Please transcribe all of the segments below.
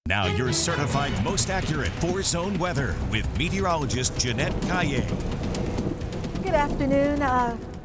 Now your certified most accurate four-zone weather with meteorologist Jeanette Calle. Good afternoon.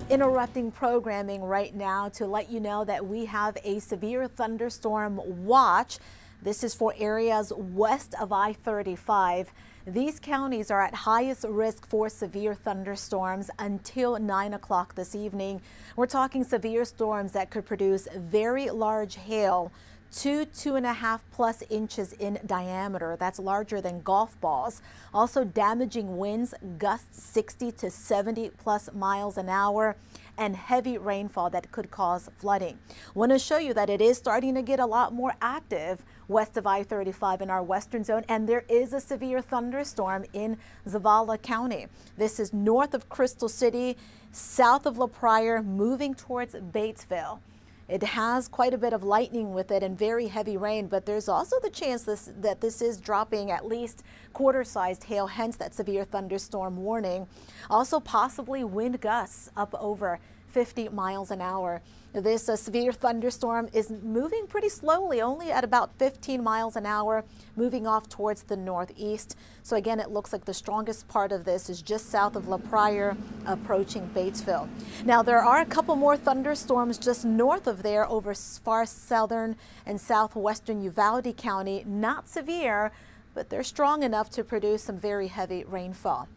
Interrupting programming right now to let you know that we have a severe thunderstorm watch. This is for areas west of I-35. These counties are at highest risk for severe thunderstorms until 9 o'clock this evening. We're talking severe storms that could produce very large hail, 2.5+ inches in diameter. That's larger than golf balls. Also damaging winds, gusts 60 to 70+ miles an hour, and heavy rainfall that could cause flooding. Want to show you that it is starting to get a lot more active west of I-35 in our western zone, and there is a severe thunderstorm in Zavala County. This is north of Crystal City, south of La Pryor, moving towards Batesville. It has quite a bit of lightning with it and very heavy rain, but there's also the chance that this is dropping at least quarter-sized hail, hence that severe thunderstorm warning. Also possibly wind gusts up over 50 miles an hour. This severe thunderstorm is moving pretty slowly, only at about 15 miles an hour, moving off towards the northeast. So again, it looks like the strongest part of this is just south of La Pryor, approaching Batesville. Now, there are a couple more thunderstorms just north of there over far southern and southwestern Uvalde County. Not severe, but they're strong enough to produce some very heavy rainfall.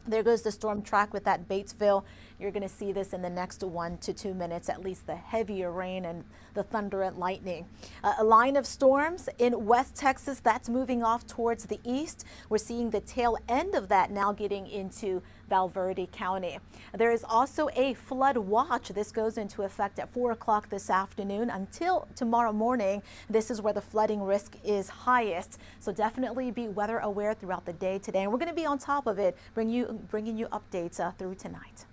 There goes the storm track with that Batesville. You're going to see this in the next 1 to 2 minutes, at least the heavier rain and the thunder and lightning. A line of storms in West Texas that's moving off towards the east. We're seeing the tail end of that now getting into Valverde County. There is also a flood watch. This goes into effect at 4 o'clock this afternoon until tomorrow morning. This is where the flooding risk is highest. So definitely be weather aware throughout the day today. And we're going to be on top of it, bringing you updates through tonight.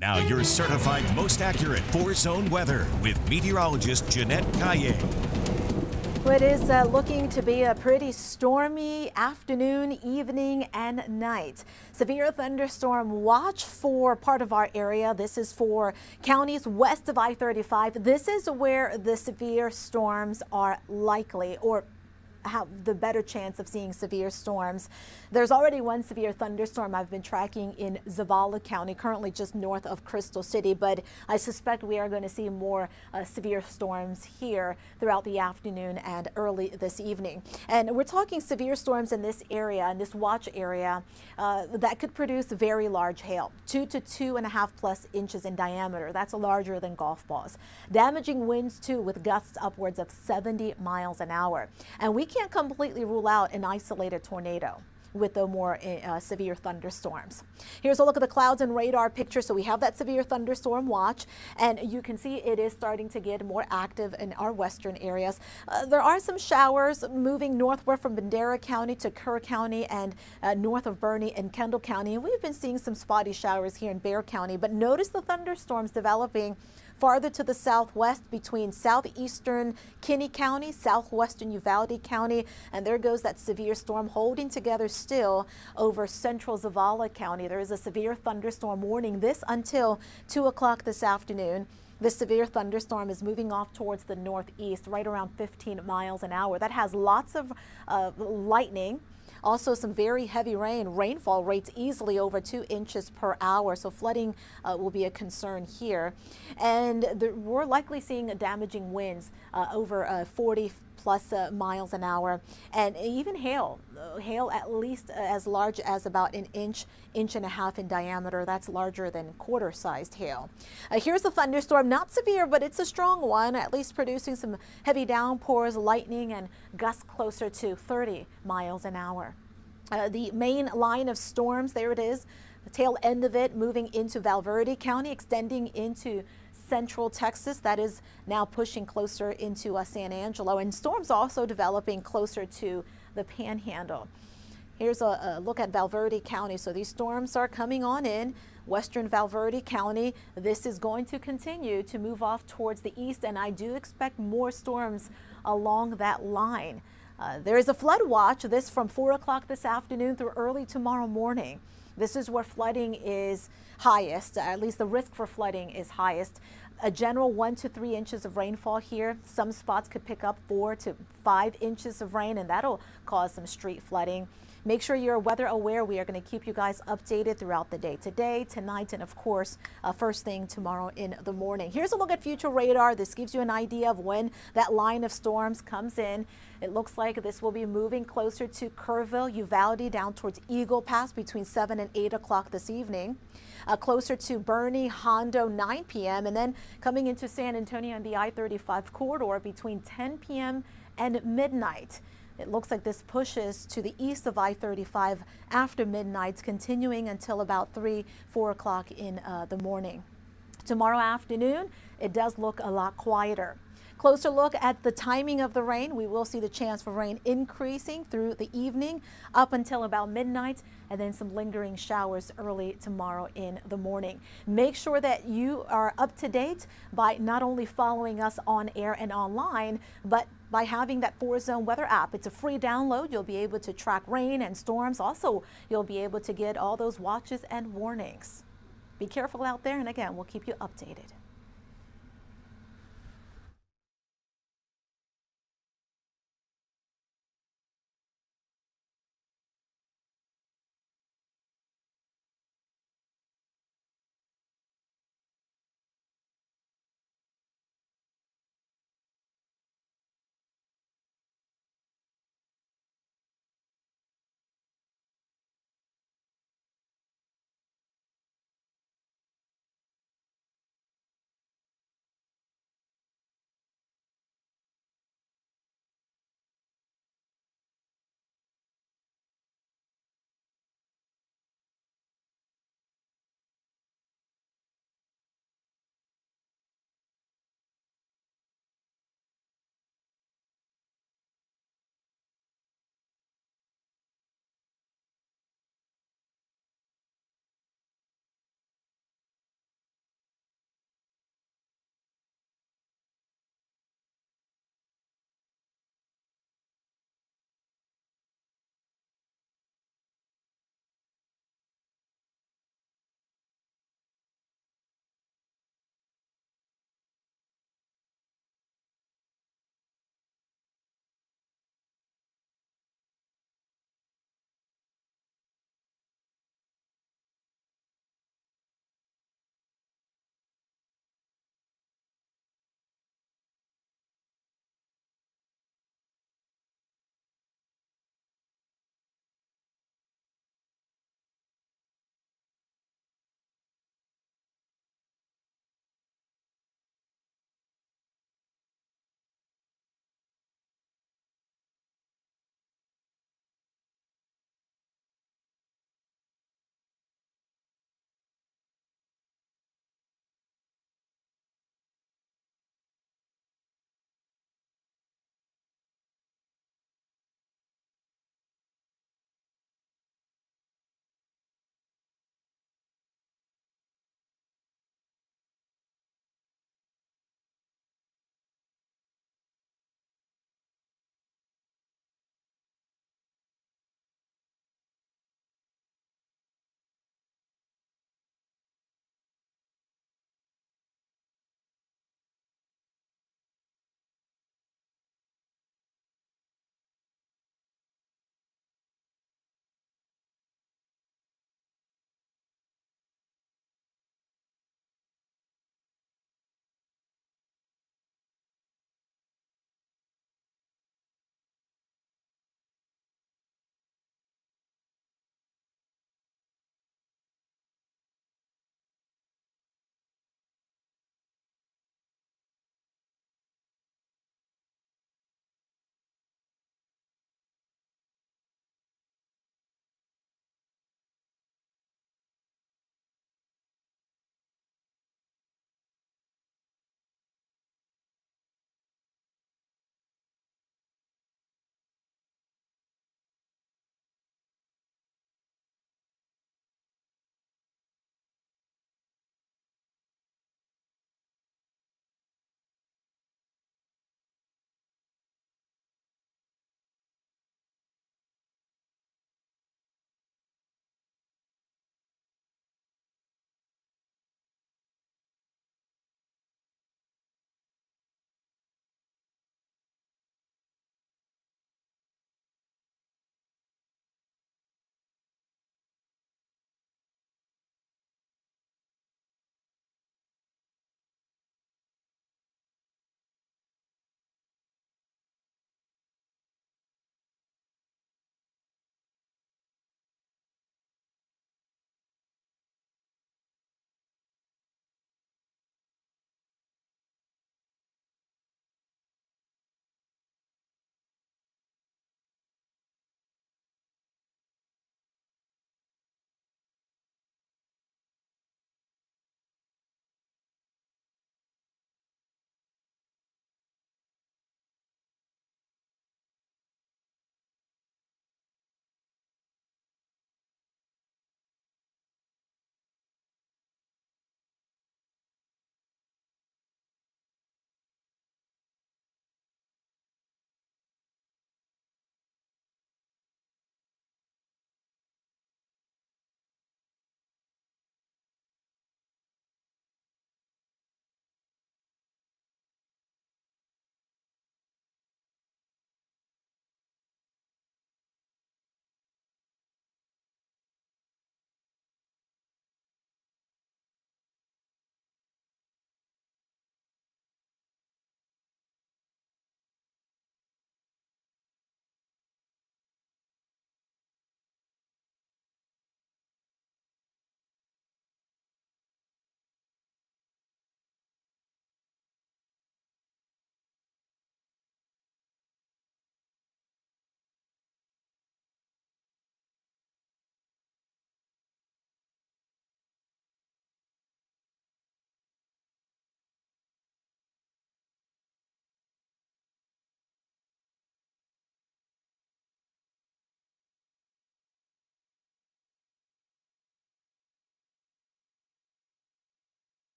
Now your certified most accurate four-zone weather with meteorologist Jeanette Calle. It is looking to be a pretty stormy afternoon, evening, and night. Severe thunderstorm watch for part of our area. This is for counties west of I-35. This is where the severe storms are likely, or have the better chance of seeing severe storms. There's already one severe thunderstorm I've been tracking in Zavala County, currently just north of Crystal City, but I suspect we are going to see more severe storms here throughout the afternoon and early this evening. And we're talking severe storms in this area, in this watch area, that could produce very large hail, 2 to 2.5 plus inches in diameter. That's larger than golf balls. Damaging winds too, with gusts upwards of 70 miles an hour. And we can't completely rule out an isolated tornado with the more severe thunderstorms. Here's a look at the clouds and radar picture. So we have that severe thunderstorm watch, and you can see it is starting to get more active in our western areas. There are some showers moving northward from Bandera County to Kerr County and north of Bernie and Kendall County. And we've been seeing some spotty showers here in Bexar County, but notice the thunderstorms developing farther to the southwest between southeastern Kinney County, southwestern Uvalde County, and there goes that severe storm holding together still over central Zavala County. There is a severe thunderstorm warning this until 2 o'clock this afternoon. This severe thunderstorm is moving off towards the northeast, right around 15 miles an hour. That has lots of lightning. Also some very heavy rain. Rainfall rates easily over 2 inches per hour, so flooding will be a concern here. And we're likely seeing damaging winds over 40 plus miles an hour, and even hail at least as large as about an inch, inch and a half in diameter. That's larger than quarter-sized hail. Here's the thunderstorm, not severe, but it's a strong one, at least producing some heavy downpours, lightning, and gusts closer to 30 miles an hour. The main line of storms, there it is, the tail end of it moving into Valverde County, extending into central Texas. That is now pushing closer into San Angelo, and storms also developing closer to the Panhandle. Here's a look at Valverde County. So these storms are coming on in western Valverde County. This is going to continue to move off towards the east, and I do expect more storms along that line. There is a flood watch, this from 4 o'clock this afternoon through early tomorrow morning. This is where flooding is highest, at least the risk for flooding is highest. A general 1 to 3 inches of rainfall here. Some spots could pick up 4 to 5 inches of rain, and that'll cause some street flooding. Make sure you're weather aware. We are going to keep you guys updated throughout the day, today, tonight, and of course, first thing tomorrow in the morning. Here's a look at future radar. This gives you an idea of when that line of storms comes in. It looks like this will be moving closer to Kerrville, Uvalde, down towards Eagle Pass between 7 and 8 o'clock this evening. Closer to Bernie, Hondo, 9 p.m. and then coming into San Antonio and the I-35 corridor between 10 p.m. and midnight. It looks like this pushes to the east of I-35 after midnight, continuing until about 3, 4 o'clock in the morning. Tomorrow afternoon, it does look a lot quieter. Closer look at the timing of the rain. We will see the chance for rain increasing through the evening up until about midnight, and then some lingering showers early tomorrow in the morning. Make sure that you are up to date by not only following us on air and online, but by having that 4Zone weather app. It's a free download. You'll be able to track rain and storms. Also, you'll be able to get all those watches and warnings. Be careful out there, and again, we'll keep you updated.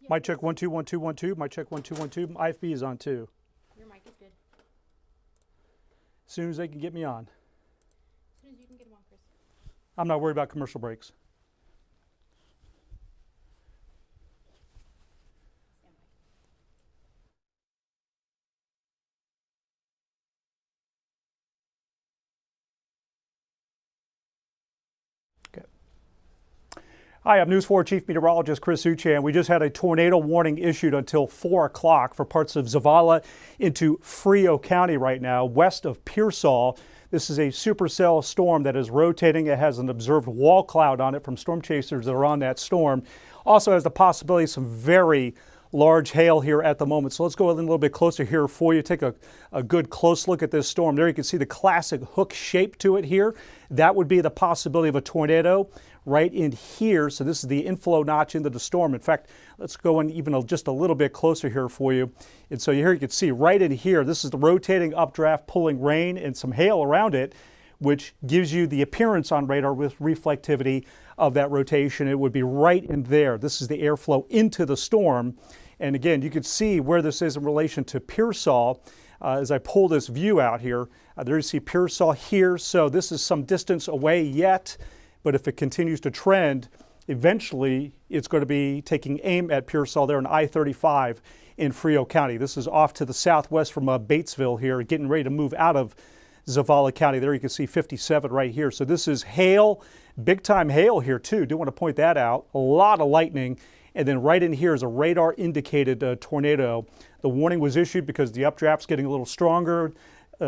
Yeah. Mic check 1 2 1 2 1 2. Mic check 1 2 1 2. IFB is on 2. Your mic is good. As soon as they can get me on. As soon as you can get them on, Chris. I'm not worried about commercial breaks. Hi, I'm News 4 Chief Meteorologist Chris Uchan. We just had a tornado warning issued until 4 o'clock for parts of Zavala into Frio County right now, west of Pearsall. This is a supercell storm that is rotating. It has an observed wall cloud on it from storm chasers that are on that storm. Also has the possibility of some very large hail here at the moment. So let's go a little bit closer here for you. Take a good close look at this storm. There you can see the classic hook shape to it here. That would be the possibility of a tornado right in here. So this is the inflow notch into the storm. In fact, let's go in even just a little bit closer here for you. And so here you can see right in here, this is the rotating updraft pulling rain and some hail around it, which gives you the appearance on radar with reflectivity of that rotation. It would be right in there. This is the airflow into the storm. And again, you can see where this is in relation to Pearsall. As I pull this view out here, there you see Pearsall here. So this is some distance away yet, but if it continues to trend, eventually it's going to be taking aim at Pearsall there on I-35 in Frio County. This is off to the southwest from Batesville here, getting ready to move out of Zavala County. There you can see 57 right here. So this is hail, big time hail here too. Do want to point that out. A lot of lightning. And then right in here is a radar indicated tornado. The warning was issued because the updraft's getting a little stronger.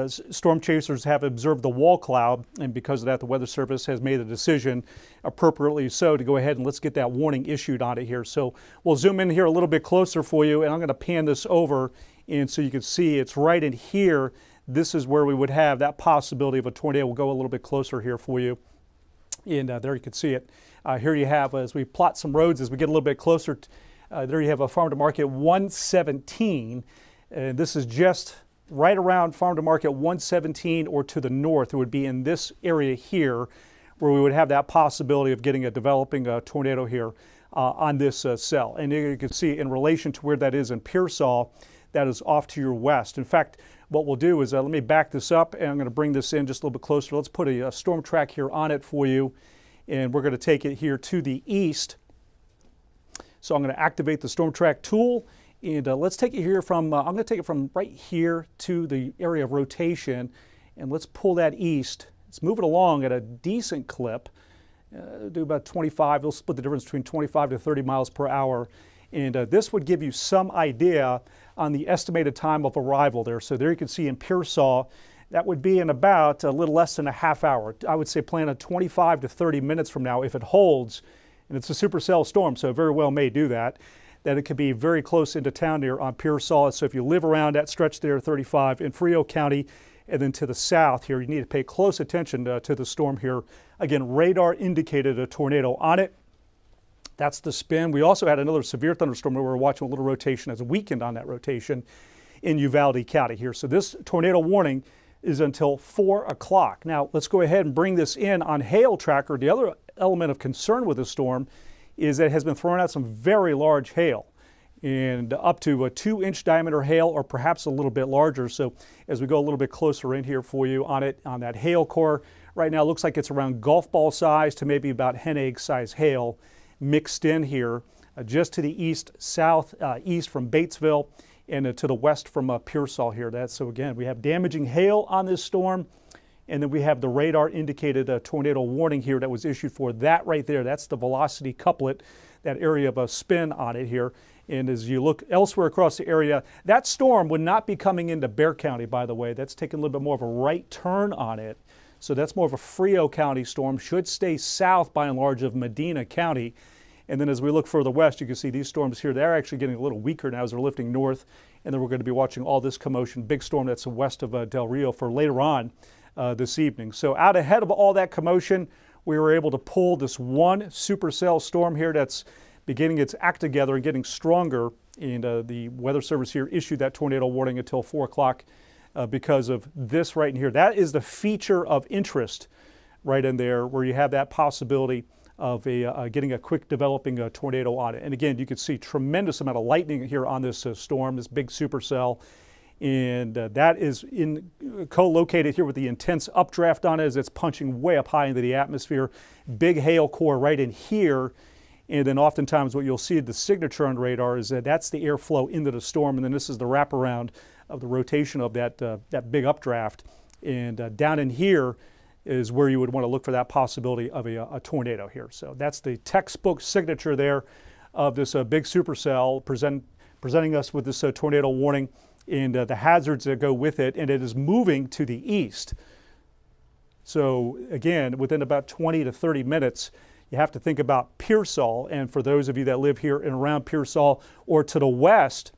Storm chasers have observed the wall cloud, and because of that, the Weather Service has made a decision, appropriately so, to go ahead and let's get that warning issued on it here. So we'll zoom in here a little bit closer for you, and I'm going to pan this over, and so you can see it's right in here. This is where we would have that possibility of a tornado. We'll go a little bit closer here for you, and there you can see it. Here you have, as we plot some roads, as we get a little bit closer, there you have a Farm to Market 117, and this is just right around Farm to Market 117 or to the north. It would be in this area here where we would have that possibility of getting a developing tornado here on this cell. And you can see in relation to where that is in Pearsall, that is off to your west. In fact, what we'll do is let me back this up, and I'm going to bring this in just a little bit closer. Let's put a storm track here on it for you, and we're going to take it here to the east. So I'm going to activate the storm track tool. And let's take it here from, I'm going to take it from right here to the area of rotation, and let's pull that east. Let's move it along at a decent clip, do about 25. We'll split the difference between 25 to 30 miles per hour. And this would give you some idea on the estimated time of arrival there. So there you can see in Pearsall, that would be in about a little less than a half hour. I would say plan on 25 to 30 minutes from now if it holds, and it's a supercell storm, so it very well may do that. That it could be very close into town here on Pearsall. So if you live around that stretch there, 35 in Frio County, and then to the south here, you need to pay close attention to the storm here. Again, radar indicated a tornado on it. That's the spin. We also had another severe thunderstorm where we were watching a little rotation as a weekend on that rotation in Uvalde County here. So this tornado warning is until 4 o'clock. Now let's go ahead and bring this in on Hail Tracker. The other element of concern with this storm is that it has been throwing out some very large hail, and up to a 2-inch diameter hail or perhaps a little bit larger. So as we go a little bit closer in here for you on it, on that hail core, right now it looks like it's around golf ball size to maybe about hen egg size hail mixed in here just to the east, southeast from Batesville, and to the west from Pearsall here. So again, we have damaging hail on this storm. And then we have the radar indicated tornado warning here that was issued for that right there. That's the velocity couplet, that area of a spin on it here. And as you look elsewhere across the area, that storm would not be coming into Bexar County, by the way. That's taking a little bit more of a right turn on it. So that's more of a Frio County storm. Should stay south by and large of Medina County. And then as we look further west, you can see these storms here, they're actually getting a little weaker now as they're lifting north. And then we're going to be watching all this commotion, big storm that's west of Del Rio for later on this evening. So out ahead of all that commotion, we were able to pull this one supercell storm here that's beginning its act together and getting stronger. And the Weather Service here issued that tornado warning until 4 o'clock because of this right in here. That is the feature of interest right in there, where you have that possibility of getting a quick developing tornado on it. And again, you can see tremendous amount of lightning here on this storm, this big supercell. And that is co-located here with the intense updraft on it as it's punching way up high into the atmosphere. Big hail core right in here. And then oftentimes what you'll see the signature on radar is that that's the airflow into the storm. And then this is the wraparound of the rotation of that big updraft. And down in here is where you would want to look for that possibility of a tornado here. So that's the textbook signature there of this big supercell presenting us with this tornado warning and the hazards that go with it, and it is moving to the east. So again, within about 20 to 30 minutes, you have to think about Pearsall, and for those of you that live here and around Pearsall or to the west,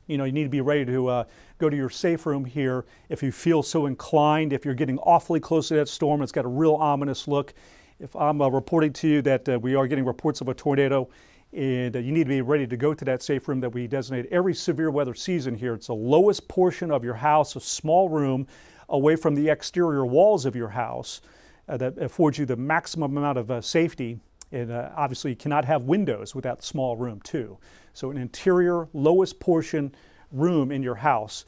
you need to be ready to go to your safe room here if you feel so inclined. If you're getting awfully close to that storm, it's got a real ominous look. If I'm reporting to you that we are getting reports of a tornado, and you need to be ready to go to that safe room that we designate every severe weather season here. It's the lowest portion of your house, a small room away from the exterior walls of your house that affords you the maximum amount of safety. And obviously you cannot have windows with that small room too. So an interior, lowest portion room in your house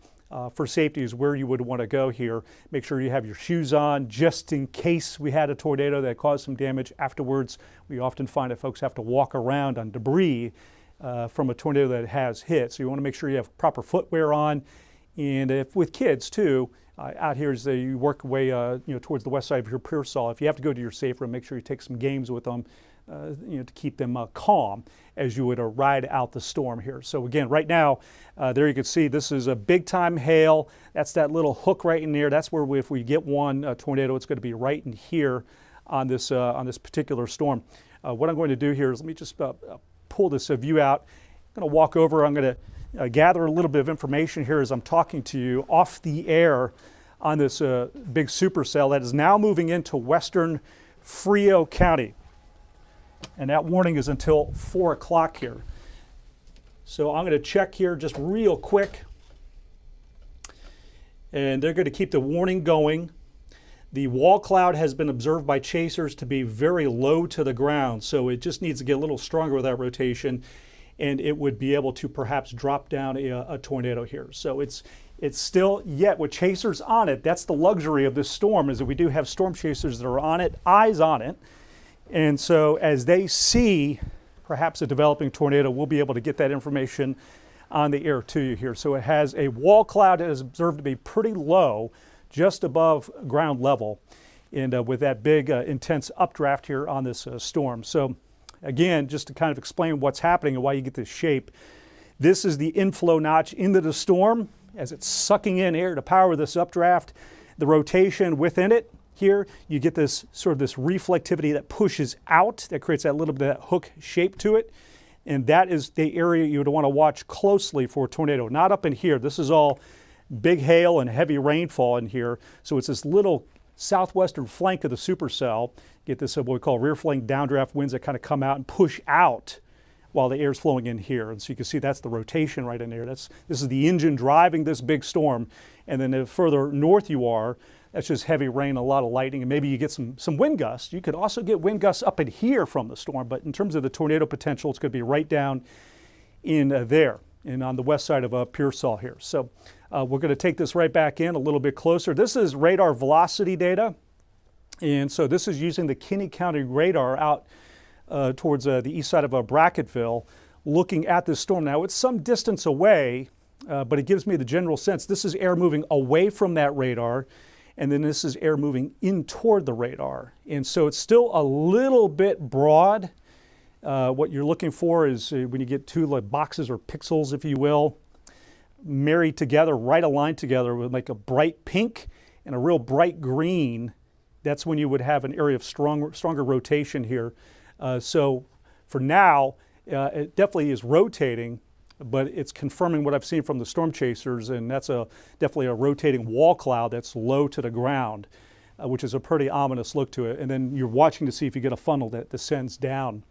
for safety is where you would want to go here. Make sure you have your shoes on just in case we had a tornado that caused some damage. Afterwards, we often find that folks have to walk around on debris from a tornado that has hit. So you want to make sure you have proper footwear on. And if with kids too, out here as you work away towards the west side of your Pearsall, if you have to go to your safe room, make sure you take some games with them to keep them calm as you would ride out the storm here. So again, right now, there you can see this is a big time hail. That's that little hook right in there. That's where if we get one tornado, it's going to be right in here on this particular storm. What I'm going to do here is let me just pull this view out. I'm going to walk over. I'm going to gather a little bit of information here as I'm talking to you off the air on this big supercell that is now moving into western Frio County. And that warning is until 4 o'clock here. So I'm going to check here just real quick. And they're going to keep the warning going. The wall cloud has been observed by chasers to be very low to the ground. So it just needs to get a little stronger with that rotation. And it would be able to perhaps drop down a tornado here. So it's still, yet with chasers on it, that's the luxury of this storm, is that we do have storm chasers that are on it, eyes on it. And so as they see perhaps a developing tornado, we'll be able to get that information on the air to you here. So it has a wall cloud that is observed to be pretty low, just above ground level, and with that big intense updraft here on this storm. So again, just to kind of explain what's happening and why you get this shape, this is the inflow notch into the storm as it's sucking in air to power this updraft. The rotation within it, here you get this sort of this reflectivity that pushes out, that creates that little bit of that hook shape to it. And that is the area you would want to watch closely for a tornado. Not up in here. This is all big hail and heavy rainfall in here. So it's this little southwestern flank of the supercell. Get this what we call rear flank downdraft winds that kind of come out and push out while the air's flowing in here. And so you can see that's the rotation right in there. This is the engine driving this big storm. And then the further north you are, that's just heavy rain, a lot of lightning, and maybe you get some wind gusts. You could also get wind gusts up in here from the storm, but in terms of the tornado potential, it's going to be right down in there and on the west side of Pearsall here. So we're going to take this right back in a little bit closer. This is radar velocity data, and so this is using the Kinney County radar out towards the east side of Bracketville, looking at this storm. Now, it's some distance away, but it gives me the general sense. This is air moving away from that radar, and then this is air moving in toward the radar. And so it's still a little bit broad. What you're looking for is when you get two like boxes or pixels, if you will, married together, right aligned together with like a bright pink and a real bright green. That's when you would have an area of stronger rotation here. So for now, it definitely is rotating, but it's confirming what I've seen from the storm chasers, and that's definitely a rotating wall cloud that's low to the ground, which is a pretty ominous look to it. And then you're watching to see if you get a funnel that descends down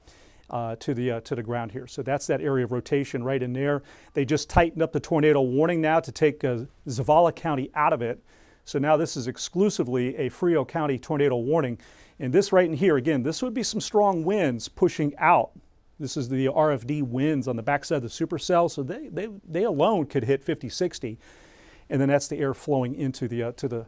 to the ground here. So that's that area of rotation right in there. They just tightened up the tornado warning now to take Zavala County out of it. So now this is exclusively a Frio County tornado warning. And this right in here, again, this would be some strong winds pushing out. This is the RFD winds on the backside of the supercell, so they alone could hit 50, 60. And then that's the air flowing into the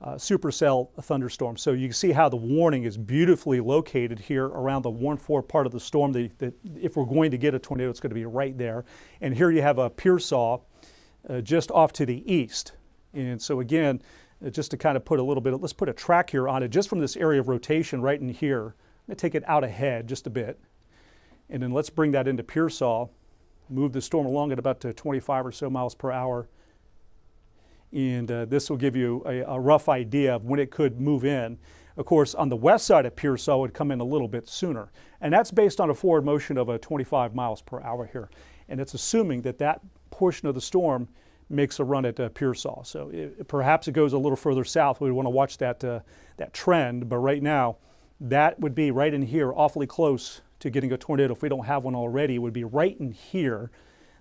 supercell thunderstorm. So you can see how the warning is beautifully located here around the warn 4 part of the storm. That if we're going to get a tornado, it's going to be right there. And here you have a Pearsall just off to the east. And so again, just to kind of put a little bit, let's put a track here on it, just from this area of rotation right in here. I'm going to take it out ahead just a bit. And then let's bring that into Pearsall, move the storm along at about 25 or so miles per hour. And this will give you a rough idea of when it could move in. Of course, on the west side of Pearsall, it would come in a little bit sooner. And that's based on a forward motion of 25 miles per hour here. And it's assuming that that portion of the storm makes a run at Pearsall. So perhaps it goes a little further south. We want to watch that trend. But right now, that would be right in here, awfully close to getting a tornado. If we don't have one already, it would be right in here.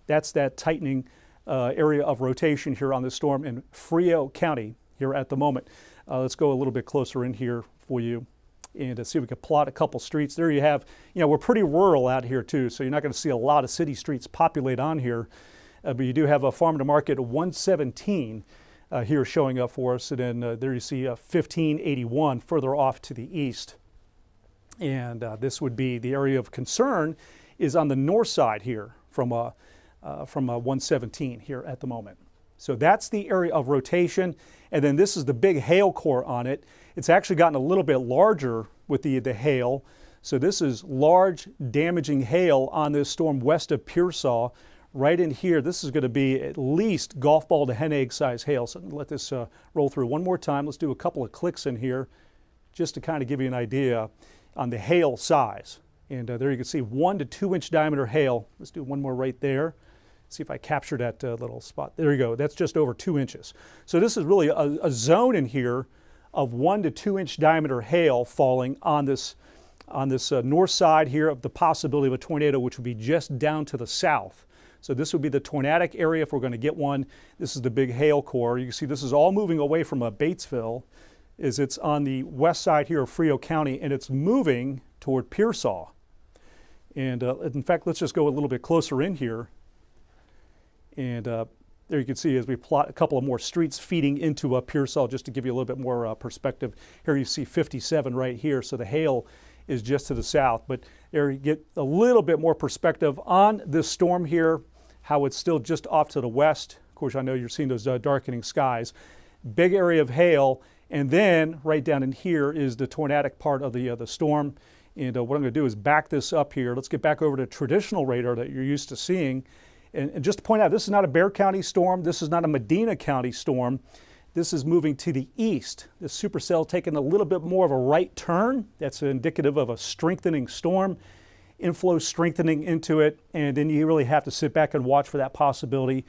That's that tightening area of rotation here on the storm in Frio County here at the moment. Let's go a little bit closer in here for you and see if we can plot a couple streets. There you have, we're pretty rural out here too, so you're not going to see a lot of city streets populate on here. But you do have a farm to market 117 here showing up for us. And then there you see 1581 further off to the east. And this would be the area of concern is on the north side here from 117 here at the moment. So that's the area of rotation. And then this is the big hail core on it. It's actually gotten a little bit larger with the hail. So this is large damaging hail on this storm west of Pearsall. Right in here, this is going to be at least golf ball to hen egg size hail. So let this roll through one more time. Let's do a couple of clicks in here just to kind of give you an idea on the hail size. And there you can see 1 to 2 inch diameter hail. Let's do one more right there. See if I capture that little spot. There you go. That's just over 2 inches. So this is really a zone in here of 1 to 2 inch diameter hail falling on this north side here of the possibility of a tornado, which would be just down to the south. So this would be the tornadic area if we're going to get one. This is the big hail core. You can see this is all moving away from Batesville. It's on the west side here of Frio County, and it's moving toward Pearsall. And in fact, let's just go a little bit closer in here. And there you can see as we plot a couple of more streets feeding into Pearsall, just to give you a little bit more perspective. Here you see 57 right here, so the hail is just to the south. But there you get a little bit more perspective on this storm here, how it's still just off to the west. Of course, I know you're seeing those darkening skies. Big area of hail, and then right down in here is the tornadic part of the storm. And what I'm going to do is back this up here. Let's get back over to traditional radar that you're used to seeing. And just to point out, this is not a Bexar County storm. This is not a Medina County storm. This is moving to the east. This supercell taking a little bit more of a right turn. That's indicative of a strengthening storm. Inflow strengthening into it, and then you really have to sit back and watch for that possibility.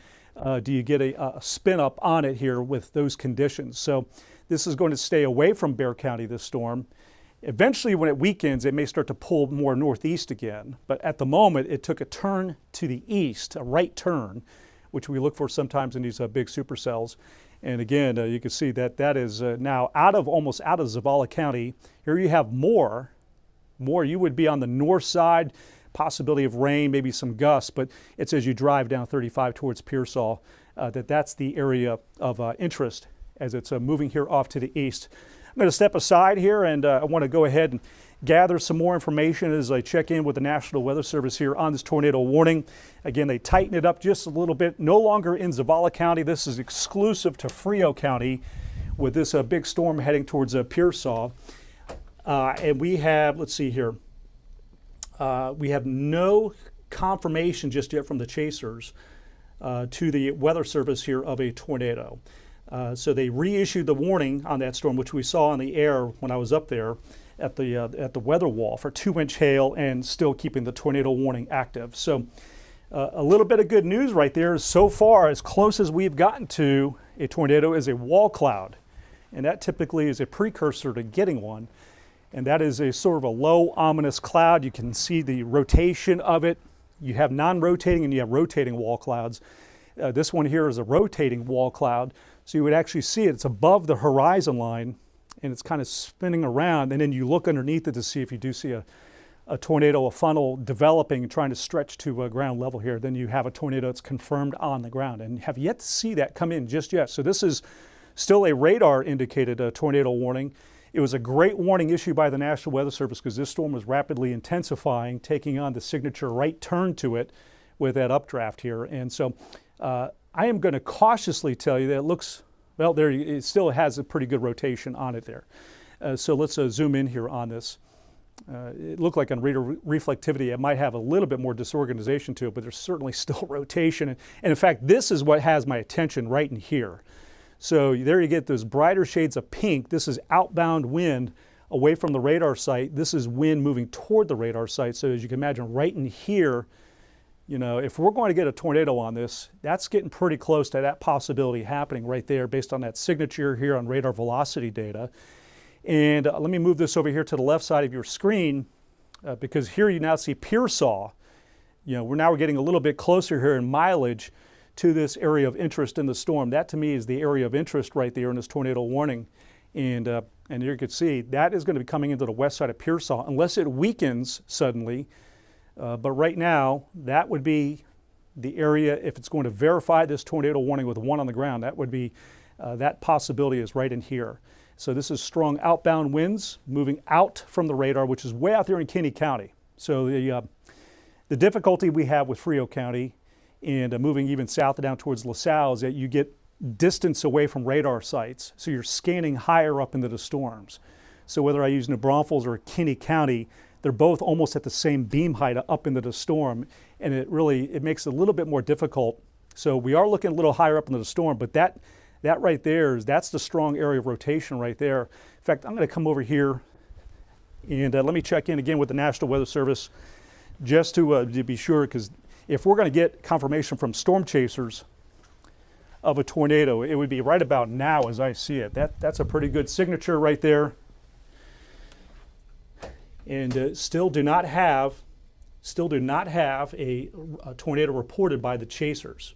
Do you get a spin up on it here with those conditions? So this is going to stay away from Bexar County, this storm. Eventually, when it weakens, it may start to pull more northeast again. But at the moment, it took a turn to the east, a right turn, which we look for sometimes in these big supercells. And again, you can see that that is now almost out of Zavala County. Here you have more. You would be on the north side, possibility of rain, maybe some gusts, but it's as you drive down 35 towards Pearsall that's the area of interest as it's moving here off to the east. I'm going to step aside here, and I want to go ahead and gather some more information as I check in with the National Weather Service here on this tornado warning. Again, they tighten it up just a little bit. No longer in Zavala County. This is exclusive to Frio County with this big storm heading towards Pearsall. And we have, let's see here, we have no confirmation just yet from the chasers to the Weather Service here of a tornado. So they reissued the warning on that storm, which we saw on the air when I was up there at the weather wall for 2 inch hail and still keeping the tornado warning active. So a little bit of good news right there. So far, as close as we've gotten to a tornado is a wall cloud. And that typically is a precursor to getting one. And that is a sort of a low ominous cloud. You can see the rotation of it. You have non-rotating and you have rotating wall clouds. This one here is a rotating wall cloud. So you would actually see it. It's above the horizon line, and it's kind of spinning around. And then you look underneath it to see if you do see a tornado, a funnel developing and trying to stretch to ground level here. Then you have a tornado that's confirmed on the ground, and have yet to see that come in just yet. So this is still a radar indicated tornado warning. It was a great warning issued by the National Weather Service because this storm was rapidly intensifying, taking on the signature right turn to it with that updraft here. And so I am going to cautiously tell you that it looks, well, there it still has a pretty good rotation on it there. So let's zoom in here on this. It looked like on radar reflectivity, it might have a little bit more disorganization to it, but there's certainly still rotation. And in fact, this is what has my attention right in here. So there you get those brighter shades of pink. This is outbound wind away from the radar site. This is wind moving toward the radar site. So as you can imagine, right in here, you know, if we're going to get a tornado on this, that's getting pretty close to that possibility happening right there based on that signature here on radar velocity data. And let me move this over here to the left side of your screen because here you now see Pearsall. You know, we're getting a little bit closer here in mileage to this area of interest in the storm. That to me is the area of interest right there in this tornado warning. And you can see that is going to be coming into the west side of Pearsall unless it weakens suddenly. But right now, that would be the area, if it's going to verify this tornado warning with one on the ground, that would be, that possibility is right in here. So this is strong outbound winds moving out from the radar, which is way out there in Kinney County. So the difficulty we have with Frio County and moving even south down towards LaSalle is that you get distance away from radar sites. So you're scanning higher up into the storms. So whether I use New Braunfels or Kinney County, they're both almost at the same beam height up into the storm. And it makes it a little bit more difficult. So we are looking a little higher up into the storm, but that right there that's the strong area of rotation right there. In fact, I'm going to come over here and let me check in again with the National Weather Service just to be sure, because if we're going to get confirmation from storm chasers of a tornado, it would be right about now as I see it. That's a pretty good signature right there. And still do not have a tornado reported by the chasers.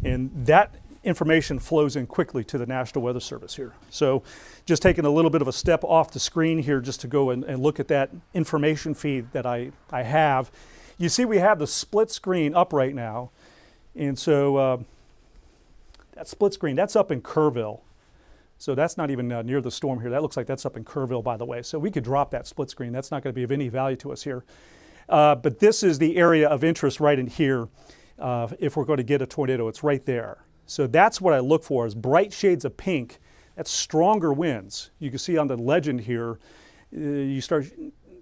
And that information flows in quickly to the National Weather Service here. So just taking a little bit of a step off the screen here just to go and look at that information feed that I have. You see we have the split screen up right now. And so that split screen, that's up in Kerrville. So that's not even near the storm here. That looks like that's up in Kerrville, by the way. So we could drop that split screen. That's not going to be of any value to us here. But this is the area of interest right in here. If we're going to get a tornado, it's right there. So that's what I look for is bright shades of pink. That's stronger winds. You can see on the legend here, you start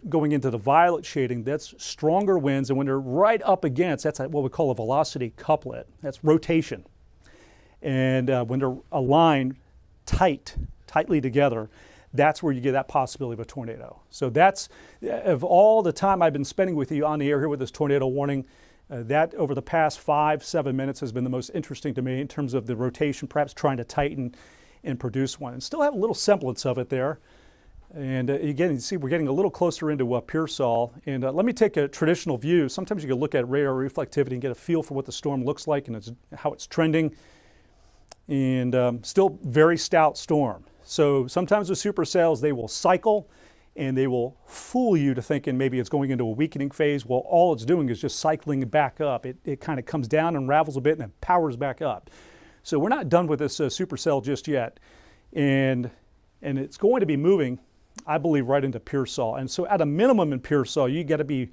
going into the violet shading, that's stronger winds. And when they're right up against, that's what we call a velocity couplet. That's rotation. And when they're aligned tightly together, that's where you get that possibility of a tornado. So that's, of all the time I've been spending with you on the air here with this tornado warning, that over the past 5-7 minutes has been the most interesting to me in terms of the rotation, perhaps trying to tighten and produce one. And still have a little semblance of it there. And again, you see we're getting a little closer into Pearsall. And let me take a traditional view. Sometimes you can look at radar reflectivity and get a feel for what the storm looks like and how it's trending. And still very stout storm. So sometimes with supercells, they will cycle and they will fool you to thinking maybe it's going into a weakening phase. Well, all it's doing is just cycling back up. It kind of comes down, unravels a bit, and then powers back up. So we're not done with this supercell just yet. And it's going to be moving, I believe, right into Pearsall. And so at a minimum in Pearsall, you got to be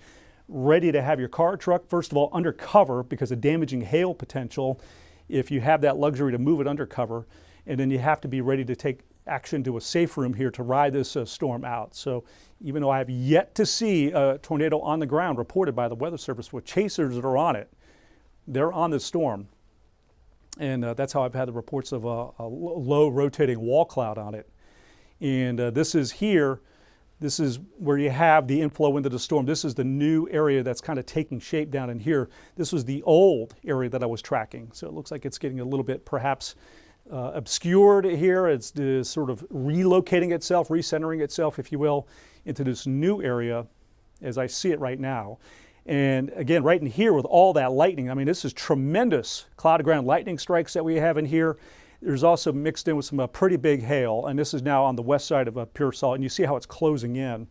ready to have your car, truck, first of all, under cover because of damaging hail potential if you have that luxury to move it under cover. And then you have to be ready to take action to a safe room here to ride this storm out. So even though I have yet to see a tornado on the ground reported by the Weather Service with chasers that are on it, they're on this storm. And that's how I've had the reports of a low rotating wall cloud on it. And this is here. This is where you have the inflow into the storm. This is the new area that's kind of taking shape down in here. This was the old area that I was tracking. So it looks like it's getting a little bit perhaps obscured here. It's sort of relocating itself, recentering itself, if you will, into this new area as I see it right now. And again, right in here with all that lightning, I mean, this is tremendous cloud to ground lightning strikes that we have in here. There's also mixed in with some pretty big hail, and this is now on the west side of Pearsall, and you see how it's closing in.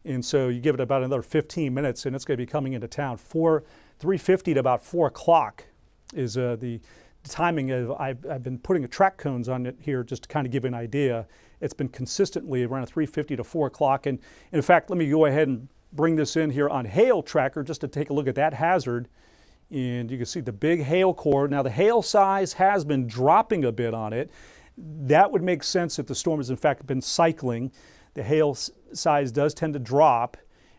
And so you give it about another 15 minutes, and it's going to be coming into town. 3:50 to about 4 o'clock is the timing of. I've been putting track cones on it here just to kind of give you an idea. It's been consistently around 3:50 to 4 o'clock, and in fact, let me go ahead and bring this in here on hail tracker just to take a look at that hazard. And you can see the big hail core. Now the hail size has been dropping a bit on it. That would make sense if the storm has in fact been cycling. The hail size does tend to drop,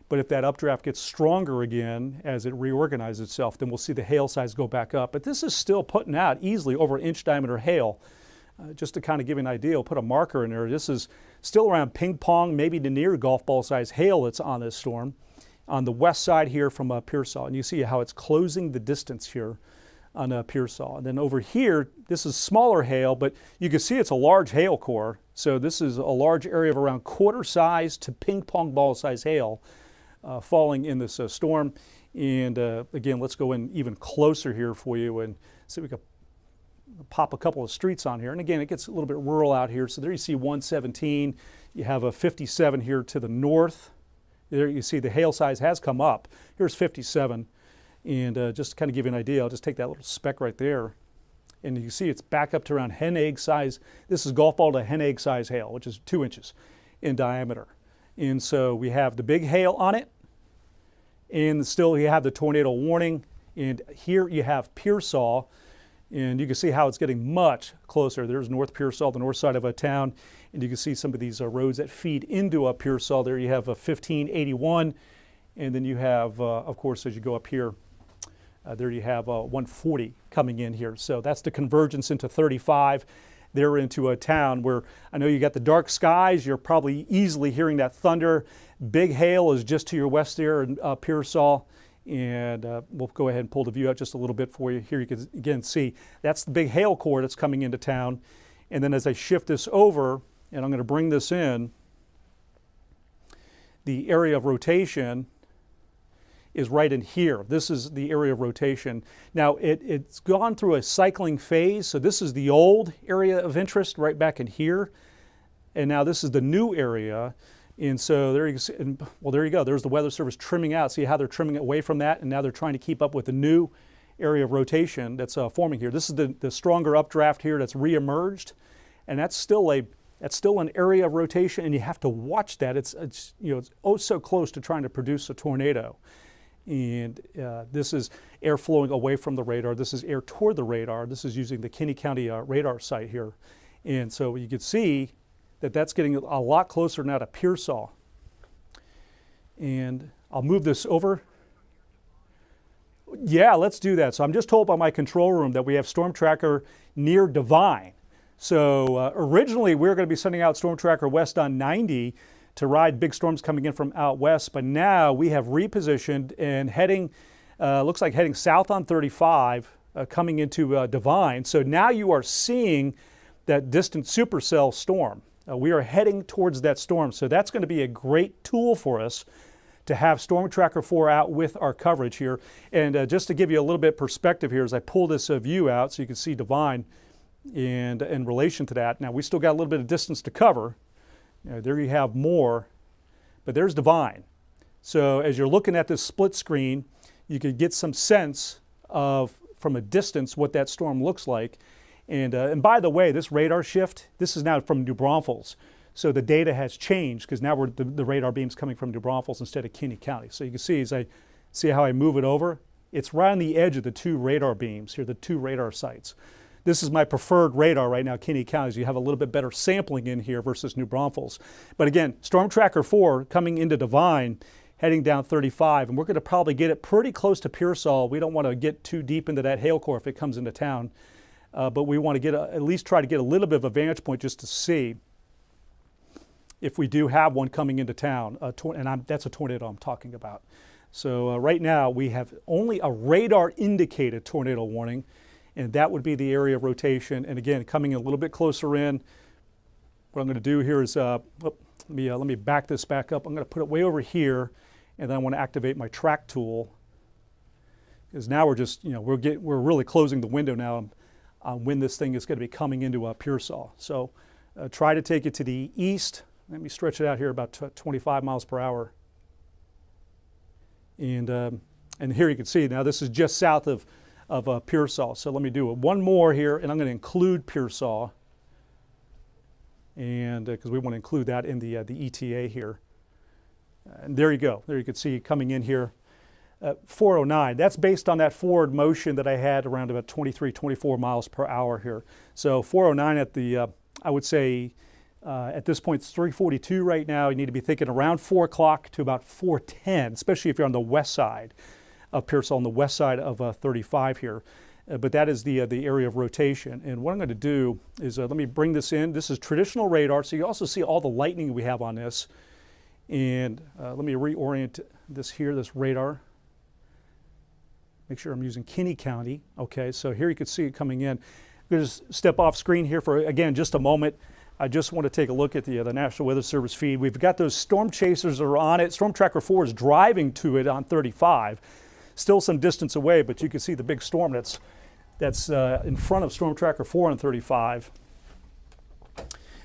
but if that updraft gets stronger again as it reorganizes itself, then we'll see the hail size go back up. But this is still putting out easily over 1-inch diameter hail. Just to kind of give you an idea, I'll put a marker in there. This is still around ping pong, maybe to near golf ball size hail that's on this storm. On the west side here from Pearsall, and you see how it's closing the distance here on Pearsall. And then over here, this is smaller hail, but you can see it's a large hail core. So this is a large area of around quarter size to ping pong ball size hail falling in this storm. And again, let's go in even closer here for you and see if we can pop a couple of streets on here. And again, it gets a little bit rural out here. So there you see 117. You have a 57 here to the north. There you see the hail size has come up. Here's 57. And just to kind of give you an idea, I'll just take that little speck right there. And you see it's back up to around hen egg size. This is golf ball to hen egg size hail, which is 2 inches in diameter. And so we have the big hail on it. And still you have the tornado warning. And here you have Pearsall. And you can see how it's getting much closer. There's North Pearsall, the north side of a town. And you can see some of these roads that feed into Pearsall. There you have a 1581. And then you have, of course, as you go up here, there you have 140 coming in here. So that's the convergence into 35. They're into a town where I know you got the dark skies. You're probably easily hearing that thunder. Big hail is just to your west there in Pearsall. And we'll go ahead and pull the view out just a little bit for you. Here you can again see that's the big hail core that's coming into town. And then as I shift this over, and I'm going to bring this in, the area of rotation is right in here. This is the area of rotation. Now it's gone through a cycling phase. So this is the old area of interest right back in here. And now this is the new area. And so there you see, well, there you go. There's the Weather Service trimming out. See how they're trimming away from that, and now they're trying to keep up with the new area of rotation that's forming here. This is the stronger updraft here that's reemerged, and that's still an area of rotation, and you have to watch that. It's oh so close to trying to produce a tornado, and this is air flowing away from the radar. This is air toward the radar. This is using the Kinney County radar site here, and so you can see that's getting a lot closer now to Pearsall. And I'll move this over. Yeah, let's do that. So I'm just told by my control room that we have Storm Tracker near Devine. So originally we were going to be sending out Storm Tracker west on 90 to ride big storms coming in from out west, but now we have repositioned and heading, looks like heading south on 35, coming into Devine. So now you are seeing that distant supercell storm. We are heading towards that storm, so that's going to be a great tool for us to have Storm Tracker 4 out with our coverage here. And just to give you a little bit perspective here as I pull this view out so you can see Devine and in relation to that. Now we still got a little bit of distance to cover. There you have more, but there's Devine. So as you're looking at this split screen, you could get some sense of, from a distance, what that storm looks like. And by the way, this radar shift, this is now from New Braunfels. So the data has changed because now the radar beam's coming from New Braunfels instead of Kinney County. So you can see as I see how I move it over, it's right on the edge of the two radar beams here, the two radar sites. This is my preferred radar right now, Kinney County. You have a little bit better sampling in here versus New Braunfels. But again, Storm Tracker 4 coming into Devine, heading down 35, and we're going to probably get it pretty close to Pearsall. We don't want to get too deep into that hail core if it comes into town. But we want to get at least try to get a little bit of a vantage point just to see if we do have one coming into town. That's a tornado I'm talking about. So right now we have only a radar indicated tornado warning, and that would be the area of rotation. And again, coming a little bit closer in, what I'm going to do here is, let me back this back up. I'm going to put it way over here, and then I want to activate my track tool because now we're just, we're really closing the window now on when this thing is going to be coming into Pearsall. So try to take it to the east. Let me stretch it out here about 25 miles per hour. And here you can see, now this is just south of Pearsall. So let me do one more here, and I'm going to include Pearsall, and because we want to include that in the ETA here. And there you go. There you can see coming in here, 409. That's based on that forward motion that I had around about 23, 24 miles per hour here. So 409 at the, I would say, at this point, it's 342 right now. You need to be thinking around 4 o'clock to about 4:10, especially if you're on the west side of Pearsall, on the west side of 35 here. But that is the area of rotation. And what I'm going to do is let me bring this in. This is traditional radar, so you also see all the lightning we have on this. And let me reorient this here, this radar. Make sure I'm using Kinney County. Okay, so here you can see it coming in. I'm going to just step off screen here for, again, just a moment. I just want to take a look at the National Weather Service feed. We've got those storm chasers that are on it. Storm Tracker 4 is driving to it on 35. Still some distance away, but you can see the big storm that's in front of Storm Tracker 4 on 35.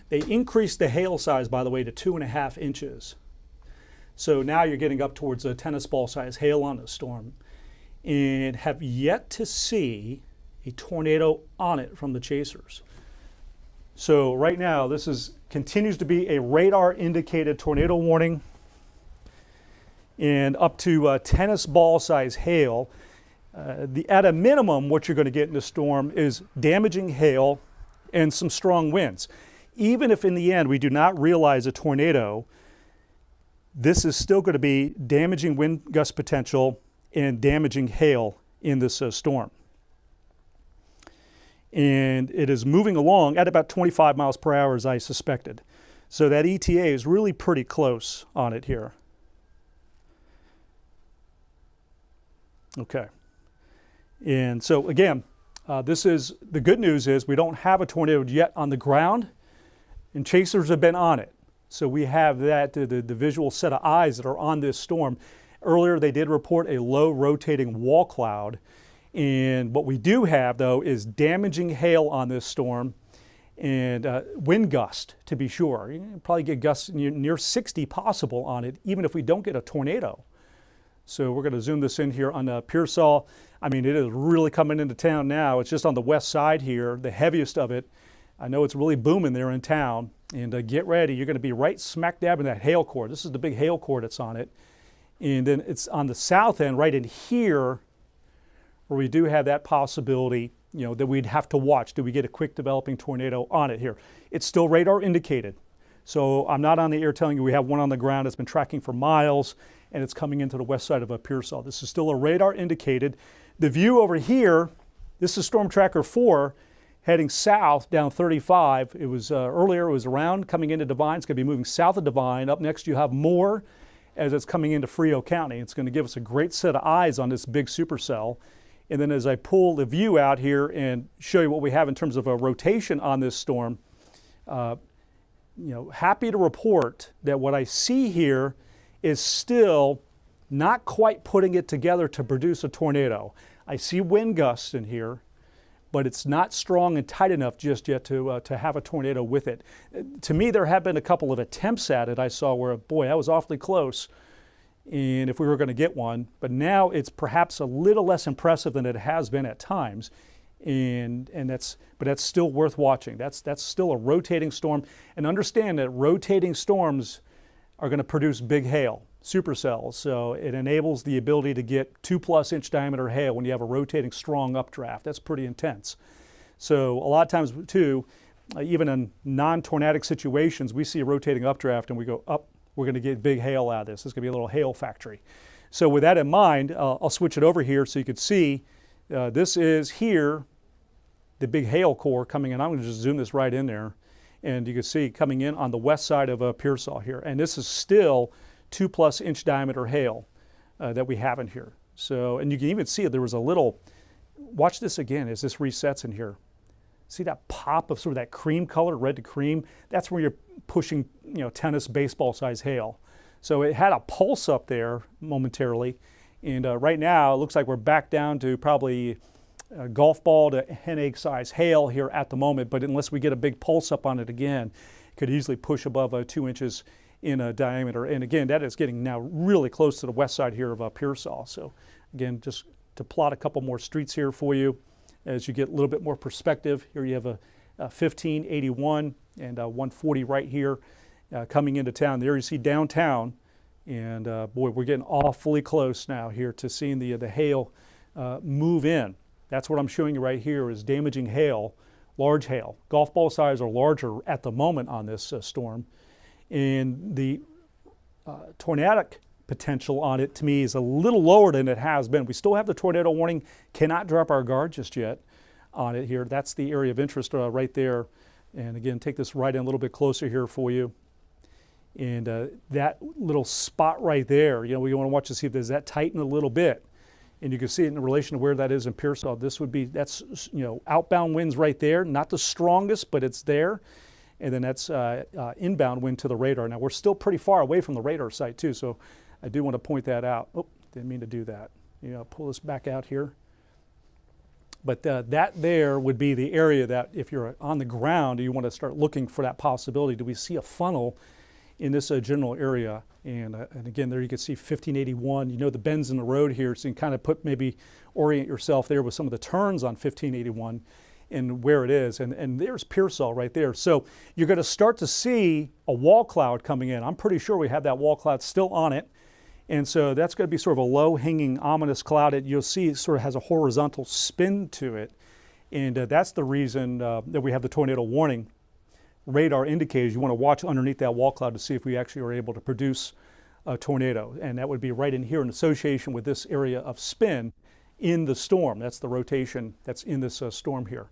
They increased the hail size, by the way, to 2.5 inches. So now you're getting up towards a tennis ball size hail on the storm, and have yet to see a tornado on it from the chasers. So right now, this continues to be a radar indicated tornado warning, and up to tennis ball size hail. At a minimum, what you're going to get in the storm is damaging hail and some strong winds. Even if in the end we do not realize a tornado, this is still going to be damaging wind gust potential and damaging hail in this storm. And it is moving along at about 25 miles per hour, as I suspected. So that ETA is really pretty close on it here. Okay. And so again, the good news is we don't have a tornado yet on the ground, and chasers have been on it. So we have that, the visual set of eyes that are on this storm. Earlier they did report a low rotating wall cloud. And what we do have, though, is damaging hail on this storm and wind gust, to be sure. You can probably get gusts near 60 possible on it, even if we don't get a tornado. So we're going to zoom this in here on Pearsall. I mean, it is really coming into town now. It's just on the west side here, the heaviest of it. I know it's really booming there in town. And get ready, you're going to be right smack dab in that hail core. This is the big hail core that's on it. And then it's on the south end, right in here, where we do have that possibility, that we'd have to watch. Do we get a quick developing tornado on it here? It's still radar indicated. So I'm not on the air telling you we have one on the ground that's been tracking for miles, and it's coming into the west side of Pearsall. This is still a radar indicated. The view over here, this is Storm Tracker 4 heading south down 35. It was earlier, it was around coming into Devine. It's going to be moving south of Devine. Up next you have more as it's coming into Frio County. It's going to give us a great set of eyes on this big supercell. And then as I pull the view out here and show you what we have in terms of a rotation on this storm, happy to report that what I see here is still not quite putting it together to produce a tornado. I see wind gusts in here, but it's not strong and tight enough just yet to have a tornado with it. To me, there have been a couple of attempts at it I saw where, boy, that was awfully close, and if we were going to get one. But now it's perhaps a little less impressive than it has been at times, but that's still worth watching. That's still a rotating storm, and understand that rotating storms are going to produce big hail, supercells. So it enables the ability to get 2+ inch diameter hail when you have a rotating strong updraft. That's pretty intense. So a lot of times too, even in non-tornadic situations, we see a rotating updraft and we go up, we're going to get big hail out of this. It's going to be a little hail factory. So with that in mind, I'll switch it over here so you can see this is here, the big hail core coming in. I'm going to just zoom this right in there. And you can see coming in on the west side of Pearsall here. And this is still 2+ inch diameter hail that we have in here. So, and you can even see it, there was a little, watch this again as this resets in here. See that pop of sort of that cream color, red to cream? That's where you're pushing, tennis baseball size hail. So it had a pulse up there momentarily, And right now, it looks like we're back down to probably golf ball to hen egg size hail here at the moment, but unless we get a big pulse up on it again, it could easily push above 2 inches in diameter. And again, that is getting now really close to the west side here of Pearsall. So again, just to plot a couple more streets here for you as you get a little bit more perspective. Here you have a 1581 and 140 right here coming into town. There you see downtown, and boy, we're getting awfully close now here to seeing the hail move in. That's what I'm showing you right here is damaging hail, large hail. Golf ball size are larger at the moment on this storm. And the tornadic potential on it to me is a little lower than it has been. We still have the tornado warning, cannot drop our guard just yet on it here. That's the area of interest right there. And again, take this right in a little bit closer here for you. And that little spot right there, you know, we want to watch to see if does that tighten a little bit. And you can see it in relation to where that is in Pearsall. This would be, that's, you know, outbound winds right there. Not the strongest, but it's there. And then that's inbound wind to the radar. Now, we're still pretty far away from the radar site, too. So I do want to point that out. Oh, didn't mean to do that. You know, pull this back out here. But that there would be the area that if you're on the ground, you want to start looking for that possibility. Do we see a funnel in this general area? And again, there you can see 1581. You know the bends in the road here, so you can kind of maybe orient yourself there with some of the turns on 1581 and where it is. And there's Pearsall right there. So you're going to start to see a wall cloud coming in. I'm pretty sure we have that wall cloud still on it. And so that's going to be sort of a low-hanging, ominous cloud. You'll see it sort of has a horizontal spin to it. And that's the reason that we have the tornado warning. Radar indicators, you want to watch underneath that wall cloud to see if we actually are able to produce a tornado. And that would be right in here in association with this area of spin in the storm. That's the rotation that's in this storm here.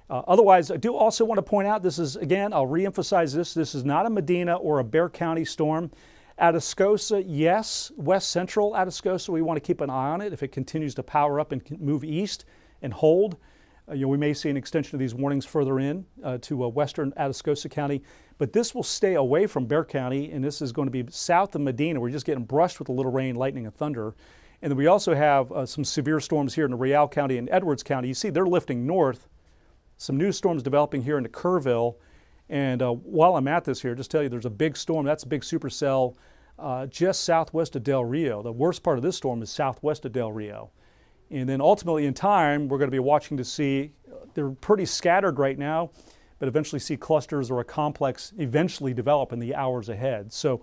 Otherwise, I do also want to point out, this is, again, I'll reemphasize this is not a Medina or a Bexar County storm. Atascosa, yes, west central Atascosa, we want to keep an eye on it. If it continues to power up and move east and hold, you know, we may see an extension of these warnings further in to western Atascosa County, but this will stay away from Bexar County, and this is going to be south of Medina. We're just getting brushed with a little rain, lightning, and thunder. And then we also have some severe storms here in the Real County and Edwards County. You see they're lifting north. Some new storms developing here into Kerrville. And while I'm at this here, just tell you there's a big storm. That's a big supercell just southwest of Del Rio. The worst part of this storm is southwest of Del Rio. And then ultimately in time, we're going to be watching to see, they're pretty scattered right now, but eventually see clusters or a complex eventually develop in the hours ahead. So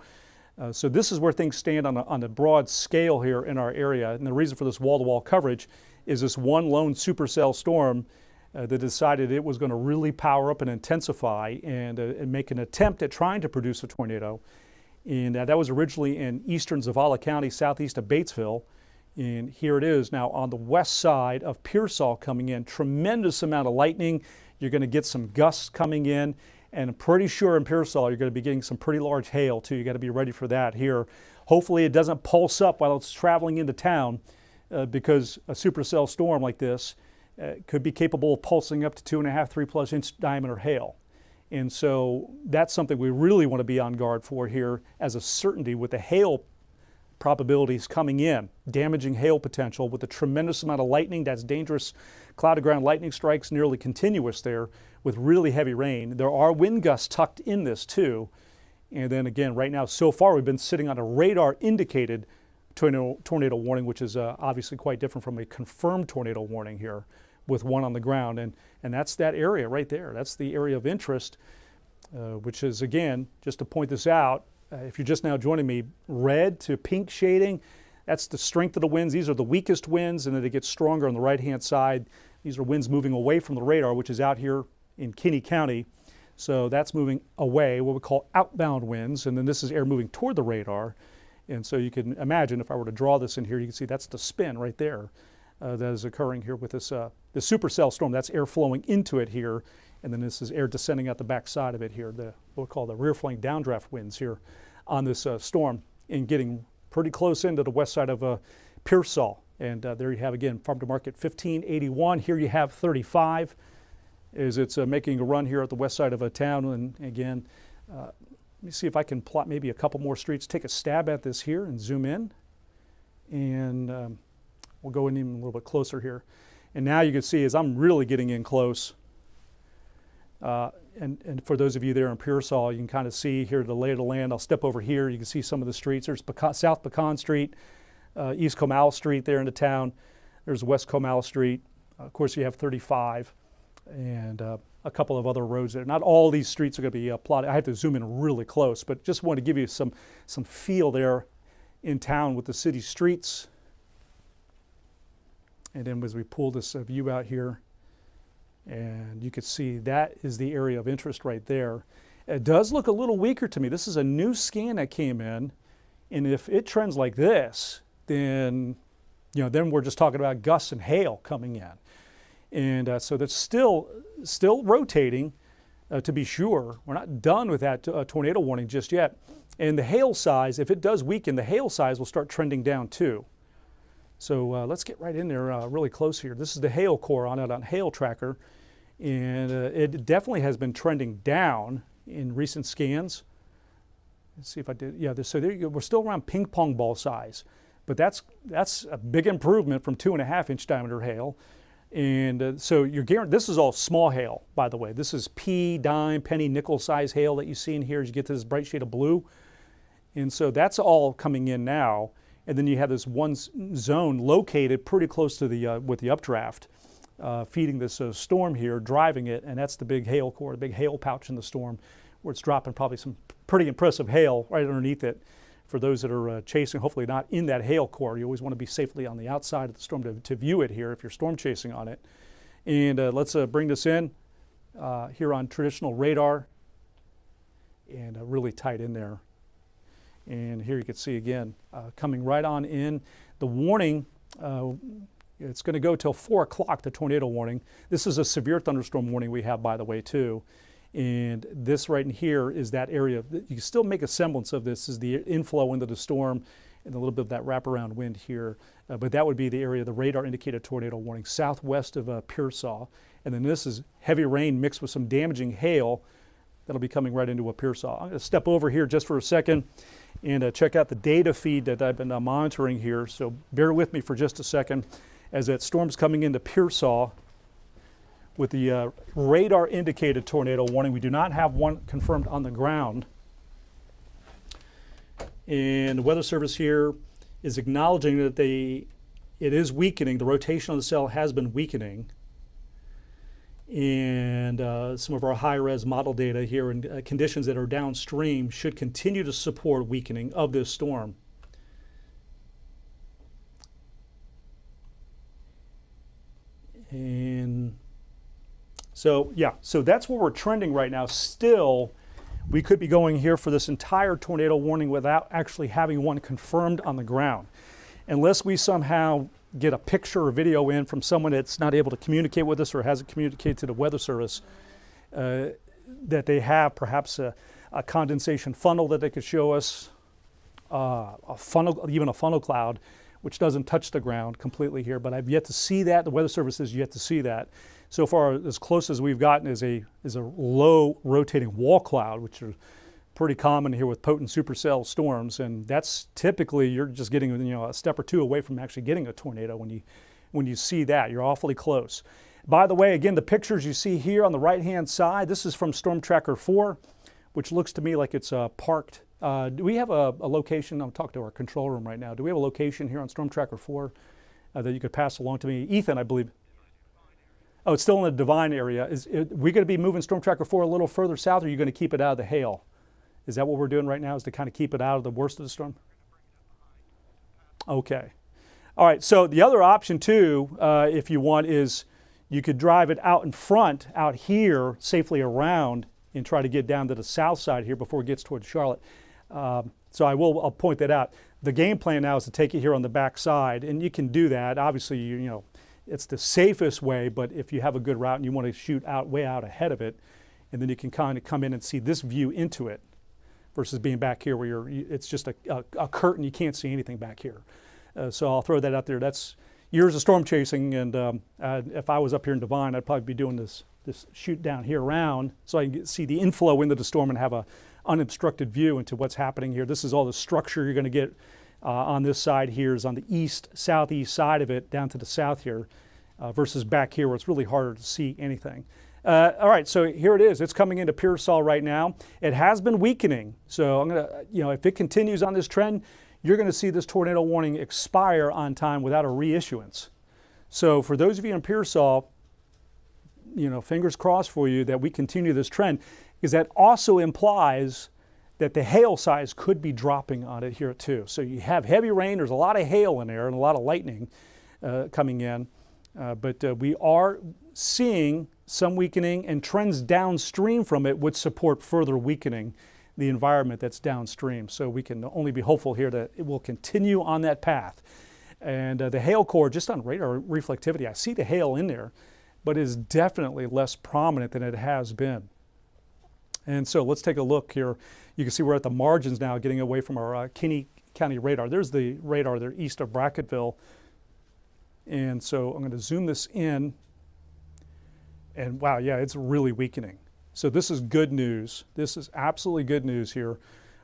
this is where things stand on a broad scale here in our area. And the reason for this wall-to-wall coverage is this one lone supercell storm that decided it was going to really power up and intensify and make an attempt at trying to produce a tornado. And that was originally in eastern Zavala County, southeast of Batesville. And here it is now on the west side of Pearsall coming in. Tremendous amount of lightning. You're going to get some gusts coming in. And I'm pretty sure in Pearsall you're going to be getting some pretty large hail too. You got to be ready for that here. Hopefully it doesn't pulse up while it's traveling into town because a supercell storm like this could be capable of pulsing up to 2.5, 3+ inch diameter hail. And so that's something we really want to be on guard for here as a certainty with the hail probabilities coming in, damaging hail potential with a tremendous amount of lightning. That's dangerous cloud to ground lightning strikes nearly continuous there with really heavy rain. There are wind gusts tucked in this too. And then again, right now, so far we've been sitting on a radar indicated tornado warning, which is obviously quite different from a confirmed tornado warning here with one on the ground. And that's that area right there. That's the area of interest, which is, again, just to point this out, if you're just now joining me, red to pink shading, that's the strength of the winds. These are the weakest winds, and then it gets stronger on the right-hand side. These are winds moving away from the radar, which is out here in Kinney County. So that's moving away, what we call outbound winds, and then this is air moving toward the radar. And so you can imagine if I were to draw this in here, you can see that's the spin right there that is occurring here with this supercell storm. That's air flowing into it here, and then this is air descending out the back side of it here, what we call the rear flank downdraft winds here on this storm, and getting pretty close into the west side of Pearsall. And there you have, again, farm to market 1581. Here you have 35 as it's making a run here at the west side of a town. And again, let me see if I can plot maybe a couple more streets, take a stab at this here and zoom in. And we'll go in even a little bit closer here. And now you can see as I'm really getting in close, and for those of you there in Pearsall, you can kind of see here the lay of the land. I'll step over here. You can see some of the streets. There's South Pecan Street, East Comal Street there in the town. There's West Comal Street. Of course, you have 35 and a couple of other roads there. Not all these streets are going to be plotted. I have to zoom in really close, but just want to give you some feel there in town with the city streets. And then as we pull this view out here, and you can see that is the area of interest right there. It does look a little weaker to me. This is a new scan that came in, and if it trends like this, then then we're just talking about gusts and hail coming in. And so that's still rotating, to be sure. We're not done with that tornado warning just yet. And the hail size, if it does weaken, the hail size will start trending down too. So let's get right in there really close here. This is the hail core on it on Hail Tracker. And it definitely has been trending down in recent scans. Let's see if I did. Yeah, so there you go. We're still around ping pong ball size. But that's a big improvement from 2.5-inch diameter hail. And so you're guaranteed, this is all small hail, by the way. This is pea, dime, penny, nickel size hail that you see in here as you get to this bright shade of blue. And so that's all coming in now. And then you have this one zone located pretty close to the with the updraft, feeding this storm here, driving it, and that's the big hail core, the big hail pouch in the storm, where it's dropping probably some pretty impressive hail right underneath it. For those that are chasing, hopefully not in that hail core, you always want to be safely on the outside of the storm to view it here if you're storm chasing on it. And let's bring this in here on traditional radar, and really tight in there. And here you can see again, coming right on in. The warning, it's going to go till 4 o'clock, the tornado warning. This is a severe thunderstorm warning we have, by the way, too. And this right in here is that area. You can still make a semblance of this is the inflow into the storm and a little bit of that wraparound wind here. But that would be the area, the radar indicated tornado warning, southwest of Pearsall. And then this is heavy rain mixed with some damaging hail that'll be coming right into a Pearsall. I'm going to step over here just for a second and check out the data feed that I've been monitoring here. So bear with me for just a second as that storm's coming into Pearsall with the radar indicated tornado warning. We do not have one confirmed on the ground. And the Weather Service here is acknowledging that it is weakening. The rotation of the cell has been weakening. And some of our high-res model data here and conditions that are downstream should continue to support weakening of this storm. And so, yeah, so that's where we're trending right now. Still, we could be going here for this entire tornado warning without actually having one confirmed on the ground. Unless we somehow get a picture or video in from someone that's not able to communicate with us or hasn't communicated to the Weather Service, that they have perhaps a condensation funnel that they could show us, a funnel, even a funnel cloud, which doesn't touch the ground completely here. But I've yet to see that. The Weather Service has yet to see that. So far, as close as we've gotten is a low rotating wall cloud, which are pretty common here with potent supercell storms, and that's typically you're just getting a step or two away from actually getting a tornado when you see that. You're awfully close. By the way, again, the pictures you see here on the right-hand side, this is from Storm Tracker 4, which looks to me like it's parked. Do we have a location? I'm talking to our control room right now. Do we have a location here on Storm Tracker 4 that you could pass along to me? Ethan, I believe. Oh, it's still in the Divine area. We going to be moving Storm Tracker 4 a little further south, or are you going to keep it out of the hail? Is that what we're doing right now, is to kind of keep it out of the worst of the storm? Okay. All right, so the other option too, if you want, is you could drive it out in front, out here, safely around, and try to get down to the south side here before it gets towards Charlotte. So I'll point that out. The game plan now is to take it here on the back side, and you can do that. Obviously, it's the safest way, but if you have a good route and you want to shoot way out ahead of it, and then you can kind of come in and see this view into it versus being back here where it's just a curtain, you can't see anything back here. So I'll throw that out there. That's years of storm chasing, and if I was up here in Divine, I'd probably be doing this shoot down here around so I can see the inflow into the storm and have a unobstructed view into what's happening here. This is all the structure you're going to get on this side here is on the east, southeast side of it, down to the south here, versus back here where it's really harder to see anything. All right, so here it is. It's coming into Pearsall right now. It has been weakening. So I'm going to, if it continues on this trend, you're going to see this tornado warning expire on time without a reissuance. So for those of you in Pearsall, fingers crossed for you that we continue this trend, because that also implies that the hail size could be dropping on it here too. So you have heavy rain, there's a lot of hail in there and a lot of lightning coming in, but we are seeing some weakening, and trends downstream from it would support further weakening the environment that's downstream. So we can only be hopeful here that it will continue on that path. And the hail core, just on radar reflectivity, I see the hail in there, but is definitely less prominent than it has been. And so let's take a look here. You can see we're at the margins now, getting away from our Kinney County radar. There's the radar there east of Brackettville. And so I'm going to zoom this in. And wow, yeah, it's really weakening. So this is good news. This is absolutely good news here.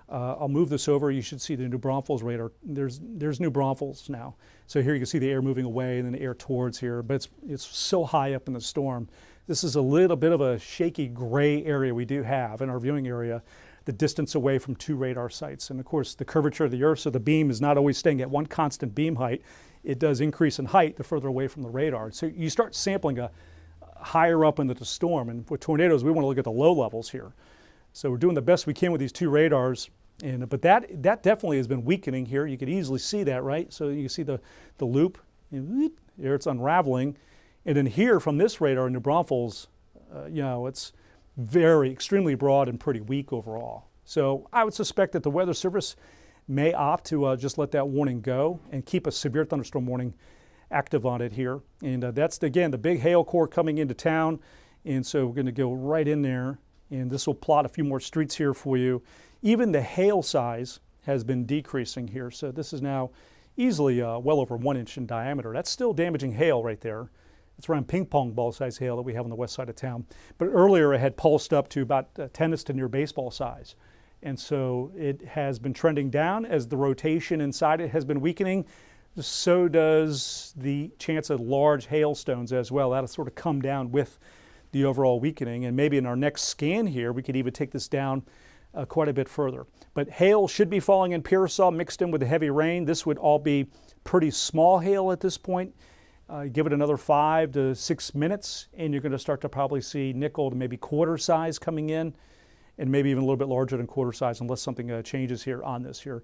I'll move this over. You should see the New Braunfels radar. There's New Braunfels now. So here you can see the air moving away and then the air towards here, but it's so high up in the storm. This is a little bit of a shaky gray area we do have in our viewing area, the distance away from 2 radar sites. And of course, the curvature of the Earth, so the beam is not always staying at one constant beam height. It does increase in height the further away from the radar. So you start sampling higher up into the storm. And with tornadoes, we want to look at the low levels here. So we're doing the best we can with these 2 radars. But that definitely has been weakening here. You could easily see that, right? So you can see the loop, there it's unraveling. And then here from this radar in New Braunfels, it's extremely broad and pretty weak overall. So I would suspect that the Weather Service may opt to just let that warning go and keep a severe thunderstorm warning active on it here. And that's, again, the big hail core coming into town. And so we're going to go right in there. And this will plot a few more streets here for you. Even the hail size has been decreasing here. So this is now easily well over 1 inch in diameter. That's still damaging hail right there. It's around ping pong ball size hail that we have on the west side of town. But earlier it had pulsed up to about tennis to near baseball size. And so it has been trending down as the rotation inside it has been weakening. So does the chance of large hailstones as well. That'll sort of come down with the overall weakening. And maybe in our next scan here, we could even take this down quite a bit further. But hail should be falling in Pearsall mixed in with the heavy rain. This would all be pretty small hail at this point. Give it another 5 to 6 minutes, and you're going to start to probably see nickel to maybe quarter size coming in, and maybe even a little bit larger than quarter size unless something changes here on this here.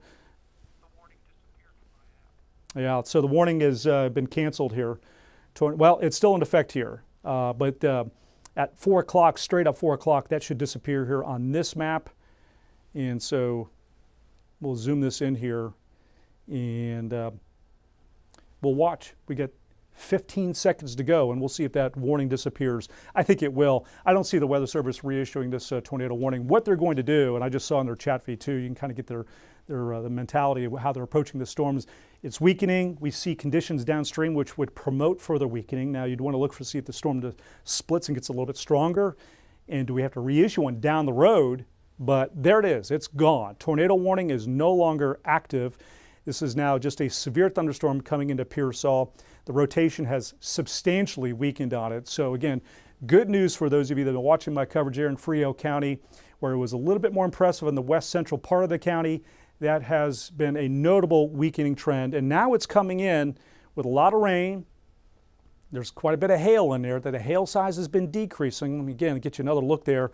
Yeah, so the warning has been canceled here. Well, it's still in effect here, but at 4 o'clock, straight up 4 o'clock, that should disappear here on this map. And so we'll zoom this in here, and we'll watch. We get 15 seconds to go, and we'll see if that warning disappears. I think it will. I don't see the Weather Service reissuing this tornado warning. What they're going to do, and I just saw in their chat feed too, you can kind of get the mentality of how they're approaching the storms. It's weakening. We see conditions downstream which would promote further weakening. Now you'd want to look for see if the storm splits and gets a little bit stronger, and do we have to reissue one down the road? But there it is. It's gone. Tornado warning is no longer active. This is now just a severe thunderstorm coming into Pearsall. The rotation has substantially weakened on it. So again, good news for those of you that have been watching my coverage here in Frio County, where it was a little bit more impressive in the west central part of the county. That has been a notable weakening trend. And now it's coming in with a lot of rain. There's quite a bit of hail in there. That the hail size has been decreasing. Let me again get you another look there.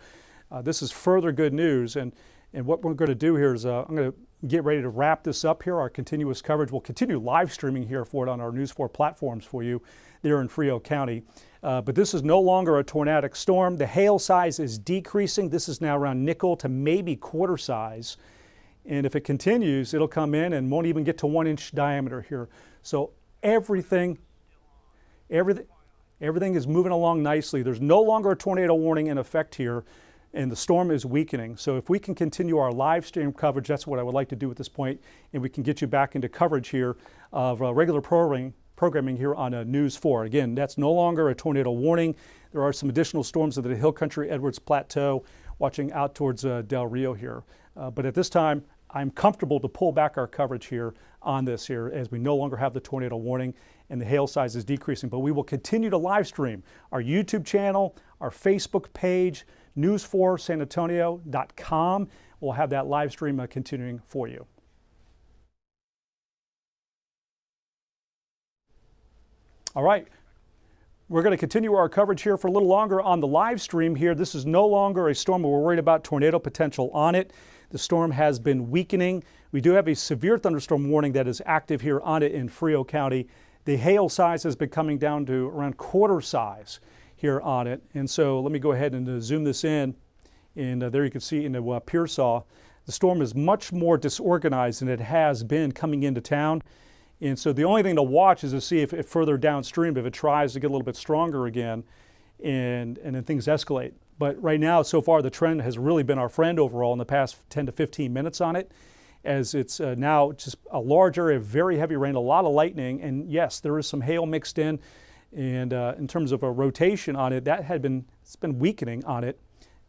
This is further good news. And what we're going to do here is I'm going to get ready to wrap this up here. Our continuous coverage will continue live streaming here for it on our News 4 platforms for you there in Frio County. But this is no longer a tornadic storm. The hail size is decreasing. This is now around nickel to maybe quarter size. And if it continues, it'll come in and won't even get to 1 inch diameter here. So everything is moving along nicely. There's no longer a tornado warning in effect here, and the storm is weakening. So if we can continue our live stream coverage, that's what I would like to do at this point, and we can get you back into coverage here of regular programming here on News 4. Again, that's no longer a tornado warning. There are some additional storms in the Hill Country Edwards Plateau, watching out towards Del Rio here. But at this time, I'm comfortable to pull back our coverage here on this here as we no longer have the tornado warning and the hail size is decreasing. But we will continue to live stream our YouTube channel, our Facebook page, news4sanantonio.com. We'll have that live stream continuing for you. All right. We're going to continue our coverage here for a little longer on the live stream here. This is no longer a storm where we're worried about tornado potential on it. The storm has been weakening. We do have a severe thunderstorm warning that is active here on it in Frio County. The hail size has been coming down to around quarter size here on it. And so let me go ahead and zoom this in. And there you can see in the Pearsall, the storm is much more disorganized than it has been coming into town. And so the only thing to watch is to see if further downstream, if it tries to get a little bit stronger again and then things escalate. But right now, so far, the trend has really been our friend overall in the past 10 to 15 minutes on it, as it's now just a large area of very heavy rain, a lot of lightning, and yes, there is some hail mixed in. And in terms of a rotation on it, it's been weakening on it,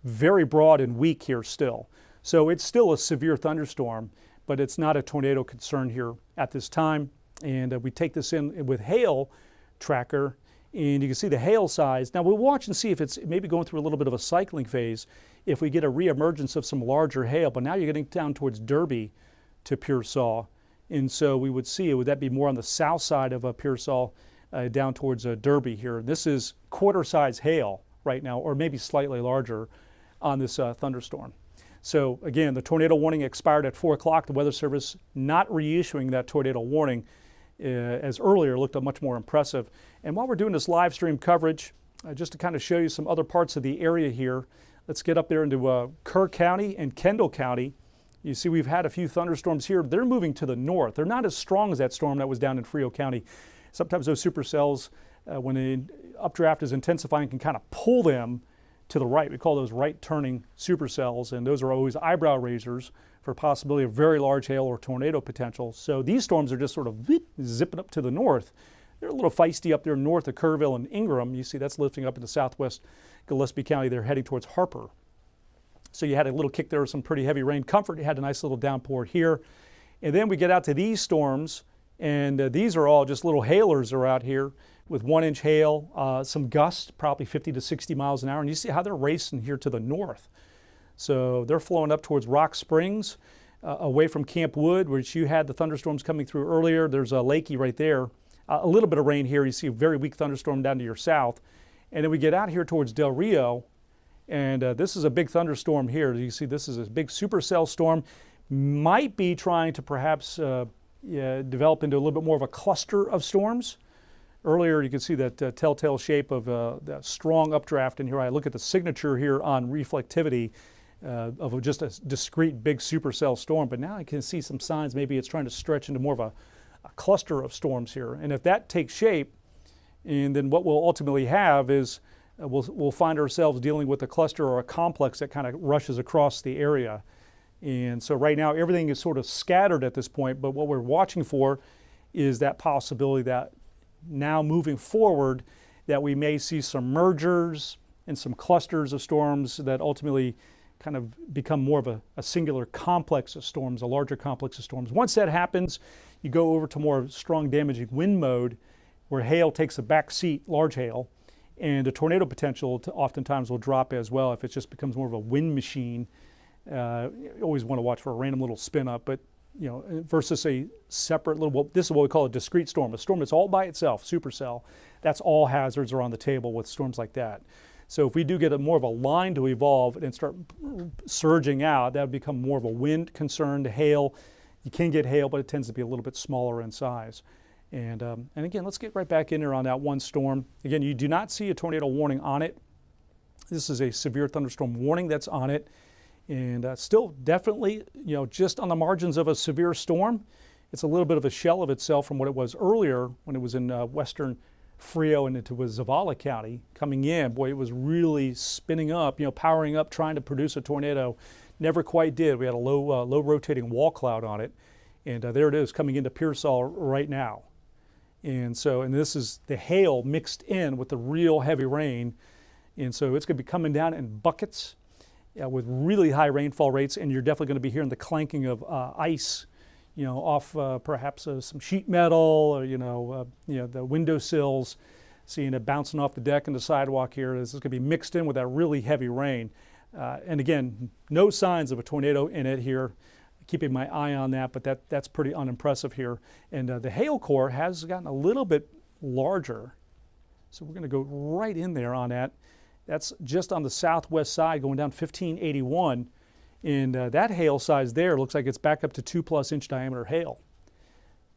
very broad and weak here still. So it's still a severe thunderstorm, but it's not a tornado concern here at this time. And we take this in with hail tracker, and you can see the hail size. Now we'll watch and see if it's maybe going through a little bit of a cycling phase, if we get a reemergence of some larger hail. But now you're getting down towards Derby to Pearsall. And so we would see, would that be more on the south side of Pearsall down towards Derby here. This is quarter size hail right now, or maybe slightly larger on this thunderstorm. So again, the tornado warning expired at 4 o'clock. The Weather Service not reissuing that tornado warning as earlier looked much more impressive. And while we're doing this live stream coverage, just to kind of show you some other parts of the area here, let's get up there into Kerr County and Kendall County. You see we've had a few thunderstorms here. They're moving to the north. They're not as strong as that storm that was down in Frio County. Sometimes those supercells, when the updraft is intensifying, can kind of pull them to the right. We call those right-turning supercells, and those are always eyebrow raisers for possibility of very large hail or tornado potential. So these storms are just sort of zipping up to the north. They're a little feisty up there north of Kerrville and Ingram. You see that's lifting up into southwest Gillespie County. They're heading towards Harper. So you had a little kick there with some pretty heavy rain. Comfort, you had a nice little downpour here. And then we get out to these storms, and these are all just little hailers are out here with 1-inch hail, some gusts, probably 50 to 60 miles an hour. And you see how they're racing here to the north. So they're flowing up towards Rock Springs, away from Camp Wood, which you had the thunderstorms coming through earlier. There's a Lakey right there. A little bit of rain here. You see a very weak thunderstorm down to your south. And then we get out here towards Del Rio, and this is a big thunderstorm here. You see this is a big supercell storm. Might be trying to perhaps develop into a little bit more of a cluster of storms. Earlier you can see that telltale shape of that strong updraft in here. I look at the signature here on reflectivity of just a discrete big supercell storm, but now I can see some signs maybe it's trying to stretch into more of a cluster of storms here. And if that takes shape, and then what we'll ultimately have is we'll find ourselves dealing with a cluster or a complex that kind of rushes across the area. And so right now everything is sort of scattered at this point, but what we're watching for is that possibility that now moving forward that we may see some mergers and some clusters of storms that ultimately kind of become more of a singular complex of storms, a larger complex of storms. Once that happens, you go over to more strong damaging wind mode where hail takes a back seat, large hail, and the tornado potential oftentimes will drop as well if it just becomes more of a wind machine. You always want to watch for a random little spin up, but you know, versus a separate little, this is what we call a discrete storm. A storm that's all by itself, supercell, that's all hazards are on the table with storms like that. So if we do get more of a line to evolve and start surging out, that would become more of a wind concern. The hail, you can get hail, but it tends to be a little bit smaller in size. And again, let's get right back in there on that one storm. Again, you do not see a tornado warning on it. This is a severe thunderstorm warning that's on it. And still definitely, you know, just on the margins of a severe storm. It's a little bit of a shell of itself from what it was earlier when it was in western Frio and into Zavala County coming in. Boy, it was really spinning up, you know, powering up, trying to produce a tornado. Never quite did. We had a low rotating wall cloud on it. And there it is coming into Pearsall right now. And so, and this is the hail mixed in with the real heavy rain. And so it's going to be coming down in buckets with really high rainfall rates. And you're definitely going to be hearing the clanking of ice. off perhaps some sheet metal or, the windowsills, seeing it bouncing off the deck and the sidewalk here. This is going to be mixed in with that really heavy rain. And again, no signs of a tornado in it here. Keeping my eye on that, but that's pretty unimpressive here. And the hail core has gotten a little bit larger. So we're going to go right in there on that. That's just on the southwest side going down 1581. And that hail size there looks like it's back up to 2+ inch diameter hail.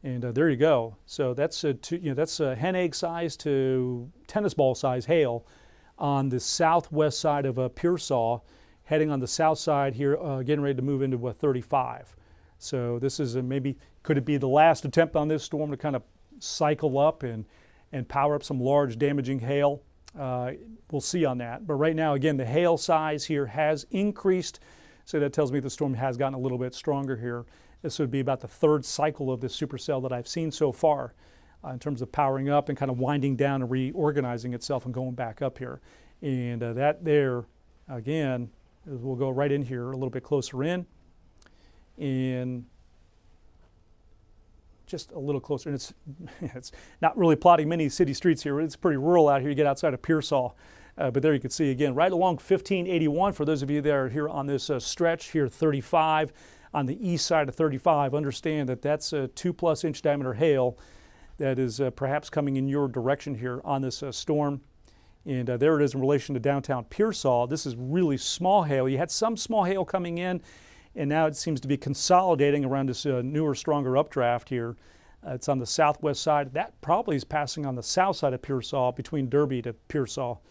And there you go. So that's a hen egg size to tennis ball size hail on the southwest side of Pearsall, heading on the south side here, getting ready to move into 35. So this is could it be the last attempt on this storm to kind of cycle up and power up some large damaging hail? We'll see on that. But right now, again, the hail size here has increased. So that tells me the storm has gotten a little bit stronger here. This would be about the third cycle of this supercell that I've seen so far in terms of powering up and kind of winding down and reorganizing itself and going back up here. And that there, again, we'll go right in here a little bit closer in and just a little closer. And it's not really plotting many city streets here. It's pretty rural out here. You get outside of Pearsall. But there you can see again, right along 1581, for those of you that are here on this stretch here, 35 on the east side of 35, understand that that's a 2+ inch diameter hail that is perhaps coming in your direction here on this storm. And there it is in relation to downtown Pearsall. This is really small hail. You had some small hail coming in, and now it seems to be consolidating around this newer, stronger updraft here. It's on the southwest side. That probably is passing on the south side of Pearsall, between Derby to Pearsall,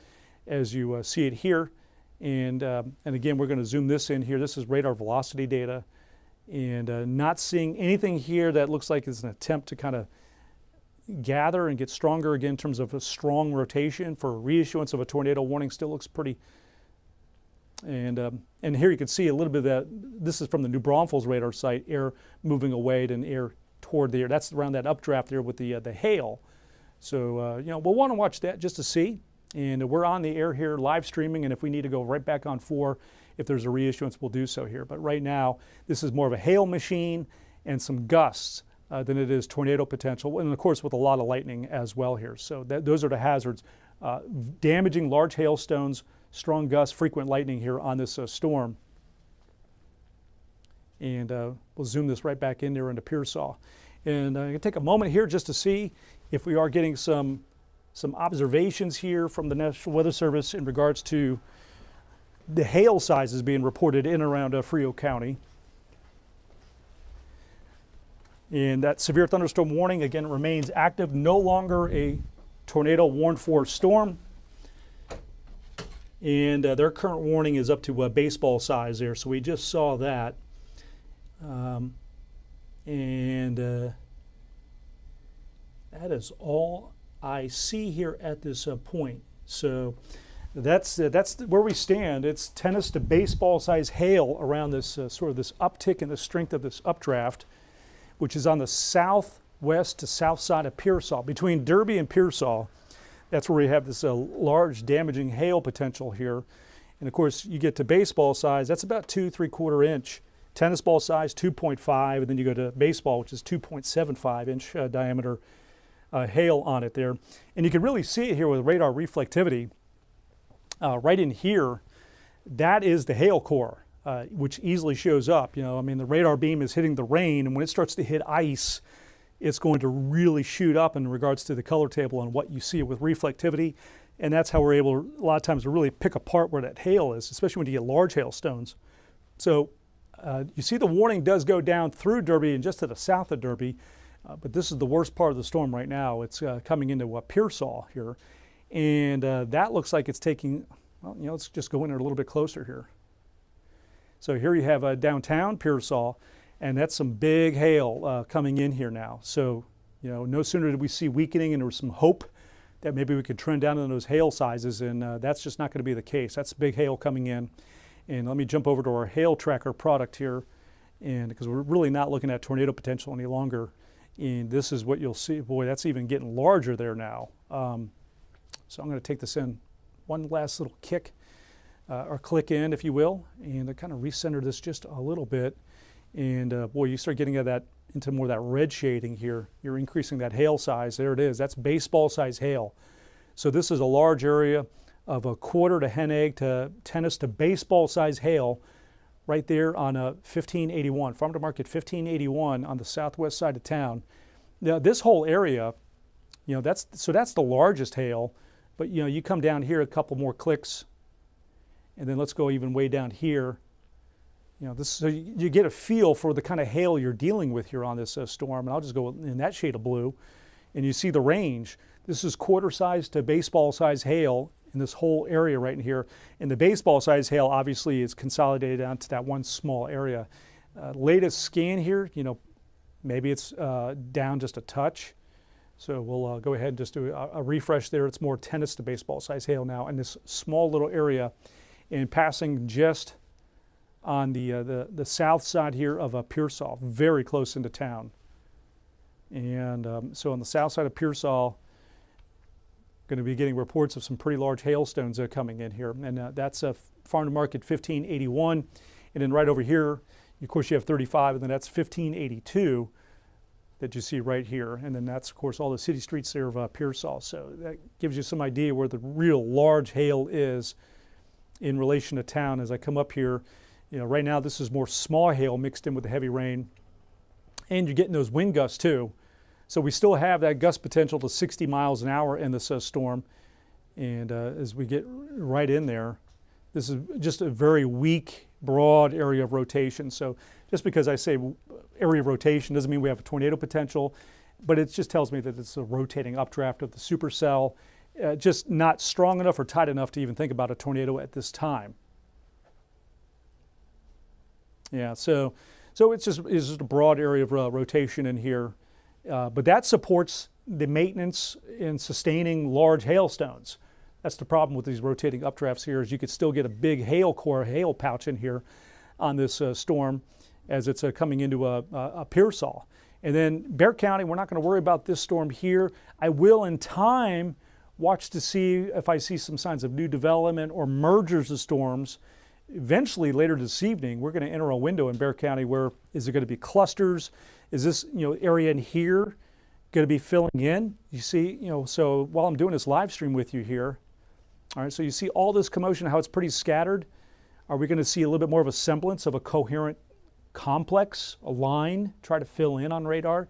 as you see it here. And again, we're going to zoom this in here. This is radar velocity data, and not seeing anything here that looks like it's an attempt to kind of gather and get stronger again in terms of a strong rotation for reissuance of a tornado warning. Still looks pretty. And here you can see a little bit of that. This is from the New Braunfels radar site, air moving away and air toward the air. That's around that updraft there with the hail. So we'll want to watch that just to see. And we're on the air here live streaming, and if we need to go right back on 4, if there's a reissuance, we'll do so here. But right now, this is more of a hail machine and some gusts than it is tornado potential, and of course with a lot of lightning as well here. So those are the hazards. Damaging large hailstones, strong gusts, frequent lightning here on this storm. And we'll zoom this right back in there into Pearsall. And I'm going to take a moment here just to see if we are getting some observations here from the National Weather Service in regards to the hail sizes being reported in and around Frio County. And that severe thunderstorm warning again remains active, no longer a tornado warned for storm. And their current warning is up to baseball size there, so we just saw that. That is all I see here at this point. So that's where we stand. It's tennis to baseball size hail around this sort of this uptick in the strength of this updraft, which is on the southwest to south side of Pearsall. Between Derby and Pearsall, that's where we have this large damaging hail potential here. And of course, you get to baseball size, that's about 2 3/4 inch. Tennis ball size, 2.5, and then you go to baseball, which is 2.75 inch diameter hail on it there. And you can really see it here with radar reflectivity. Right in here, that is the hail core, which easily shows up. The radar beam is hitting the rain, and when it starts to hit ice, it's going to really shoot up in regards to the color table and what you see with reflectivity. And that's how we're able, a lot of times, to really pick apart where that hail is, especially when you get large hailstones. So you see the warning does go down through Derby and just to the south of Derby, but this is the worst part of the storm right now. It's coming into Pearsall here, and that looks like it's taking, let's just go in there a little bit closer here. So here you have downtown Pearsall, and that's some big hail coming in here now. So, no sooner did we see weakening and there was some hope that maybe we could trend down in those hail sizes, and that's just not going to be the case. That's big hail coming in. And let me jump over to our hail tracker product here, and because we're really not looking at tornado potential any longer. And this is what you'll see. Boy, that's even getting larger there now. So I'm going to take this in one last little kick, or click in, if you will, and I kind of recenter this just a little bit. And boy, you start getting at that into more of that red shading here, you're increasing that hail size. There it is. That's baseball size hail. So this is a large area of a quarter to hen egg to tennis to baseball size hail right there on a 1581, Farm to Market 1581 on the southwest side of town. Now this whole area, that's the largest hail, but you come down here a couple more clicks, and then let's go even way down here. So you get a feel for the kind of hail you're dealing with here on this storm. And I'll just go in that shade of blue, and you see the range. This is quarter size to baseball size hail in this whole area right in here. And the baseball size hail obviously is consolidated down to that one small area. Latest scan here, maybe it's down just a touch. So we'll go ahead and just do a refresh there. It's more tennis to baseball size hail now in this small little area, and passing just on the south side here of Pearsall, very close into town. And so on the south side of Pearsall, going to be getting reports of some pretty large hailstones coming in here. And that's Farm to Market 1581. And then right over here, of course, you have 35, and then that's 1582 that you see right here. And then that's, of course, all the city streets there of Pearsall. So that gives you some idea where the real large hail is in relation to town. As I come up here, right now this is more small hail mixed in with the heavy rain, and you're getting those wind gusts too. So we still have that gust potential to 60 miles an hour in this storm. And as we get right in there, this is just a very weak, broad area of rotation. So just because I say area of rotation doesn't mean we have a tornado potential, but it just tells me that it's a rotating updraft of the supercell, just not strong enough or tight enough to even think about a tornado at this time. Yeah, so it's just a broad area of rotation in here, but that supports the maintenance and sustaining large hailstones. That's the problem with these rotating updrafts here, is you could still get a big hail core, hail pouch in here on this storm as it's coming into a Pearsall. And then Bexar County, we're not going to worry about this storm here. I will in time watch to see if I see some signs of new development or mergers of storms. Eventually, later this evening, we're going to enter a window in Bexar County where is it going to be clusters? Is this area in here going to be filling in? You see, so while I'm doing this live stream with you here, all right, so you see all this commotion, how it's pretty scattered. Are we going to see a little bit more of a semblance of a coherent complex, a line, try to fill in on radar?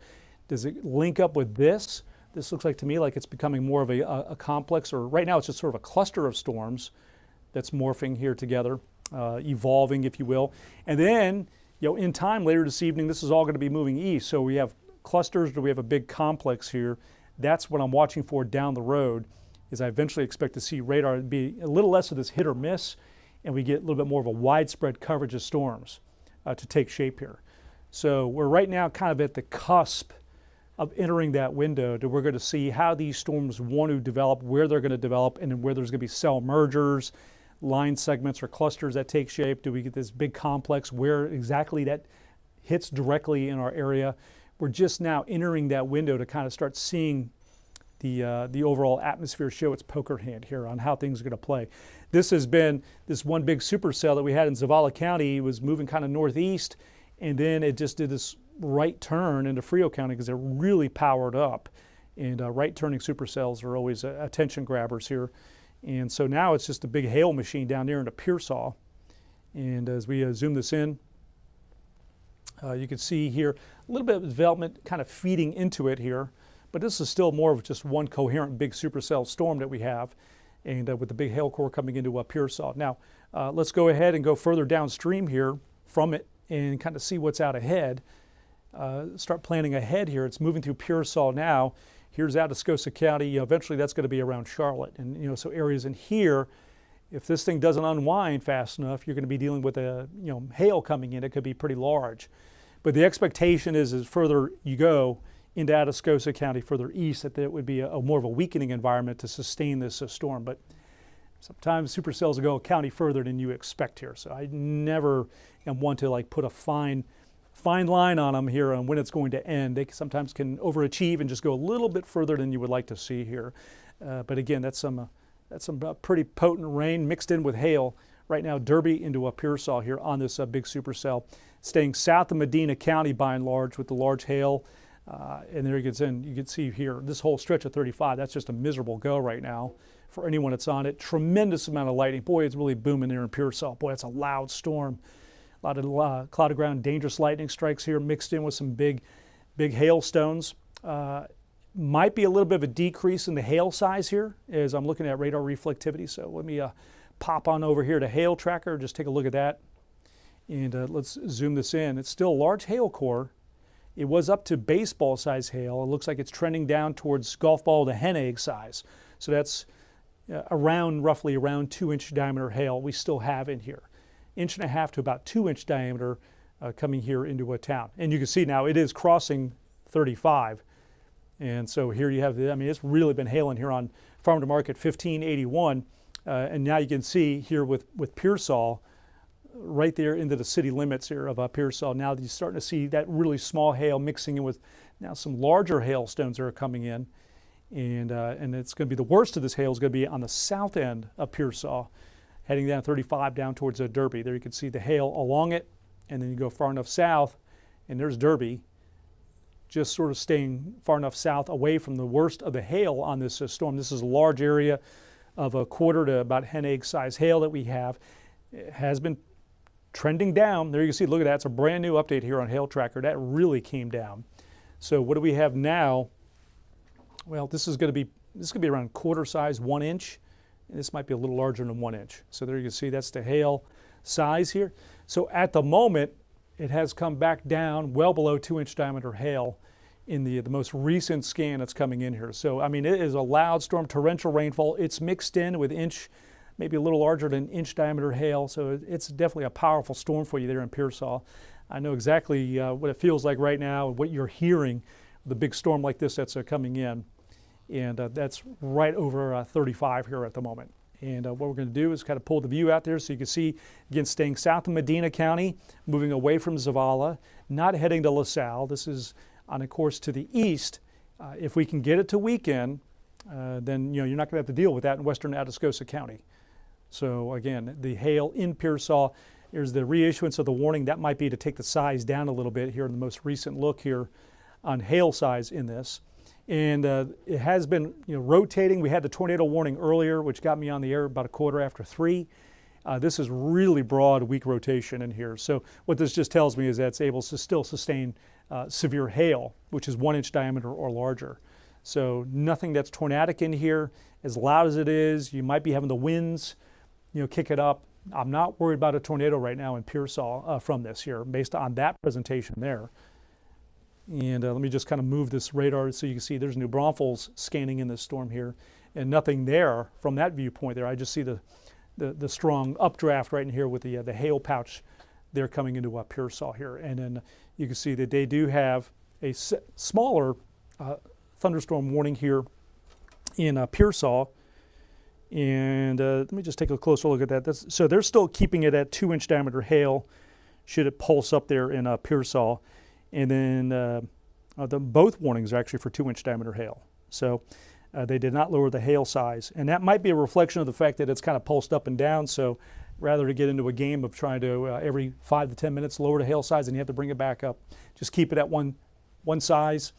Does it link up with this? This looks like to me like it's becoming more of a complex, or right now it's just sort of a cluster of storms that's morphing here together. Evolving, if you will. And then, in time later this evening, this is all going to be moving east. So we have clusters, or we have a big complex here. That's what I'm watching for down the road, is I eventually expect to see radar be a little less of this hit or miss, and we get a little bit more of a widespread coverage of storms to take shape here. So we're right now kind of at the cusp of entering that window that we're going to see how these storms want to develop, where they're going to develop, and then where there's going to be cell mergers, line segments or clusters that take shape. Do we get this big complex where exactly that hits directly in our area? We're just now entering that window to kind of start seeing the overall atmosphere show its poker hand here on how things are going to play. This has been this one big supercell that we had in Zavala County. It was moving kind of northeast, and then it just did this right turn into Frio County because they're really powered up. And right turning supercells are always attention grabbers here. And so now it's just a big hail machine down there into Pearsall. And as we zoom this in, you can see here a little bit of development kind of feeding into it here. But this is still more of just one coherent big supercell storm that we have, and with the big hail core coming into Pearsall. Now, let's go ahead and go further downstream here from it and kind of see what's out ahead. Start planning ahead here. It's moving through Pearsall now. Here's Atascosa County. Eventually that's going to be around Charlotte. And so areas in here, if this thing doesn't unwind fast enough, you're going to be dealing with a hail coming in. It could be pretty large. But the expectation is as further you go into Atascosa County, further east, that it would be a more of a weakening environment to sustain this storm. But sometimes supercells will go a county further than you expect here. So I never am one to put a fine line on them here on when it's going to end. They sometimes can overachieve and just go a little bit further than you would like to see here. But again, that's some pretty potent rain mixed in with hail right now Derby into Pearsall here on this big supercell, staying south of Medina County by and large with the large hail. And there it gets in. You can see here this whole stretch of 35. That's just a miserable go right now for anyone that's on it. Tremendous amount of lightning. Boy, it's really booming there in Pearsall. Boy, that's a loud storm. A lot of cloud of ground, dangerous lightning strikes here mixed in with some big hailstones. Might be a little bit of a decrease in the hail size here as I'm looking at radar reflectivity. So let me pop on over here to hail tracker, just take a look at that. And let's zoom this in. It's still a large hail core. It was up to baseball size hail. It looks like it's trending down towards golf ball to hen egg size. So that's roughly around 2-inch diameter hail we still have in here. 1.5 inch to about 2-inch diameter coming here into a town. And you can see now it is crossing 35. And so here you have, it's really been hailing here on Farm to Market 1581. And now you can see here with Pearsall, right there into the city limits here of Pearsall. Now you're starting to see that really small hail mixing in with now some larger hailstones that are coming in. And it's going to be the worst of this hail is going to be on the south end of Pearsall, heading down 35 down towards Derby. There you can see the hail along it. And then you go far enough south, and there's Derby, just sort of staying far enough south away from the worst of the hail on this storm. This is a large area of 1/4 to about hen egg size hail that we have. It has been trending down. There you can see, look at that. It's a brand new update here on Hail Tracker. That really came down. So what do we have now? Well, this is going to be around quarter size, 1 inch. And this might be a little larger than 1 inch. So there you can see that's the hail size here. So at the moment, it has come back down well below 2-inch diameter hail in the most recent scan that's coming in here. So, it is a loud storm, torrential rainfall. It's mixed in with maybe a little larger than inch diameter hail. So it's definitely a powerful storm for you there in Pearsall. I know exactly what it feels like right now, what you're hearing, the big storm like this that's coming in. And that's right over 35 here at the moment. And what we're going to do is kind of pull the view out there so you can see, again, staying south of Medina County, moving away from Zavala, not heading to LaSalle. This is on a course to the east. If we can get it to weekend, then you're not going to have to deal with that in western Atascosa County. So again, the hail in Pearsall, here's the reissuance of the warning. That might be to take the size down a little bit here in the most recent look here on hail size in this. And it has been rotating. We had the tornado warning earlier, which got me on the air about 3:15. This is really broad, weak rotation in here. So what this just tells me is that it's able to still sustain severe hail, which is 1-inch diameter or larger. So nothing that's tornadic in here. As loud as it is, you might be having the winds kick it up. I'm not worried about a tornado right now in Pearsall from this here, based on that presentation there. And let me just kind of move this radar so you can see there's New Braunfels scanning in this storm here, and nothing there from that viewpoint there. I just see the strong updraft right in here with the hail pouch there coming into Pearsall here. And then you can see that they do have a smaller thunderstorm warning here in Pearsall. And let me just take a closer look at that. So they're still keeping it at 2-inch diameter hail should it pulse up there in Pearsall. And then both warnings are actually for 2-inch diameter hail. So they did not lower the hail size. And that might be a reflection of the fact that it's kind of pulsed up and down. So rather to get into a game of trying to every 5 to 10 minutes lower the hail size and you have to bring it back up, just keep it at one size.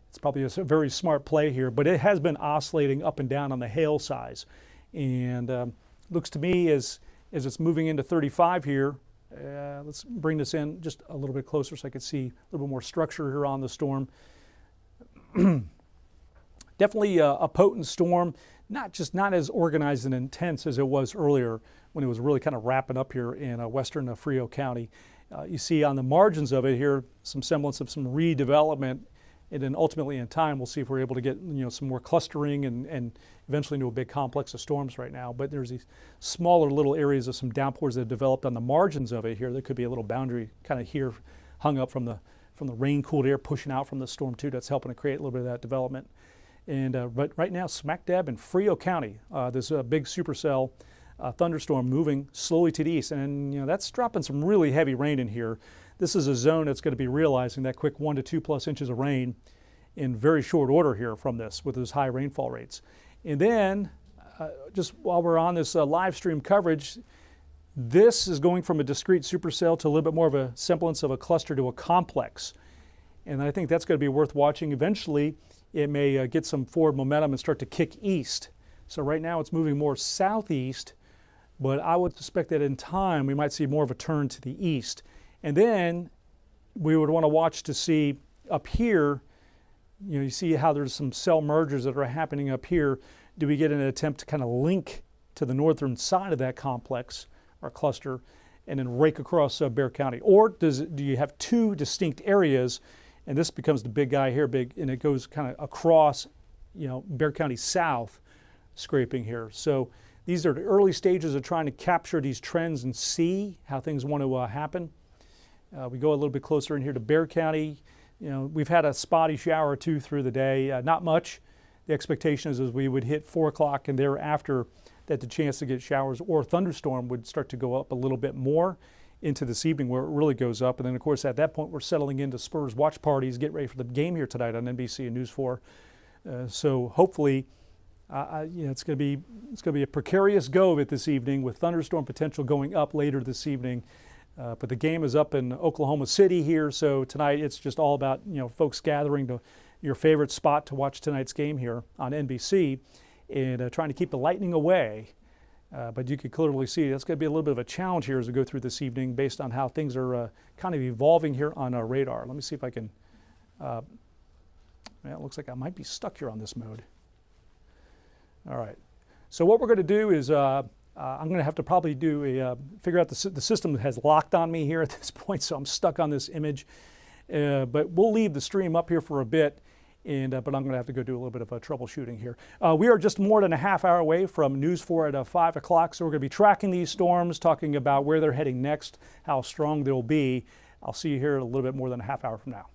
It's probably a very smart play here, but it has been oscillating up and down on the hail size. And looks to me as it's moving into 35 here, let's bring this in just a little bit closer so I can see a little bit more structure here on the storm. Definitely a potent storm, not as organized and intense as it was earlier when it was really kind of wrapping up here in western Frio County. You see on the margins of it here some semblance of some redevelopment, and then ultimately in time we'll see if we're able to get some more clustering and eventually into a big complex of storms right now. But there's these smaller little areas of some downpours that have developed on the margins of it here. There could be a little boundary kind of here hung up from the rain-cooled air pushing out from the storm too. That's helping to create a little bit of that development. And but right now, smack dab in Frio County, there's a big supercell thunderstorm moving slowly to the east, and that's dropping some really heavy rain in here. This is a zone that's going to be realizing that quick 1 to 2+ inches of rain in very short order here from this with those high rainfall rates. And then, just while we're on this live stream coverage, This is going from a discrete supercell to a little bit more of a semblance of a cluster to a complex. And I think that's going to be worth watching. Eventually, it may get some forward momentum and start to kick east. So right now it's moving more southeast, but I would suspect that in time we might see more of a turn to the east. And then we would want to watch to see up here, you see how there's some cell mergers that are happening up here. Do we get an attempt to kind of link to the northern side of that complex or cluster and then rake across Bexar County? Or do you have two distinct areas, and this becomes the big guy here, and it goes kind of across, Bexar County south, scraping here. So these are the early stages of trying to capture these trends and see how things want to happen. We go a little bit closer in here to Bexar County. We've had a spotty shower or two through the day, not much. The expectation is we would hit 4 o'clock and thereafter that the chance to get showers or thunderstorm would start to go up a little bit more into this evening where it really goes up. And then of course at that point we're settling into Spurs watch parties, get ready for the game here tonight on NBC and News 4. So hopefully it's going to be a precarious go of it this evening with thunderstorm potential going up later this evening. But the game is up in Oklahoma City here, so tonight it's just all about folks gathering to your favorite spot to watch tonight's game here on NBC and trying to keep the lightning away. But you can clearly see that's going to be a little bit of a challenge here as we go through this evening based on how things are kind of evolving here on our radar. Let me see if I can. It looks like I might be stuck here on this mode. All right. So what we're going to do is I'm going to have to probably figure out the system has locked on me here at this point, so I'm stuck on this image. But we'll leave the stream up here for a bit, but I'm going to have to go do a little bit of troubleshooting here. We are just more than a half hour away from News 4 at 5 o'clock, so we're going to be tracking these storms, talking about where they're heading next, how strong they'll be. I'll see you here a little bit more than a half hour from now.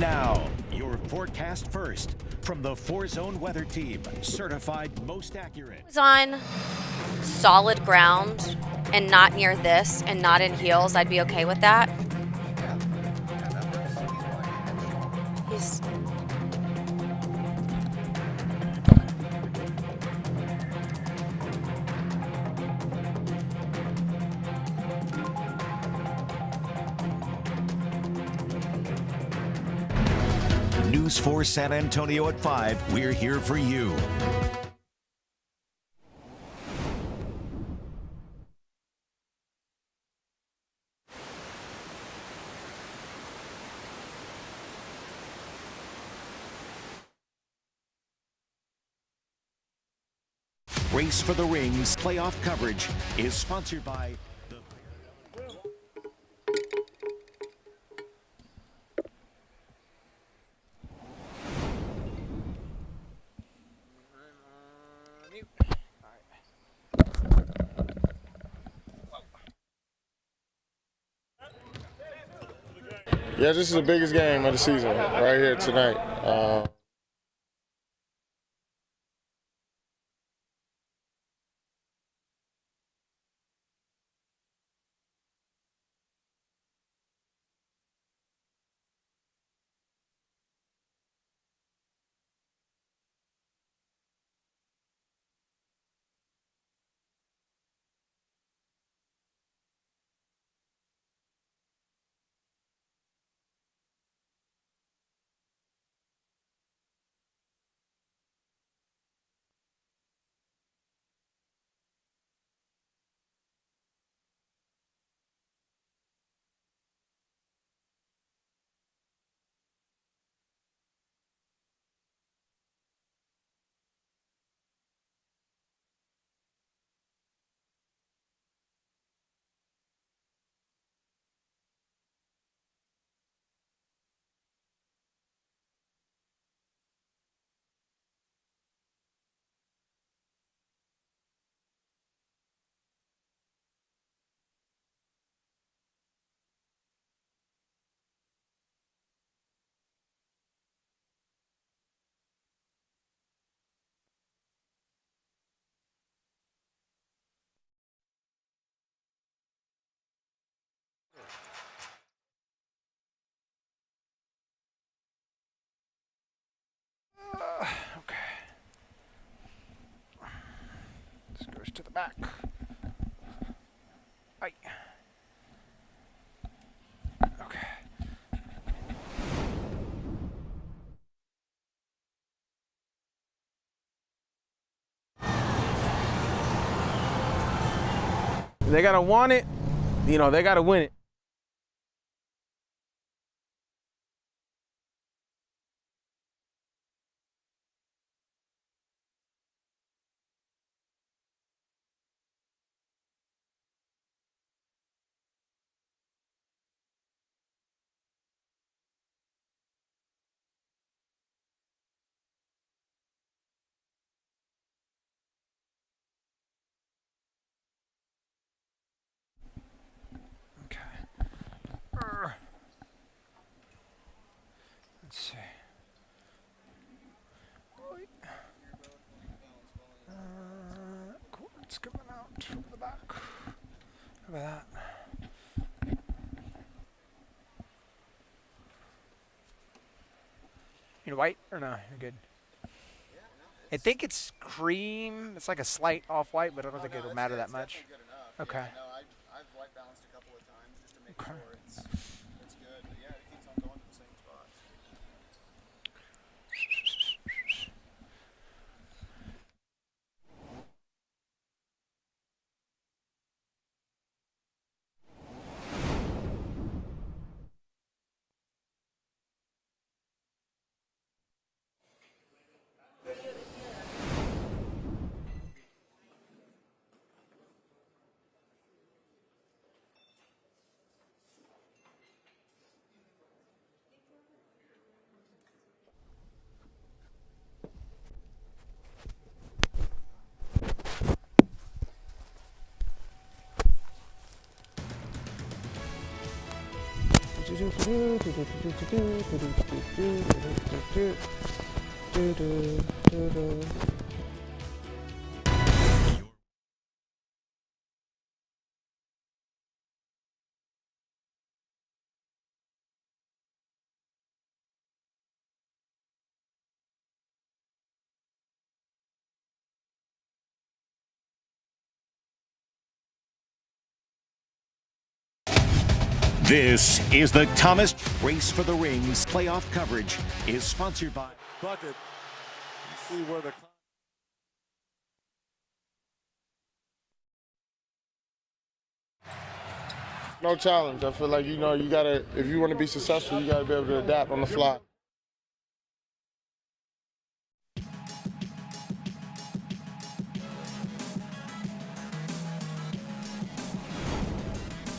Now, your forecast first from the 4-Zone Weather Team, certified most accurate. Was on solid ground and not near this and not in heels, I'd be okay with that. He's News 4 San Antonio at 5. We're here for you. Race for the Rings playoff coverage is sponsored by the Yeah, this is the biggest game of the season right here tonight. Okay. This goes to the back. Aye. Okay. They gotta want it, you know, they gotta win it. Let's see. Quartz coming out from the back. Look at that. You know white or no? You're good. I think it's cream. It's like a slight off-white, but I don't think it'll matter that much. Okay. Yeah, no, I've white balanced a couple of times just to make sure it's good. But yeah, it keeps on going to the same spot. This is the Thomas Race for the Rings. Playoff coverage is sponsored by Bucket. See where the No challenge. I feel like, you gotta, if you want to be successful, you gotta be able to adapt on the fly.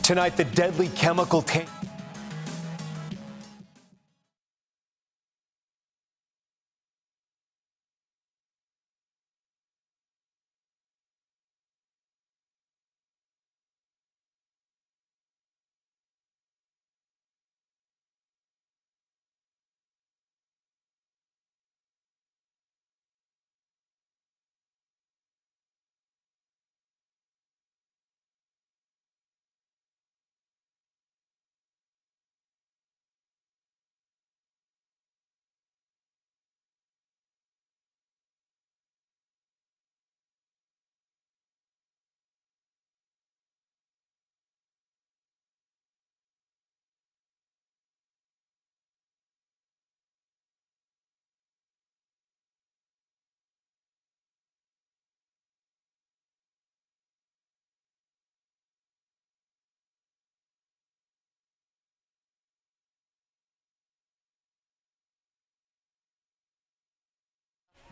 Tonight, the deadly chemical tank.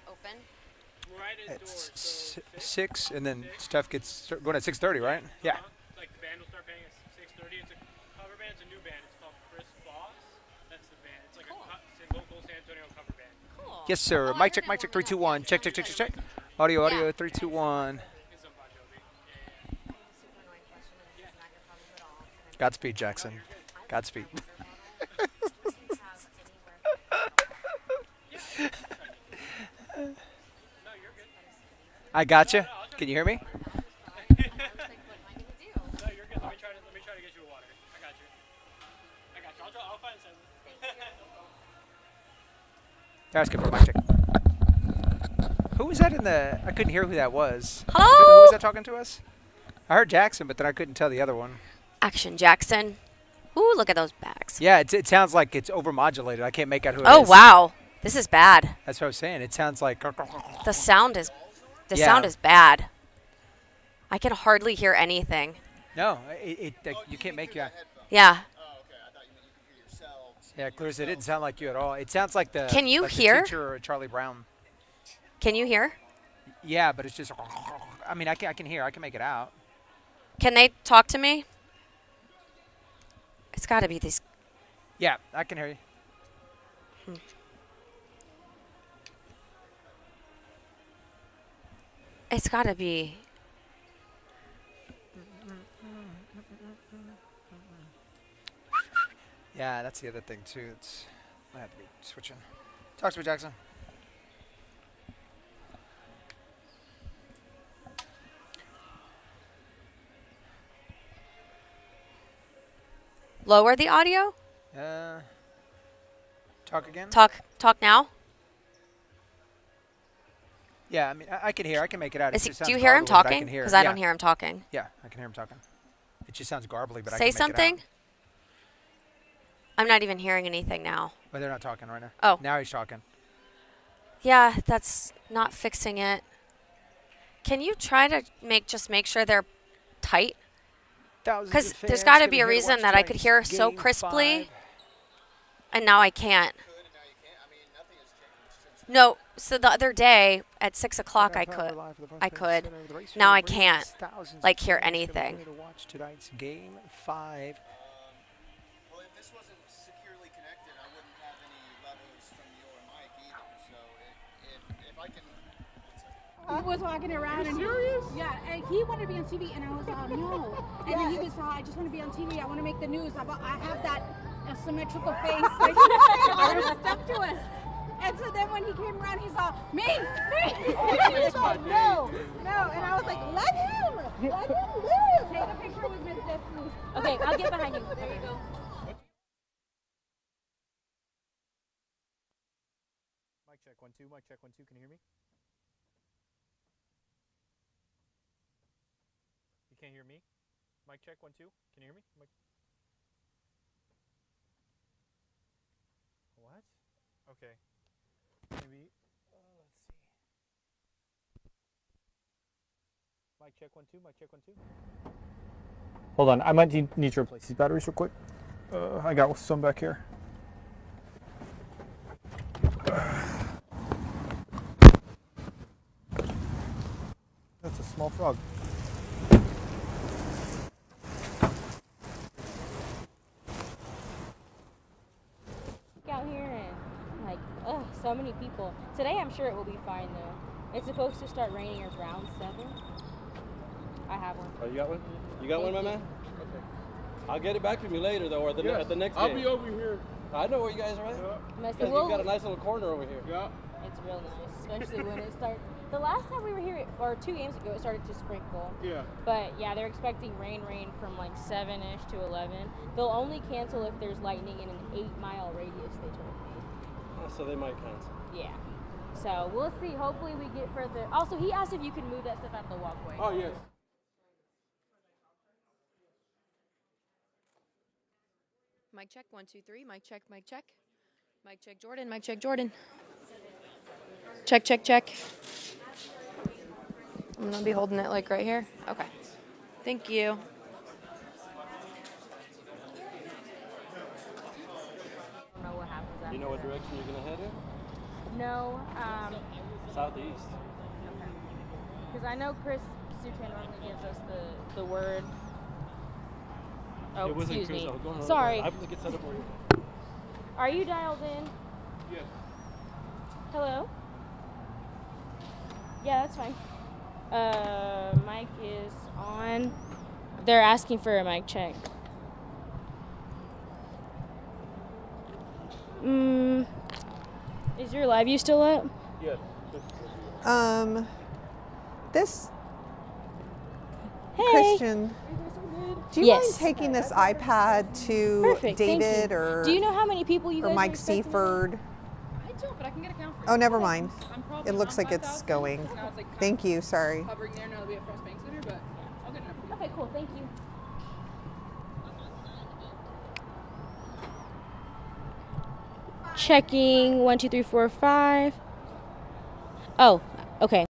Open. It's 6, and then stuff gets going at 6:30, right? Yeah. Like the band will start playing at 6:30. It's a cover band. It's a new band. It's called Chris Boss. That's the band. It's like a local San Antonio cover band. Cool. Yes, sir. Oh, Mic check, 3, 2, 1. Check. Audio, Yeah. 3, 2, 1. Godspeed, Jackson. Godspeed. I gotcha. Can you hear me? No, you're good. Let me try to get you a water. I got you. I'll find something. That's good for mic check. Who was that in the? I couldn't hear who that was. Hello? Who was that talking to us? I heard Jackson, but then I couldn't tell the other one. Action Jackson. Ooh, look at those bags. Yeah, it sounds like it's overmodulated. I can't make out who it is. Oh, wow. This is bad. That's what I was saying. It sounds like. The sound is Yeah. sound is bad. I can hardly hear anything. No, you can't make you. Yeah. Oh, okay. I thought you meant you could hear yourselves. Yeah, Clarissa, it didn't sound like you at all. It sounds like the. Can you like hear? The teacher or Charlie Brown. Can you hear? Yeah, but it's just. I mean, I can hear. I can make it out. Can they talk to me? It's got to be these. Yeah, I can hear you. It's got to be. Yeah, that's the other thing too. I have to be switching. Talk to me, Jackson. Lower the audio? Talk again? Talk now? Yeah, I mean, I can hear. I can make it out. Is It he, just sounds do you hear him garbly, but I talking? can hear. Because I Yeah. don't hear him talking. Yeah, I can hear him talking. It just sounds garbly, but I Say can make something. it out. I'm not even hearing anything now. But they're not talking right now. Oh. Now he's talking. Yeah, that's not fixing it. Can you try to make sure they're tight? Because there's got to be a reason that I could hear so crisply, and now I can't. No, so the other day at 6 o'clock I could. Now I can't, like, hear anything. To watch tonight's game 5. Well, if this wasn't securely connected, I wouldn't have any levels from your mic either. So if I can. He was walking around and serious? Yeah, and he wanted to be on TV, and I was no. And then he was, I just want to be on TV. I want to make the news. I have that a symmetrical face. Like, he was stuck to us. And so then when he came around, he's all, me. He's all, no. And I was like, let him live. Take a picture with Miss Destiny. Okay, I'll get behind you. There you go. Mic check 1 2. Mic check 1 2. Can you hear me? You can't hear me? Mic check 1 2. Can you hear me? What? Okay. Maybe. Let's see. Mic check 1 2. Mic check 1 2. Hold on. I might need to replace these batteries real quick. I got some back here. That's a small frog. Out here and like, so many people. Today I'm sure it will be fine though. It's supposed to start raining around 7. I have one. Oh, you got one? You got one, my man? Okay. I'll get it back from you later though, or at the next game. I'll be over here. I know where you guys are at. Yeah. You've got a nice little corner over here. Yeah. It's real nice, especially when it starts. The last time we were here, or 2 games ago, it started to sprinkle. Yeah. But yeah, they're expecting rain from like 7-ish to 11. They'll only cancel if there's lightning in an 8-mile radius, they told me. Oh, so they might cancel. Yeah. So we'll see. Hopefully we get further. Also, he asked if you could move that stuff out the walkway. Oh, yes. Mic check, 1 2 3. Mic check, mic check. Mic check, Jordan. Mic check, Jordan. Check, check, check. I'm gonna be holding it like right here. Okay. Thank you. I don't know what happens after. You know what direction you're gonna head in? No. Southeast. Because I know Chris Suchan normally gives us the word. Oh, it wasn't excuse Chris. me. Oh, go on, Sorry. I will get set up for you. Are you dialed in? Yes. Hello? Yeah, that's fine. Mic is on. They're asking for a mic check. Is your live view still up? Yes. This Hey. Christian, do you mind taking this iPad to Perfect, thank David you. or Do you know how many people you or guys Mike are expecting? Seaford? I don't, but I can get a count for you. Oh, never mind. I'm probably It looks on like it's 5,000. going. Now it's like Thank you. Sorry. hovering there. Now it'll be at Frost Bank Center, but I'll get it up for you. Okay, cool. Thank you. Checking 1 2 3 4 5. Oh, okay.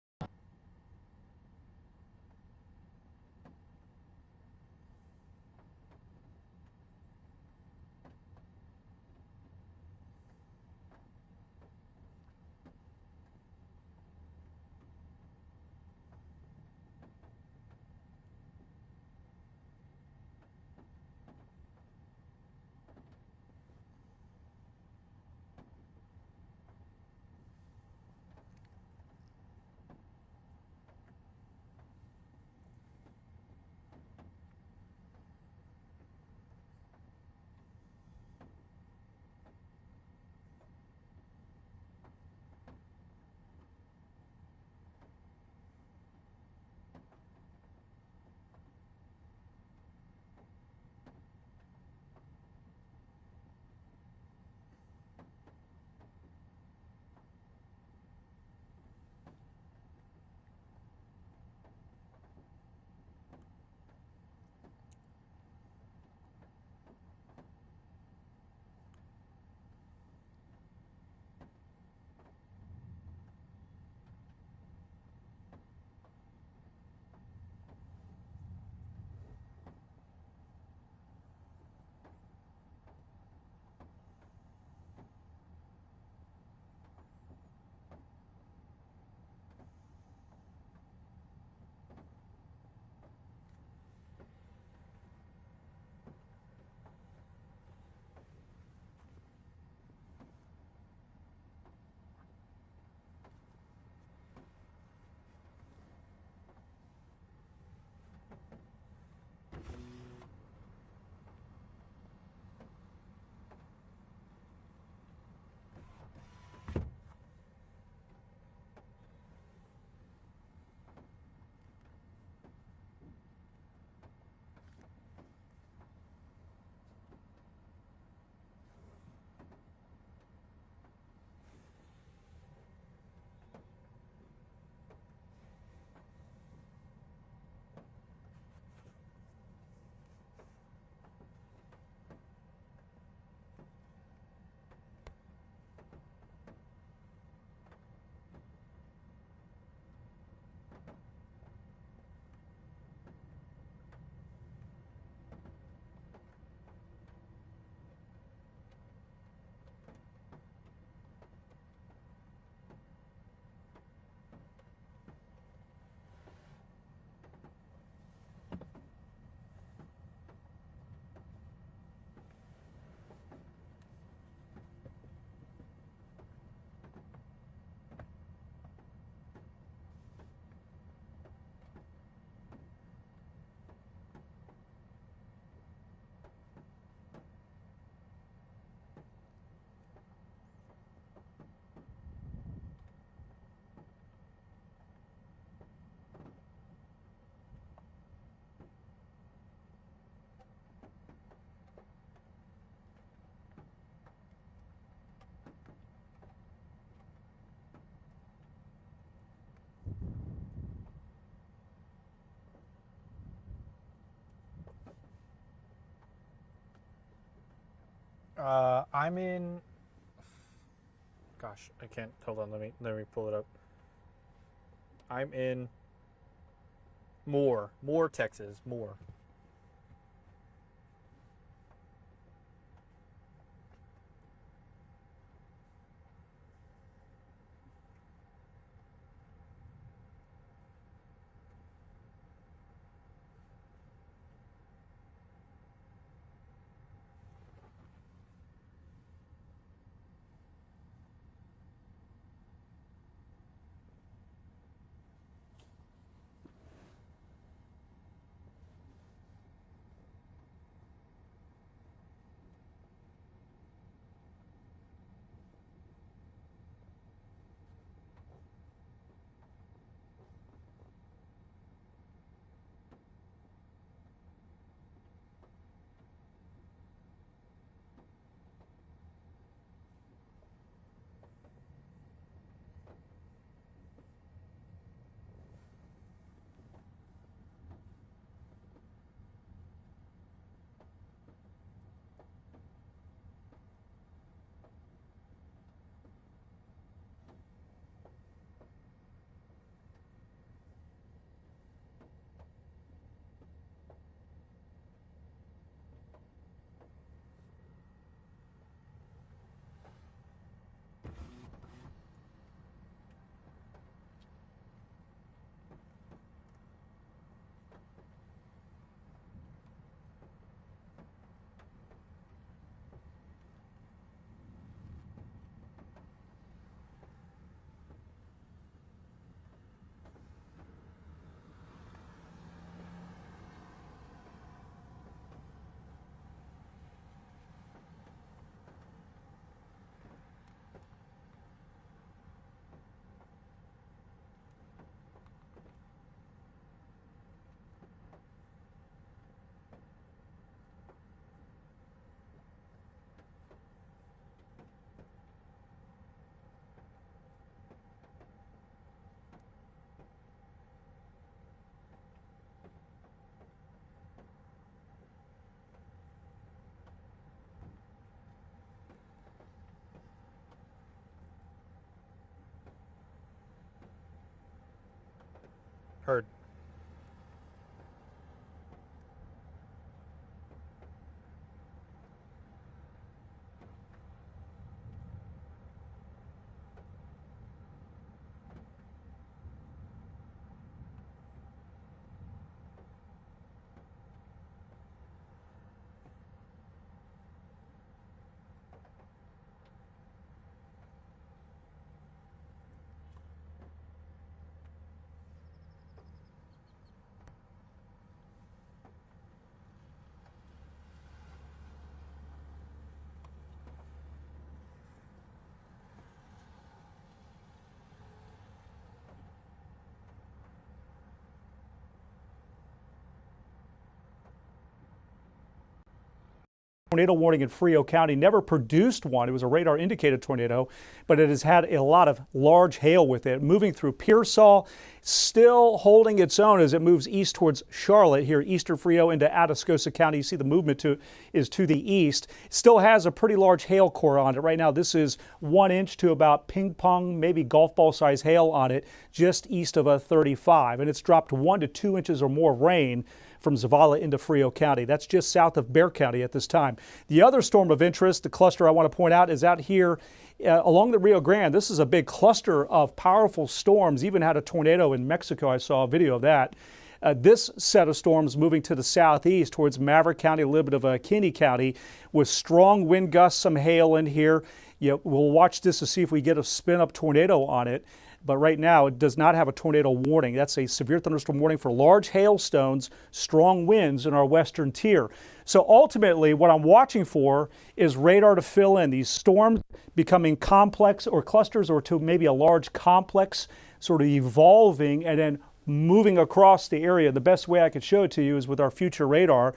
I'm in. Gosh, I can't. Hold on. Let me pull it up. I'm in Moore, Texas. Moore. Heard. Tornado warning in Frio County, never produced one. It was a radar indicated tornado, but it has had a lot of large hail with it. Moving through Pearsall, still holding its own as it moves east towards Charlotte, here eastern Frio into Atascosa County. You see the movement is to the east. Still has a pretty large hail core on it. Right now this is 1 inch to about ping pong, maybe golf ball size hail on it, just east of a 35. And it's dropped 1 to 2 inches or more rain from Zavala into Frio County. That's just south of Bexar County at this time. The other storm of interest, the cluster I want to point out, is out here along the Rio Grande. This is a big cluster of powerful storms, even had a tornado in Mexico. I saw a video of that. This set of storms moving to the southeast towards Maverick County, a little bit of Kinney County, with strong wind gusts, some hail in here. We'll watch this to see if we get a spin-up tornado on it. But right now, it does not have a tornado warning. That's a severe thunderstorm warning for large hailstones, strong winds in our western tier. So ultimately, what I'm watching for is radar to fill in these storms becoming complex or clusters, or to maybe a large complex sort of evolving and then moving across the area. The best way I could show it to you is with our future radar.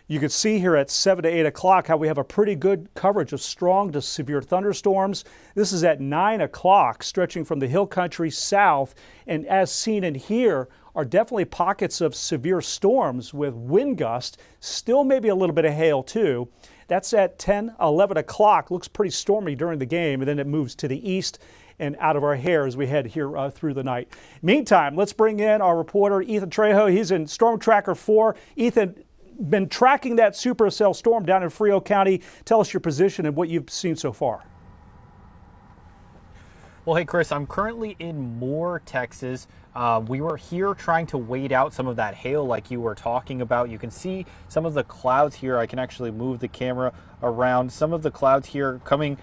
You can see here at 7 to 8 o'clock how we have a pretty good coverage of strong to severe thunderstorms. This is at 9 o'clock, stretching from the hill country south. And as seen in here are definitely pockets of severe storms with wind gusts, still maybe a little bit of hail too. That's at 10, 11 o'clock. Looks pretty stormy during the game, and then it moves to the east and out of our hair as we head here through the night. Meantime, let's bring in our reporter, Ethan Trejo. He's in Storm Tracker 4. Ethan, been tracking that supercell storm down in Frio County. Tell us your position and what you've seen so far. Well, hey, Chris, I'm currently in Moore, Texas. We were here trying to wait out some of that hail like you were talking about. You can see some of the clouds here. I can actually move the camera around. Some of the clouds here coming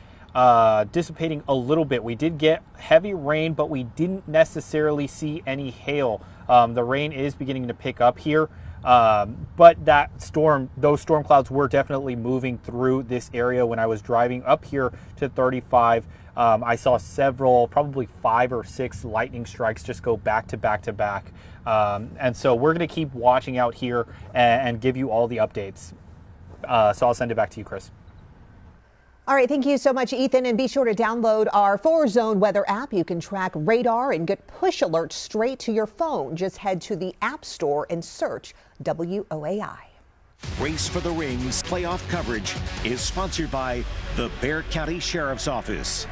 dissipating a little bit. We did get heavy rain, but we didn't necessarily see any hail. The rain is beginning to pick up here, but those storm clouds were definitely moving through this area. When I was driving up here to 35, I saw several, probably 5 or 6 lightning strikes just go back to back to back. And so we're going to keep watching out here and give you all the updates. So I'll send it back to you, Chris. All right, thank you so much, Ethan. And be sure to download our 4Zone weather app. You can track radar and get push alerts straight to your phone. Just head to the App Store and search WOAI. Race for the Rings playoff coverage is sponsored by the Bexar County Sheriff's Office.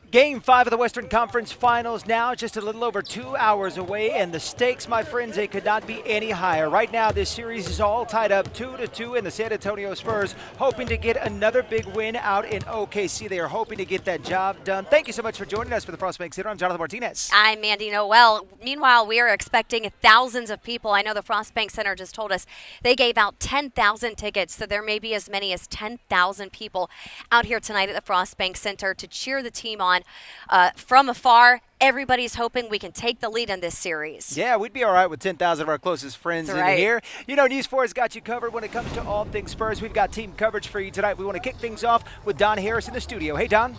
Game 5 of the Western Conference Finals now just a little over 2 hours away, and the stakes, my friends, they could not be any higher. Right now, this series is all tied up 2-2, and the San Antonio Spurs hoping to get another big win out in OKC. They are hoping to get that job done. Thank you so much for joining us for the Frost Bank Center. I'm Jonathan Martinez. I'm Mandy Noel. Meanwhile, we are expecting thousands of people. I know the Frost Bank Center just told us they gave out 10,000 tickets, so there may be as many as 10,000 people out here tonight at the Frost Bank Center to cheer the team on. From afar, everybody's hoping we can take the lead in this series. Yeah, we'd be all right with 10,000 of our closest friends in here. You know, News 4 has got you covered when it comes to all things Spurs. We've got team coverage for you tonight. We want to kick things off with Don Harris in the studio. Hey, Don.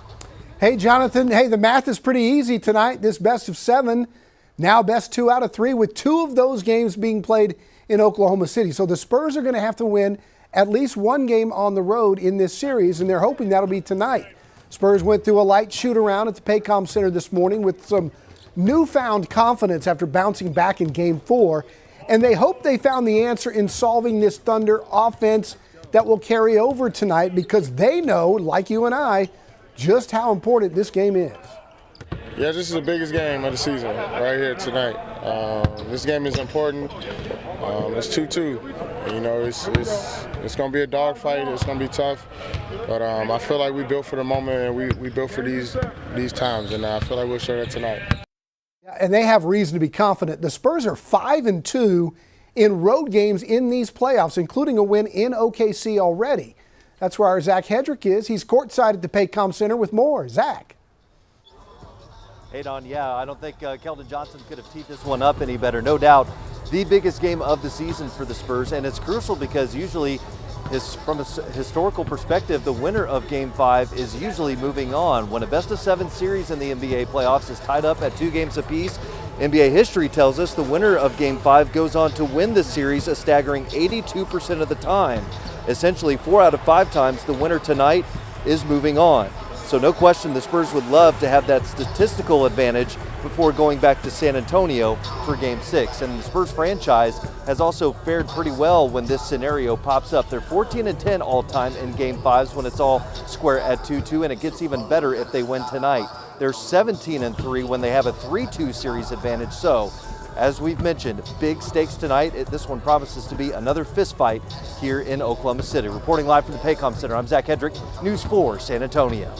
Hey, Jonathan. Hey, the math is pretty easy tonight. This best of 7, now best 2 out of 3, with 2 of those games being played in Oklahoma City. So the Spurs are going to have to win at least 1 game on the road in this series, and they're hoping that'll be tonight. Spurs went through a light shoot-around at the Paycom Center this morning with some newfound confidence after bouncing back in Game 4, and they hope they found the answer in solving this Thunder offense that will carry over tonight, because they know, like you and I, just how important this game is. Yeah, this is the biggest game of the season right here tonight. This game is important. It's 2-2. You know, it's going to be a dogfight. It's going to be tough. But I feel like we built for the moment, and we built for these times, and I feel like we'll show that tonight. And they have reason to be confident. The Spurs are 5-2 in road games in these playoffs, including a win in OKC already. That's where our Zach Hedrick is. He's courtside at the Paycom Center with more. Zach. Hey, Don, yeah, I don't think Keldon Johnson could have teed this one up any better. No doubt the biggest game of the season for the Spurs, and it's crucial because usually from a historical perspective, the winner of Game 5 is usually moving on. When a best-of-7 series in the NBA playoffs is tied up at 2 games apiece, NBA history tells us the winner of Game 5 goes on to win the series a staggering 82% of the time. Essentially, 4 out of 5 times the winner tonight is moving on. So no question the Spurs would love to have that statistical advantage before going back to San Antonio for Game 6. And the Spurs franchise has also fared pretty well when this scenario pops up. They're 14-10 all-time in Game 5s when it's all square at 2-2, and it gets even better if they win tonight. They're 17-3 when they have a 3-2 series advantage. So, as we've mentioned, big stakes tonight. This one promises to be another fist fight here in Oklahoma City. Reporting live from the Paycom Center, I'm Zach Hedrick, News 4 San Antonio.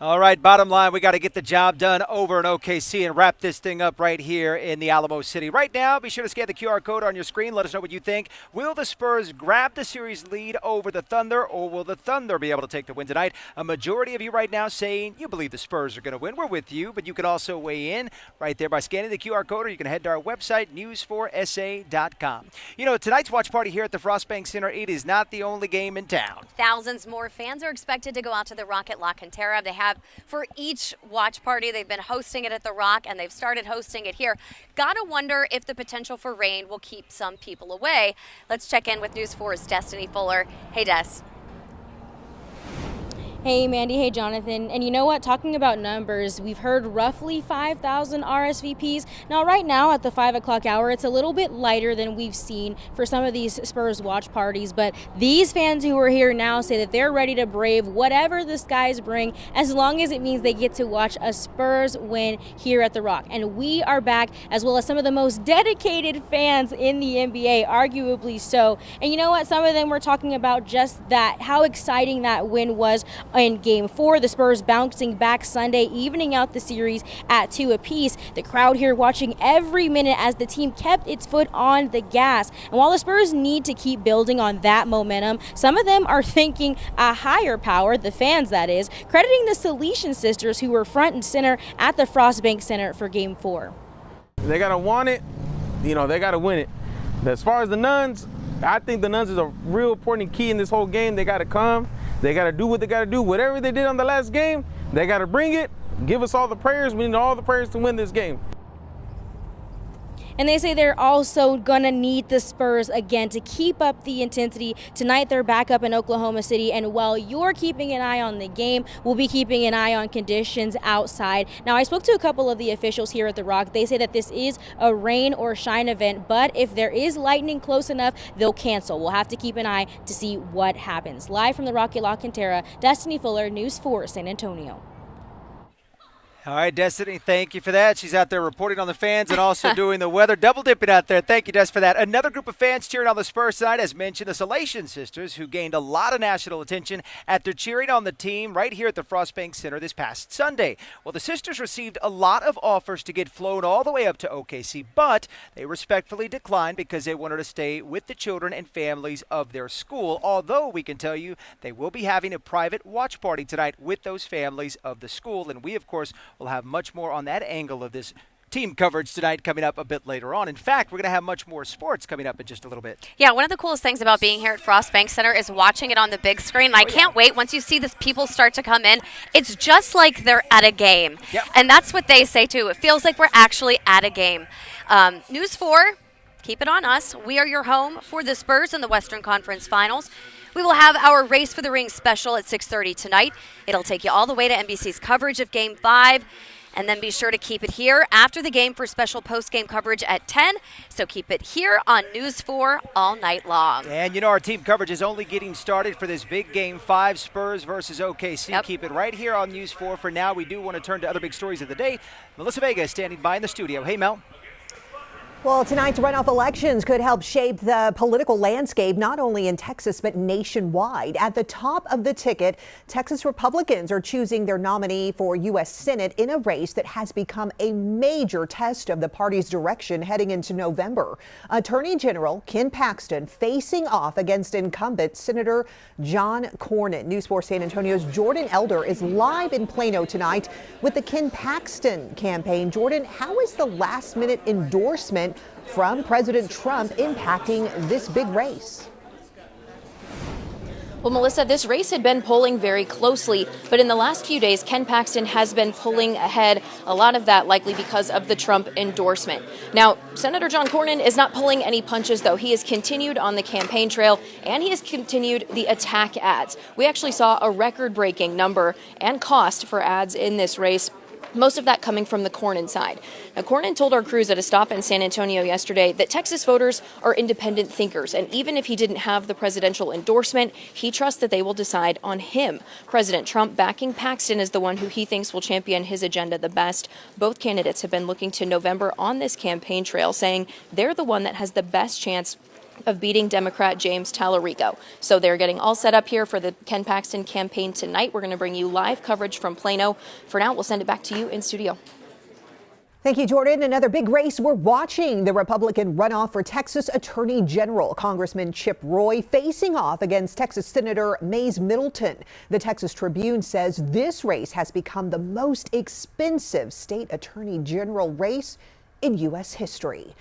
All right, bottom line, we got to get the job done over in OKC and wrap this thing up right here in the Alamo City. Right now, be sure to scan the QR code on your screen. Let us know what you think. Will the Spurs grab the series lead over the Thunder, or will the Thunder be able to take the win tonight? A majority of you right now saying you believe the Spurs are going to win. We're with you, but you can also weigh in right there by scanning the QR code, or you can head to our website, news4sa.com. You know, tonight's watch party here at the Frost Bank Center, it is not the only game in town. Thousands more fans are expected to go out to the Rock at La Cantera. They have for each watch party. They've been hosting it at the Rock, and they've started hosting it here. Gotta wonder if the potential for rain will keep some people away. Let's check in with News 4's Destiny Fuller. Hey, Des. Hey, Mandy. Hey, Jonathan. And you know what? Talking about numbers, we've heard roughly 5,000 RSVPs. Now, right now at the 5 o'clock hour, it's a little bit lighter than we've seen for some of these Spurs watch parties. But these fans who are here now say that they're ready to brave whatever the skies bring, as long as it means they get to watch a Spurs win here at The Rock. And we are back, as well as some of the most dedicated fans in the NBA, arguably so. And you know what? Some of them were talking about just that, how exciting that win was in Game 4. The Spurs bouncing back Sunday, evening out the series at 2 apiece. The crowd here watching every minute as the team kept its foot on the gas. And while the Spurs need to keep building on that momentum, some of them are thanking a higher power, the fans that is, crediting the Salesian sisters who were front and center at the Frostbank Center for Game 4. They got to want it, they got to win it. As far as the Nuns, I think the Nuns is a real important key in this whole game. They got to come. They got to do what they got to do. Whatever they did on the last game, they got to bring it. Give us all the prayers. We need all the prayers to win this game. And they say they're also going to need the Spurs again to keep up the intensity. Tonight they're back up in Oklahoma City, and while you're keeping an eye on the game, we'll be keeping an eye on conditions outside. Now, I spoke to a couple of the officials here at The Rock. They say that this is a rain or shine event, but if there is lightning close enough, they'll cancel. We'll have to keep an eye to see what happens. Live from the Rocky La Cantera, Destiny Fuller, News 4, San Antonio. All right, Destiny, thank you for that. She's out there reporting on the fans and also doing the weather. Double dipping out there. Thank you, Des, for that. Another group of fans cheering on the Spurs tonight, as mentioned, the Salesian sisters, who gained a lot of national attention after cheering on the team right here at the Frostbank Center this past Sunday. Well, the sisters received a lot of offers to get flown all the way up to OKC, but they respectfully declined because they wanted to stay with the children and families of their school, although we can tell you they will be having a private watch party tonight with those families of the school, and we, of course, we'll have much more on that angle of this team coverage tonight coming up a bit later on. In fact, we're going to have much more sports coming up in just a little bit. Yeah, one of the coolest things about being here at Frostbank Center is watching it on the big screen. And I can't wait once you see this people start to come in. It's just like they're at a game. Yep. And that's what they say too. It feels like we're actually at a game. News 4, keep it on us. We are your home for the Spurs in the Western Conference Finals. We will have our Race for the Ring special at 6:30 tonight. It'll take you all the way to NBC's coverage of Game 5. And then be sure to keep it here after the game for special post-game coverage at 10. So keep it here on News 4 all night long. And you know our team coverage is only getting started for this big Game 5, Spurs versus OKC. Yep. Keep it right here on News 4 for now. We do want to turn to other big stories of the day. Melissa Vega is standing by in the studio. Hey, Mel. Well, tonight's runoff elections could help shape the political landscape, not only in Texas, but nationwide. At the top of the ticket, Texas Republicans are choosing their nominee for U.S. Senate in a race that has become a major test of the party's direction heading into November. Attorney General Ken Paxton facing off against incumbent Senator John Cornyn. News 4 San Antonio's Jordan Elder is live in Plano tonight with the Ken Paxton campaign. Jordan, how is the last-minute endorsement from President Trump impacting this big race? Well, Melissa, this race had been polling very closely, but in the last few days, Ken Paxton has been pulling ahead, a lot of that likely because of the Trump endorsement. Now, Senator John Cornyn is not pulling any punches, though. He has continued on the campaign trail, and he has continued the attack ads. We actually saw a record-breaking number and cost for ads in this race, most of that coming from the Cornyn side. Now, Cornyn told our crews at a stop in San Antonio yesterday that Texas voters are independent thinkers, and even if he didn't have the presidential endorsement, he trusts that they will decide on him. President Trump backing Paxton is the one who he thinks will champion his agenda the best. Both candidates have been looking to November on this campaign trail, saying they're the one that has the best chance of beating Democrat James Tallarico. So they're getting all set up here for the Ken Paxton campaign tonight. We're going to bring you live coverage from Plano. For now, we'll send it back to you in studio. Thank you, Jordan. Another big race we're watching, the Republican runoff for Texas Attorney General. Congressman Chip Roy facing off against Texas Senator Mays Middleton. The Texas Tribune says this race has become the most expensive state attorney general race in U.S. history.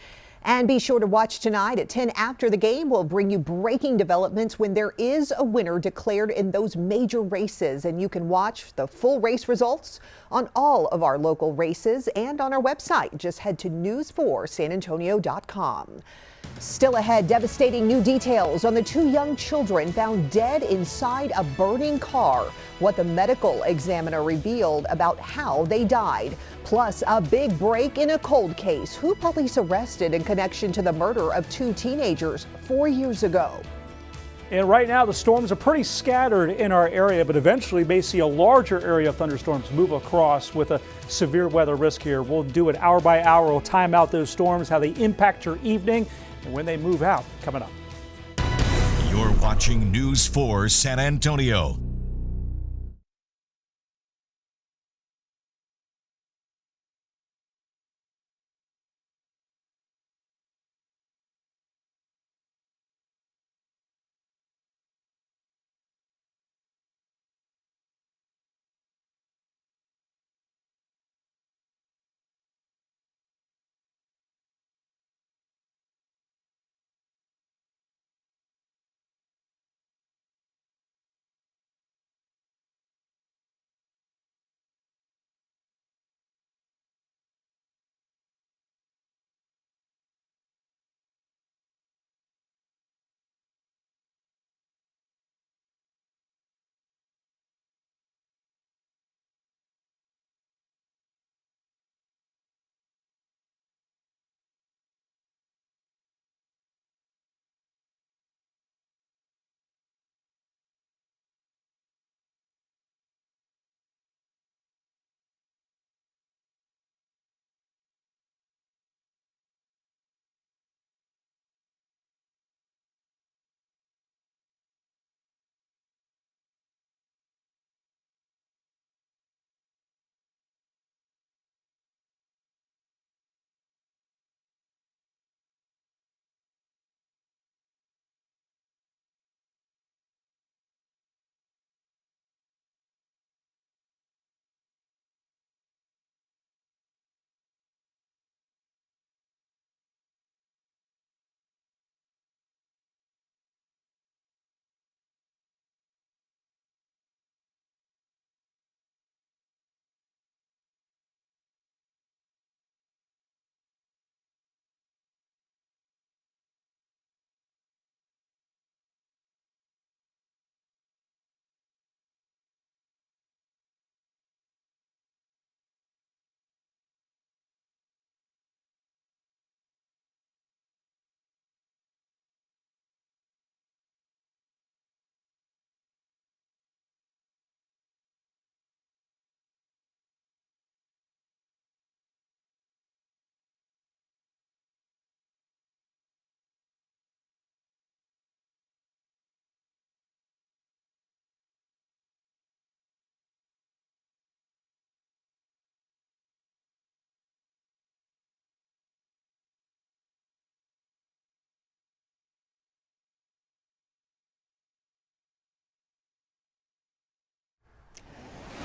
And be sure to watch tonight at 10 after the game. We'll bring you breaking developments when there is a winner declared in those major races. And you can watch the full race results on all of our local races and on our website. Just head to news4sanantonio.com. Still ahead, devastating new details on the two young children found dead inside a burning car. What the medical examiner revealed about how they died. Plus, a big break in a cold case. Who police arrested in connection to the murder of two teenagers 4 years ago. And right now, the storms are pretty scattered in our area, but eventually may see a larger area of thunderstorms move across with a severe weather risk here. We'll do it hour by hour. We'll time out those storms, how they impact your evening, and when they move out. Coming up. You're watching News 4 San Antonio.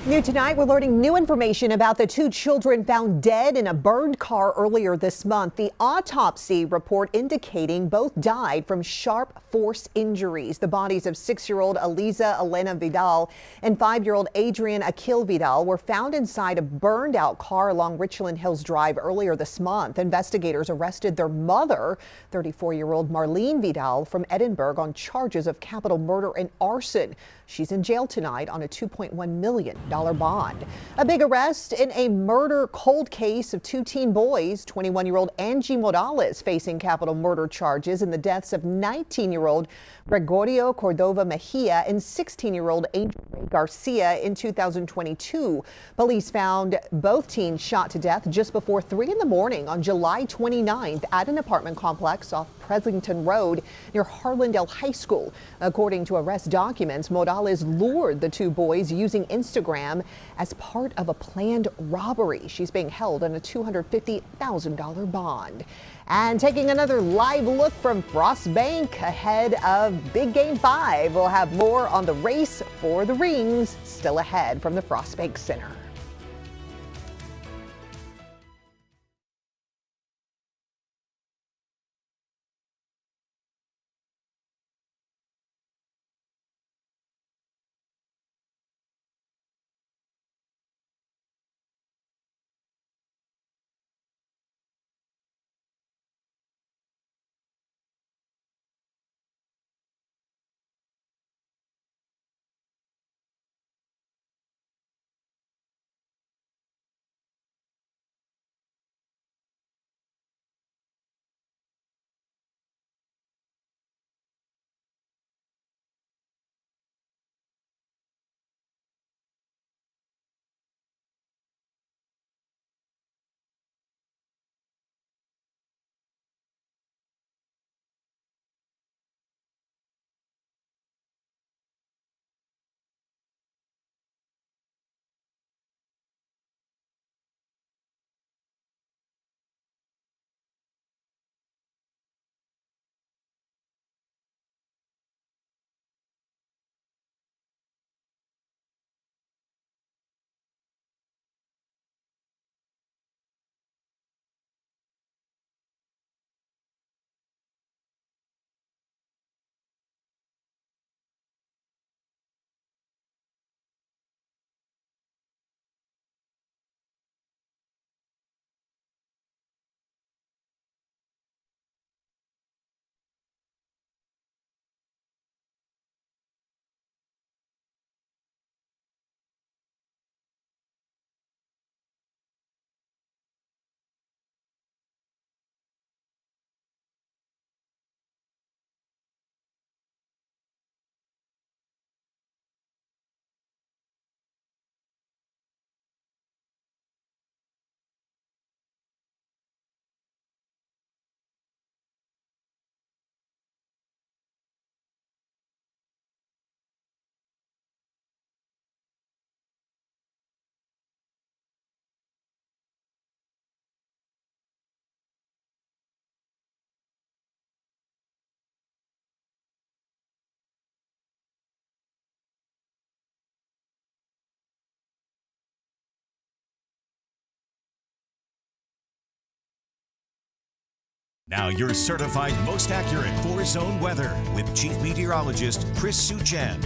New tonight, we're learning new information about the two children found dead in a burned car earlier this month. The autopsy report indicating both died from sharp force injuries. The bodies of 6-year-old Eliza Elena Vidal and 5-year-old Adrian Akil Vidal were found inside a burned out car along Richland Hills Drive earlier this month. Investigators arrested their mother, 34-year-old Marlene Vidal, from Edinburgh on charges of capital murder and arson. She's in jail tonight on a $2.1 million bond. A big arrest in a murder cold case of two teen boys. 21-year-old Angie Morales facing capital murder charges in the deaths of 19-year-old Gregorio Cordova Mejia and 16-year-old Angel Garcia in 2022. Police found both teens shot to death just before 3 in the morning on July 29th at an apartment complex off Pleasanton Road near Harlandale High School. According to arrest documents, Morales lured the two boys using Instagram as part of a planned robbery. She's being held on a $250,000 bond. And taking another live look from Frost Bank ahead of Big Game 5. We'll have more on the race for the rings still ahead from the Frost Bank Center. Now your certified most accurate 4-zone weather with Chief Meteorologist Chris Suchan.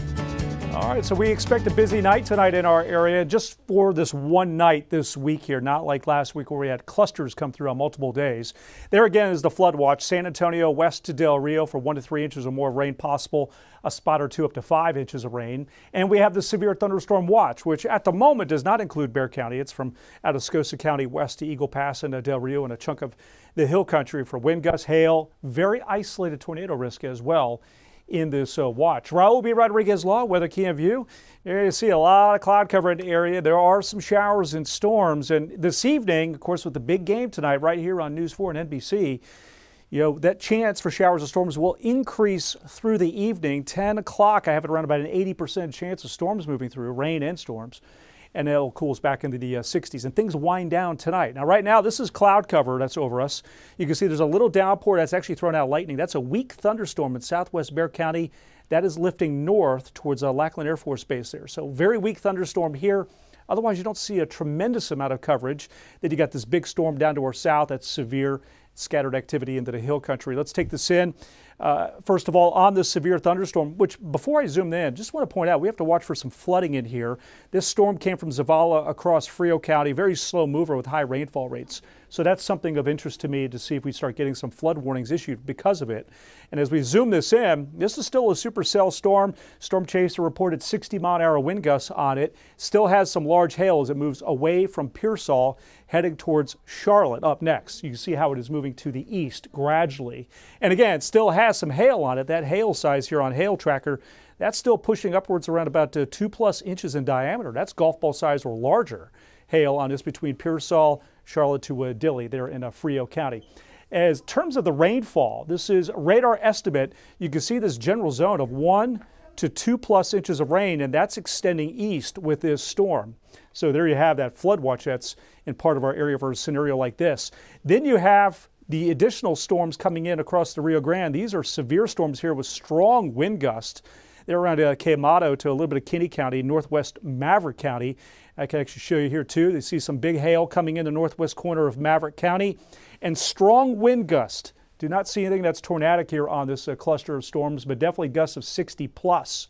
All right, so we expect a busy night tonight in our area just for this one night this week here, not like last week where we had clusters come through on multiple days. There again is the flood watch. San Antonio west to Del Rio for 1 to 3 inches or more of rain possible, a spot or two up to 5 inches of rain. And we have the severe thunderstorm watch, which at the moment does not include Bexar County. It's from Atascosa County west to Eagle Pass and Del Rio and a chunk of the hill country for wind gusts, hail, very isolated tornado risk as well in this watch. Raul B. Rodriguez Law, Weather Cam View. There you see a lot of cloud cover in the area. There are some showers and storms. And this evening, of course, with the big game tonight right here on News 4 and NBC, that chance for showers and storms will increase through the evening. 10 o'clock, I have it around about an 80% chance of storms moving through, rain and storms. And it'll cools back into the 60s. And things wind down tonight. Now, right now, this is cloud cover that's over us. You can see there's a little downpour that's actually thrown out lightning. That's a weak thunderstorm in southwest Bexar County. That is lifting north towards Lackland Air Force Base there. So very weak thunderstorm here. Otherwise, you don't see a tremendous amount of coverage. Then you got this big storm down to our south. That's severe scattered activity into the hill country. Let's take this in. First of all, on this severe thunderstorm, which before I zoom in, just want to point out we have to watch for some flooding in here. This storm came from Zavala across Frio County, very slow mover with high rainfall rates. So that's something of interest to me to see if we start getting some flood warnings issued because of it. And as we zoom this in, this is still a supercell storm. Storm Chaser reported 60-mile-an-hour wind gusts on it. Still has some large hail as it moves away from Pearsall, heading towards Charlotte up next. You can see how it is moving to the east gradually. And again, it still has some hail on it. That hail size here on Hail Tracker, that's still pushing upwards around about 2+ inches in diameter. That's golf ball size or larger hail on this between Pearsall, Charlotte to Dilley there in Frio County. As terms of the rainfall, this is radar estimate. You can see this general zone of 1 to 2+ inches of rain, and that's extending east with this storm. So there you have that flood watch that's in part of our area for a scenario like this. Then you have the additional storms coming in across the Rio Grande. These are severe storms here with strong wind gusts. They're around Quemado to a little bit of Kinney County, northwest Maverick County. I can actually show you here too. You see some big hail coming in the northwest corner of Maverick County and strong wind gusts. Do not see anything that's tornadic here on this cluster of storms, but definitely gusts of 60+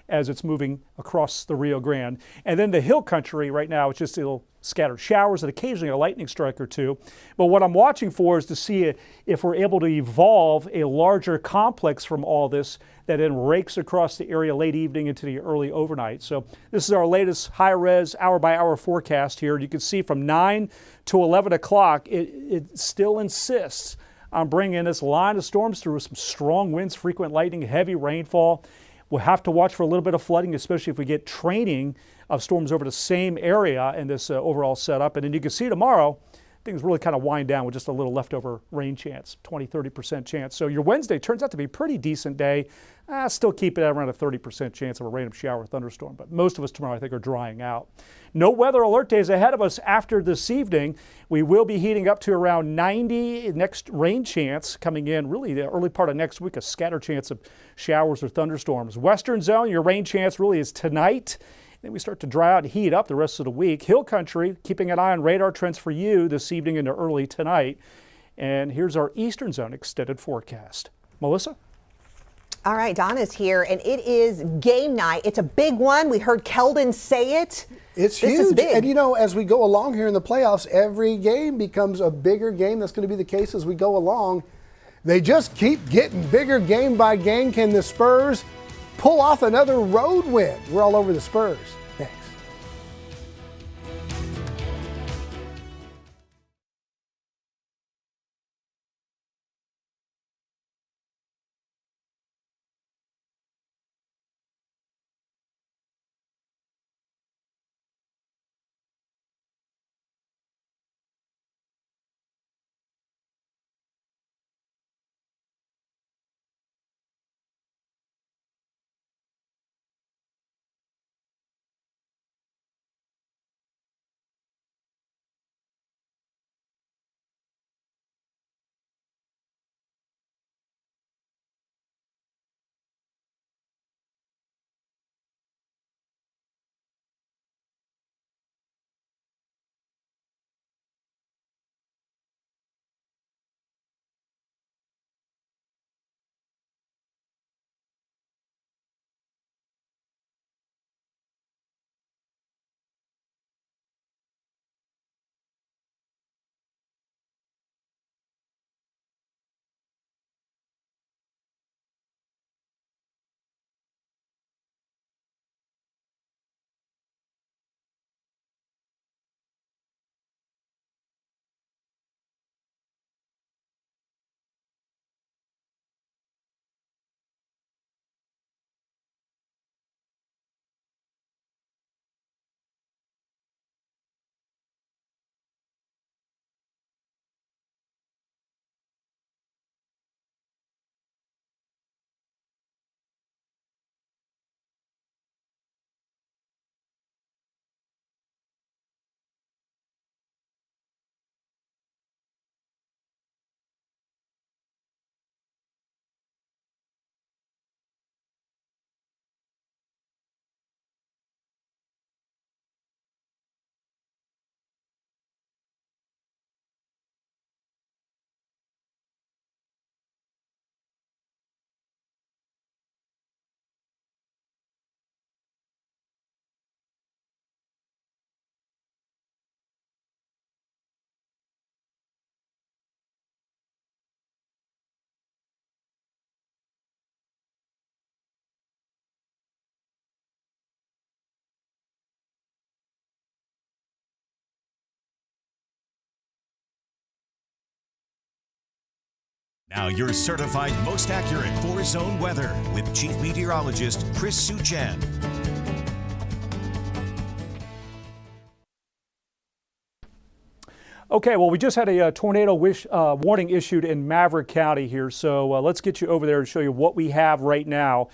as it's moving across the Rio Grande. And then the hill country right now, it's just little scattered showers and occasionally a lightning strike or two. But what I'm watching for is to see if we're able to evolve a larger complex from all this that then rakes across the area late evening into the early overnight. So this is our latest high-res hour-by-hour forecast here. You can see from 9 to 11 o'clock, it still insists on bringing this line of storms through with some strong winds, frequent lightning, heavy rainfall. We'll have to watch for a little bit of flooding, especially if we get training of storms over the same area in this overall setup. And then you can see tomorrow, things really kind of wind down with just a little leftover rain chance, 20-30% chance. So your Wednesday turns out to be a pretty decent day. Still keep it at around a 30% chance of a random shower or thunderstorm. But most of us tomorrow, I think, are drying out. No weather alert days ahead of us after this evening. We will be heating up to around 90. Next rain chance coming in really the early part of next week, a scattered chance of showers or thunderstorms. Western zone, your rain chance really is tonight. Then we start to dry out and heat up the rest of the week. Hill country, keeping an eye on radar trends for you this evening into early tonight. And here's our eastern zone extended forecast. Melissa? All right, Donna's here, and it is game night. It's a big one. We heard Keldon say it. It's huge. Is big. And as we go along here in the playoffs, every game becomes a bigger game. That's going to be the case as we go along. They just keep getting bigger game by game. Can the Spurs pull off another road win? We're all over the Spurs. Now your certified most accurate 4-zone weather with Chief Meteorologist Chris Suchan. Okay, well, we just had a tornado warning issued in Maverick County here, so let's get you over there and show you what we have right now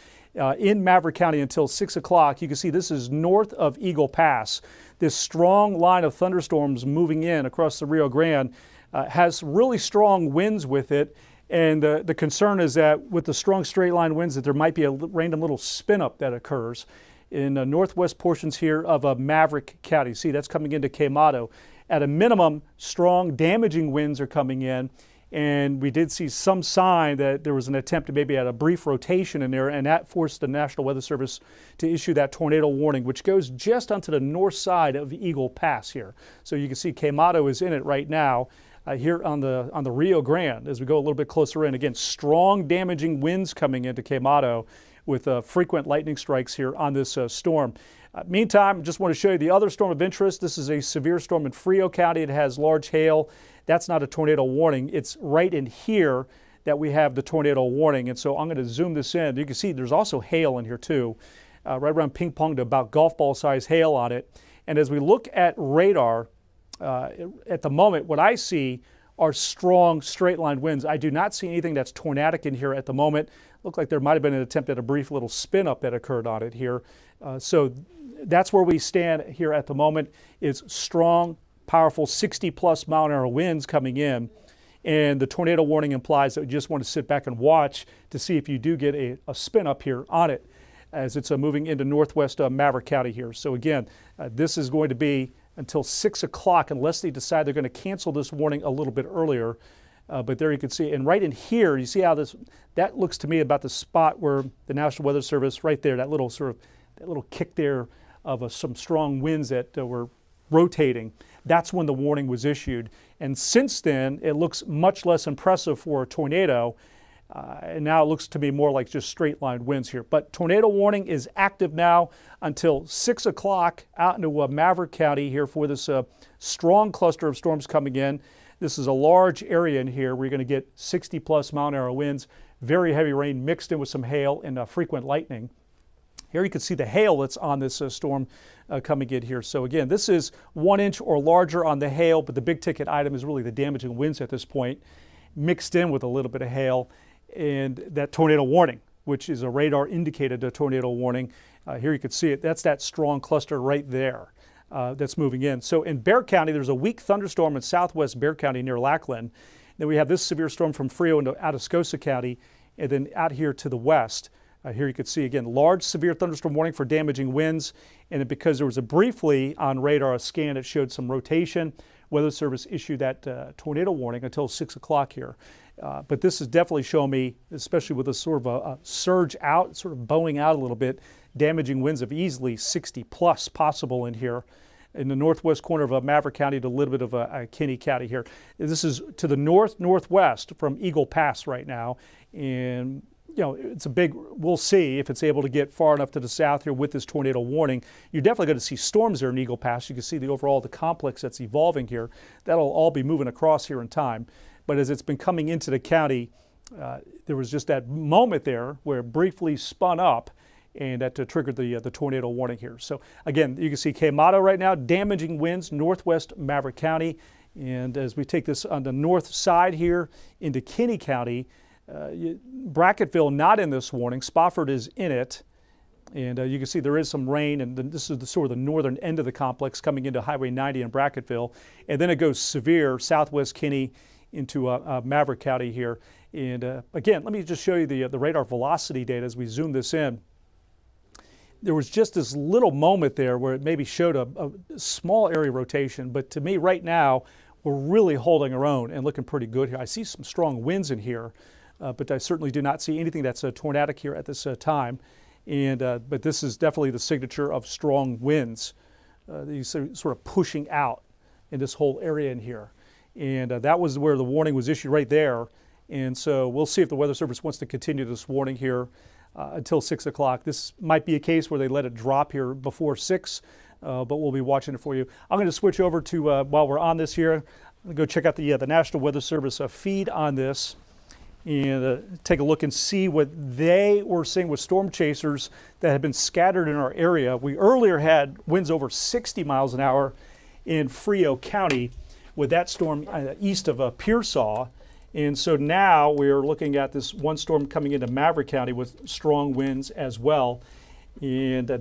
in Maverick County until 6 o'clock. You can see this is north of Eagle Pass. This strong line of thunderstorms moving in across the Rio Grande has really strong winds with it, and the concern is that with the strong straight line winds that there might be a random little spin up that occurs in the northwest portions here of Maverick County. See, that's coming into Quemado. At a minimum, strong damaging winds are coming in, and we did see some sign that there was an attempt to maybe at a brief rotation in there, and that forced the National Weather Service to issue that tornado warning, which goes just onto the north side of Eagle Pass here. So you can see Quemado is in it right now here on the Rio Grande as we go a little bit closer in. Again, strong damaging winds coming into Quemado with frequent lightning strikes here on this storm. Meantime, just want to show you the other storm of interest. This is a severe storm in Frio County. It has large hail. That's not a tornado warning. It's right in here that we have the tornado warning. And so I'm going to zoom this in. You can see there's also hail in here too, right around ping pong to about golf ball size hail on it. And as we look at radar, at the moment, what I see are strong straight line winds. I do not see anything that's tornadic in here at the moment. Looked like there might have been an attempt at a brief little spin up that occurred on it here. So that's where we stand here at the moment, is strong, powerful 60+ mile-an-hour winds coming in. And the tornado warning implies that we just want to sit back and watch to see if you do get a spin up here on it as it's moving into northwest Maverick County here. So again, this is going to be until 6 o'clock unless they decide they're going to cancel this warning a little bit earlier. But there you can see, and right in here, you see how that looks to me about the spot where the National Weather Service, right there, that little kick there of some strong winds that were rotating. That's when the warning was issued. And since then, it looks much less impressive for a tornado. And now it looks to me more like just straight line winds here. But tornado warning is active now until 6 o'clock out into Maverick County here for this strong cluster of storms coming in. This is a large area in here. We're going to get 60+ mile-an-hour winds, very heavy rain mixed in with some hail and frequent lightning. Here you can see the hail that's on this storm coming in here. So again, this is 1 inch or larger on the hail, but the big ticket item is really the damaging winds at this point, mixed in with a little bit of hail and that tornado warning, which is a radar indicated tornado warning. Here you can see it. That's that strong cluster right there that's moving in. So in Bexar County, there's a weak thunderstorm in southwest Bexar County near Lackland. Then we have this severe storm from Frio into Atascosa County, and then out here to the west. Here you can see again, large severe thunderstorm warning for damaging winds. And because there was briefly on radar a scan that showed some rotation, Weather Service issued that tornado warning until 6 o'clock here. But this is definitely showing me, especially with a sort of a surge out, sort of bowing out a little bit, damaging winds of easily 60+ possible in here in the northwest corner of Maverick County to a little bit of Kinney County here. This is to the northwest from Eagle Pass right now. And you know, it's a big, we'll see if it's able to get far enough to the south here with this tornado warning. You're definitely going to see storms there in Eagle Pass. You can see the overall, the complex that's evolving here. That'll all be moving across here in time. But as it's been coming into the county, there was just that moment there where it briefly spun up and that triggered the tornado warning here. So again, you can see Quemado right now, damaging winds, northwest Maverick County. And as we take this on the north side here into Kinney County, Brackettville not in this warning. Spofford is in it, and you can see there is some rain, and this is sort of the northern end of the complex coming into Highway 90 in Brackettville, and then it goes severe southwest Kinney into Maverick County here. And again, let me just show you the radar velocity data as we zoom this in. There was just this little moment there where it maybe showed a small area rotation, but to me right now we're really holding our own and looking pretty good here. I see some strong winds in here. But I certainly do not see anything that's tornadic here at this time. And but this is definitely the signature of strong winds. These sort of pushing out in this whole area in here. And that was where the warning was issued right there. And so we'll see if the Weather Service wants to continue this warning here until 6 o'clock. This might be a case where they let it drop here before 6, but we'll be watching it for you. I'm going to switch over to, while we're on this here, I'm going to go check out the National Weather Service feed on this. and take a look and see what they were seeing with storm chasers that had been scattered in our area. We earlier had winds over 60 miles an hour in Frio County with that storm east of Pearsall. And so now we're looking at this one storm coming into Maverick County with strong winds as well. And so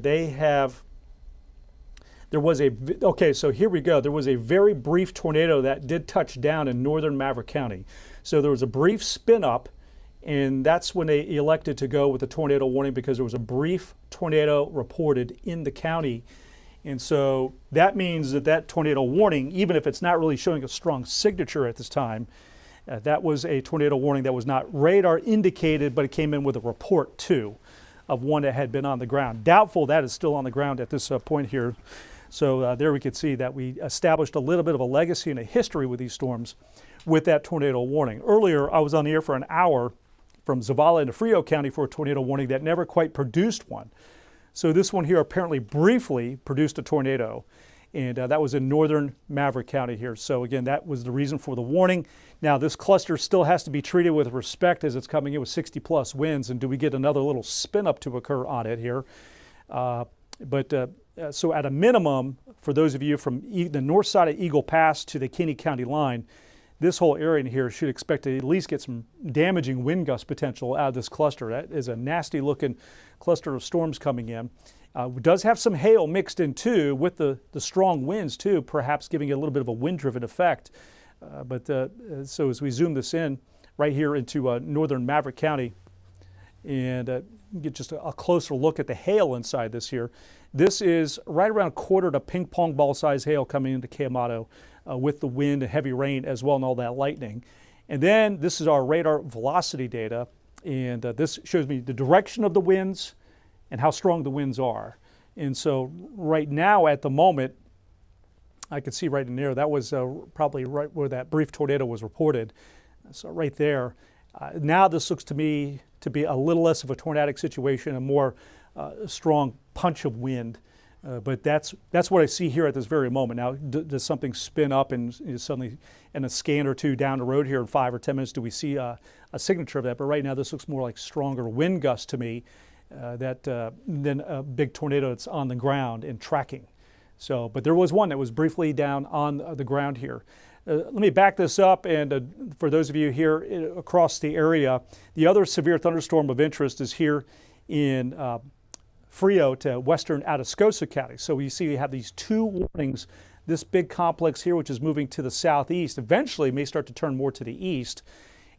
here we go. There was a very brief tornado that did touch down in northern Maverick County. So there was a brief spin up, and that's when they elected to go with the tornado warning, because there was a brief tornado reported in the county. And so that means that tornado warning, even if it's not really showing a strong signature at this time, that was a tornado warning that was not radar indicated, but it came in with a report too of one that had been on the ground. Doubtful that is still on the ground at this point here. So there we could see that we established a little bit of a legacy and a history with these storms with that tornado warning. Earlier, I was on the air for an hour from Zavala into Frio County for a tornado warning that never quite produced one. So this one here apparently briefly produced a tornado, and that was in northern Maverick County here. So again, that was the reason for the warning. Now this cluster still has to be treated with respect as it's coming in with 60 plus winds, and do we get another little spin up to occur on it here? So at a minimum, for those of you from the north side of Eagle Pass to the Kinney County line, this whole area in here should expect to at least get some damaging wind gust potential out of this cluster. That is a nasty looking cluster of storms coming in. It does have some hail mixed in too with the strong winds too, perhaps giving it a little bit of a wind-driven effect. So as we zoom this in right here into northern Maverick County and get just a closer look at the hail inside this here. This is right around quarter to ping pong ball size hail coming into Kalamazoo with the wind and heavy rain as well and all that lightning. And then this is our radar velocity data, and this shows me the direction of the winds and how strong the winds are. And so right now at the moment, I can see right in there, that was probably right where that brief tornado was reported. So right there. Now this looks to me to be a little less of a tornadic situation, a more strong punch of wind. But that's what I see here at this very moment. Now, does something spin up and suddenly in a scan or two down the road here in 5 or 10 minutes, do we see a signature of that? But right now this looks more like stronger wind gusts to me than a big tornado that's on the ground and tracking. So, but there was one that was briefly down on the ground here. Let me back this up, and for those of you here across the area, the other severe thunderstorm of interest is here in Frio to western Atascosa County. So you see we have these two warnings. This big complex here, which is moving to the southeast, eventually may start to turn more to the east.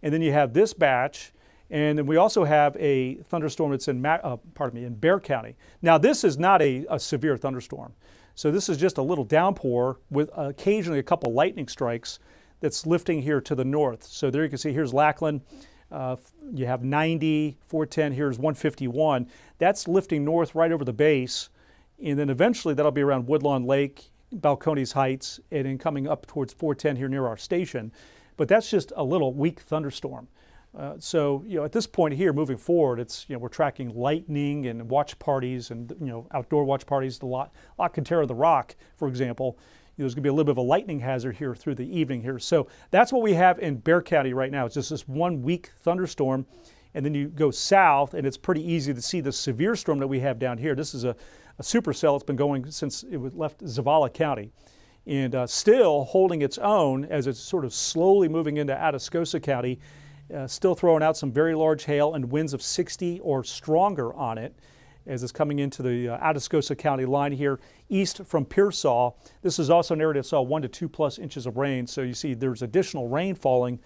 And then you have this batch, and then we also have a thunderstorm that's in Bexar County. Now this is not a severe thunderstorm. So this is just a little downpour with occasionally a couple lightning strikes that's lifting here to the north. So there you can see here's Lackland. You have 90, 410, here's 151. That's lifting north right over the base. And then eventually that'll be around Woodlawn Lake, Balcones Heights, and then coming up towards 410 here near our station. But that's just a little weak thunderstorm. So at this point here, moving forward, it's we're tracking lightning and watch parties and outdoor watch parties. The La Cantera, the Rock, for example. There's going to be a little bit of a lightning hazard here through the evening here. So that's what we have in Bexar County right now. It's just this one weak thunderstorm, and then you go south, and it's pretty easy to see the severe storm that we have down here. This is a supercell. It's been going since it left Zavala County, and still holding its own as it's sort of slowly moving into Atascosa County. Still throwing out some very large hail and winds of 60 or stronger on it as it's coming into the Atascosa County line here east from Pearsall. This is also an area that saw 1 to 2 plus inches of rain. So you see there's additional rain falling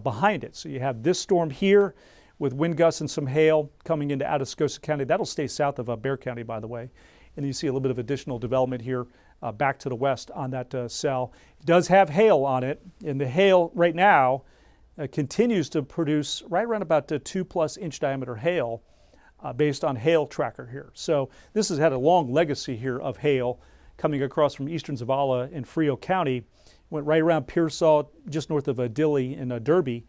behind it. So you have this storm here with wind gusts and some hail coming into Atascosa County. That'll stay south of Bexar County, by the way. And you see a little bit of additional development here back to the west on that cell. It does have hail on it, and the hail right now continues to produce right around about 2 plus inch diameter hail based on hail tracker here. So this has had a long legacy here of hail coming across from eastern Zavala in Frio County, went right around Pearsall, just north of Dilley in Derby,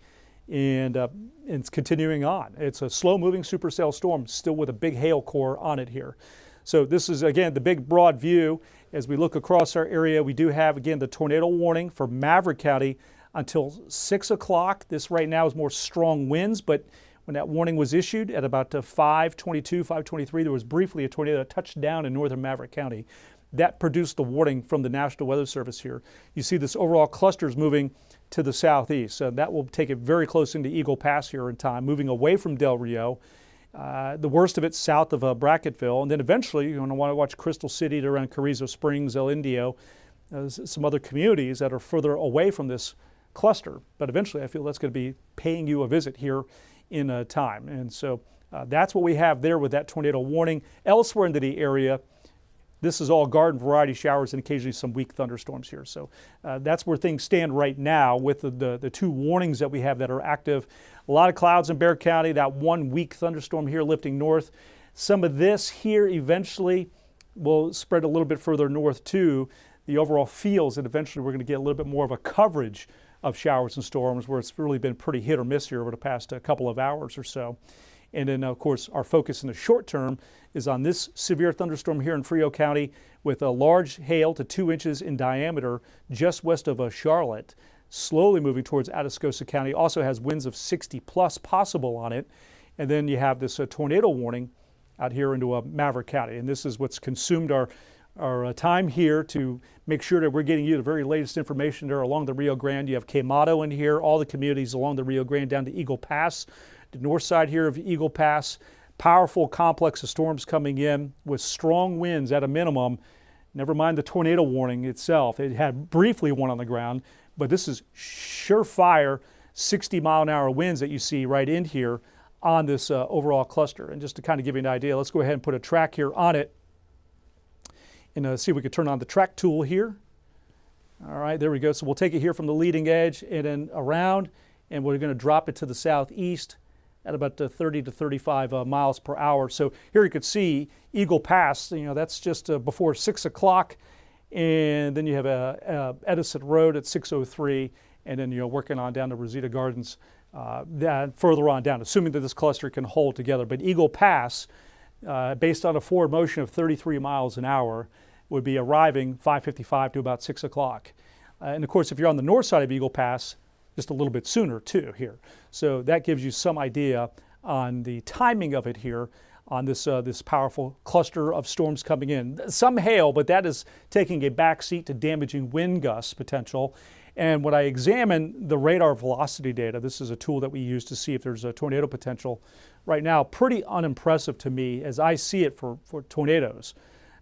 and it's continuing on. It's a slow-moving supercell storm, still with a big hail core on it here. So this is, again, the big broad view. As we look across our area, we do have, again, the tornado warning for Maverick County until 6 o'clock. This right now is more strong winds, but when that warning was issued at about 5:22, 5:23, there was briefly a tornado that touched down in northern Maverick County. That produced the warning from the National Weather Service here. You see this overall cluster is moving to the southeast. So that will take it very close into Eagle Pass here in time, moving away from Del Rio. The worst of it south of Bracketville. And then eventually you're going to want to watch Crystal City to around Carrizo Springs, El Indio, some other communities that are further away from this cluster. But eventually I feel that's going to be paying you a visit here in time. And so that's what we have there with that tornado warning. Elsewhere into the area, this is all garden variety showers and occasionally some weak thunderstorms here. So that's where things stand right now with the two warnings that we have that are active. A lot of clouds in Bexar County, that one weak thunderstorm here lifting north. Some of this here eventually will spread a little bit further north too. The overall feels that eventually we're going to get a little bit more of a coverage of showers and storms where it's really been pretty hit or miss here over the past couple of hours or so. And then, of course, our focus in the short term is on this severe thunderstorm here in Frio County with a large hail to 2 inches in diameter just west of Charlotte, slowly moving towards Atascosa County. Also has winds of 60 plus possible on it. And then you have this tornado warning out here into Maverick County. And this is what's consumed our time here to make sure that we're getting you the very latest information there along the Rio Grande. You have Quemado in here, all the communities along the Rio Grande down to Eagle Pass. The north side here of Eagle Pass, powerful complex of storms coming in with strong winds at a minimum. Never mind the tornado warning itself. It had briefly one on the ground, but this is surefire 60-mile-an-hour winds that you see right in here on this overall cluster. And just to kind of give you an idea, let's go ahead and put a track here on it and see if we can turn on the track tool here. All right, there we go. So we'll take it here from the leading edge and then around, and we're going to drop it to the southeast at about 30 to 35 miles per hour. So here you could see Eagle Pass, that's just before 6 o'clock. And then you have Edison Road at 6:03, and then working on down to Rosita Gardens, further on down, assuming that this cluster can hold together. But Eagle Pass, based on a forward motion of 33 miles an hour, would be arriving 5:55 to about 6 o'clock. And of course, if you're on the north side of Eagle Pass, just a little bit sooner too here. So that gives you some idea on the timing of it here on this this powerful cluster of storms coming in. Some hail, but that is taking a backseat to damaging wind gusts potential. And when I examine the radar velocity data, this is a tool that we use to see if there's a tornado potential. Right now, pretty unimpressive to me as I see it for tornadoes.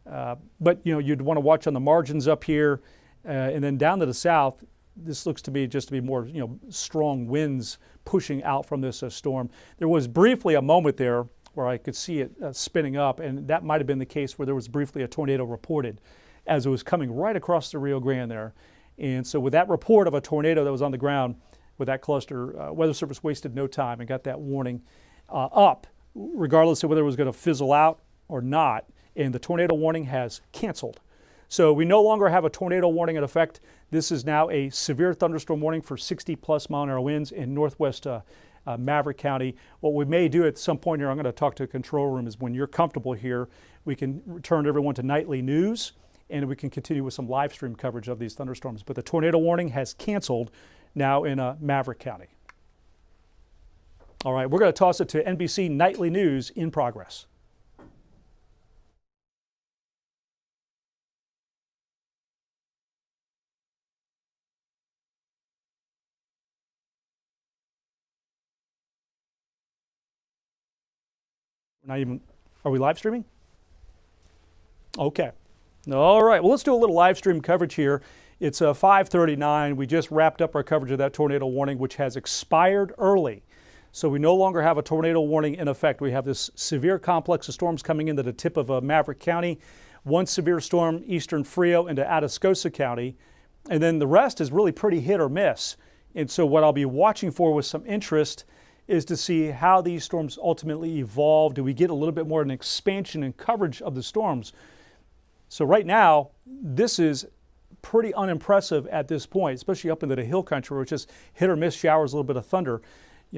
But you'd want to watch on the margins up here, and then down to the south. This looks to be just to be more, strong winds pushing out from this storm. There was briefly a moment there where I could see it spinning up, and that might have been the case where there was briefly a tornado reported as it was coming right across the Rio Grande there. And so with that report of a tornado that was on the ground with that cluster, Weather Service wasted no time and got that warning up, regardless of whether it was going to fizzle out or not. And the tornado warning has canceled. So we no longer have a tornado warning in effect. This is now a severe thunderstorm warning for 60-plus mile-an-hour winds in northwest Maverick County. What we may do at some point here, I'm going to talk to the control room, is when you're comfortable here, we can return everyone to nightly news, and we can continue with some live stream coverage of these thunderstorms. But the tornado warning has canceled now in Maverick County. All right, we're going to toss it to NBC Nightly News in progress. Are we live streaming? Okay. All right. Well, let's do a little live stream coverage here. It's 5:39. We just wrapped up our coverage of that tornado warning, which has expired early. So we no longer have a tornado warning in effect. We have this severe complex of storms coming into the tip of Maverick County, one severe storm eastern Frio into Atascosa County, and then the rest is really pretty hit or miss. And so what I'll be watching for with some interest is to see how these storms ultimately evolve. Do we get a little bit more of an expansion and coverage of the storms? So right now, this is pretty unimpressive at this point, especially up into the hill country, where it's just hit or miss showers, a little bit of thunder.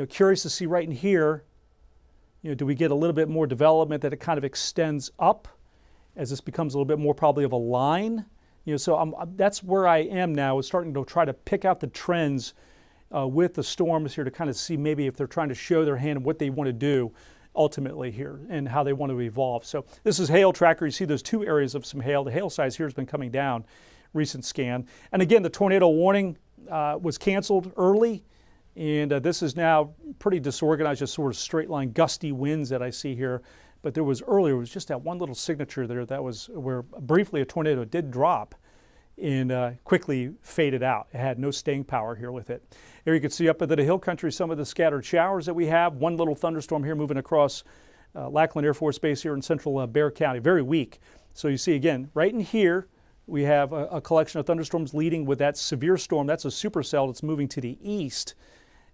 Curious to see right in here, do we get a little bit more development that it kind of extends up as this becomes a little bit more probably of a line? So that's where I am now, is starting to try to pick out the trends with the storms here to kind of see maybe if they're trying to show their hand and what they want to do ultimately here and how they want to evolve. So this is hail tracker. You see those 2 areas of some hail. The hail size here has been coming down, recent scan. And again, the tornado warning was canceled early, and this is now pretty disorganized, just sort of straight line gusty winds that I see here. But there was earlier, it was just that one little signature there that was where briefly a tornado did drop and quickly faded out. It had no staying power here with it. Here you can see up into the hill country some of the scattered showers that we have. One little thunderstorm here moving across Lackland Air Force Base here in central Bexar County, very weak. So you see again, right in here, we have a collection of thunderstorms leading with that severe storm. That's a supercell that's moving to the east.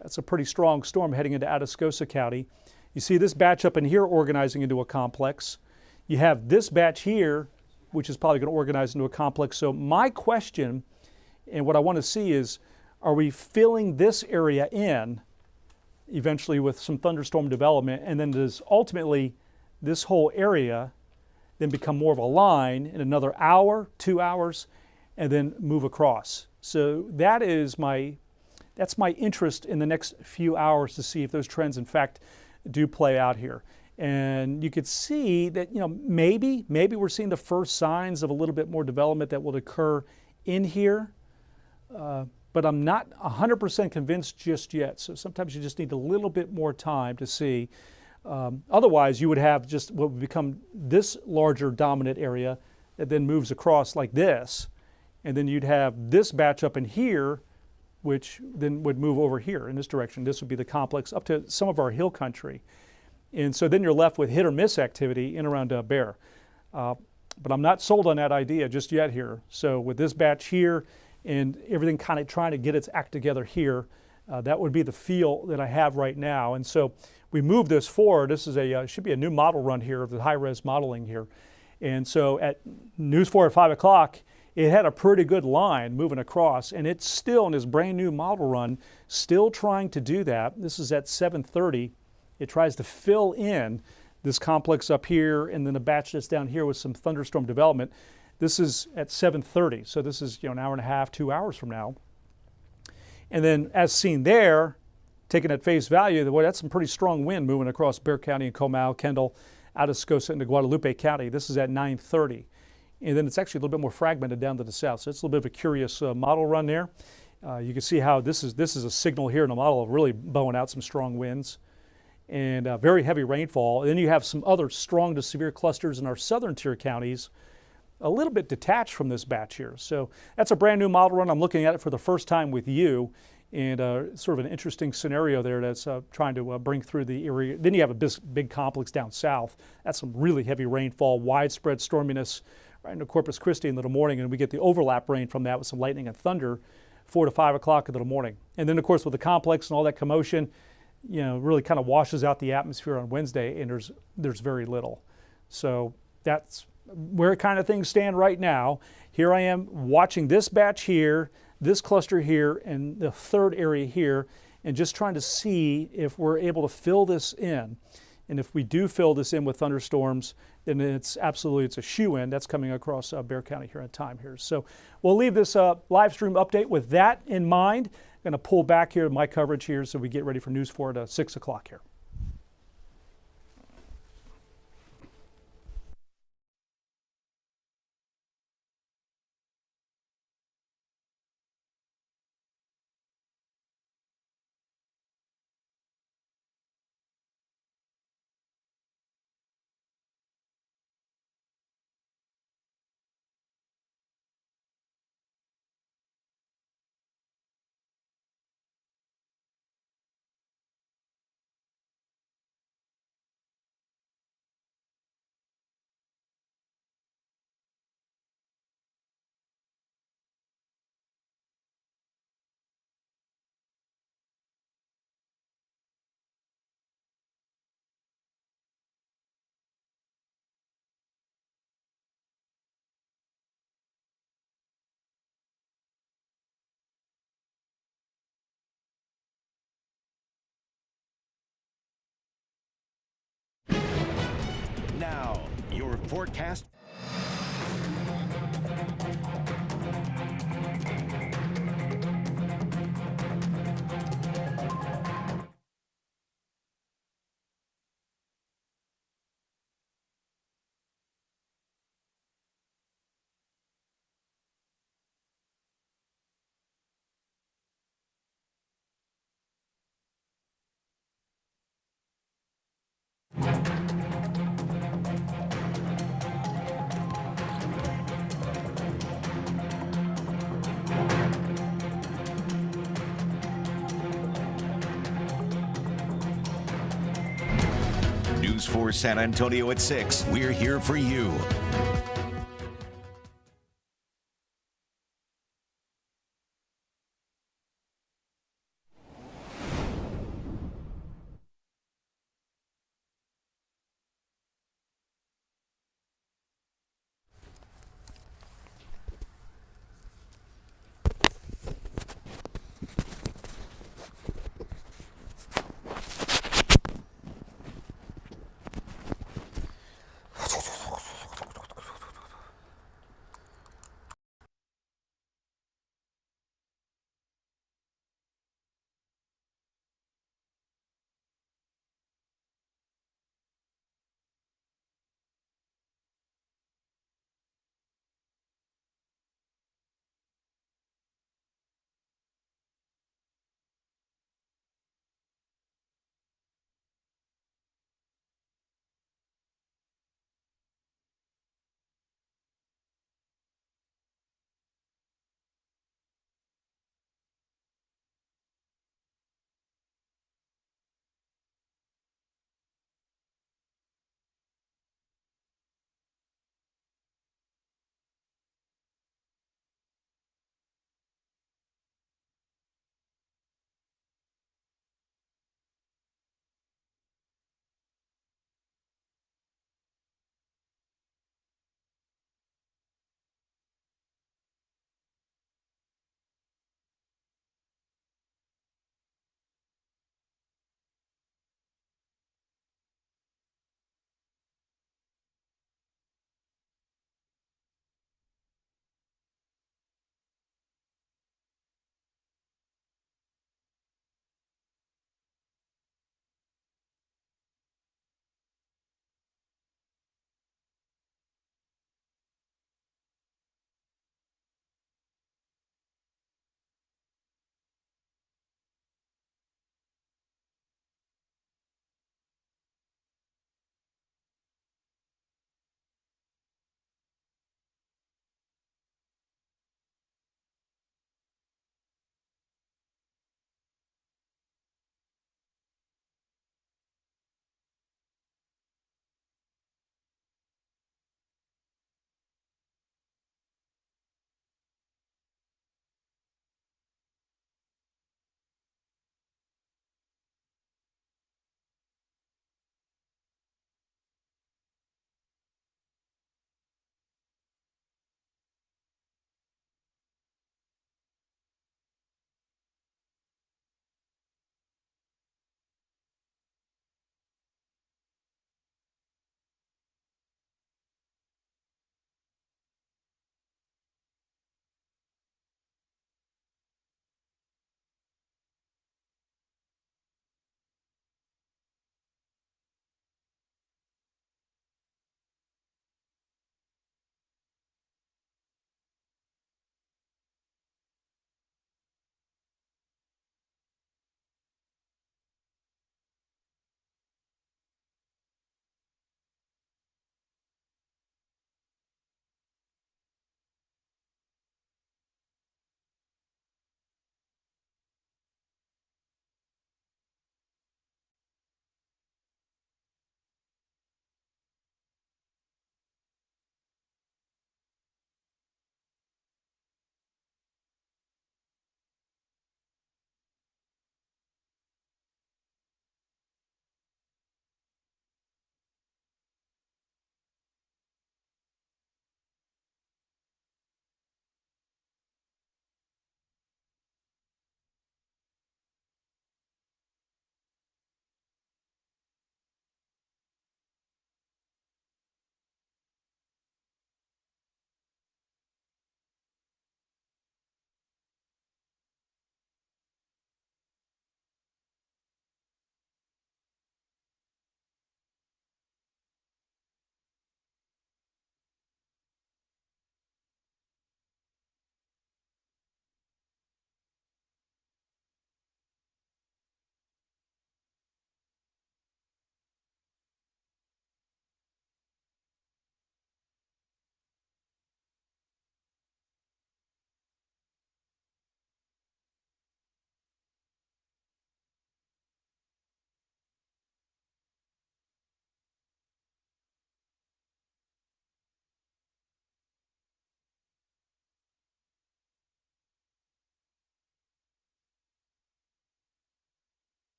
That's a pretty strong storm heading into Atascosa County. You see this batch up in here organizing into a complex. You have this batch here, which is probably going to organize into a complex. So my question, and what I want to see is, are we filling this area in eventually with some thunderstorm development, and then does ultimately this whole area then become more of a line in another hour, 2 hours, and then move across? So that's my interest in the next few hours, to see if those trends in fact do play out here. And you could see that, maybe we're seeing the first signs of a little bit more development that will occur in here, but I'm not 100% convinced just yet. So sometimes you just need a little bit more time to see. Otherwise, you would have just what would become this larger dominant area that then moves across like this, and then you'd have this batch up in here, which then would move over here in this direction. This would be the complex up to some of our hill country. And so then you're left with hit or miss activity in around Bexar. But I'm not sold on that idea just yet here. So with this batch here and everything kind of trying to get its act together here, that would be the feel that I have right now. And so we move this forward. This is should be a new model run here of the high-res modeling here. And so at News 4 at 5 o'clock, it had a pretty good line moving across, and it's still in this brand new model run, still trying to do that. This is at 7:30. It tries to fill in this complex up here, and then a batch that's down here with some thunderstorm development. This is at 7:30, so this is an hour and a half, 2 hours from now. And then as seen there, taken at face value, boy, that's some pretty strong wind moving across Bexar County and Comal, Kendall, Atascosa, into Guadalupe County. This is at 9:30. And then it's actually a little bit more fragmented down to the south. So it's a little bit of a curious model run there. You can see how this is a signal here in the model of really bowing out some strong winds and very heavy rainfall. And then you have some other strong to severe clusters in our southern tier counties, a little bit detached from this batch here. So that's a brand new model run. I'm looking at it for the first time with you, and sort of an interesting scenario there that's trying to bring through the area. Then you have a big complex down south. That's some really heavy rainfall, widespread storminess right into Corpus Christi in the morning, and we get the overlap rain from that with some lightning and thunder 4 to 5 o'clock in the morning. And then of course with the complex and all that commotion, really kind of washes out the atmosphere on Wednesday, and there's very little. So that's where kind of things stand right now. Here I am watching this batch here, this cluster here, and the third area here, and just trying to see if we're able to fill this in. And if we do fill this in with thunderstorms, then it's a shoe-in. That's coming across Bexar County here in time here. So we'll leave this live stream update with that in mind. I'm going to pull back here my coverage here so we get ready for News 4 at 6 o'clock here. Now, your forecast. News for San Antonio at 6. We're here for you.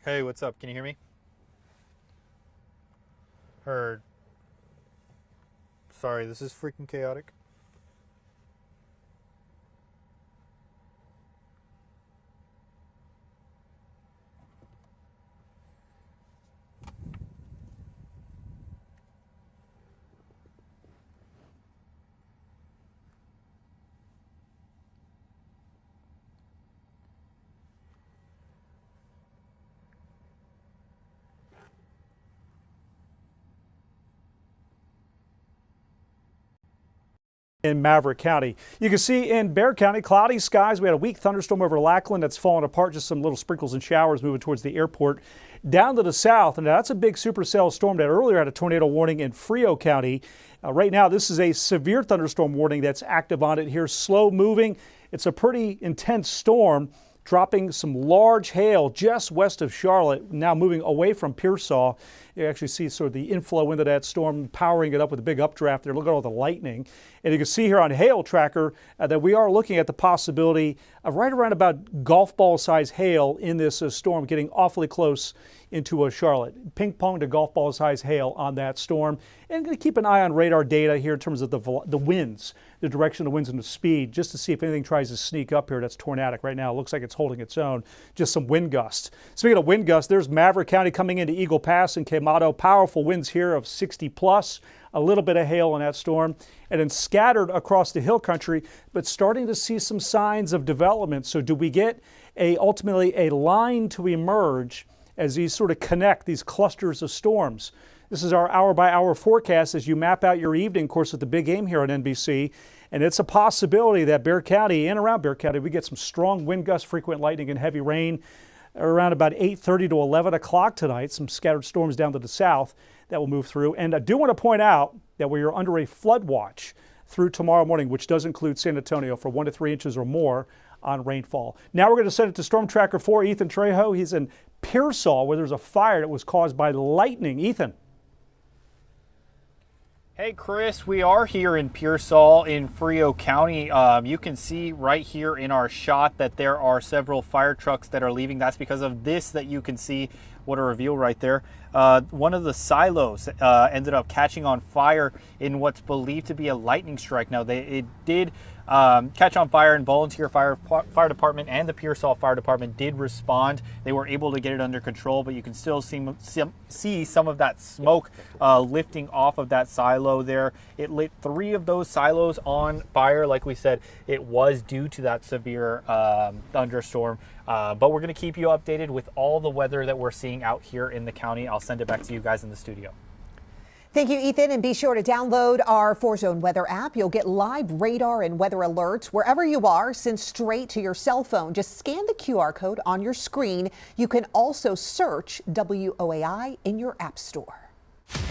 Hey, what's up? Can you hear me? Heard. Sorry, this is freaking chaotic. In Maverick County. You can see in Bexar County, cloudy skies. We had a weak thunderstorm over Lackland that's fallen apart, just some little sprinkles and showers moving towards the airport. Down to the south, and that's a big supercell storm that earlier had a tornado warning in Frio County. Right now, this is a severe thunderstorm warning that's active on it here, slow moving. It's a pretty intense storm, dropping some large hail just west of Charlotte, now moving away from Pearsall. You actually see sort of the inflow into that storm, powering it up with a big updraft there. Look at all the lightning. And you can see here on Hail Tracker that we are looking at the possibility of right around about golf ball size hail in this storm, getting awfully close into Charlotte. Ping pong to golf ball size hail on that storm. And going to keep an eye on radar data here in terms of the winds, the direction of the winds and the speed, just to see if anything tries to sneak up here that's tornadic. Right now, it looks like it's holding its own. Just some wind gusts. Speaking of wind gusts, there's Maverick County coming into Eagle Pass and Quemado. Powerful winds here of 60 plus. A little bit of hail in that storm, and then scattered across the hill country, but starting to see some signs of development. So do we get ultimately a line to emerge as these sort of connect, these clusters of storms? This is our hour-by-hour forecast as you map out your evening course with the big game here on NBC. And it's a possibility that Bexar County and around Bexar County, we get some strong wind gusts, frequent lightning, and heavy rain around about 8:30 to 11 o'clock tonight. Some scattered storms down to the south that will move through. And I do want to point out that we are under a flood watch through tomorrow morning, which does include San Antonio for 1 to 3 inches or more on rainfall. Now we're going to send it to Storm Tracker 4, Ethan Trejo. He's in Pearsall, where there's a fire that was caused by lightning. Ethan. Hey Chris, we are here in Pearsall in Frio County. You can see right here in our shot that there are several fire trucks that are leaving. That's because of this that you can see. What a reveal right there. One of the silos ended up catching on fire in what's believed to be a lightning strike. Now, it did catch on fire, and volunteer fire department and the Pearsall Fire Department did respond. They were able to get it under control, but you can still see some of that smoke lifting off of that silo there. It lit 3 of those silos on fire. Like we said, it was due to that severe thunderstorm. But we're going to keep you updated with all the weather that we're seeing out here in the county. I'll send it back to you guys in the studio. Thank you, Ethan, and be sure to download our 4Zone weather app. You'll get live radar and weather alerts wherever you are, sent straight to your cell phone. Just scan the QR code on your screen. You can also search WOAI in your app store.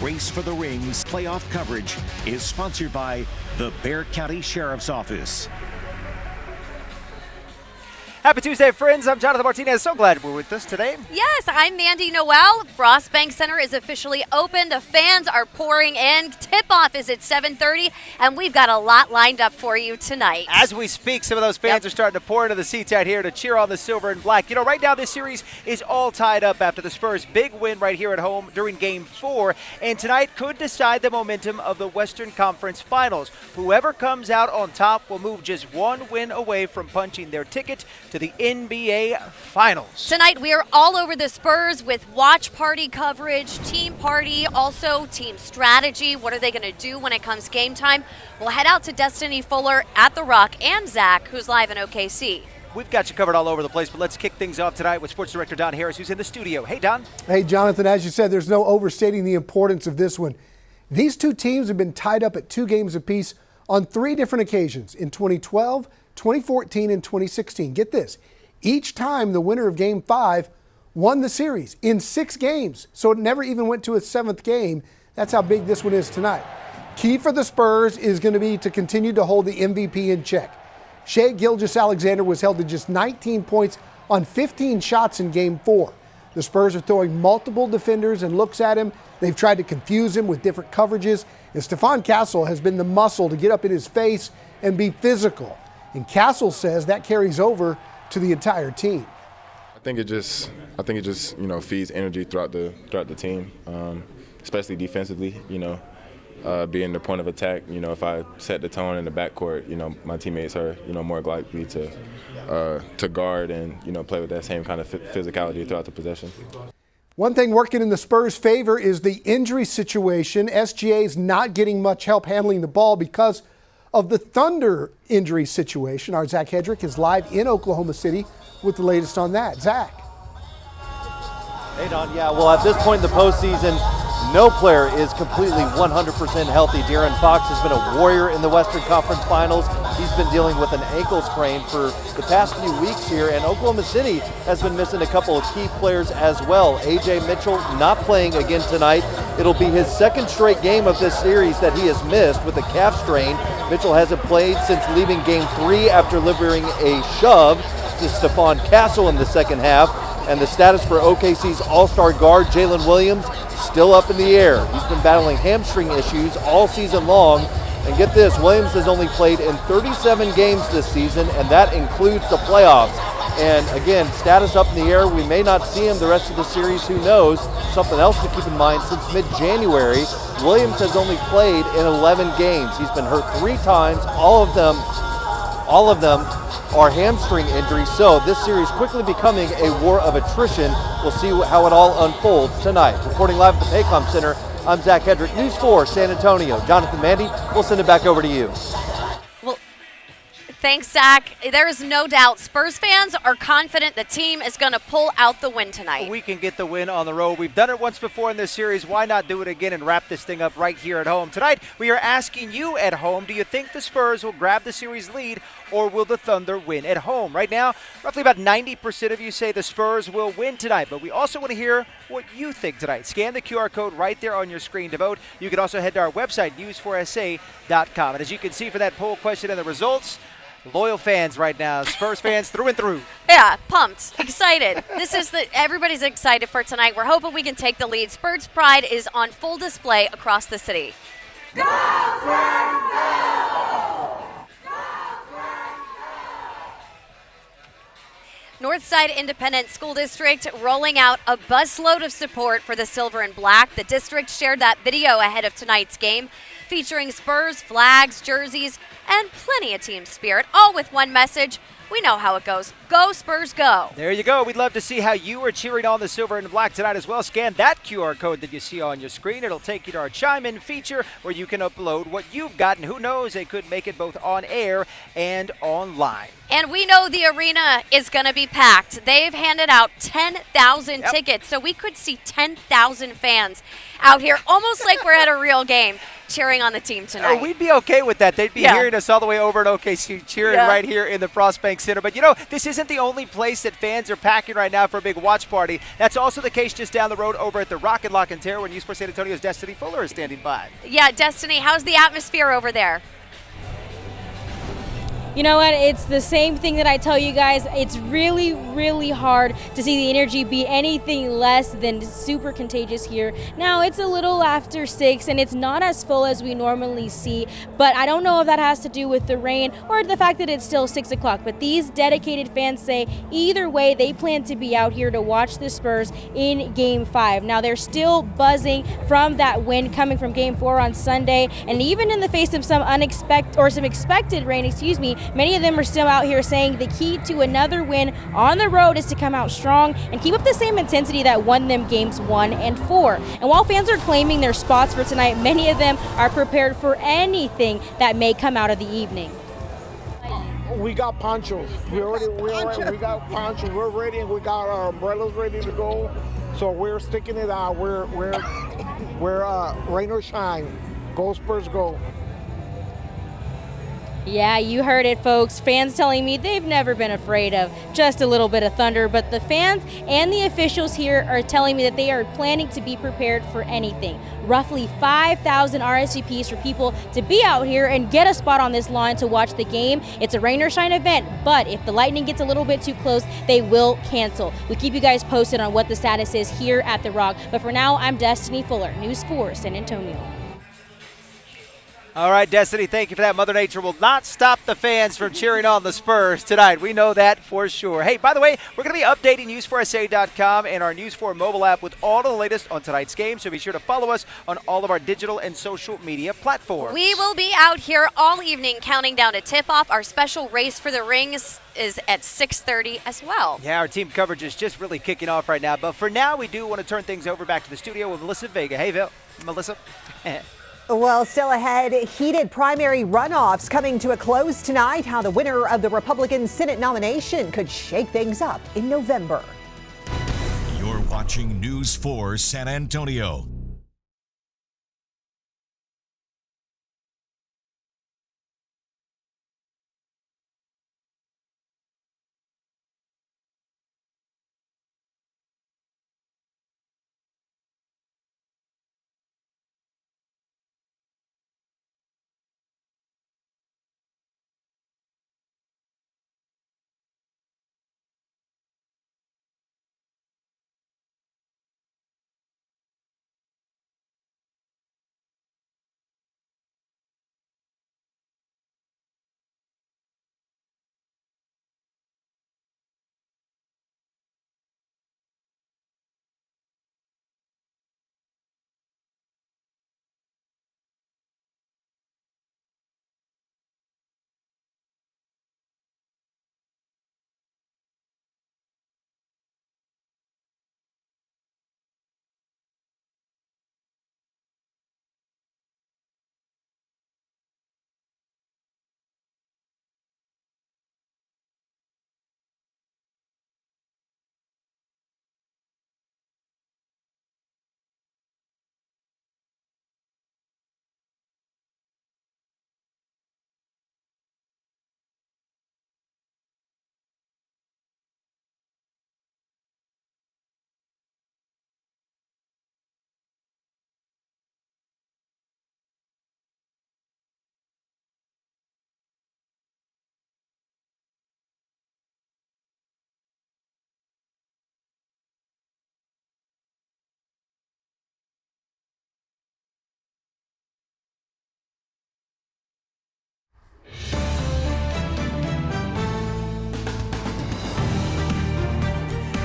Race for the Rings playoff coverage is sponsored by the Bexar County Sheriff's Office. Happy Tuesday, friends. I'm Jonathan Martinez. So glad we're with us today. Yes, I'm Mandy Noel. Frost Bank Center is officially open. The fans are pouring in. Tip-off is at 7:30, and we've got a lot lined up for you tonight. As we speak, some of those fans are starting to pour into the seats out here to cheer on the silver and black. You know, right now this series is all tied up after the Spurs' big win right here at home during Game 4, and tonight could decide the momentum of the Western Conference Finals. Whoever comes out on top will move just one win away from punching their ticket to the NBA Finals. Tonight we are all over the Spurs with watch party coverage, team party, also team strategy. What are they going to do when it comes game time? We'll head out to Destiny Fuller at The Rock and Zach, who's live in OKC. We've got you covered all over the place, but let's kick things off tonight with Sports Director Don Harris, who's in the studio. Hey, Don. Hey, Jonathan, as you said, there's no overstating the importance of this one. These two teams have been tied up at 2 games apiece on 3 different occasions in 2012, 2014, and 2016. Get this. Each time the winner of Game 5 won the series in 6 games, so it never even went to a 7th game. That's how big this one is tonight. Key for the Spurs is going to be to continue to hold the MVP in check. Shai Gilgeous-Alexander was held to just 19 points on 15 shots in Game 4. The Spurs are throwing multiple defenders and looks at him. They've tried to confuse him with different coverages. And Stephon Castle has been the muscle to get up in his face and be physical. And Castle says that carries over to the entire team. I think it just feeds energy throughout the team, especially defensively. Being the point of attack. If I set the tone in the backcourt, my teammates are more likely to guard and play with that same kind of physicality throughout the possession. One thing working in the Spurs' favor is the injury situation. SGA is not getting much help handling the ball because of the Thunder injury situation. Our Zach Hedrick is live in Oklahoma City with the latest on that. Zach. Hey, Don. Yeah, well, at this point in the postseason, no player is completely 100% healthy. De'Aaron Fox has been a warrior in the Western Conference Finals. He's been dealing with an ankle sprain for the past few weeks here, and Oklahoma City has been missing a couple of key players as well. A.J. Mitchell not playing again tonight. It'll be his second straight game of this series that he has missed with a calf strain. Mitchell hasn't played since leaving Game 3 after delivering a shove to Stephon Castle in the second half. And the status for OKC's all-star guard, Jalen Williams, still up in the air. He's been battling hamstring issues all season long. And get this, Williams has only played in 37 games this season, and that includes the playoffs. And again, status up in the air. We may not see him the rest of the series. Who knows? Something else to keep in mind, since mid-January, Williams has only played in 11 games. He's been hurt 3 times. All of them are hamstring injuries, so this series quickly becoming a war of attrition. We'll see how it all unfolds tonight. Reporting live at the Paycom Center, I'm Zach Hedrick, News 4 San Antonio. Jonathan Mandy, we'll send it back over to you. Well, thanks, Zach. There is no doubt Spurs fans are confident the team is going to pull out the win tonight. We can get the win on the road. We've done it once before in this series. Why not do it again and wrap this thing up right here at home? Tonight, we are asking you at home, do you think the Spurs will grab the series lead, or will the Thunder win at home? Right now, roughly about 90% of you say the Spurs will win tonight, but we also want to hear what you think tonight. Scan the QR code right there on your screen to vote. You can also head to our website, news4sa.com. And as you can see for that poll question and the results, loyal fans right now, Spurs fans through and through. Yeah, pumped, excited. Everybody's excited for tonight. We're hoping we can take the lead. Spurs pride is on full display across the city. Go Spurs, go! Northside Independent School District rolling out a busload of support for the Silver and Black. The district shared that video ahead of tonight's game, featuring Spurs, flags, jerseys, and plenty of team spirit, all with one message. We know how it goes. Go Spurs, go. There you go. We'd love to see how you are cheering on the Silver and Black tonight as well. Scan that QR code that you see on your screen. It'll take you to our Chime-In feature where you can upload what you've got, and who knows, they could make it both on air and online. And we know the arena is going to be packed. They've handed out 10,000 tickets, so we could see 10,000 fans out here, almost like we're at a real game, cheering on the team tonight. Oh, we'd be okay with that. They'd be hearing us all the way over in OKC, cheering right here in the Frost Bank Center. But, this isn't the only place that fans are packing right now for a big watch party. That's also the case just down the road over at the Rocket Lock and Terror, where News 4 San Antonio's Destiny Fuller is standing by. Yeah, Destiny, how's the atmosphere over there? You know what? It's the same thing that I tell you guys. It's really, really hard to see the energy be anything less than super contagious here. Now, it's a little after 6, and it's not as full as we normally see, but I don't know if that has to do with the rain or the fact that it's still 6 o'clock. But these dedicated fans say either way, they plan to be out here to watch the Spurs in Game 5. Now, they're still buzzing from that win coming from Game 4 on Sunday, and even in the face of some expected rain, many of them are still out here saying the key to another win on the road is to come out strong and keep up the same intensity that won them games 1 and 4. And while fans are claiming their spots for tonight, many of them are prepared for anything that may come out of the evening. We got ponchos. We got ponchos. We're ready, and we got our umbrellas ready to go. So we're sticking it out. We're rain or shine. Go Spurs, go. Yeah, you heard it, folks. Fans telling me they've never been afraid of just a little bit of thunder, but the fans and the officials here are telling me that they are planning to be prepared for anything. Roughly 5,000 RSVPs for people to be out here and get a spot on this lawn to watch the game. It's a rain or shine event, but if the lightning gets a little bit too close, they will cancel. We keep you guys posted on what the status is here at the Rock, but for now, I'm Destiny Fuller, News 4 San Antonio. All right, Destiny, thank you for that. Mother Nature will not stop the fans from cheering on the Spurs tonight. We know that for sure. Hey, by the way, we're going to be updating News4SA.com and our News4 mobile app with all of the latest on tonight's game, so be sure to follow us on all of our digital and social media platforms. We will be out here all evening counting down to tip-off. Our special race for the rings is at 6:30 as well. Yeah, our team coverage is just really kicking off right now. But for now, we do want to turn things over back to the studio with Melissa Vega. Hey, Melissa. Well, still ahead, heated primary runoffs coming to a close tonight. How the winner of the Republican Senate nomination could shake things up in November. You're watching News 4 San Antonio.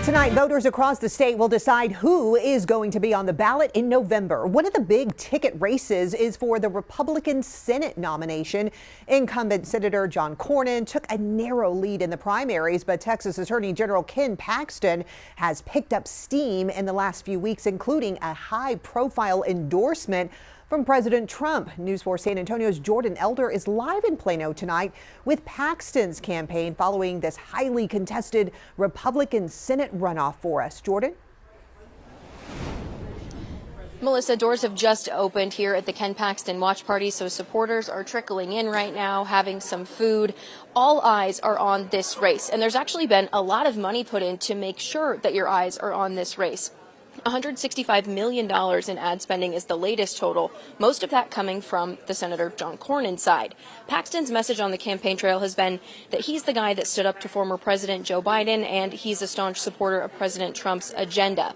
Tonight, voters across the state will decide who is going to be on the ballot in November. One of the big ticket races is for the Republican Senate nomination. Incumbent Senator John Cornyn took a narrow lead in the primaries, but Texas Attorney General Ken Paxton has picked up steam in the last few weeks, including a high-profile endorsement from President Trump. News 4 San Antonio's Jordan Elder is live in Plano tonight with Paxton's campaign following this highly contested Republican Senate runoff for us. Jordan? Melissa, doors have just opened here at the Ken Paxton Watch Party, so supporters are trickling in right now, having some food. All eyes are on this race, and there's actually been a lot of money put in to make sure that your eyes are on this race. $165 million in ad spending is the latest total, most of that coming from the Senator John Cornyn side. Paxton's message on the campaign trail has been that he's the guy that stood up to former President Joe Biden, and he's a staunch supporter of President Trump's agenda.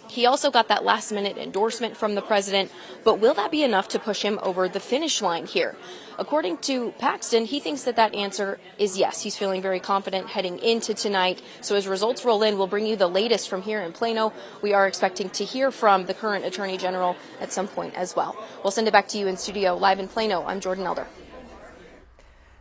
He also got that last-minute endorsement from the president, but will that be enough to push him over the finish line here? According to Paxton, he thinks that that answer is yes. He's feeling very confident heading into tonight. So as results roll in, we'll bring you the latest from here in Plano. We are expecting to hear from the current Attorney General at some point as well. We'll send it back to you in studio live in Plano. I'm Jordan Elder.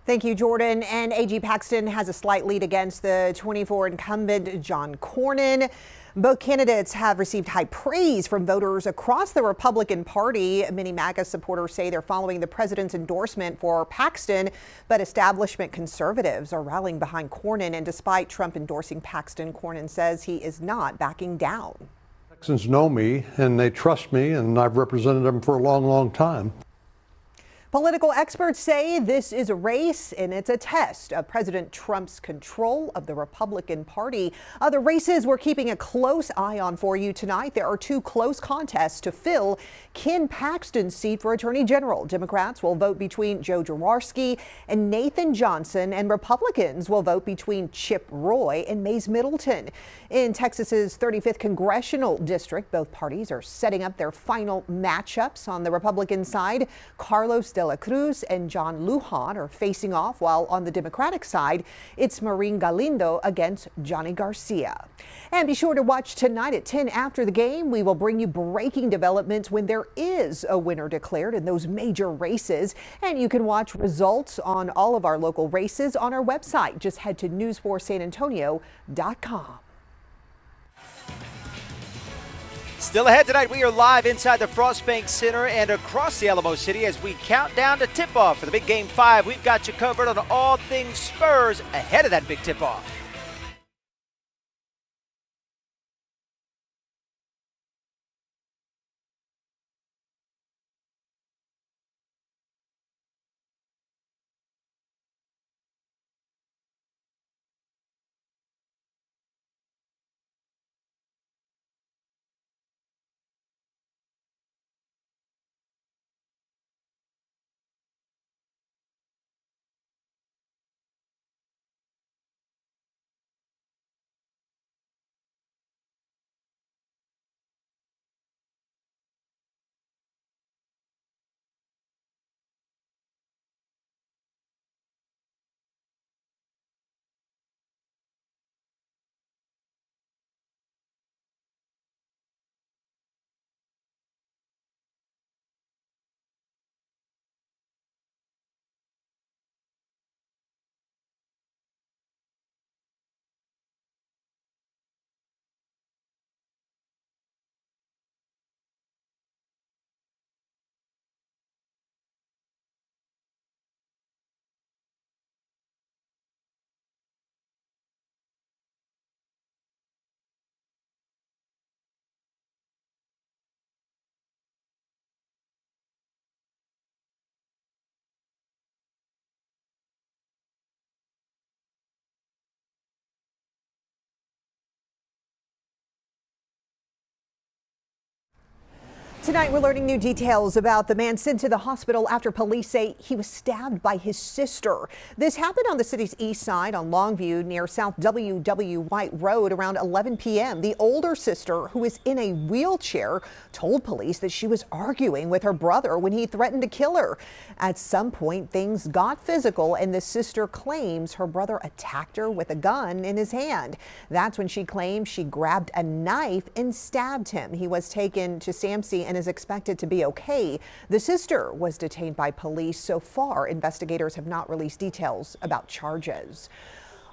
Thank you, Jordan. And AG Paxton has a slight lead against the 24 incumbent John Cornyn. Both candidates have received high praise from voters across the Republican Party. Many MAGA supporters say they're following the president's endorsement for Paxton, but establishment conservatives are rallying behind Cornyn. And despite Trump endorsing Paxton, Cornyn says he is not backing down. Texans know me and they trust me, and I've represented them for a long, long time. Political experts say this is a race and it's a test of President Trump's control of the Republican Party. Other races we're keeping a close eye on for you tonight. There are two close contests to fill Ken Paxton's seat for Attorney General. Democrats will vote between Joe Jaworski and Nathan Johnson, and Republicans will vote between Chip Roy and Mays Middleton. In Texas's 35th congressional district, both parties are setting up their final matchups. On the Republican side, Carlos Del de la Cruz and John Lujan are facing off, while on the Democratic side, it's Maureen Galindo against Johnny Garcia. And be sure to watch tonight at 10 after the game. We will bring you breaking developments when there is a winner declared in those major races. And you can watch results on all of our local races on our website. Just head to news4sanantonio.com. Still ahead tonight, we are live inside the Frostbank Center and across the Alamo City as we count down to tip-off for the big Game 5. We've got you covered on all things Spurs ahead of that big tip-off. Tonight, we're learning new details about the man sent to the hospital after police say he was stabbed by his sister. This happened on the city's east side on Longview near South W.W. White Road around 11 p.m. The older sister, who is in a wheelchair, told police that she was arguing with her brother when he threatened to kill her. At some point, things got physical, and the sister claims her brother attacked her with a gun in his hand. That's when she claims she grabbed a knife and stabbed him. He was taken to SAMC and is expected to be okay. The sister was detained by police. So far, investigators have not released details about charges.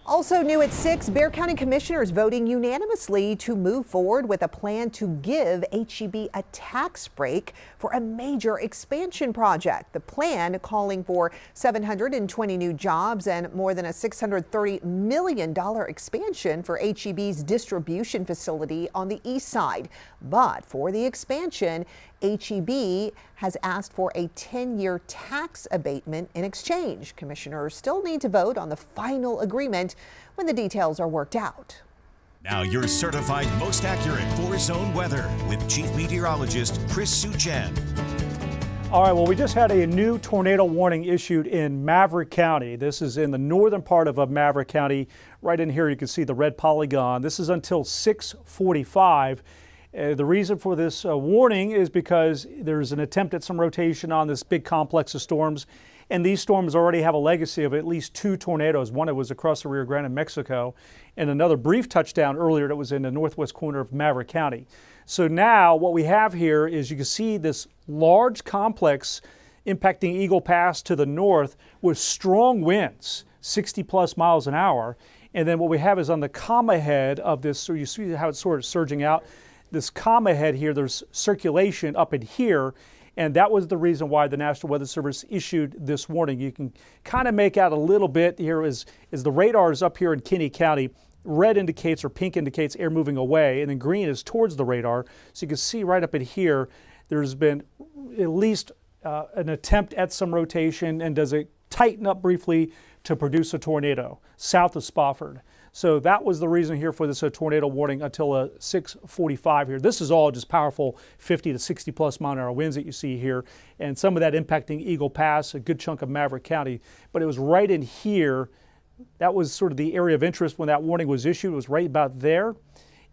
Also new at 6, Bexar County commissioners voting unanimously to move forward with a plan to give HEB a tax break for a major expansion project. The plan calling for 720 new jobs and more than a $630 million expansion for HEB's distribution facility on the east side. But for the expansion, HEB has asked for a 10-year tax abatement in exchange. Commissioners still need to vote on the final agreement when the details are worked out. Now your certified most accurate 4-zone weather with Chief Meteorologist Chris Suchan. All right, well, we just had a new tornado warning issued in Maverick County. This is in the northern part of Maverick County. Right in here, you can see the red polygon. This is until 6:45. The reason for this warning is because there's an attempt at some rotation on this big complex of storms, and these storms already have a legacy of at least 2 tornadoes. One that was across the Rio Grande in Mexico, and another brief touchdown earlier that was in the northwest corner of Maverick County. So now what we have here is you can see this large complex impacting Eagle Pass to the north with strong winds, 60 plus miles an hour. And then what we have is on the comma head of this, so you see how it's sort of surging out. This comma head here, there's circulation up in here, and that was the reason why the National Weather Service issued this warning. You can kind of make out a little bit here is the radar is up here in Kinney County. Red indicates or pink indicates air moving away, and then green is towards the radar. So you can see right up in here, there's been at least an attempt at some rotation, and does it tighten up briefly to produce a tornado south of Spofford. So that was the reason here for this tornado warning until 6:45 here. This is all just powerful 50 to 60 plus mile an hour winds that you see here, and some of that impacting Eagle Pass, a good chunk of Maverick County. But it was right in here. That was sort of the area of interest when that warning was issued. It was right about there.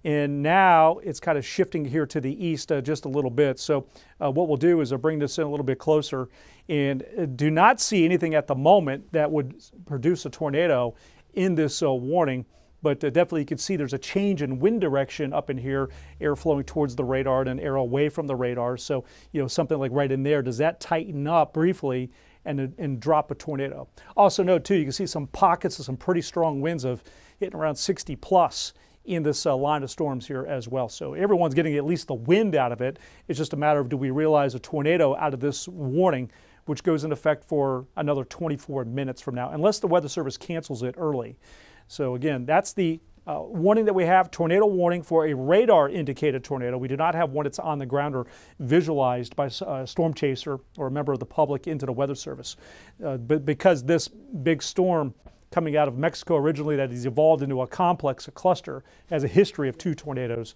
And now it's kind of shifting here to the east just a little bit. So what we'll do is bring this in a little bit closer, and do not see anything at the moment that would produce a tornado in this warning. But definitely you can see there's a change in wind direction up in here, air flowing towards the radar and air away from the radar. So, something like right in there, does that tighten up briefly and drop a tornado? Also note too, you can see some pockets of some pretty strong winds of hitting around 60 plus in this line of storms here as well. So everyone's getting at least the wind out of it. It's just a matter of, do we realize a tornado out of this warning, which goes into effect for another 24 minutes from now, unless the Weather Service cancels it early. So again, that's the warning that we have, tornado warning for a radar indicated tornado. We do not have one that's on the ground or visualized by a storm chaser or a member of the public into the Weather Service. But because this big storm coming out of Mexico originally that has evolved into a complex, a cluster, has a history of 2 tornadoes,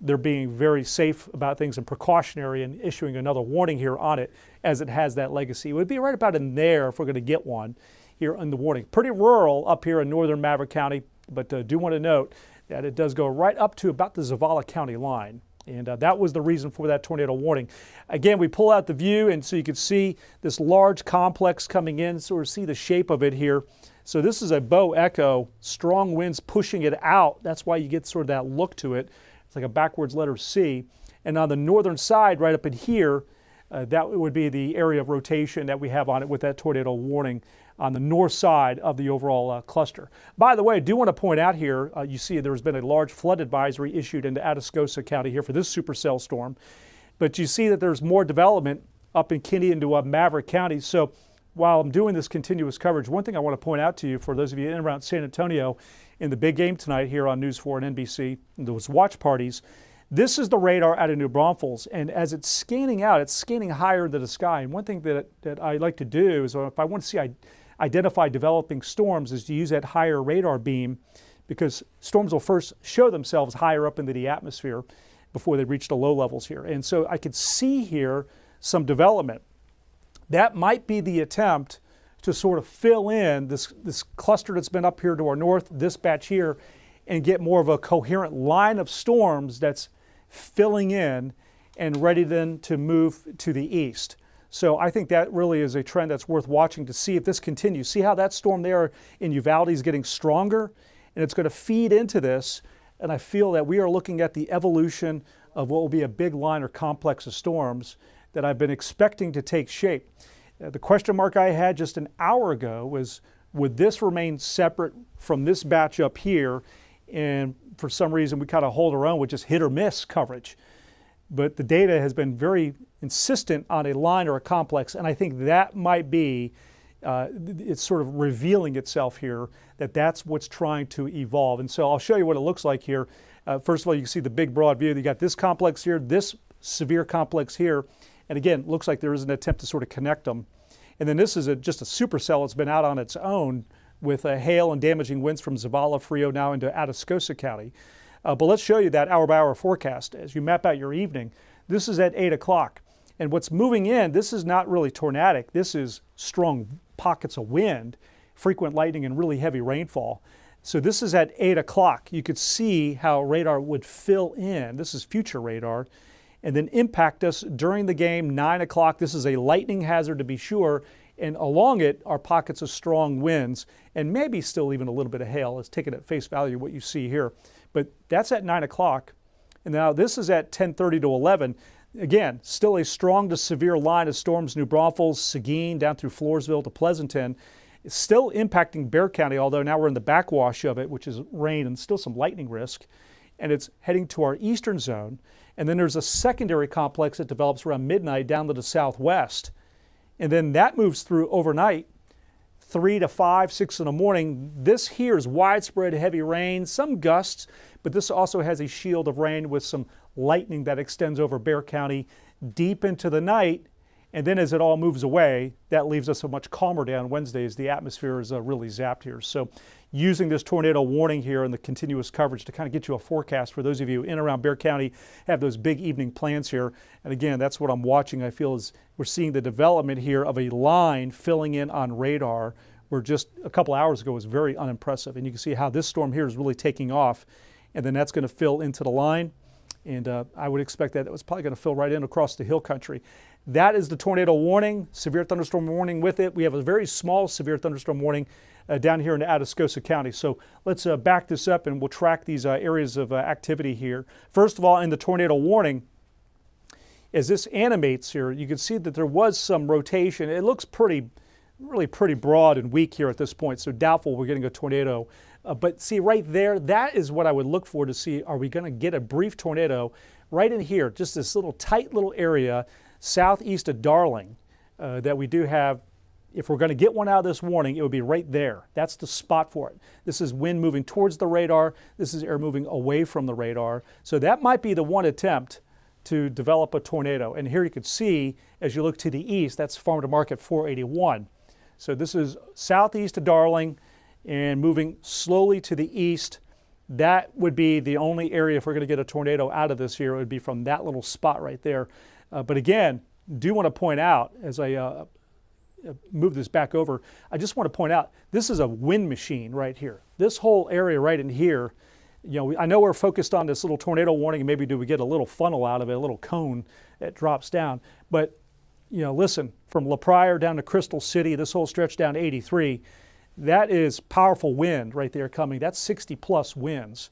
they're being very safe about things and precautionary and issuing another warning here on it as it has that legacy. It would be right about in there if we're going to get one here in the warning. Pretty rural up here in northern Maverick County, but do want to note that it does go right up to about the Zavala County line. And that was the reason for that tornado warning. Again, we pull out the view, and so you can see this large complex coming in, sort of see the shape of it here. So this is a bow echo, strong winds pushing it out. That's why you get sort of that look to it. It's like a backwards letter C. And on the northern side, right up in here, that would be the area of rotation that we have on it with that tornado warning on the north side of the overall cluster. By the way, I do want to point out here, you see there's been a large flood advisory issued into Atascosa County here for this supercell storm. But you see that there's more development up in Kinney into Maverick County. So while I'm doing this continuous coverage, one thing I want to point out to you, for those of you in and around San Antonio in the big game tonight here on News 4 and NBC, those watch parties, this is the radar out of New Braunfels, and as it's scanning out, it's scanning higher into the sky. And one thing that I like to do is, if I want to see identify developing storms, is to use that higher radar beam, because storms will first show themselves higher up into the atmosphere before they reach the low levels here. And so I could see here some development. That might be the attempt to sort of fill in this cluster that's been up here to our north, this batch here, and get more of a coherent line of storms that's filling in and ready then to move to the east. So I think that really is a trend that's worth watching to see if this continues. See how that storm there in Uvalde is getting stronger, and it's going to feed into this. And I feel that we are looking at the evolution of what will be a big line or complex of storms that I've been expecting to take shape. The question mark I had just an hour ago was, would this remain separate from this batch up here? And for some reason, we kind of hold our own with just hit or miss coverage. But the data has been very insistent on a line or a complex, and I think that might be, it's sort of revealing itself here, that that's what's trying to evolve. And so I'll show you what it looks like here. First of all, you can see the big broad view. You got this complex here, this severe complex here, and again, it looks like there is an attempt to sort of connect them. And then this is just a supercell that's been out on its own with hail and damaging winds from Zavala, Frio, now into Atascosa County. But let's show you that hour-by-hour forecast as you map out your evening. This is at 8 o'clock. And what's moving in, this is not really tornadic. This is strong pockets of wind, frequent lightning, and really heavy rainfall. So this is at 8 o'clock. You could see how radar would fill in. This is future radar. And then impact us during the game, 9 o'clock. This is a lightning hazard to be sure. And along it are pockets of strong winds and maybe still even a little bit of hail. Let's take it at face value, what you see here. But that's at 9 o'clock. And now this is at 10:30 to 11. Again, still a strong to severe line of storms, New Braunfels, Seguin, down through Floresville to Pleasanton. It's still impacting Bexar County, although now we're in the backwash of it, which is rain and still some lightning risk. And it's heading to our eastern zone. And then there's a secondary complex that develops around midnight down to the southwest. And then that moves through overnight, 3 to 5, 6 in the morning. This here is widespread heavy rain, some gusts, but this also has a shield of rain with some lightning that extends over Bexar County deep into the night. And then as it all moves away, that leaves us a much calmer day on Wednesday as the atmosphere is really zapped here. So using this tornado warning here and the continuous coverage to kind of get you a forecast for those of you in and around Bexar County, have those big evening plans here. And again, that's what I'm watching. I feel is we're seeing the development here of a line filling in on radar, where just a couple hours ago was very unimpressive. And you can see how this storm here is really taking off. and then that's going to fill into the line. And I would expect that it was probably going to fill right in across the hill country. That is the tornado warning, severe thunderstorm warning with it. We have a very small severe thunderstorm warning down here in Atascosa County. So let's back this up and we'll track these areas of activity here. First of all, in the tornado warning, as this animates here, you can see that there was some rotation. It looks really pretty broad and weak here at this point, so doubtful we're getting a tornado. But see right there, that is what I would look for to see, are we going to get a brief tornado right in here, just this little tight little area southeast of Darling that we do have. If we're going to get one out of this warning, it would be right there. That's the spot for it. This is wind moving towards the radar. This is air moving away from the radar. So that might be the one attempt to develop a tornado. And here you can see, as you look to the east, that's Farm to Market 481. So this is southeast of Darling and moving slowly to the east. That would be the only area, if we're going to get a tornado out of this here, it would be from that little spot right there. But again, do want to point out, as I move this back over, I just want to point out, this is a wind machine right here. This whole area right in here, you know, I know we're focused on this little tornado warning, and maybe do we get a little funnel out of it, a little cone that drops down. But, you know, listen, from La Pryor down to Crystal City, this whole stretch down to 83, that is powerful wind right there coming. That's 60 plus winds.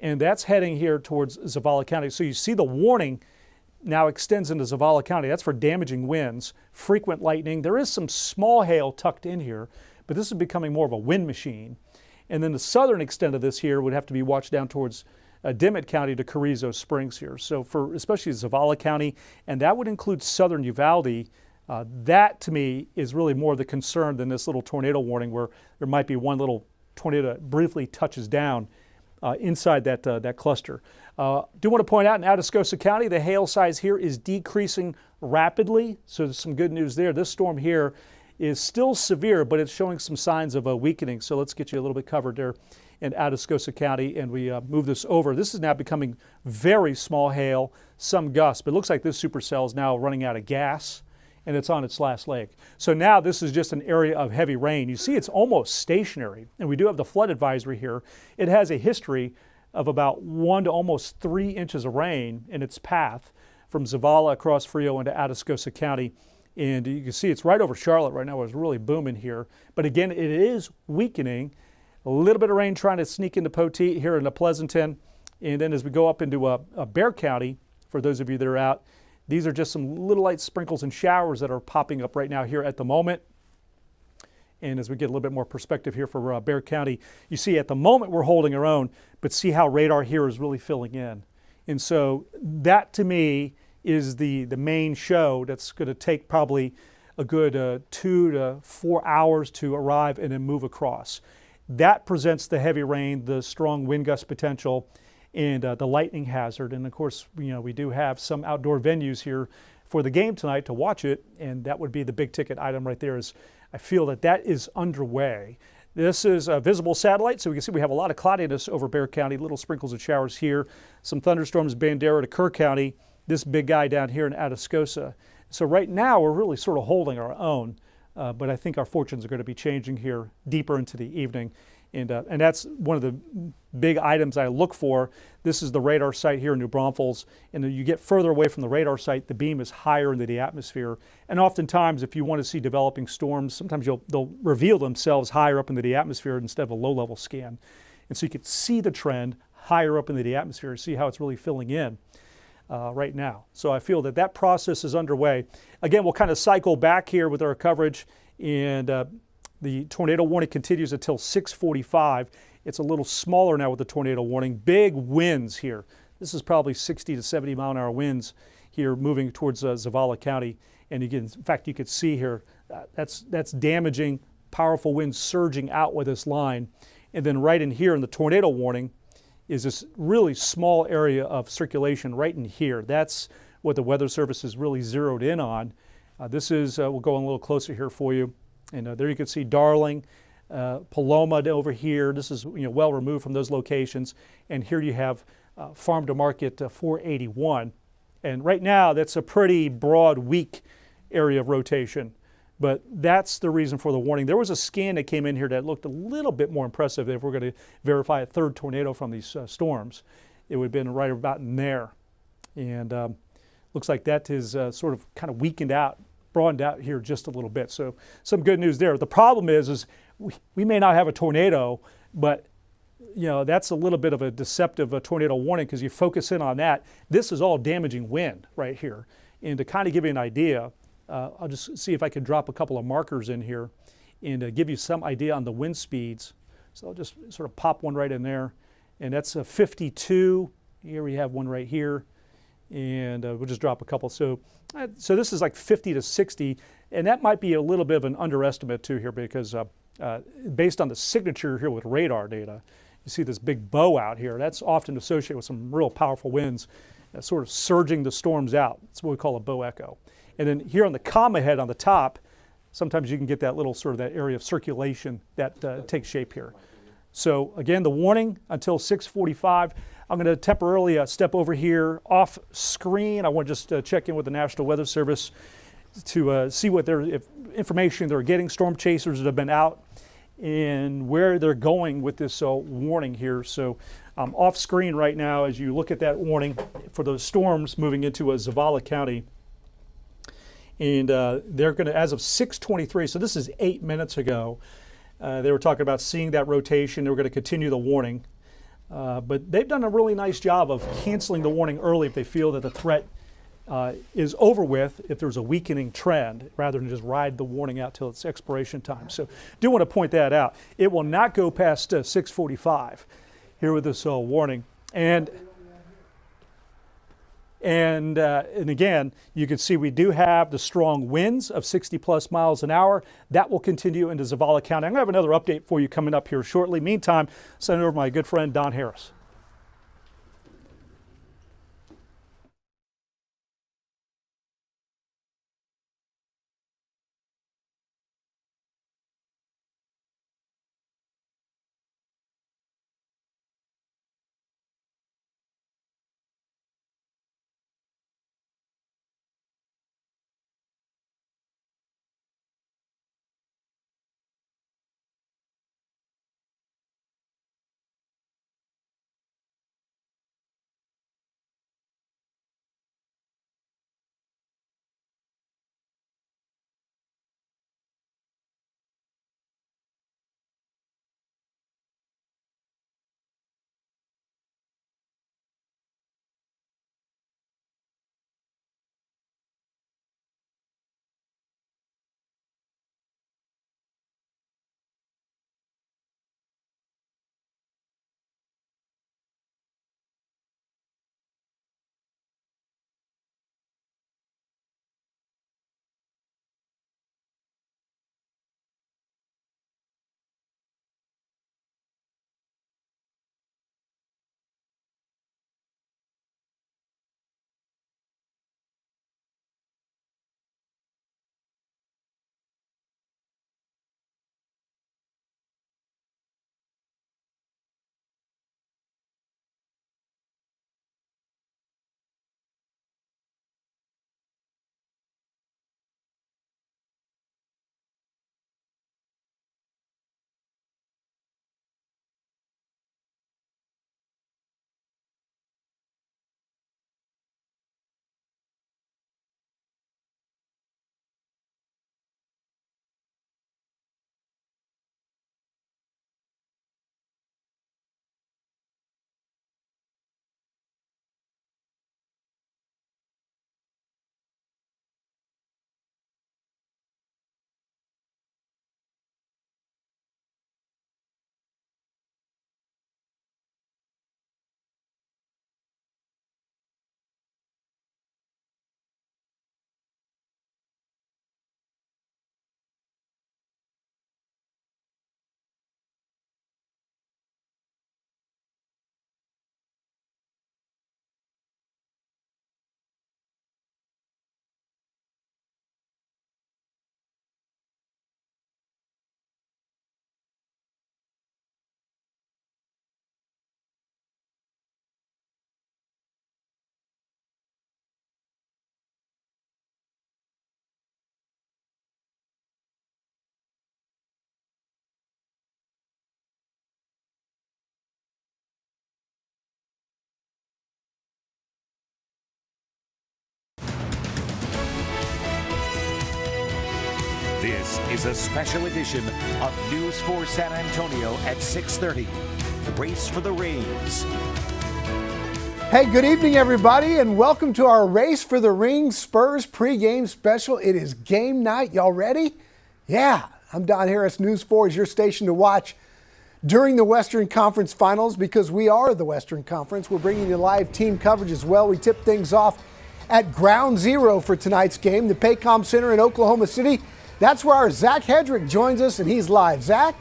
And that's heading here towards Zavala County. So you see the warning now extends into Zavala County. That's for damaging winds, frequent lightning. There is some small hail tucked in here, but this is becoming more of a wind machine. And then the southern extent of this here would have to be watched down towards Dimmitt County to Carrizo Springs here. So for especially Zavala County, and that would include southern Uvalde, that to me is really more the concern than this little tornado warning where there might be one little tornado that briefly touches down inside that cluster. Do want to point out in Atascosa County, the hail size here is decreasing rapidly. So there's some good news there. This storm here is still severe, but it's showing some signs of a weakening. So let's get you a little bit covered there in Atascosa County, and we move this over. This is now becoming very small hail, some gusts, but it looks like this supercell is now running out of gas and it's on its last leg. So now this is just an area of heavy rain. You see it's almost stationary, and we do have the flood advisory here. It has a history of about 1 to almost 3 inches of rain in its path from Zavala across Frio into Atascosa County. And you can see it's right over Charlotte right now. It's really booming here. But again, it is weakening. A little bit of rain trying to sneak into Poteet here in Pleasanton. And then as we go up into Bexar County, for those of you that are out, these are just some little light sprinkles and showers that are popping up right now here at the moment. And as we get a little bit more perspective here for Bexar County, you see at the moment we're holding our own, but see how radar here is really filling in. And so that to me is the main show that's going to take probably a good 2 to 4 hours to arrive and then move across. That presents the heavy rain, the strong wind gust potential, and the lightning hazard. And of course, you know, we do have some outdoor venues here for the game tonight to watch it, and that would be the big ticket item right there. Is I feel that is underway. This is a visible satellite, so we can see we have a lot of cloudiness over Bexar County, little sprinkles of showers here, some thunderstorms, Bandera to Kerr County, this big guy down here in Atascosa. So right now we're really sort of holding our own, but I think our fortunes are going to be changing here deeper into the evening. And that's one of the big items I look for. This is the radar site here in New Braunfels, and as you get further away from the radar site, the beam is higher into the atmosphere. And oftentimes, if you want to see developing storms, sometimes they'll reveal themselves higher up into the atmosphere instead of a low-level scan. And so you can see the trend higher up into the atmosphere, see how it's really filling in right now. So I feel that process is underway. Again, we'll kind of cycle back here with our coverage, and the tornado warning continues until 6:45. It's a little smaller now with the tornado warning. Big winds here. This is probably 60 to 70 mile an hour winds here moving towards Zavala County. And again, in fact, you could see here, that's damaging, powerful winds surging out with this line. And then right in here in the tornado warning is this really small area of circulation right in here. That's what the Weather Service is really zeroed in on. This is, we'll go a little closer here for you. And there you can see Darling, Paloma over here. This is well removed from those locations. And here you have Farm to Market 481. And right now that's a pretty broad, weak area of rotation. But that's the reason for the warning. There was a scan that came in here that looked a little bit more impressive. If we're going to verify a third tornado from these storms, it would have been right about in there. And looks like that is sort of kind of weakened out, broadened out here just a little bit. So some good news there. The problem is we may not have a tornado, but that's a little bit of a deceptive tornado warning because you focus in on that. This is all damaging wind right here. And to kind of give you an idea, I'll just see if I can drop a couple of markers in here and give you some idea on the wind speeds. So I'll just sort of pop one right in there. And that's a 52. Here we have one right here. And we'll just drop a couple. So this is like 50 to 60. And that might be a little bit of an underestimate too here because based on the signature here with radar data, you see this big bow out here. That's often associated with some real powerful winds, sort of surging the storms out. That's what we call a bow echo. And then here on the comma head on the top, sometimes you can get that little sort of that area of circulation that takes shape here. So again, the warning until 6:45. I'm going to temporarily step over here off screen. I want to just check in with the National Weather Service to see what information they're getting, storm chasers that have been out, and where they're going with this warning here. So I'm off screen right now as you look at that warning for those storms moving into Zavala County. And they're going to, as of 6:23, so this is 8 minutes ago, they were talking about seeing that rotation. They were going to continue the warning. But they've done a really nice job of canceling the warning early if they feel that the threat is over with, if there's a weakening trend, rather than just ride the warning out till its expiration time. So do want to point that out. It will not go past 6:45 here with this warning. And again, you can see we do have the strong winds of 60 plus miles an hour. That will continue into Zavala County. I'm going to have another update for you coming up here shortly. Meantime, send it over to my good friend Don Harris. This is a special edition of News for San Antonio at 6:30. Race for the Rings. Hey, good evening, everybody, and welcome to our Race for the Rings Spurs pregame special. It is game night. Y'all ready? Yeah, I'm Don Harris. News 4 is your station to watch during the Western Conference Finals because we are the Western Conference. We're bringing you live team coverage as well. We tip things off at ground zero for tonight's game, the Paycom Center in Oklahoma City. That's where our Zach Hedrick joins us, and he's live. Zach?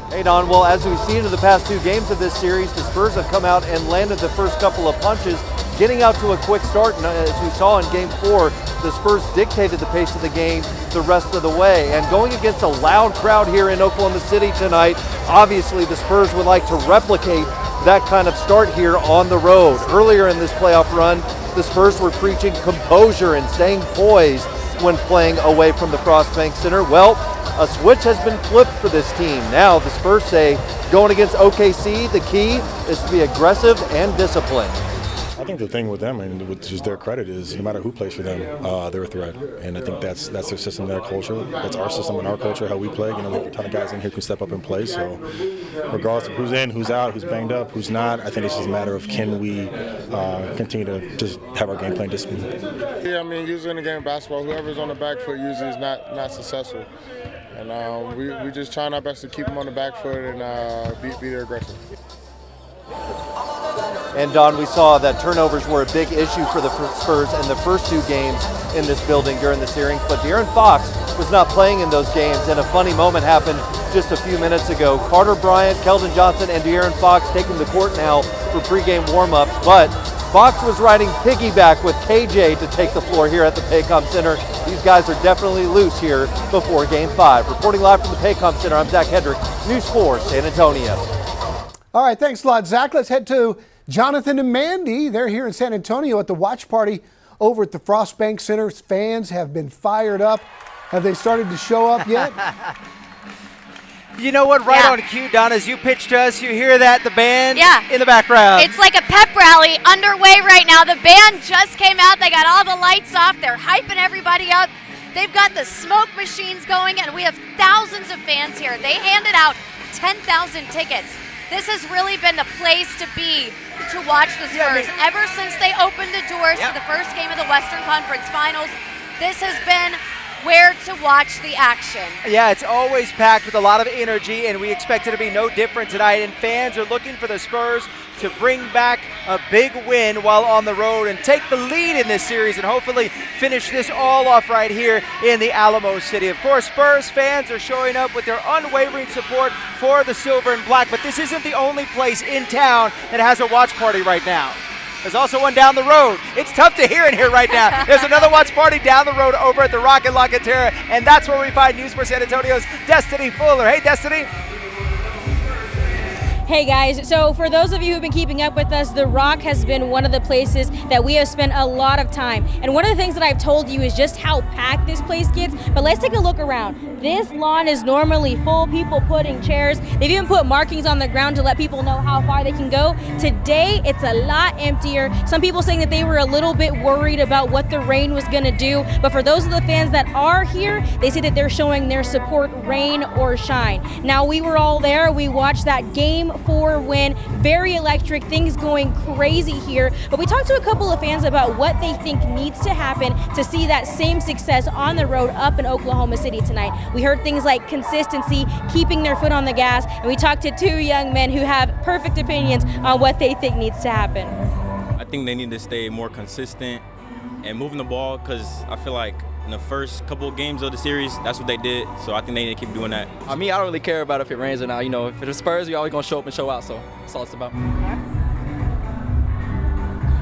Hey, Don. Well, as we've seen in the past two games of this series, the Spurs have come out and landed the first couple of punches, getting out to a quick start. And as we saw in Game 4, the Spurs dictated the pace of the game the rest of the way. And going against a loud crowd here in Oklahoma City tonight, obviously the Spurs would like to replicate that kind of start here on the road. Earlier in this playoff run, the Spurs were preaching composure and staying poised when playing away from the Frostbank Center. Well, a switch has been flipped for this team. Now the Spurs say going against OKC, the key is to be aggressive and disciplined. I think the thing with them, and which is their credit, is no matter who plays for them, they're a threat. And I think that's their system, their culture. That's our system and our culture, how we play. You know, we have a ton of guys in here who can step up and play. So regardless of who's in, who's out, who's banged up, who's not, I think it's just a matter of can we continue to just have our game plan discipline. Yeah, I mean, usually in the game of basketball, whoever's on the back foot usually is not successful. And we just trying our best to keep them on the back foot and be their aggressive. And Don, we saw that turnovers were a big issue for the Spurs in the first two games in this building during the series, but De'Aaron Fox was not playing in those games, and a funny moment happened just a few minutes ago. Carter Bryant, Keldon Johnson, and De'Aaron Fox taking the court now for pregame warm-ups, but Fox was riding piggyback with KJ to take the floor here at the Paycom Center. These guys are definitely loose here before Game 5. Reporting live from the Paycom Center, I'm Zach Hedrick, News 4 San Antonio. All right, thanks a lot, Zach. Let's head to Jonathan and Mandy. They're here in San Antonio at the watch party over at the Frostbank Center. Fans have been fired up. Have they started to show up yet? You know what? Right on cue, Don, as you pitch to us, you hear that, the band in the background. It's like a pep rally underway right now. The band just came out. They got all the lights off. They're hyping everybody up. They've got the smoke machines going, and we have thousands of fans here. They handed out 10,000 tickets. This has really been the place to be to watch the Spurs. Ever since they opened the doors for the first game of the Western Conference Finals, this has been where to watch the action. Yeah, it's always packed with a lot of energy, and we expect it to be no different tonight. And fans are looking for the Spurs to bring back a big win while on the road and take the lead in this series and hopefully finish this all off right here in the Alamo City. Of course, Spurs fans are showing up with their unwavering support for the Silver and Black, but this isn't the only place in town that has a watch party right now. There's also one down the road. It's tough to hear in here right now. There's another watch party down the road over at the Rocket La Cantera, and that's where we find News for San Antonio's Destiny Fuller. Hey, Destiny. Hey guys, so for those of you who've been keeping up with us, The Rock has been one of the places that we have spent a lot of time. And one of the things that I've told you is just how packed this place gets. But let's take a look around. This lawn is normally full, people putting chairs. They've even put markings on the ground to let people know how far they can go. Today, it's a lot emptier. Some people saying that they were a little bit worried about what the rain was gonna do. But for those of the fans that are here, they say that they're showing their support, rain or shine. Now, we were all there. We watched that Game 4 win. Very electric, things going crazy here. But we talked to a couple of fans about what they think needs to happen to see that same success on the road up in Oklahoma City tonight. We heard things like consistency, keeping their foot on the gas, and we talked to two young men who have perfect opinions on what they think needs to happen. I think they need to stay more consistent and moving the ball, because I feel like in the first couple of games of the series, that's what they did. So I think they need to keep doing that. I mean, I don't really care about if it rains or not. You know, if it's Spurs, you're always going to show up and show out. So that's all it's about.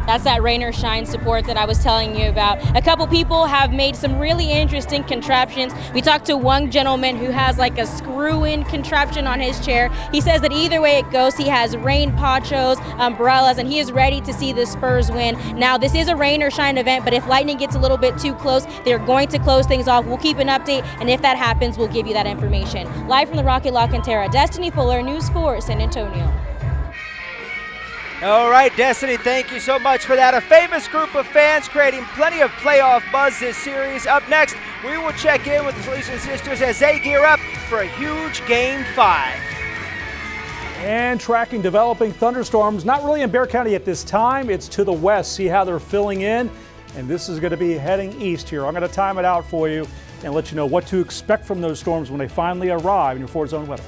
That's that rain or shine support that I was telling you about. A couple people have made some really interesting contraptions. We talked to one gentleman who has like a screw-in contraption on his chair. He says that either way it goes, he has rain ponchos, umbrellas, and he is ready to see the Spurs win. Now, this is a rain or shine event, but if lightning gets a little bit too close, they're going to close things off. We'll keep an update, and if that happens, we'll give you that information. Live from the Rocket La Cantera, Destiny Fuller, News 4, San Antonio. All right, Destiny, thank you so much for that. A famous group of fans creating plenty of playoff buzz this series. Up next, we will check in with the Salesian Sisters as they gear up for a huge Game 5. And tracking developing thunderstorms, not really in Bexar County at this time. It's to the west. See how they're filling in. And this is going to be heading east here. I'm going to time it out for you and let you know what to expect from those storms when they finally arrive in your 4-zone weather.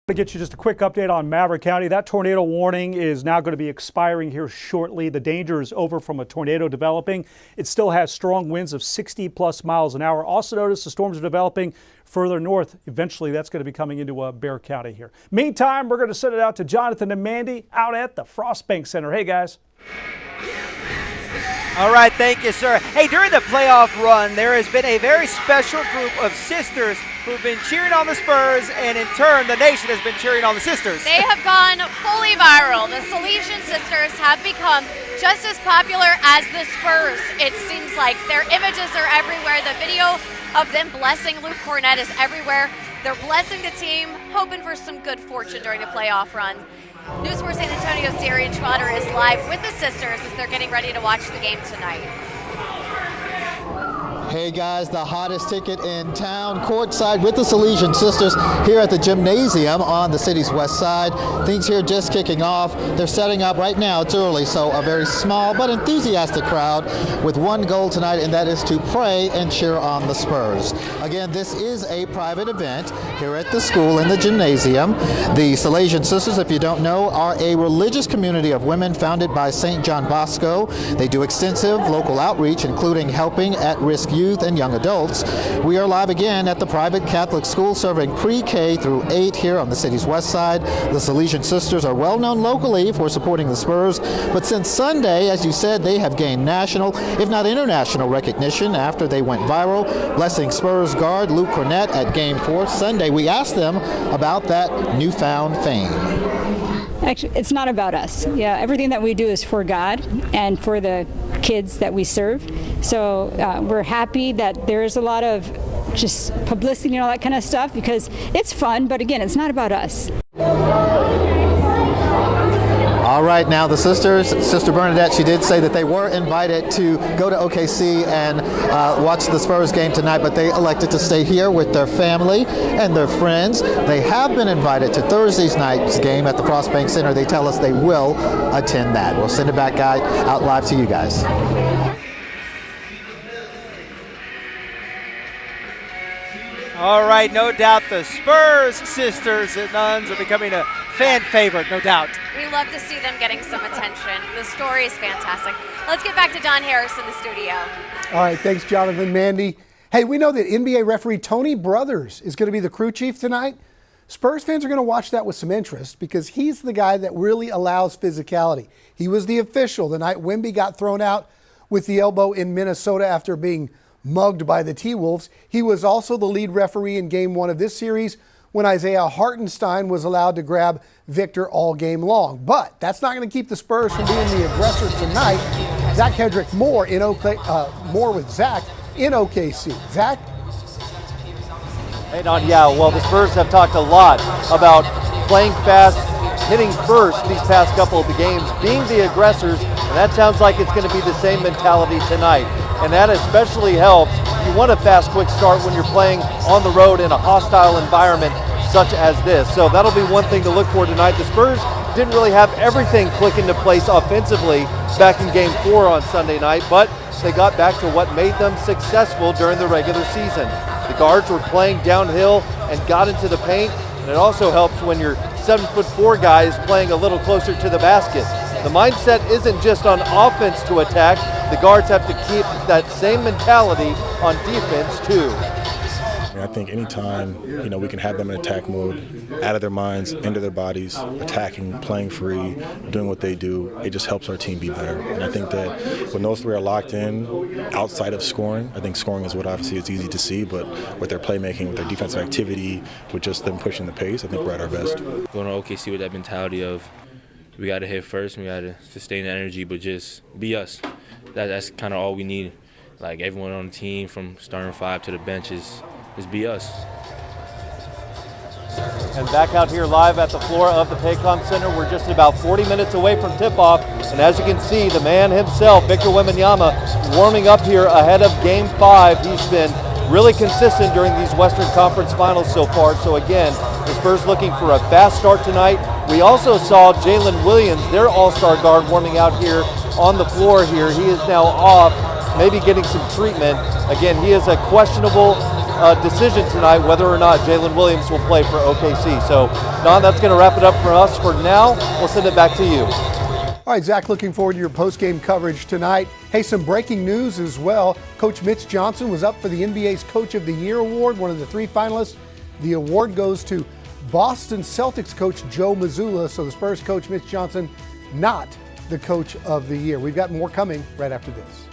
To get you just a quick update on Maverick County, that tornado warning is now going to be expiring here shortly. The danger is over from a tornado developing. It still has strong winds of 60+ miles an hour. Also notice the storms are developing further north. Eventually that's going to be coming into Bexar County here. Meantime, we're going to send it out to Jonathan and Mandy out at the Frostbank Center. Hey guys. All right, thank you, sir. Hey, during the playoff run, there has been a very special group of sisters who've been cheering on the Spurs, and in turn, the nation has been cheering on the sisters. They have gone fully viral. The Salesian Sisters have become just as popular as the Spurs. It seems like their images are everywhere. The video of them blessing Luke Cornett is everywhere. They're blessing the team, hoping for some good fortune during the playoff run. News 4 San Antonio's Darian Trotter is live with the sisters as they're getting ready to watch the game tonight. Hey guys, the hottest ticket in town, courtside with the Salesian Sisters here at the gymnasium on the city's west side. Things here just kicking off. They're setting up right now. It's early, so a very small but enthusiastic crowd with one goal tonight, and that is to pray and cheer on the Spurs. Again, this is a private event here at the school in the gymnasium. The Salesian Sisters, if you don't know, are a religious community of women founded by St. John Bosco. They do extensive local outreach, including helping at-risk youth and young adults. We are live again at the private Catholic school serving pre-K through 8 here on the city's west side. The Salesian Sisters are well known locally for supporting the Spurs, but since Sunday, as you said, they have gained national, if not international recognition after they went viral, blessing Spurs guard Luke Cornett at Game 4 Sunday. We asked them about that newfound fame. Actually, it's not about us. Yeah, everything that we do is for God and for the kids that we serve. So we're happy that there is a lot of just publicity and all that kind of stuff because it's fun, but again, it's not about us. All right, now the sisters, Sister Bernadette, she did say that they were invited to go to OKC and watch the Spurs game tonight, but they elected to stay here with their family and their friends. They have been invited to Thursday's night's game at the Frostbank Center. They tell us they will attend that. We'll send it back out live to you guys. All right, no doubt the Spurs sisters and nuns are becoming a fan favorite, no doubt. We love to see them getting some attention. The story is fantastic. Let's get back to Don Harris in the studio. All right, thanks, Jonathan. Mandy. Hey, we know that NBA referee Tony Brothers is going to be the crew chief tonight. Spurs fans are going to watch that with some interest because he's the guy that really allows physicality. He was the official the night Wemby got thrown out with the elbow in Minnesota after being mugged by the T-Wolves. He was also the lead referee in Game 1 of this series when Isaiah Hartenstein was allowed to grab Victor all game long. But that's not going to keep the Spurs from being the aggressor tonight. Zach Hedrick more with Zach in OKC. Zach? Hey, Don, yeah, well, the Spurs have talked a lot about playing fast, hitting first these past couple of the games, being the aggressors, and that sounds like it's going to be the same mentality tonight. And that especially helps. You want a fast, quick start when you're playing on the road in a hostile environment such as this. So that'll be one thing to look for tonight. The Spurs didn't really have everything click into place offensively back in Game 4 on Sunday night, but they got back to what made them successful during the regular season. The guards were playing downhill and got into the paint, and it also helps when your 7'4" guy is playing a little closer to the basket. The mindset isn't just on offense to attack. The guards have to keep that same mentality on defense too. I think anytime, we can have them in attack mode, out of their minds, into their bodies, attacking, playing free, doing what they do, it just helps our team be better. And I think that when those three are locked in, outside of scoring, I think scoring is what obviously is easy to see, but with their playmaking, with their defensive activity, with just them pushing the pace, I think we're at our best. Going to OKC with that mentality of we got to hit first, we got to sustain the energy, but just be us. That's kind of all we need. Like everyone on the team, from starting five to the bench, is be us. And back out here live at the floor of the Paycom Center, we're just about 40 minutes away from tip-off. And as you can see, the man himself, Victor Wembanyama, warming up here ahead of Game 5. He's been really consistent during these Western Conference Finals so far. So again, the Spurs looking for a fast start tonight. We also saw Jalen Williams, their all-star guard, warming out here on the floor here. He is now off, maybe getting some treatment. Again, he is a questionable decision tonight whether or not Jalen Williams will play for OKC. So, Don, that's going to wrap it up for us for now. We'll send it back to you. All right, Zach, looking forward to your post-game coverage tonight. Hey, some breaking news as well. Coach Mitch Johnson was up for the NBA's Coach of the Year award, one of the 3 finalists. The award goes to Boston Celtics coach Joe Mazzulla. So the Spurs coach Mitch Johnson, not the Coach of the Year. We've got more coming right after this.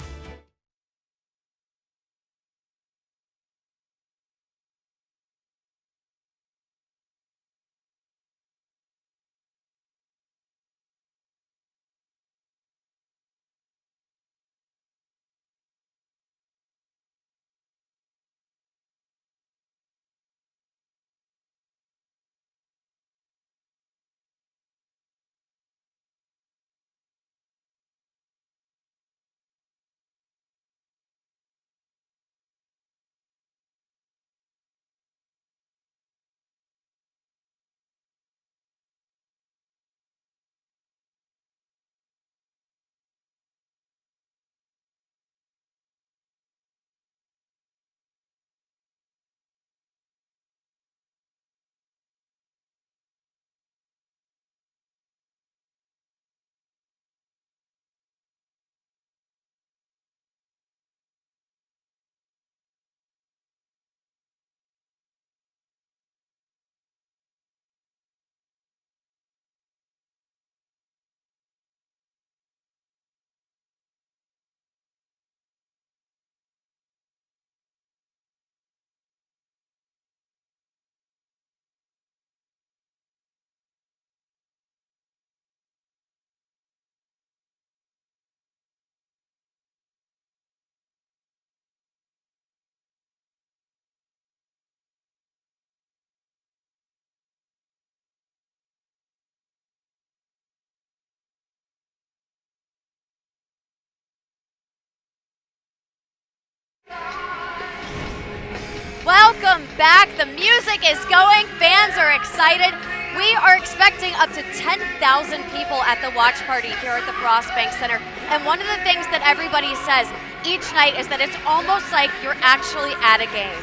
Welcome back. The music is going. Fans are excited. We are expecting up to 10,000 people at the watch party here at the Frost Bank Center. And one of the things that everybody says each night is that it's almost like you're actually at a game.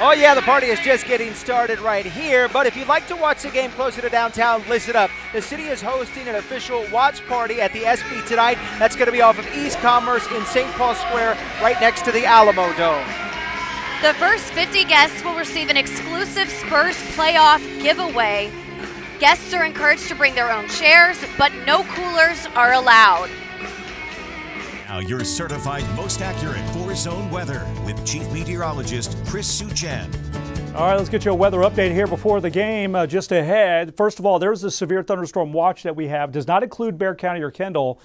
Oh yeah, the party is just getting started right here, but if you'd like to watch the game closer to downtown, listen up. The city is hosting an official watch party at the SB tonight. That's going to be off of East Commerce in St. Paul Square, right next to the Alamo Dome. The first 50 guests will receive an exclusive Spurs playoff giveaway. Guests are encouraged to bring their own chairs, but no coolers are allowed. Now your certified most accurate four-zone weather with Chief Meteorologist Chris Suchan. All right, let's get you a weather update here before the game. Just ahead, first of all, there's a severe thunderstorm watch that we have. Does not include Bexar County or Kendall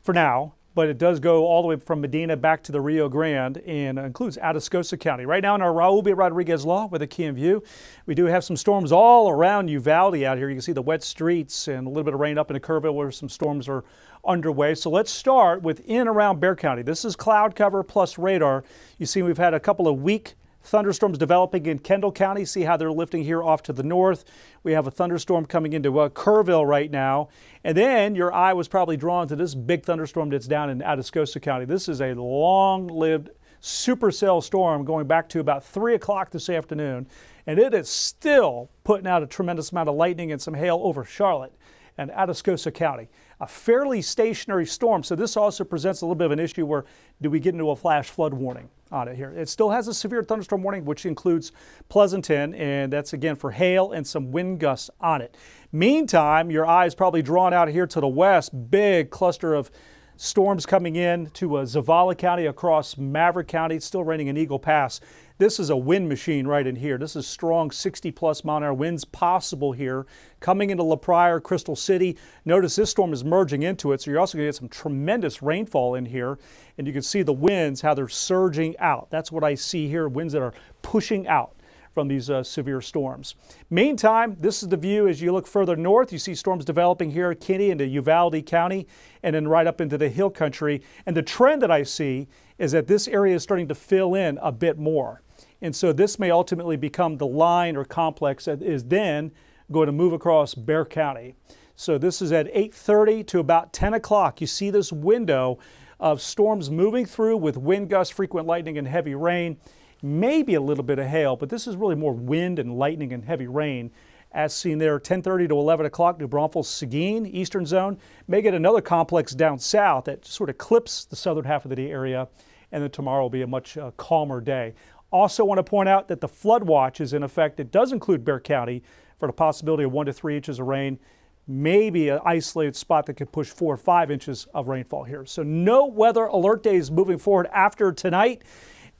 for now, but it does go all the way from Medina back to the Rio Grande and includes Atascosa County. Right now in our Raul B. Rodriguez Law with a key in view, we do have some storms all around Uvalde out here. You can see the wet streets and a little bit of rain up in Kerrville where some storms are underway. So let's start with in around Bexar County. This is cloud cover plus radar. You see we've had a couple of weak thunderstorms developing in Kendall County. See how they're lifting here off to the north. We have a thunderstorm coming into Kerrville right now. And then your eye was probably drawn to this big thunderstorm that's down in Atascosa County. This is a long-lived supercell storm going back to about 3 o'clock this afternoon. And it is still putting out a tremendous amount of lightning and some hail over Charlotte and Atascosa County. A fairly stationary storm, so this also presents a little bit of an issue where do we get into a flash flood warning on it here. It still has a severe thunderstorm warning, which includes Pleasanton, and that's again for hail and some wind gusts on it. Meantime, your eye is probably drawn out here to the west. Big cluster of storms coming in to Zavala County across Maverick County. It's still raining in Eagle Pass. This is a wind machine right in here. This is strong 60-plus mile-an-hour winds possible here coming into La Pryor, Crystal City. Notice this storm is merging into it, so you're also going to get some tremendous rainfall in here. And you can see the winds, how they're surging out. That's what I see here, winds that are pushing out from these severe storms. Meantime, this is the view as you look further north. You see storms developing here at Kinney into Uvalde County and then right up into the hill country. And the trend that I see is that this area is starting to fill in a bit more. And so this may ultimately become the line or complex that is then going to move across Bexar County. So this is at 8:30 to about 10 o'clock. You see this window of storms moving through with wind gusts, frequent lightning, and heavy rain. Maybe a little bit of hail, but this is really more wind and lightning and heavy rain as seen there 10:30 to 11 o'clock. New Braunfels, Seguin, eastern zone. May get another complex down south that sort of clips the southern half of the area, and then tomorrow will be a much calmer day. Also want to point out that the flood watch is in effect. It does include Bexar County for the possibility of 1 to 3 inches of rain, maybe an isolated spot that could push 4 or 5 inches of rainfall here. So no weather alert days moving forward after tonight.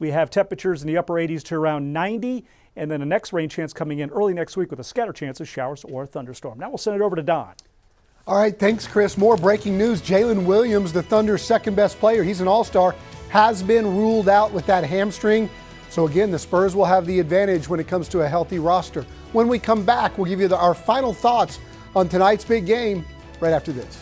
We have temperatures in the upper 80s to around 90, and then the next rain chance coming in early next week with a scatter chance of showers or thunderstorm. Now we'll send it over to Don. All right, thanks, Chris. More breaking news. Jalen Williams, the Thunder's second best player, he's an all-star, has been ruled out with that hamstring. So again, the Spurs will have the advantage when it comes to a healthy roster. When we come back, we'll give you our final thoughts on tonight's big game right after this.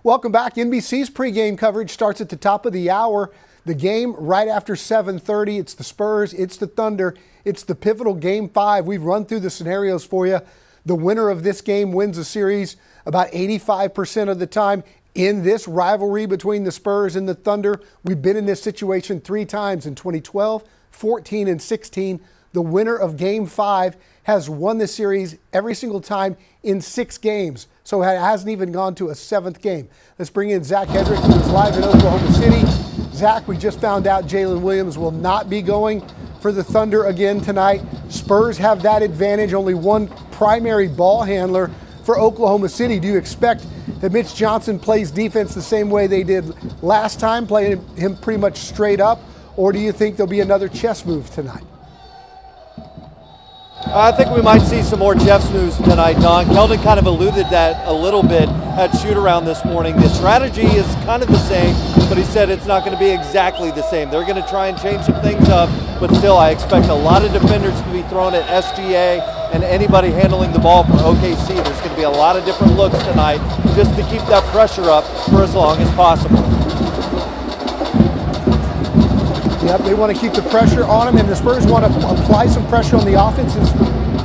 Welcome back. NBC's pregame coverage starts at the top of the hour. The game right after 7:30. It's the Spurs. It's the Thunder. It's the pivotal Game 5. We've run through the scenarios for you. The winner of this game wins the series about 85% of the time. In this rivalry between the Spurs and the Thunder, we've been in this situation 3 times in 2012, 14, and 16. The winner of Game 5 has won the series every single time in 6 games. So it hasn't even gone to a 7th game. Let's bring in Zach Hedrick, who is live in Oklahoma City. Zach, we just found out Jalen Williams will not be going for the Thunder again tonight. Spurs have that advantage, only one primary ball handler for Oklahoma City. Do you expect that Mitch Johnson plays defense the same way they did last time, playing him pretty much straight up, or do you think there'll be another chess move tonight? I think we might see some more chess moves tonight, Don. Keldon kind of alluded that a little bit at shoot-around this morning. The strategy is kind of the same, but he said it's not going to be exactly the same. They're going to try and change some things up, but still I expect a lot of defenders to be thrown at SGA and anybody handling the ball for OKC. There's going to be a lot of different looks tonight just to keep that pressure up for as long as possible. Yep, they want to keep the pressure on them, and the Spurs want to apply some pressure on the offense's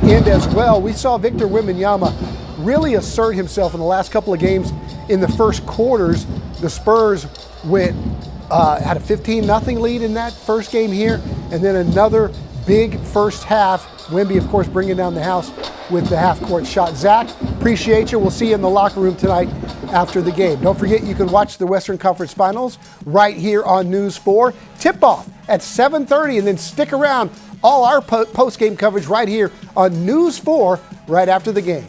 end as well. We saw Victor Wembanyama really assert himself in the last couple of games in the first quarters. The Spurs had a 15-0 lead in that first game here, and then another big first half. Wemby, of course, bringing down the house with the half-court shot. Zach, appreciate you. We'll see you in the locker room tonight after the game. Don't forget, you can watch the Western Conference Finals right here on News 4. Tip-off at 7:30, and then stick around. All our post-game coverage right here on News 4 right after the game.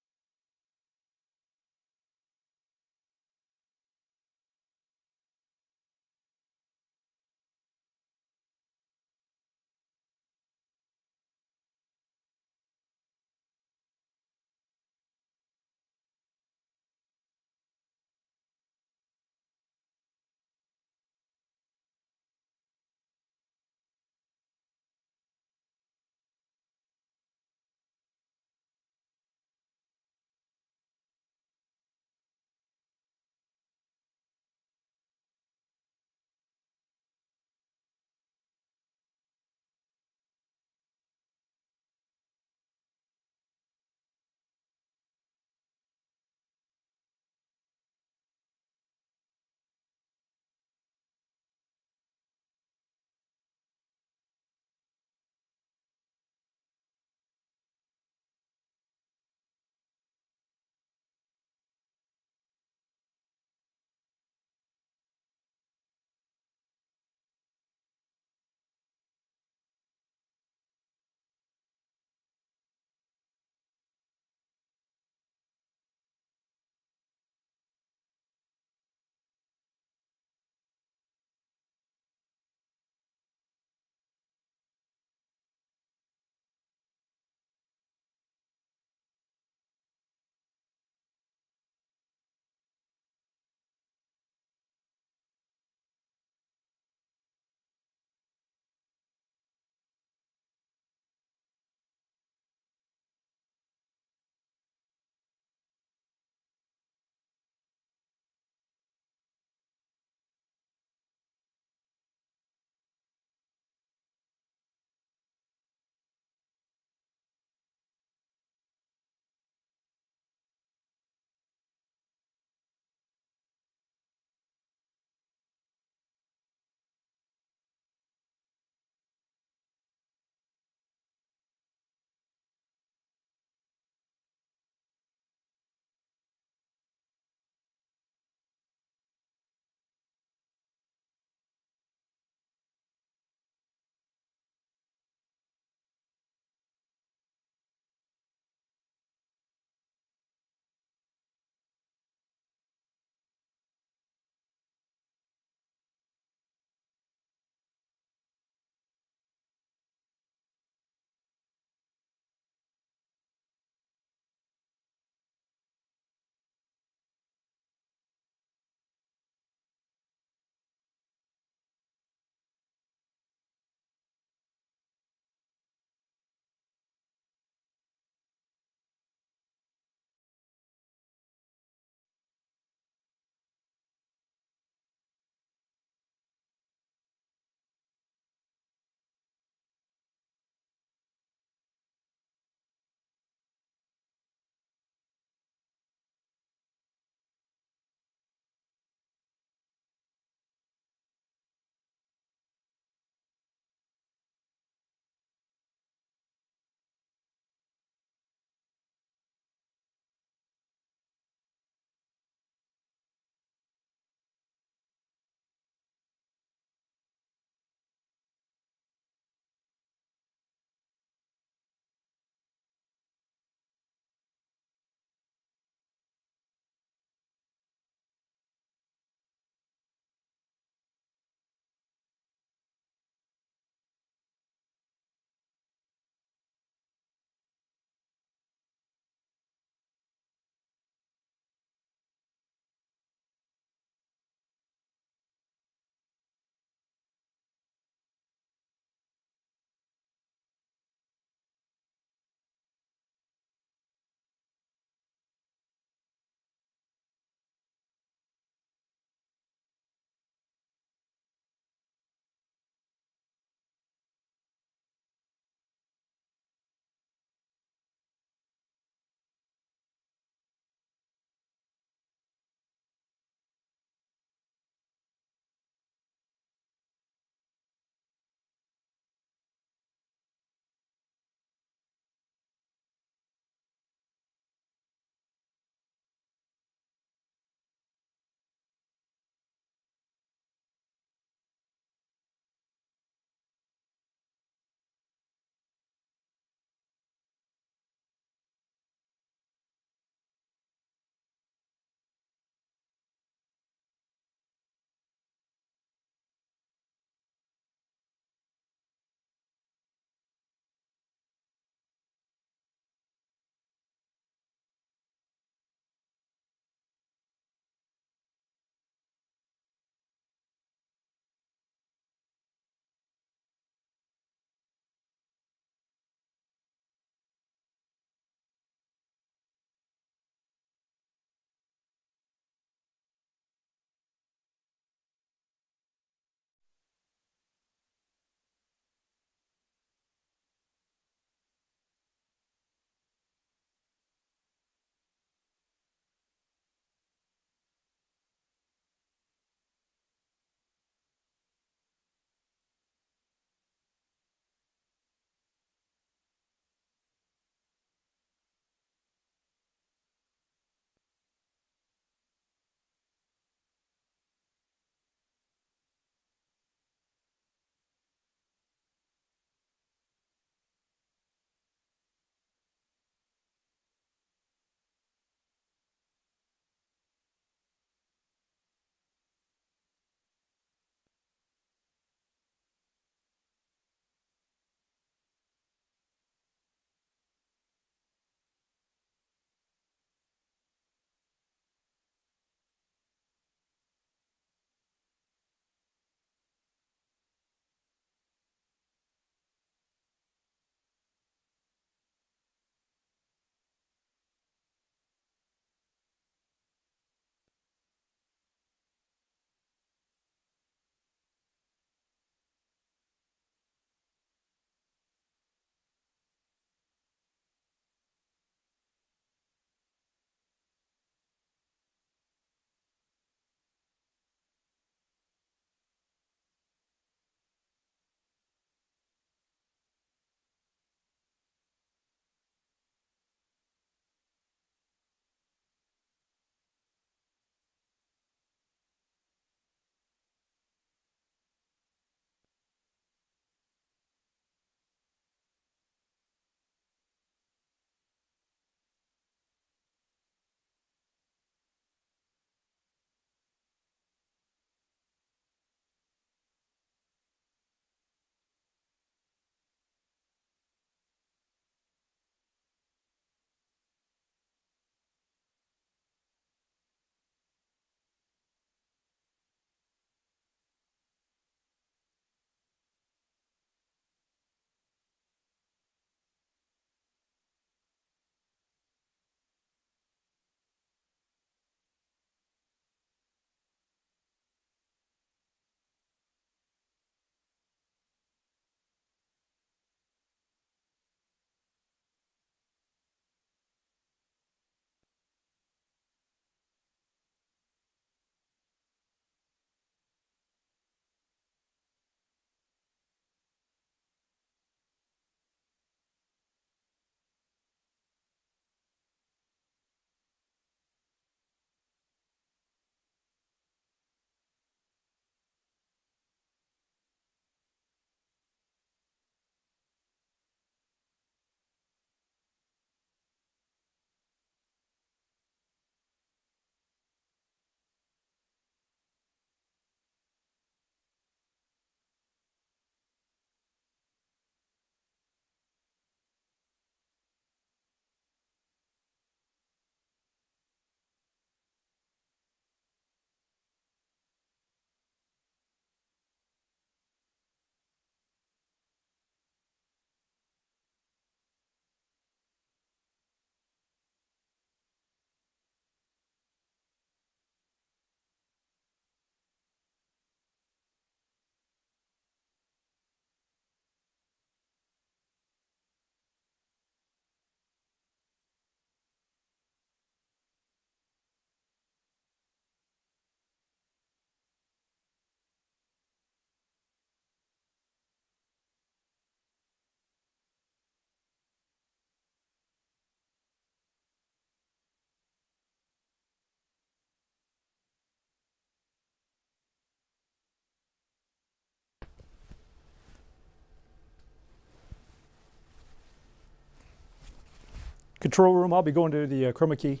Control room, I'll be going to the chroma key.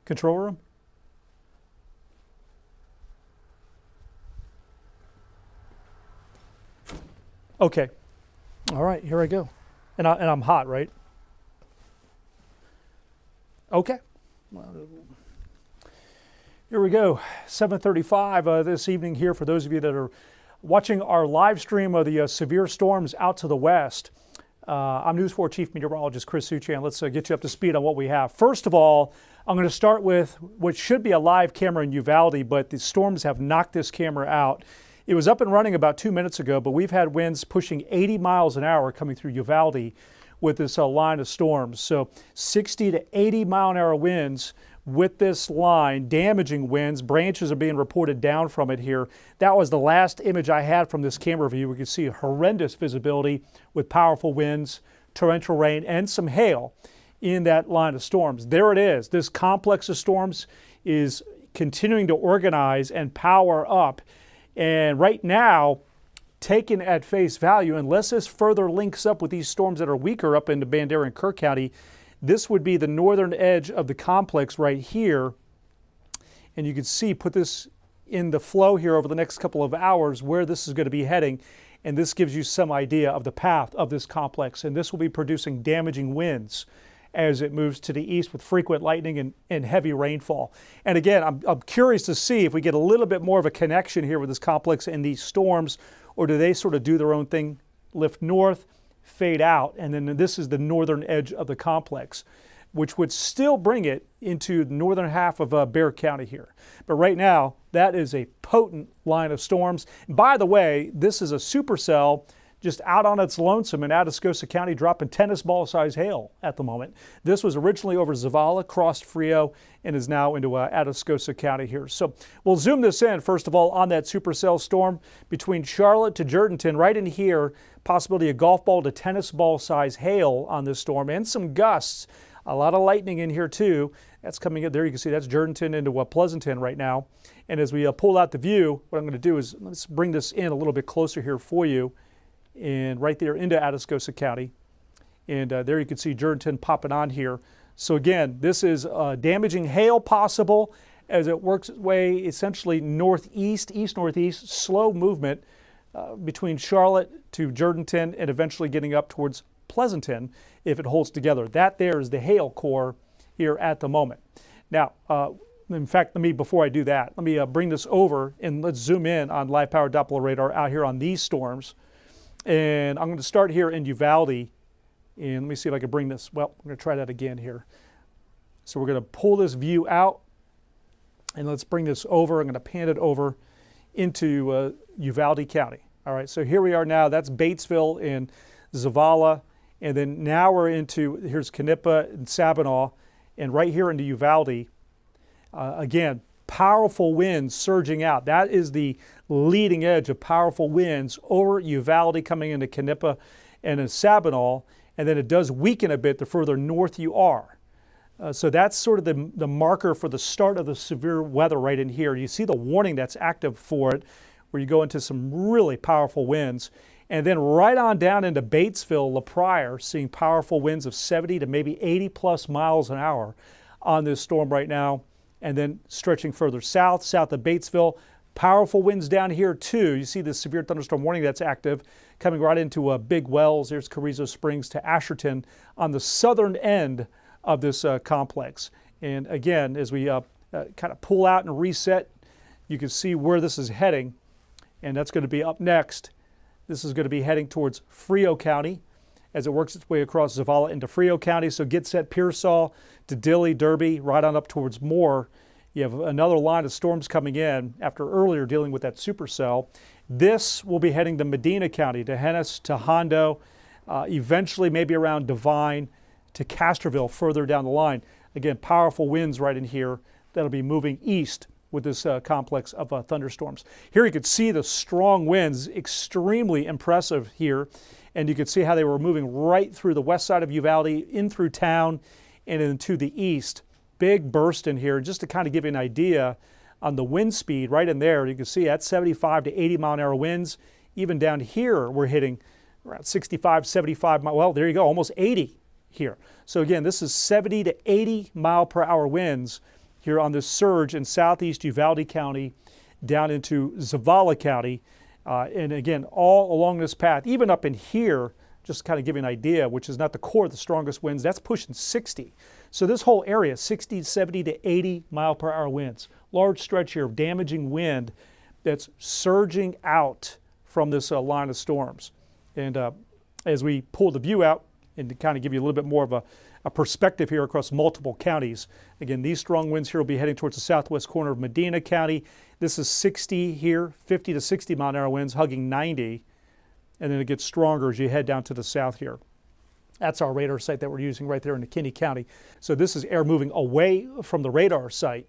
Control room. Okay. All right, here I go. And I'm hot, right? Okay. Here we go. 7:35 this evening here for those of you that are watching our live stream of the severe storms out to the west. I'm News 4 Chief Meteorologist Chris Suchan. Let's get you up to speed on what we have. First of all, I'm going to start with what should be a live camera in Uvalde, but the storms have knocked this camera out. It was up and running about 2 minutes ago, but we've had winds pushing 80 miles an hour coming through Uvalde with this line of storms. So 60 to 80 mile an hour winds with this line, damaging winds. Branches are being reported down from it here. That was the last image I had from this camera view. We could see horrendous visibility with powerful winds, torrential rain, and some hail in that line of storms. There it is. This complex of storms is continuing to organize and power up. And right now, taken at face value, unless this further links up with these storms that are weaker up into Bandera and Kirk County, this would be the northern edge of the complex right here. And you can see, put this in the flow here over the next couple of hours where this is going to be heading. And this gives you some idea of the path of this complex. And this will be producing damaging winds as it moves to the east with frequent lightning and heavy rainfall. And again, I'm curious to see if we get a little bit more of a connection here with this complex and these storms, or do they sort of do their own thing, lift north, fade out, and then this is the northern edge of the complex, which would still bring it into the northern half of Bexar County here. But right now, that is a potent line of storms. And by the way, this is a supercell just out on its lonesome in Atascosa County, dropping tennis ball size hail at the moment. This was originally over Zavala, crossed Frio, and is now into Atascosa County here. So we'll zoom this in, first of all, on that supercell storm between Charlotte to Jourdanton, right in here, possibility of golf ball to tennis ball size hail on this storm, and some gusts. A lot of lightning in here too. That's coming in there. You can see that's Jourdanton into Pleasanton right now. And as we pull out the view, what I'm going to do is let's bring this in a little bit closer here for you. And right there into Atascosa County. And there you can see Jourdanton popping on here. So again, this is damaging hail possible as it works its way essentially northeast, east-northeast, slow movement between Charlotte to Jourdanton and eventually getting up towards Pleasanton if it holds together. That there is the hail core here at the moment. Now, in fact, before I do that, let me bring this over and let's zoom in on live power Doppler radar out here on these storms. And I'm going to start here in Uvalde, and let me see if I can bring this. Well, I'm going to try that again here. So we're going to pull this view out, and let's bring this over. I'm going to pan it over into Uvalde County. All right, so here we are now. That's Batesville and Zavala, and then now we're into, here's Canepa and Sabinal, and right here into Uvalde. Again, powerful winds surging out. That is the leading edge of powerful winds over Uvalde coming into Canepa and in Sabinal, and then it does weaken a bit the further north you are. So that's sort of the marker for the start of the severe weather right in here. You see the warning that's active for it, where you go into some really powerful winds. And then right on down into Batesville, La Pryor, seeing powerful winds of 70 to maybe 80 plus miles an hour on this storm right now. And then stretching further south of Batesville, powerful winds down here too. You see the severe thunderstorm warning that's active coming right into Big Wells. There's Carrizo Springs to Asherton on the southern end of this complex. And again, as we kind of pull out and reset, you can see where this is heading. And that's going to be up next. This is going to be heading towards Frio County as it works its way across Zavala into Frio County. So get set Pearsall to Dilley, Derby, right on up towards Moore. You have another line of storms coming in after earlier dealing with that supercell. This will be heading to Medina County, to Hennis, to Hondo, eventually maybe around Devine, to Castroville further down the line. Again, powerful winds right in here that'll be moving east with this complex of thunderstorms. Here you could see the strong winds, extremely impressive here. And you could see how they were moving right through the west side of Uvalde, in through town, and into the east. Big burst in here, just to kind of give you an idea on the wind speed right in there. You can see at 75 to 80 mile an hour winds Even down here, we're hitting around 65, 75, well, there you go, almost 80 here. So again, this is 70 to 80 mile per hour winds here on this surge in southeast Uvalde County down into Zavala County. And again, all along this path, even up in here, just to kind of give you an idea, which is not the core of the strongest winds, that's pushing 60. So this whole area, 60, 70 to 80 mile per hour winds. Large stretch here of damaging wind that's surging out from this line of storms. And as we pull the view out and to kind of give you a little bit more of a perspective here across multiple counties. Again, these strong winds here will be heading towards the southwest corner of Medina County. This is 60 here, 50 to 60 mile an hour winds, hugging 90. And then it gets stronger as you head down to the south here. That's our radar site that we're using right there in McKinney County. So this is air moving away from the radar site.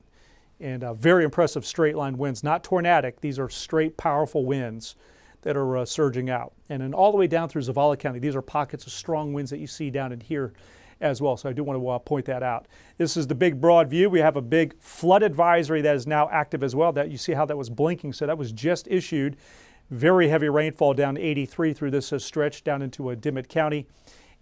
And very impressive straight line winds, not tornadic. These are straight, powerful winds that are surging out. And then all the way down through Zavala County, these are pockets of strong winds that you see down in here as well. So I do want to point that out. This is the big broad view. We have a big flood advisory that is now active as well. That you see how that was blinking. So that was just issued. Very heavy rainfall down 83 through this stretch down into Dimmitt County.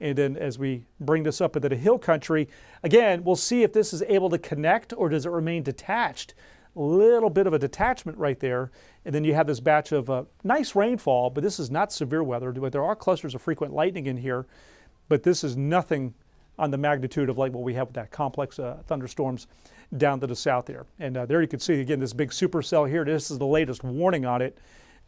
And then as we bring this up into the hill country, again, we'll see if this is able to connect or does it remain detached. A little bit of a detachment right there. And then you have this batch of nice rainfall, but this is not severe weather. But there are clusters of frequent lightning in here, but this is nothing on the magnitude of like what we have with that complex thunderstorms down to the south there. And there you can see, again, this big supercell here. This is the latest warning on it.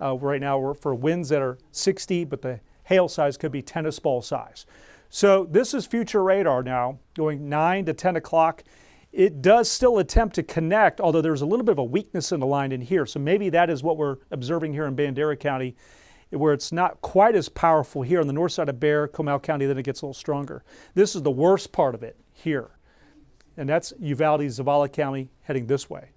Right now we're for winds that are 60, but the hail size could be tennis ball size. So this is future radar now, going 9 to 10 o'clock. It does still attempt to connect, although there's a little bit of a weakness in the line in here. So maybe that is what we're observing here in Bandera County, where it's not quite as powerful here on the north side of Bexar, Comal County, then it gets a little stronger. This is the worst part of it here. And that's Uvalde, Zavala County heading this way.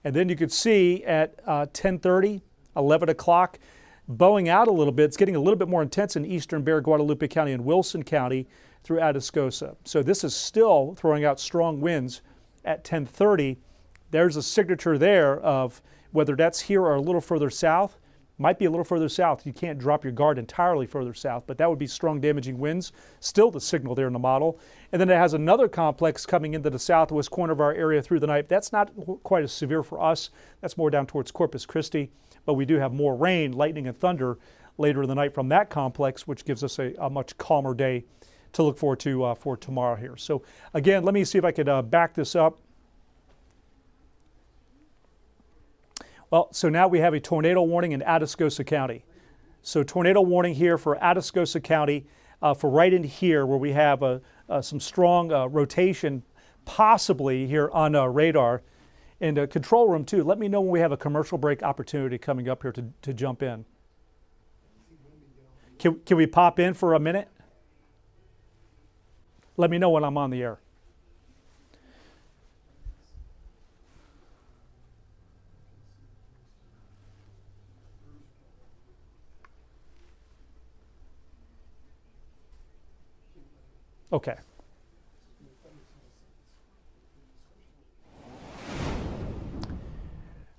And then you could see at 10:30, 11 o'clock, bowing out a little bit. It's getting a little bit more intense in eastern Bexar, Guadalupe County, and Wilson County through Atascosa. So this is still throwing out strong winds at 10:30. There's a signature there of whether that's here or a little further south. Might be a little further south. You can't drop your guard entirely further south, but that would be strong damaging winds. Still the signal there in the model. And then it has another complex coming into the southwest corner of our area through the night. That's not quite as severe for us. That's more down towards Corpus Christi. But we do have more rain, lightning, and thunder later in the night from that complex, which gives us a much calmer day to look forward to for tomorrow here. So again, let me see if I could back this up. Well, so now we have a tornado warning in Atascosa County. So tornado warning here for Atascosa County for right in here where we have some strong rotation possibly here on radar. And control room too, let me know when we have a commercial break opportunity coming up here to jump in. Can we pop in for a minute? Let me know when I'm on the air. Okay.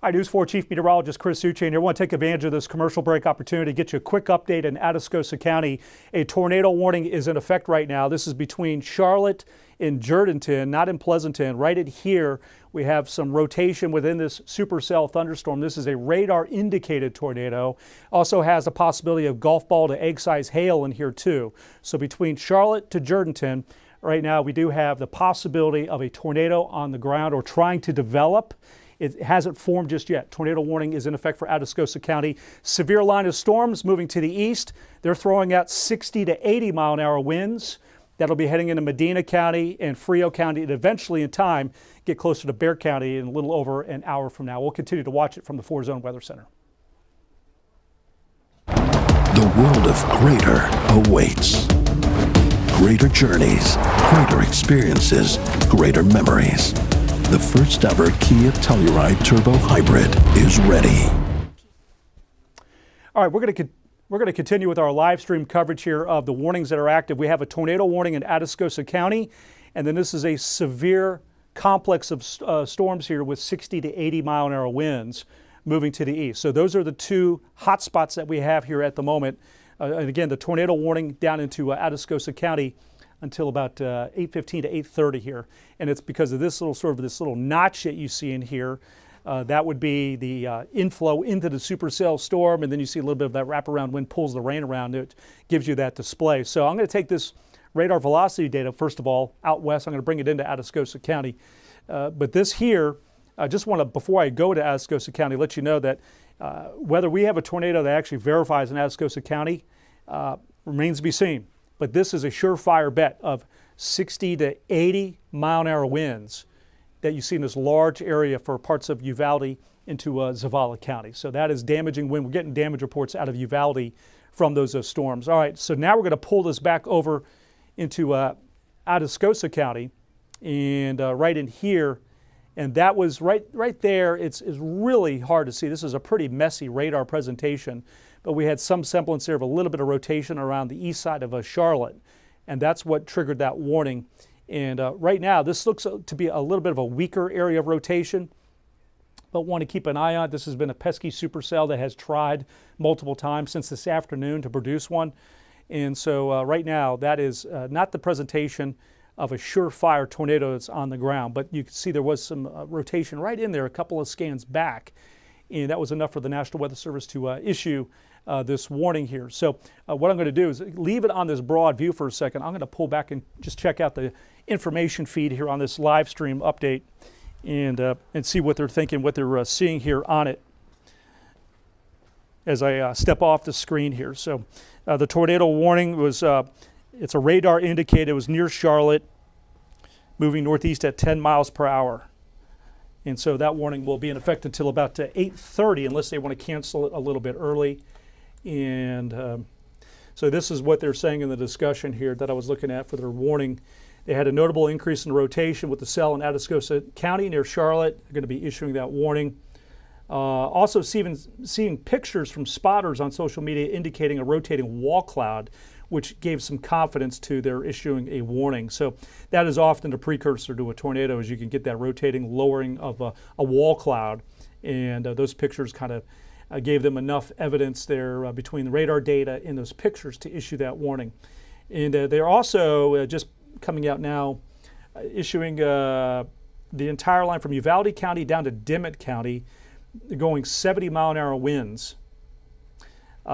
Hi, News 4 Chief Meteorologist Chris Uche, and I want to take advantage of this commercial break opportunity to get you a quick update in Atascosa County. A tornado warning is in effect right now. This is between Charlotte and Jourdanton, not in Pleasanton. Right at here, we have some rotation within this supercell thunderstorm. This is a radar indicated tornado. Also has a possibility of golf ball to egg size hail in here too. So between Charlotte to Jourdanton, right now we do have the possibility of a tornado on the ground or trying to develop. It hasn't formed just yet. Tornado warning is in effect for Atascosa County. Severe line of storms moving to the east. They're throwing out 60 to 80 mile an hour winds. That'll be heading into Medina County and Frio County and eventually in time get closer to Bexar County in a little over an hour from now. We'll continue to watch it from the 4-Zone Weather Center. The world of greater awaits. Greater journeys, greater experiences, greater memories. The first ever Kia Telluride Turbo Hybrid is ready. All right, we're going to continue with our live stream coverage here of the warnings that are active. We have a tornado warning in Atascosa County, and then this is a severe complex of storms here with 60 to 80 mile an hour winds moving to the east. So those are the two hot spots that we have here at the moment. And again, the tornado warning down into Atascosa County until about 8:15 to 8:30 here. And it's because of this little notch that you see in here. That would be the inflow into the supercell storm, and then you see a little bit of that wraparound wind pulls the rain around it, gives you that display. So I'm going to take this radar velocity data, first of all, out west. I'm going to bring it into Atascosa County. But this here, I just want to, before I go to Atascosa County, let you know that whether we have a tornado that actually verifies in Atascosa County remains to be seen. But this is a surefire bet of 60 to 80 mile-an-hour winds that you see in this large area for parts of Uvalde into Zavala County. So that is damaging wind. We're getting damage reports out of Uvalde from those storms. All right, so now we're going to pull this back over into Atascosa County, and right in here, and that was right there. It's really hard to see. This is a pretty messy radar presentation, but we had some semblance there of a little bit of rotation around the east side of Charlotte, and that's what triggered that warning. And right now, this looks to be a little bit of a weaker area of rotation, but want to keep an eye on it. This has been a pesky supercell that has tried multiple times since this afternoon to produce one. And so right now, that is not the presentation of a surefire tornado that's on the ground, but you can see there was some rotation right in there, a couple of scans back, and that was enough for the National Weather Service to issue this warning here. So what I'm going to do is leave it on this broad view for a second. I'm going to pull back and just check out the information feed here on this live stream update and see what they're thinking, what they're seeing here on it as I step off the screen here. So the tornado warning was, it's a radar indicated, it was near Charlotte, moving northeast at 10 miles per hour. And so that warning will be in effect until about 8:30 unless they want to cancel it a little bit early. And so this is what they're saying in the discussion here that I was looking at for their warning. They had a notable increase in rotation with the cell in Atascosa County near Charlotte. They're going to be issuing that warning. Also seeing pictures from spotters on social media indicating a rotating wall cloud, which gave some confidence to their issuing a warning. So that is often a precursor to a tornado, as you can get that rotating lowering of a wall cloud. And those pictures kind of gave them enough evidence there between the radar data and those pictures to issue that warning. And they're also just coming out now, issuing the entire line from Uvalde County down to Dimmitt County, going 70 mile-an-hour winds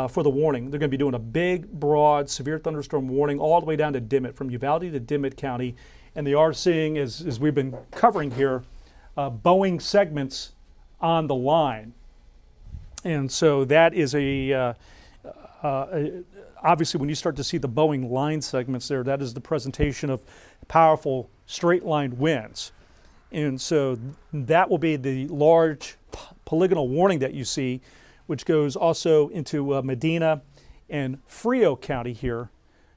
for the warning. They're going to be doing a big, broad, severe thunderstorm warning all the way down to Dimmitt, from Uvalde to Dimmitt County. And they are seeing, as we've been covering here, Boeing segments on the line. And so that is obviously when you start to see the Boeing line segments there, that is the presentation of powerful straight-line winds. And so that will be the large polygonal warning that you see, which goes also into Medina and Frio County here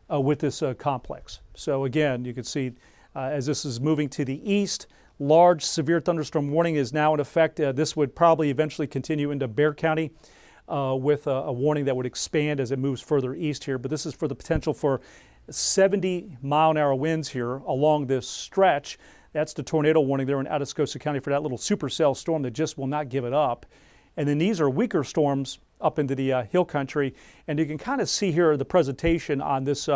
with this complex. So again, you can see as this is moving to the east, large severe thunderstorm warning is now in effect. This would probably eventually continue into Bexar County with a warning that would expand as it moves further east here. But this is for the potential for 70 mile-an-hour winds here along this stretch. That's the tornado warning there in Atascosa County for that little supercell storm that just will not give it up. And then these are weaker storms up into the hill country. And you can kind of see here the presentation on this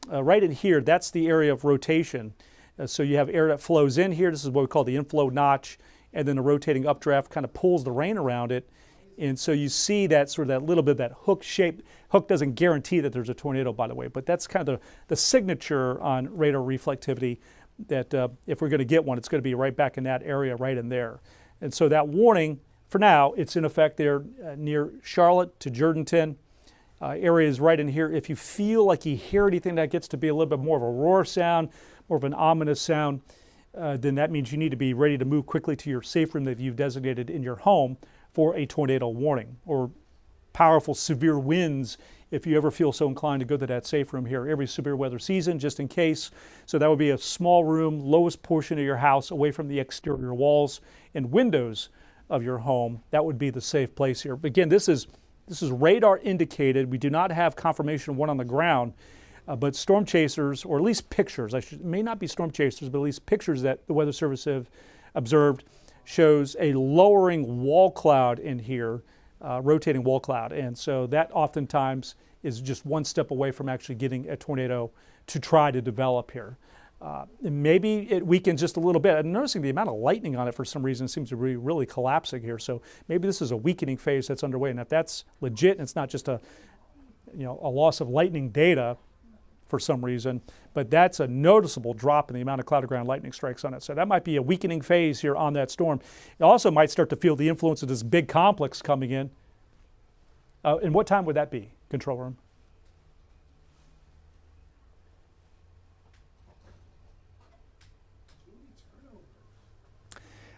right in here. That's the area of rotation. So you have air that flows in here. This is what we call the inflow notch. And then the rotating updraft kind of pulls the rain around it. And so you see that sort of that little bit of that hook shape. Hook doesn't guarantee that there's a tornado, by the way, but that's kind of the signature on radar reflectivity that if we're going to get one, it's going to be right back in that area, right in there. And so that warning, for now, it's in effect there near Charlotte to Jourdanton. Areas right in here. If you feel like you hear anything that gets to be a little bit more of a roar sound, more of an ominous sound, then that means you need to be ready to move quickly to your safe room that you've designated in your home for a tornado warning, or powerful severe winds if you ever feel so inclined to go to that safe room here every severe weather season, just in case. So that would be a small room, lowest portion of your house, away from the exterior walls and windows of your home. That would be the safe place here. Again, this is radar indicated. We do not have confirmation of one on the ground, but storm chasers, or at least pictures, may not be storm chasers, but at least pictures that the Weather Service have observed, shows a lowering wall cloud in here, rotating wall cloud. And so that oftentimes is just one step away from actually getting a tornado to try to develop here. And maybe it weakens just a little bit. I'm noticing the amount of lightning on it for some reason seems to be really collapsing here. So maybe this is a weakening phase that's underway. And if that's legit and it's not just a loss of lightning data for some reason, but that's a noticeable drop in the amount of cloud to ground lightning strikes on it. So that might be a weakening phase here on that storm. You also might start to feel the influence of this big complex coming in. And what time would that be, control room?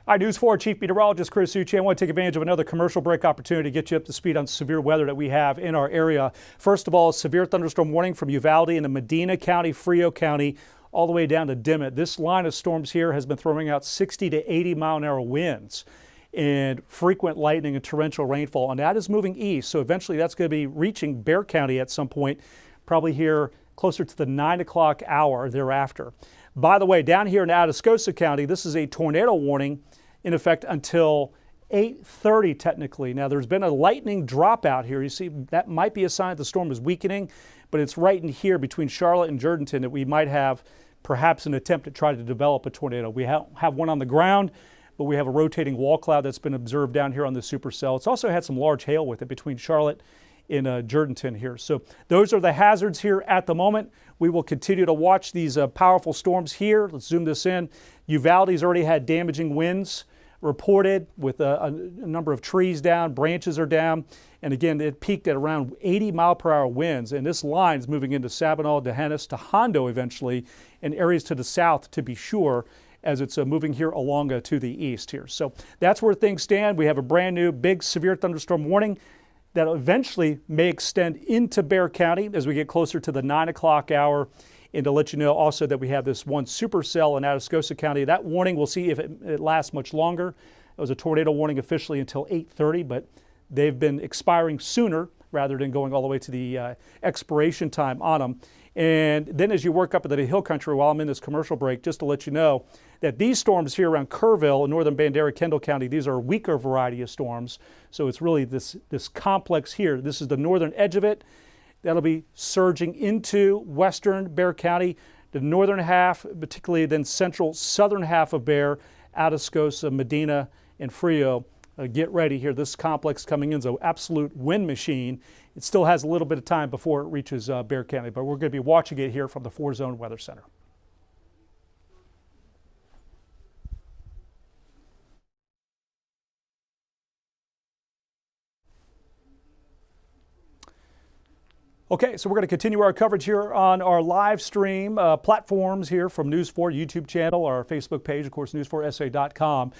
All right, News 4 Chief Meteorologist Chris Uche. I want to take advantage of another commercial break opportunity to get you up to speed on severe weather that we have in our area. First of all, severe thunderstorm warning from Uvalde into Medina County, Frio County, all the way down to Dimmitt. This line of storms here has been throwing out 60 to 80 mile an hour winds and frequent lightning and torrential rainfall, and that is moving east. So eventually that's going to be reaching Bexar County at some point, probably here closer to the 9 o'clock hour thereafter. By the way, down here in Atascosa County, this is a tornado warning in effect until 8:30 technically. Now there's been a lightning dropout here. You see that might be a sign that the storm is weakening, but it's right in here between Charlotte and Jourdanton that we might have perhaps an attempt to try to develop a tornado. We have one on the ground, but we have a rotating wall cloud that's been observed down here on the supercell. It's also had some large hail with it between Charlotte and Jourdanton here. So those are the hazards here at the moment. We will continue to watch these powerful storms here. Let's zoom this in. Uvalde's already had damaging winds reported with a number of trees down, branches are down, and again it peaked at around 80 mile per hour winds, and this line is moving into Sabinal, D'Hanis, to Hondo eventually, and areas to the south to be sure, as it's moving here along to the east here. So that's where things stand. We have a brand new big severe thunderstorm warning that eventually may extend into Bexar County as we get closer to the 9 o'clock hour. And to let you know also that we have this one supercell in Atascosa County. That warning, we'll see if it lasts much longer. It was a tornado warning officially until 8:30, but they've been expiring sooner rather than going all the way to the expiration time on them. And then as you work up into the hill country while I'm in this commercial break, just to let you know that these storms here around Kerrville in northern Bandera, Kendall County, these are a weaker variety of storms. So it's really this complex here. This is the northern edge of it. That'll be surging into western Bexar County, the northern half, particularly then central southern half of Bexar, Atascosa, Medina, and Frio. Get ready here. This complex coming in is an absolute wind machine. It still has a little bit of time before it reaches Bexar County, but we're going to be watching it here from the 4-Zone Weather Center. Okay, so we're going to continue our coverage here on our live stream platforms here from News 4 YouTube channel, our Facebook page, of course, news4sa.com.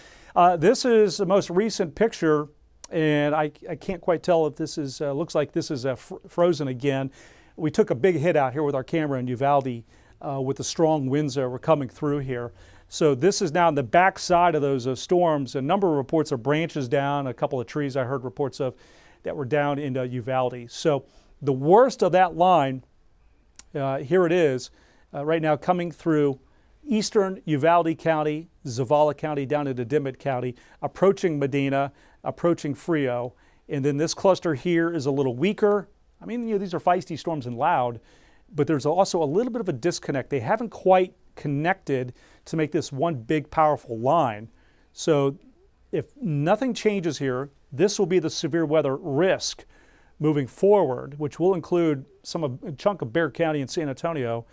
This is the most recent picture, and I can't quite tell if this is, looks like this is frozen again. We took a big hit out here with our camera in Uvalde with the strong winds that were coming through here. So this is now on the back side of those storms. A number of reports of branches down, a couple of trees I heard reports of that were down in Uvalde. So the worst of that line, here it is, right now coming through eastern Uvalde County, Zavala County, down into Dimmitt County, approaching Medina, approaching Frio. And then this cluster here is a little weaker. I mean, these are feisty storms and loud, but there's also a little bit of a disconnect. They haven't quite connected to make this one big, powerful line. So if nothing changes here, this will be the severe weather risk moving forward, which will include a chunk of Bexar County and San Antonio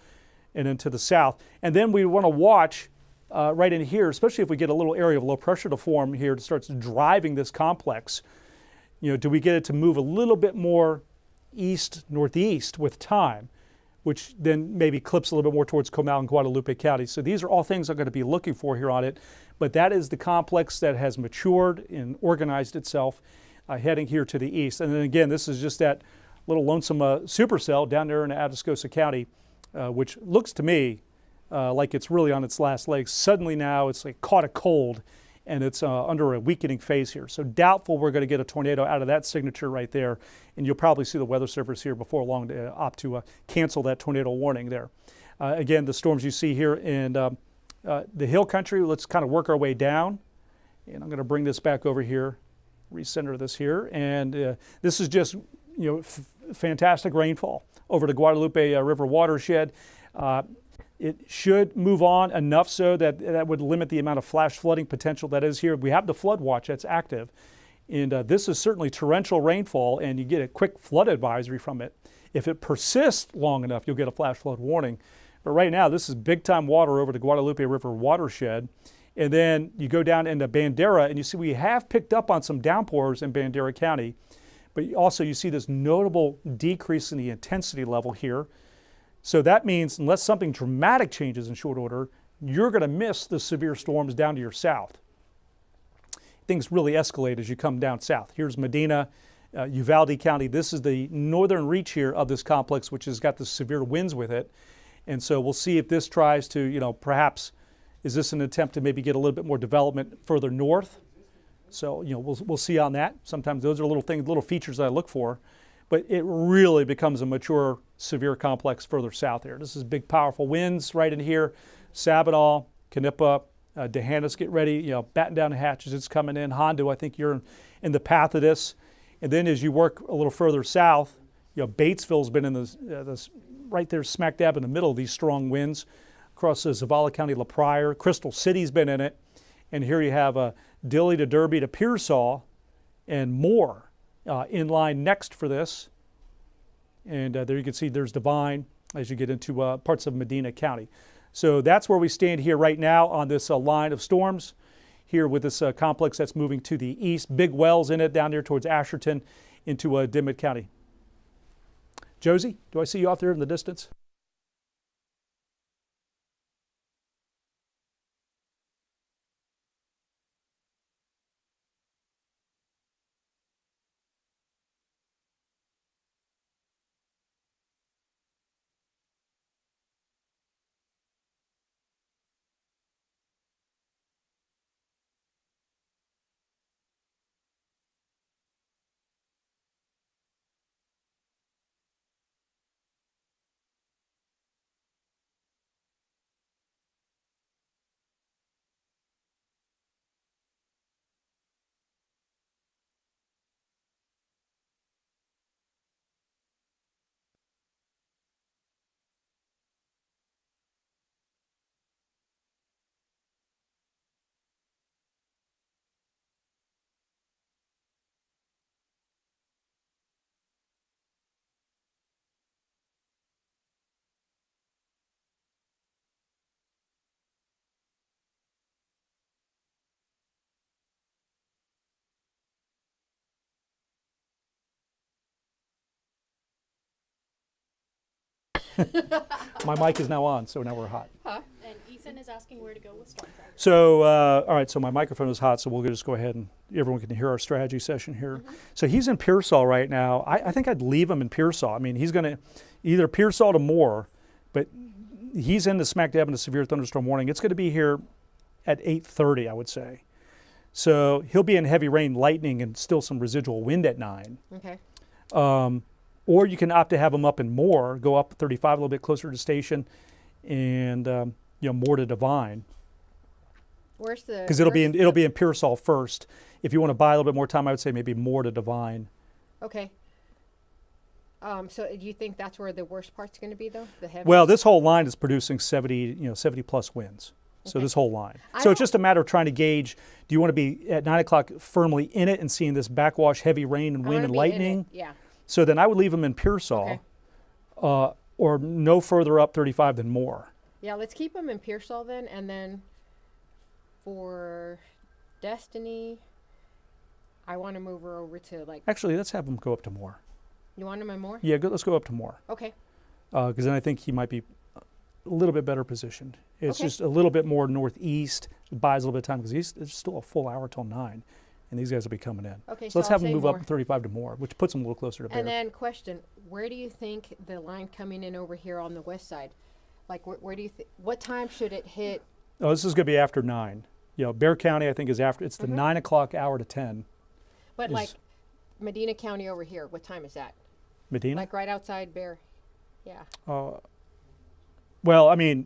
and into the south. And then we want to watch right in here, especially if we get a little area of low pressure to form here that starts driving this complex. Do we get it to move a little bit more east-northeast with time, which then maybe clips a little bit more towards Comal and Guadalupe County. So these are all things I'm going to be looking for here on it. But that is the complex that has matured and organized itself heading here to the east. And then again, this is just that little lonesome supercell down there in Atascosa County, which looks to me like it's really on its last legs. Suddenly now it's like caught a cold and it's under a weakening phase here. So doubtful we're going to get a tornado out of that signature right there. And you'll probably see the weather service here before long to opt to cancel that tornado warning there. Again, the storms you see here in the hill country, let's kind of work our way down. And I'm going to bring this back over here, recenter this here. And this is just, fantastic rainfall over the Guadalupe River watershed. It should move on enough so that that would limit the amount of flash flooding potential that is here. We have the flood watch that's active. And this is certainly torrential rainfall, and you get a quick flood advisory from it. If it persists long enough, you'll get a flash flood warning. But right now, this is big time water over the Guadalupe River watershed. And then you go down into Bandera, and you see we have picked up on some downpours in Bandera County. But also you see this notable decrease in the intensity level here. So that means unless something dramatic changes in short order, you're going to miss the severe storms down to your south. Things really escalate as you come down south. Here's Medina, Uvalde County. This is the northern reach here of this complex, which has got the severe winds with it. And so we'll see if this tries to, perhaps, is this an attempt to maybe get a little bit more development further north? So, we'll see on that. Sometimes those are little features that I look for. But it really becomes a mature, severe complex further south here. This is big, powerful winds right in here. Sabinal, Canepa, D'Hanis, get ready, batten down the hatches, it's coming in. Hondo, I think you're in the path of this. And then as you work a little further south, Batesville's been in this right there smack dab in the middle of these strong winds across Zavala County, La Pryor. Crystal City's been in it. And here you have Dilley to Derby to Pearsall and more in line next for this. And there you can see there's Divine as you get into parts of Medina County. So that's where we stand here right now on this line of storms here with this complex that's moving to the east. Big wells in it down there towards Asherton into Dimmitt County. Josie, do I see you off there in the distance? My mic is now on, so now we're hot. Huh? And Ethan is asking where to go with Storm Tracker. So, all right, so my microphone is hot, so we'll just go ahead and everyone can hear our strategy session here. Mm-hmm. So he's in Pearsall right now. I think I'd leave him in Pearsall. I mean, he's going to either Pearsall to Moore, but he's in the smack dab in a severe thunderstorm warning. It's going to be here at 8:30, I would say. So he'll be in heavy rain, lightning, and still some residual wind at 9. Okay. Or you can opt to have them up in Moore, go up 35 a little bit closer to station, and Moore to Divine. Where's the? Because it'll be in Pearsall first. If you want to buy a little bit more time, I would say maybe Moore to Divine. Okay. So do you think that's where the worst part's going to be, though? The heavy. Well, this whole line is producing 70 plus winds. So this whole line. So it's just a matter of trying to gauge, do you want to be at 9 o'clock firmly in it and seeing this backwash, heavy rain and wind and lightning? Yeah. So then I would leave them in Pearsall, or no further up 35 than Moore. Yeah, let's keep them in Pearsall then, and then for Destiny, I want to move her over to Actually, let's have them go up to Moore. You want him in Moore? Yeah, let's go up to Moore. Okay. Because then I think he might be a little bit better positioned. It's just a little bit more northeast. It buys a little bit of time because it's still a full hour till 9. And these guys will be coming in. Okay, so let's have them move Moore. up 35 to Moore, which puts them a little closer to Bear. And then question, where do you think the line coming in over here on the west side, where do you think, what time should it hit? Oh, this is going to be after 9. Bear County, I think, is after, it's the 9 o'clock hour to 10. But Medina County over here, what time is that? Medina? Right outside Bear, yeah. Well, I mean,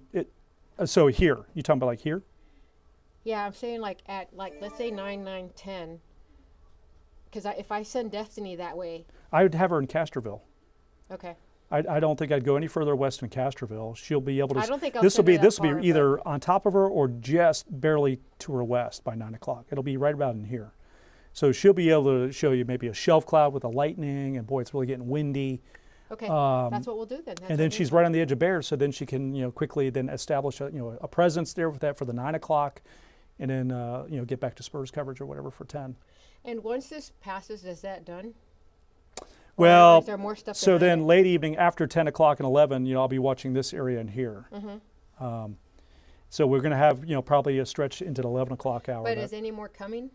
so here, you talking about here? Yeah, I'm saying like at let's say 9, 9, 10. Because if I send Destiny that way. I would have her in Castroville. Okay. I don't think I'd go any further west than Castroville. She'll be able to. I don't think I'll this will send her be that this will far, be either on top of her or just barely to her west by 9 o'clock. It'll be right about in here. So she'll be able to show you maybe a shelf cloud with a lightning, and boy, it's really getting windy. Okay, that's what we'll do then. And then she's right on the edge of Bear, so then she can quickly then establish a presence there with that for the 9 o'clock, and then get back to Spurs coverage or whatever for 10. And once this passes, is that done? Well, is there more stuff so then late evening after 10 o'clock and 11, I'll be watching this area in here. Mm-hmm. So we're going to have probably a stretch into the 11 o'clock hour. But is any more coming?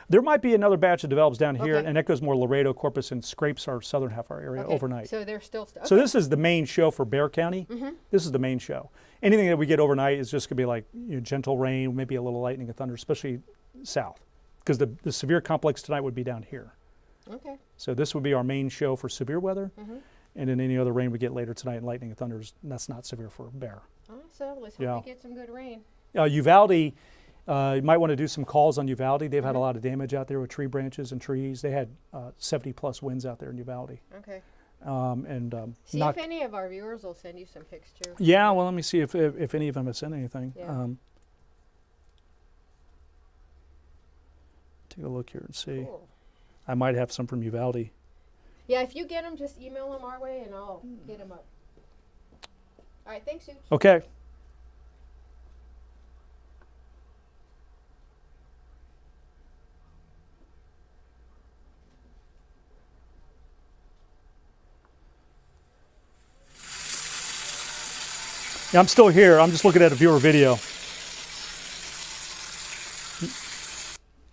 There might be another batch that develops down here, Okay. and that goes more Laredo, Corpus, and scrapes our southern half of our area Okay, overnight. so there's still stuff. So this is the main show for Bexar County. Mm-hmm. This is the main show. Anything that we get overnight is just going to be like gentle rain, maybe a little lightning and thunder, especially south, because the severe complex tonight would be down here. Okay. So this would be our main show for severe weather, Mm-hmm. and then any other rain we get later tonight, lightning and thunders, that's not severe for Bexar. So let's hope we get some good rain. Uvalde, you might want to do some calls on Uvalde. They've had a lot of damage out there with tree branches and trees. They had 70 plus winds out there in Uvalde. Okay. See if any of our viewers will send you some pics too. Yeah, well, let me see if any of them have sent anything. Yeah. Take a look here and see. Cool. I might have some from Uvalde. Yeah, if you get them, just email them our way and I'll get them up. All right, thanks, Such. Okay. Yeah, I'm still here. I'm just looking at a viewer video.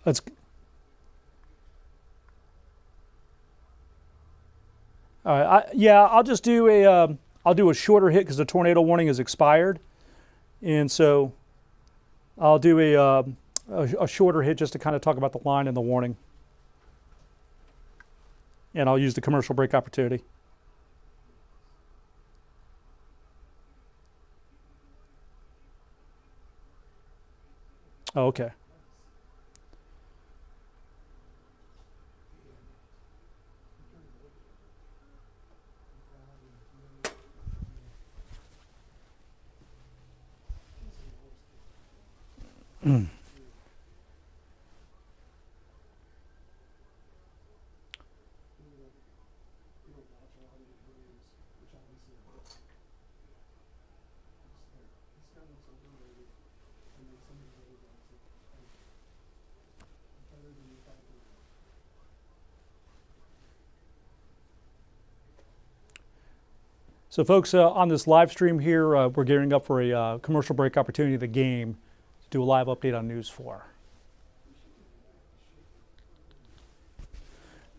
Let's. All right. I'll just do I'll do a shorter hit because the tornado warning has expired, and so I'll do a shorter hit just to kind of talk about the line and the warning, and I'll use the commercial break opportunity. Oh, okay. So folks, on this live stream here, we're gearing up for a commercial break opportunity of the game to do a live update on News 4.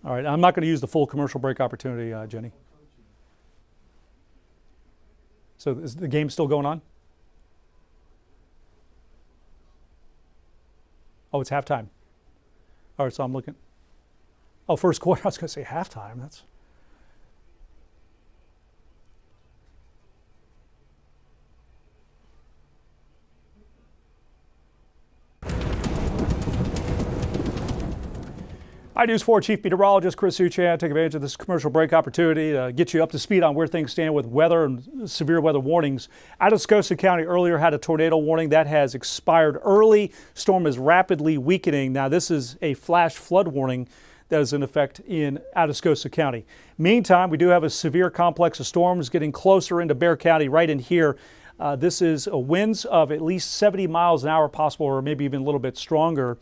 All right, I'm not going to use the full commercial break opportunity, Jenny. So is the game still going on? Oh, it's halftime. All right, so I'm looking. Oh, first quarter. I was going to say halftime. That's. Hi, News 4 Chief Meteorologist Chris Suchan. Take advantage of this commercial break opportunity to get you up to speed on where things stand with weather and severe weather warnings. Atascosa County earlier had a tornado warning that has expired early. Storm is rapidly weakening. Now, this is a flash flood warning that is in effect in Atascosa County. Meantime, we do have a severe complex of storms getting closer into Bexar County right in here. This is winds of at least 70 miles an hour possible, or maybe even a little bit stronger.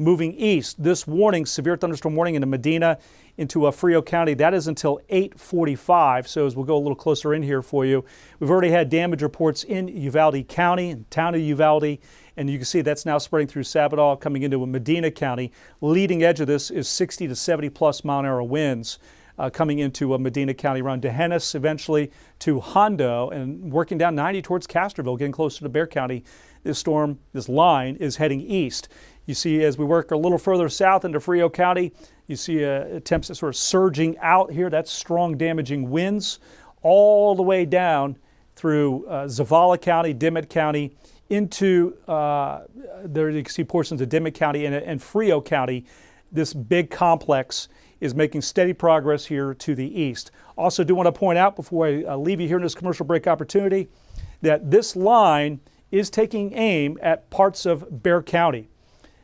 Moving east, this warning, severe thunderstorm warning into Medina, into Frio County, that is until 8:45. So as we'll go a little closer in here for you, we've already had damage reports in Uvalde County and town of Uvalde, and you can see that's now spreading through Sabinal, coming into Medina County. Leading edge of this is 60 to 70 plus mile an hour winds coming into Medina County, around Dehennis, eventually to Hondo, and working down 90 towards Castroville, getting closer to Bexar County. This storm, this line, is heading east. You see, as we work a little further south into Frio County, you see attempts at sort of surging out here. That's strong, damaging winds all the way down through Zavala County, Dimmitt County, into there you can see portions of Dimmitt County and Frio County. This big complex is making steady progress here to the east. Also do want to point out before I leave you here in this commercial break opportunity that this line is taking aim at parts of Bexar County.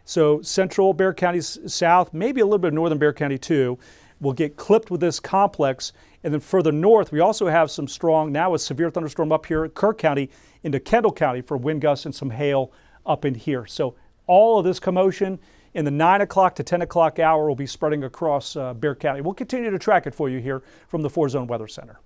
So central Bexar County south, maybe a little bit of northern Bexar County too, will get clipped with this complex. And then further north, we also have some strong, now a severe thunderstorm up here at Kirk County into Kendall County for wind gusts and some hail up in here. So all of this commotion in the 9 o'clock to 10 o'clock hour will be spreading across Bexar County. We'll continue to track it for you here from the 4-Zone Weather Center.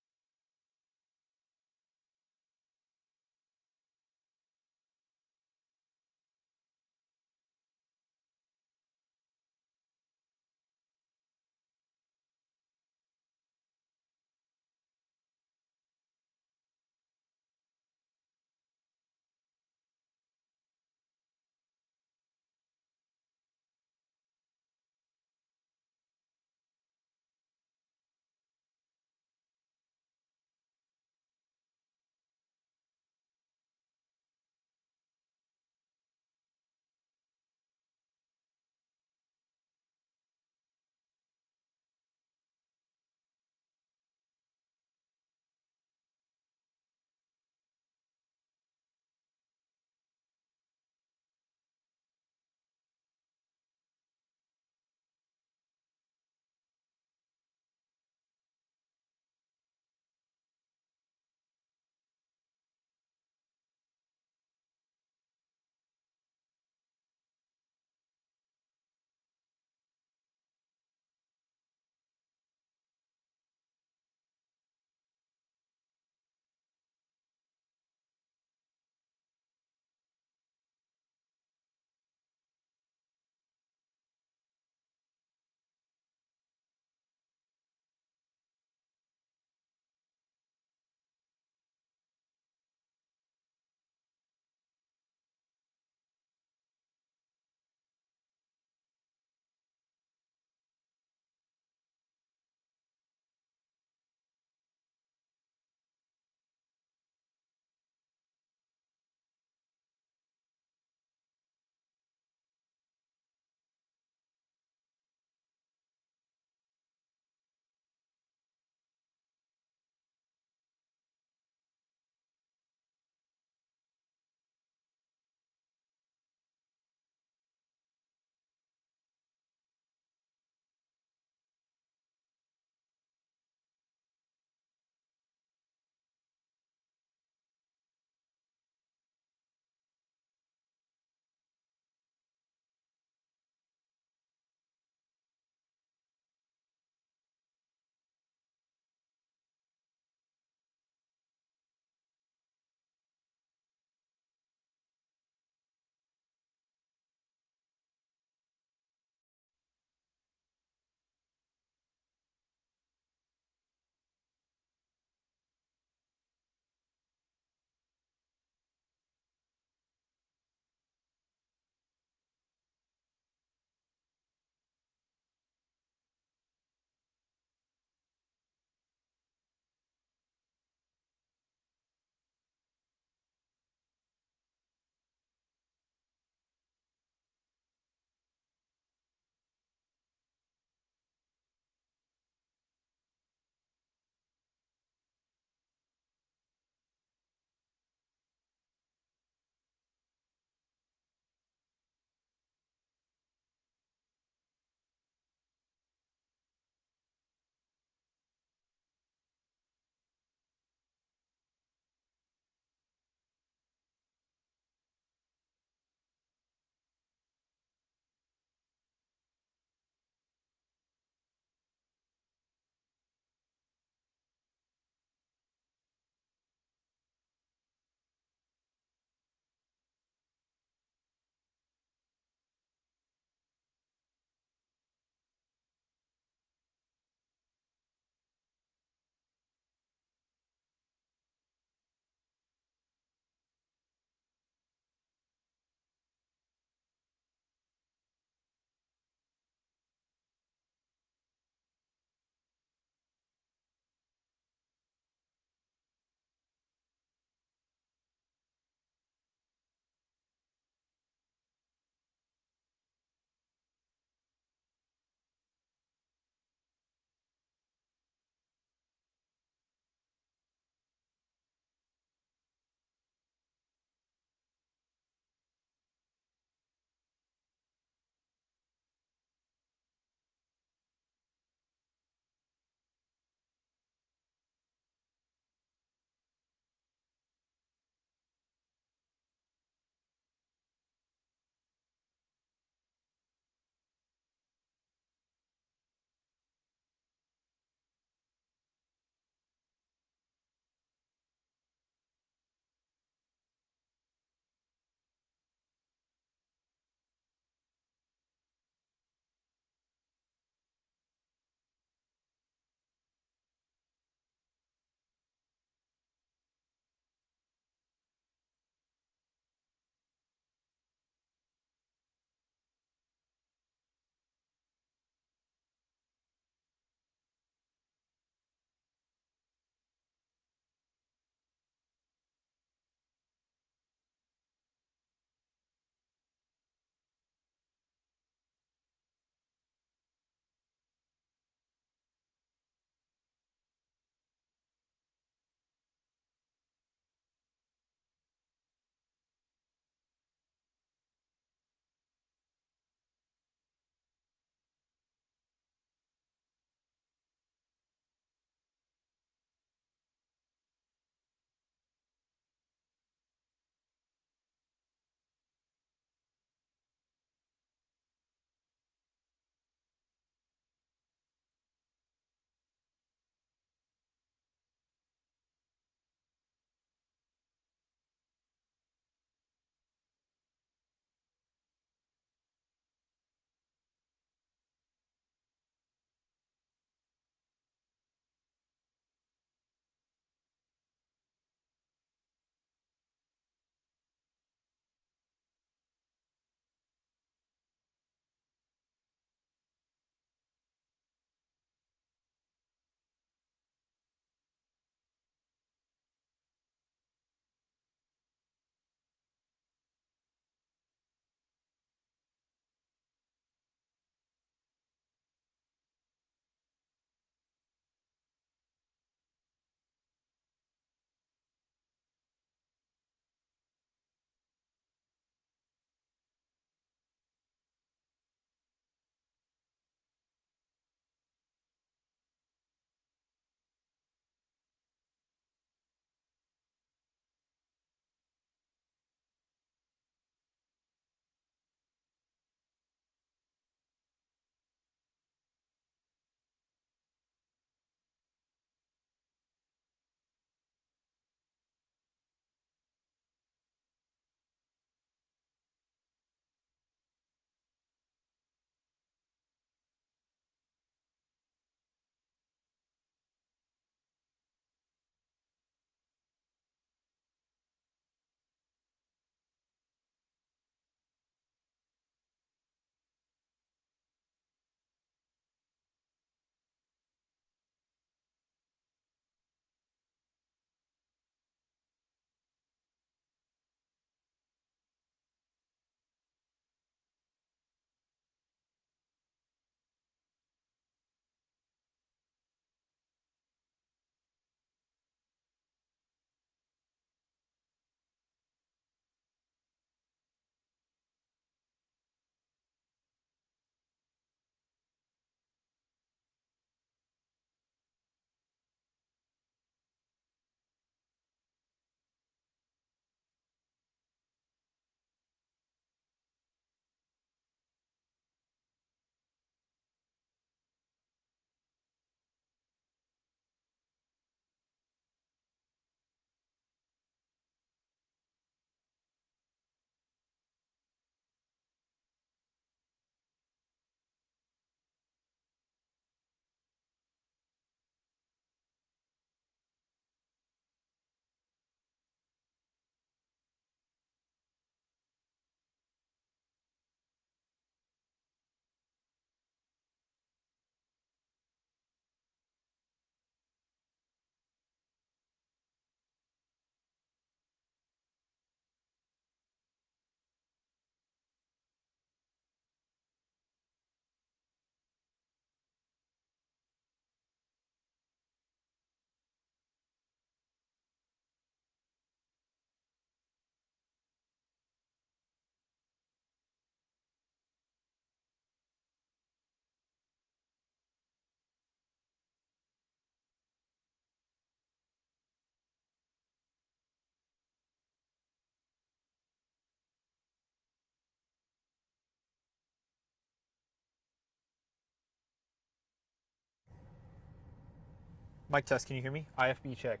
Mic test, can you hear me? IFB check.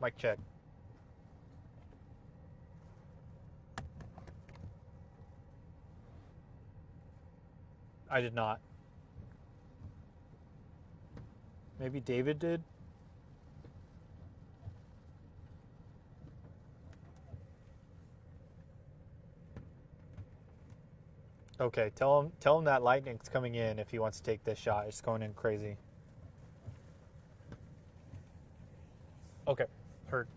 Mic check. I did not. Maybe David did? Okay, tell him that lightning's coming in if he wants to take this shot. It's going in crazy. Okay, heard.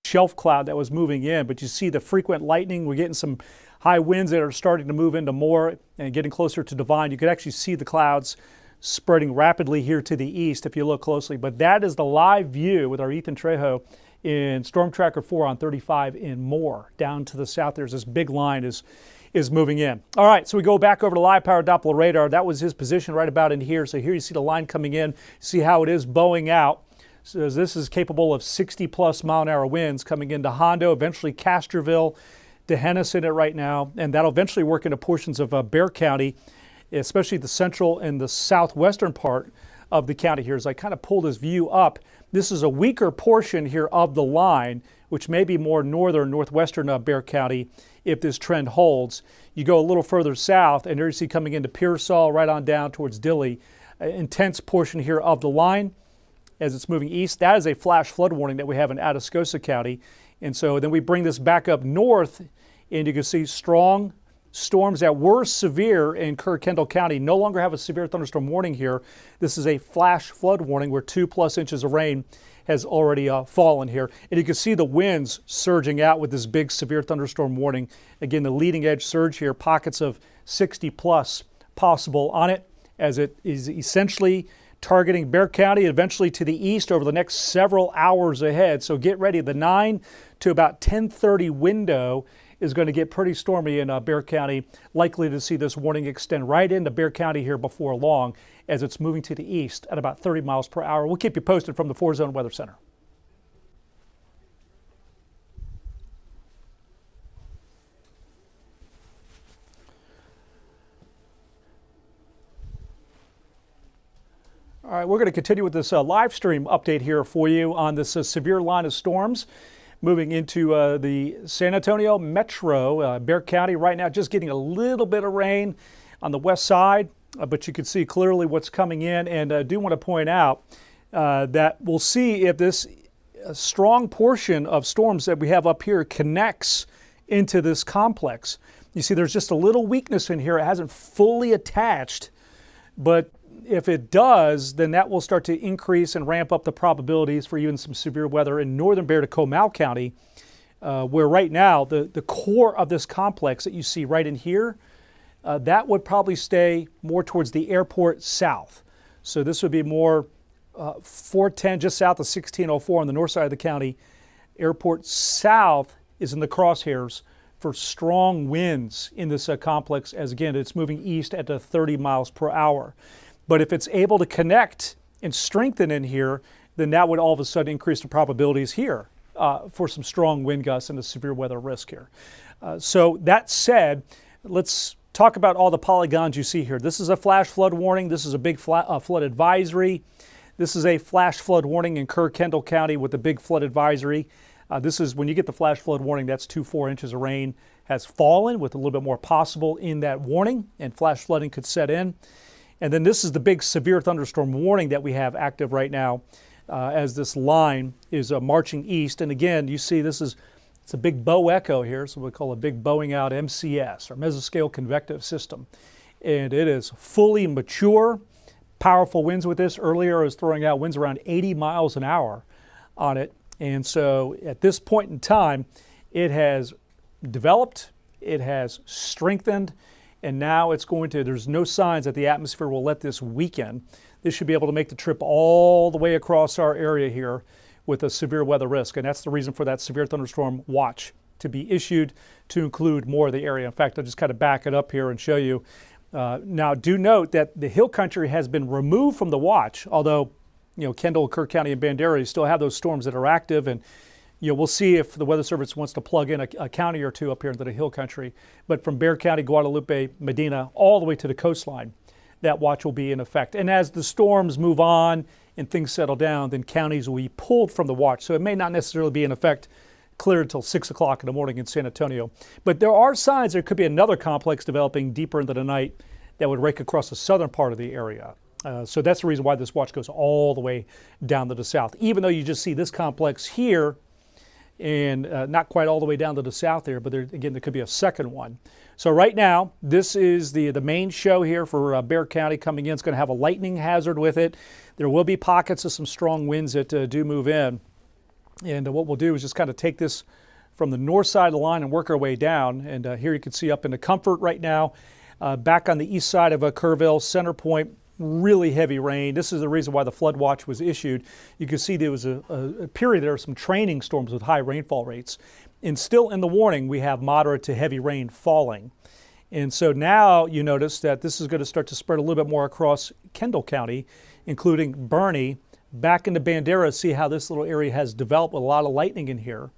Shelf cloud that was moving in, but you see the frequent lightning. We're getting some high winds that are starting to move into more and getting closer to Divine. You could actually see the clouds spreading rapidly here to the east if you look closely. But that is the live view with our Ethan Trejo in Storm Tracker 4 on 35 in Moore. Down to the south, there's this big line is moving in. All right, so we go back over to live power Doppler radar. That was his position right about in here. So here you see the line coming in. See how it is bowing out. So this is capable of 60-plus mile-an-hour winds coming into Hondo, eventually Castroville, D'Hanis in it right now, and that'll eventually work into portions of Bexar County, especially the central and the southwestern part of the county here. As I kind of pull this view up, this is a weaker portion here of the line, which may be more northern, northwestern Bexar County if this trend holds. You go a little further south, and there you see coming into Pearsall, right on down towards Dilley, an intense portion here of the line. As it's moving east, that is a flash flood warning that we have in Atascosa County. And so then we bring this back up north, and you can see strong storms that were severe in Kerr, Kendall County no longer have a severe thunderstorm warning here. This is a flash flood warning where 2+ inches of rain has already fallen here. And you can see the winds surging out with this big severe thunderstorm warning. Again, the leading edge surge here, pockets of 60+ possible on it, as it is essentially targeting Bexar County, eventually to the east over the next several hours ahead. So get ready. The 9 to about 10:30 window is going to get pretty stormy in Bexar County. Likely to see this warning extend right into Bexar County here before long as it's moving to the east at about 30 miles per hour. We'll keep you posted from the 4-Zone Weather Center. All right, we're going to continue with this live stream update here for you on this severe line of storms moving into the San Antonio metro, Bexar County right now, just getting a little bit of rain on the west side, but you can see clearly what's coming in. And I do want to point out that we'll see if this strong portion of storms that we have up here connects into this complex. You see there's just a little weakness in here. It hasn't fully attached, but if it does, then that will start to increase and ramp up the probabilities for even some severe weather in northern Bexar to Comal County, where right now the core of this complex that you see right in here, that would probably stay more towards the airport south. So this would be more 410 just south of 1604 on the north side of the county. Airport south is in the crosshairs for strong winds in this complex, as again it's moving east at 30 miles per hour. But if it's able to connect and strengthen in here, then that would all of a sudden increase the probabilities here for some strong wind gusts and a severe weather risk here. So that said, let's talk about all the polygons you see here. This is a flash flood warning. This is a big flood advisory. This is a flash flood warning in Kerr, Kendall County with a big flood advisory. This is when you get the flash flood warning, that's 2-4 inches of rain has fallen with a little bit more possible in that warning, and flash flooding could set in. And then this is the big severe thunderstorm warning that we have active right now as this line is marching east. And again, you see it's a big bow echo here, so we call a big bowing out MCS, or mesoscale convective system. And it is fully mature, powerful winds with this. Earlier I was throwing out winds around 80 miles an hour on it. And so at this point in time, it has developed, it has strengthened, and now it's going to, there's no signs that the atmosphere will let this weaken. This should be able to make the trip all the way across our area here with a severe weather risk. And that's the reason for that severe thunderstorm watch to be issued to include more of the area. In fact, I'll just kind of back it up here and show you. Now, do note that the hill country has been removed from the watch, although, Kendall, Kerr County, and Bandera, you still have those storms that are active. And we'll see if the Weather Service wants to plug in a county or two up here into the hill country. But from Bexar County, Guadalupe, Medina, all the way to the coastline, that watch will be in effect. And as the storms move on and things settle down, then counties will be pulled from the watch. So it may not necessarily be in effect clear until 6 o'clock in the morning in San Antonio. But there are signs there could be another complex developing deeper into the night that would rake across the southern part of the area. So that's the reason why this watch goes all the way down to the south. Even though you just see this complex here, and not quite all the way down to the south there, but there could be a second one. So right now, this is the main show here for Bexar County coming in. It's going to have a lightning hazard with it. There will be pockets of some strong winds that do move in. And what we'll do is just kind of take this from the north side of the line and work our way down. And here you can see up into Comfort right now, back on the east side of Kerrville, Center Point, really heavy rain. This is the reason why the flood watch was issued. You can see there was a period there of some training storms with high rainfall rates. And still in the warning, we have moderate to heavy rain falling. And so now you notice that this is going to start to spread a little bit more across Kendall County, including Bernie, back into Bandera. See how this little area has developed with a lot of lightning in here.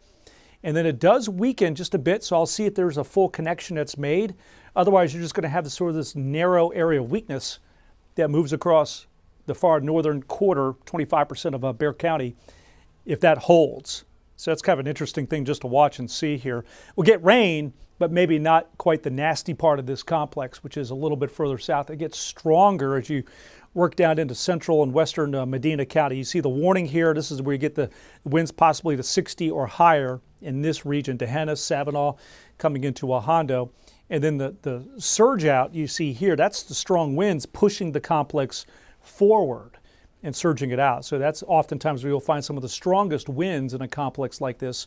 And then it does weaken just a bit, so I'll see if there's a full connection that's made. Otherwise, you're just going to have this narrow area of weakness that moves across the far northern quarter, 25% of Bexar County, if that holds. So that's kind of an interesting thing just to watch and see here. We'll get rain, but maybe not quite the nasty part of this complex, which is a little bit further south. It gets stronger as you work down into central and western Medina County. You see the warning here. This is where you get the winds possibly to 60 or higher in this region, Tehanas, Savinaw, coming into Hondo. And then the surge out you see here, that's the strong winds pushing the complex forward and surging it out. So that's oftentimes where you'll find some of the strongest winds in a complex like this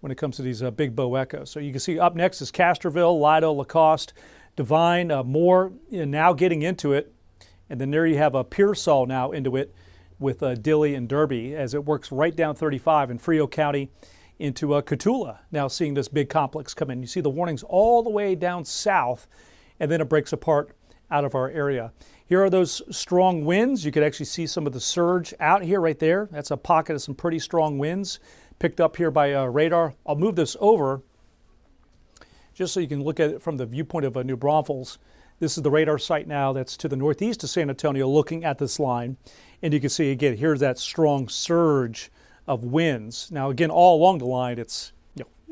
when it comes to these big bow echoes. So you can see up next is Castroville, Lido, Lacoste, Devine, Moore now getting into it. And then there you have a Pearsall now into it with Dilley and Derby as it works right down 35 in Frio County into Cotulla, now seeing this big complex come in. You see the warnings all the way down south, and then it breaks apart out of our area. Here are those strong winds. You could actually see some of the surge out here right there. That's a pocket of some pretty strong winds picked up here by radar. I'll move this over just so you can look at it from the viewpoint of New Braunfels. This is the radar site now that's to the northeast of San Antonio looking at this line. And you can see again, here's that strong surge of winds. Now again, all along the line, it's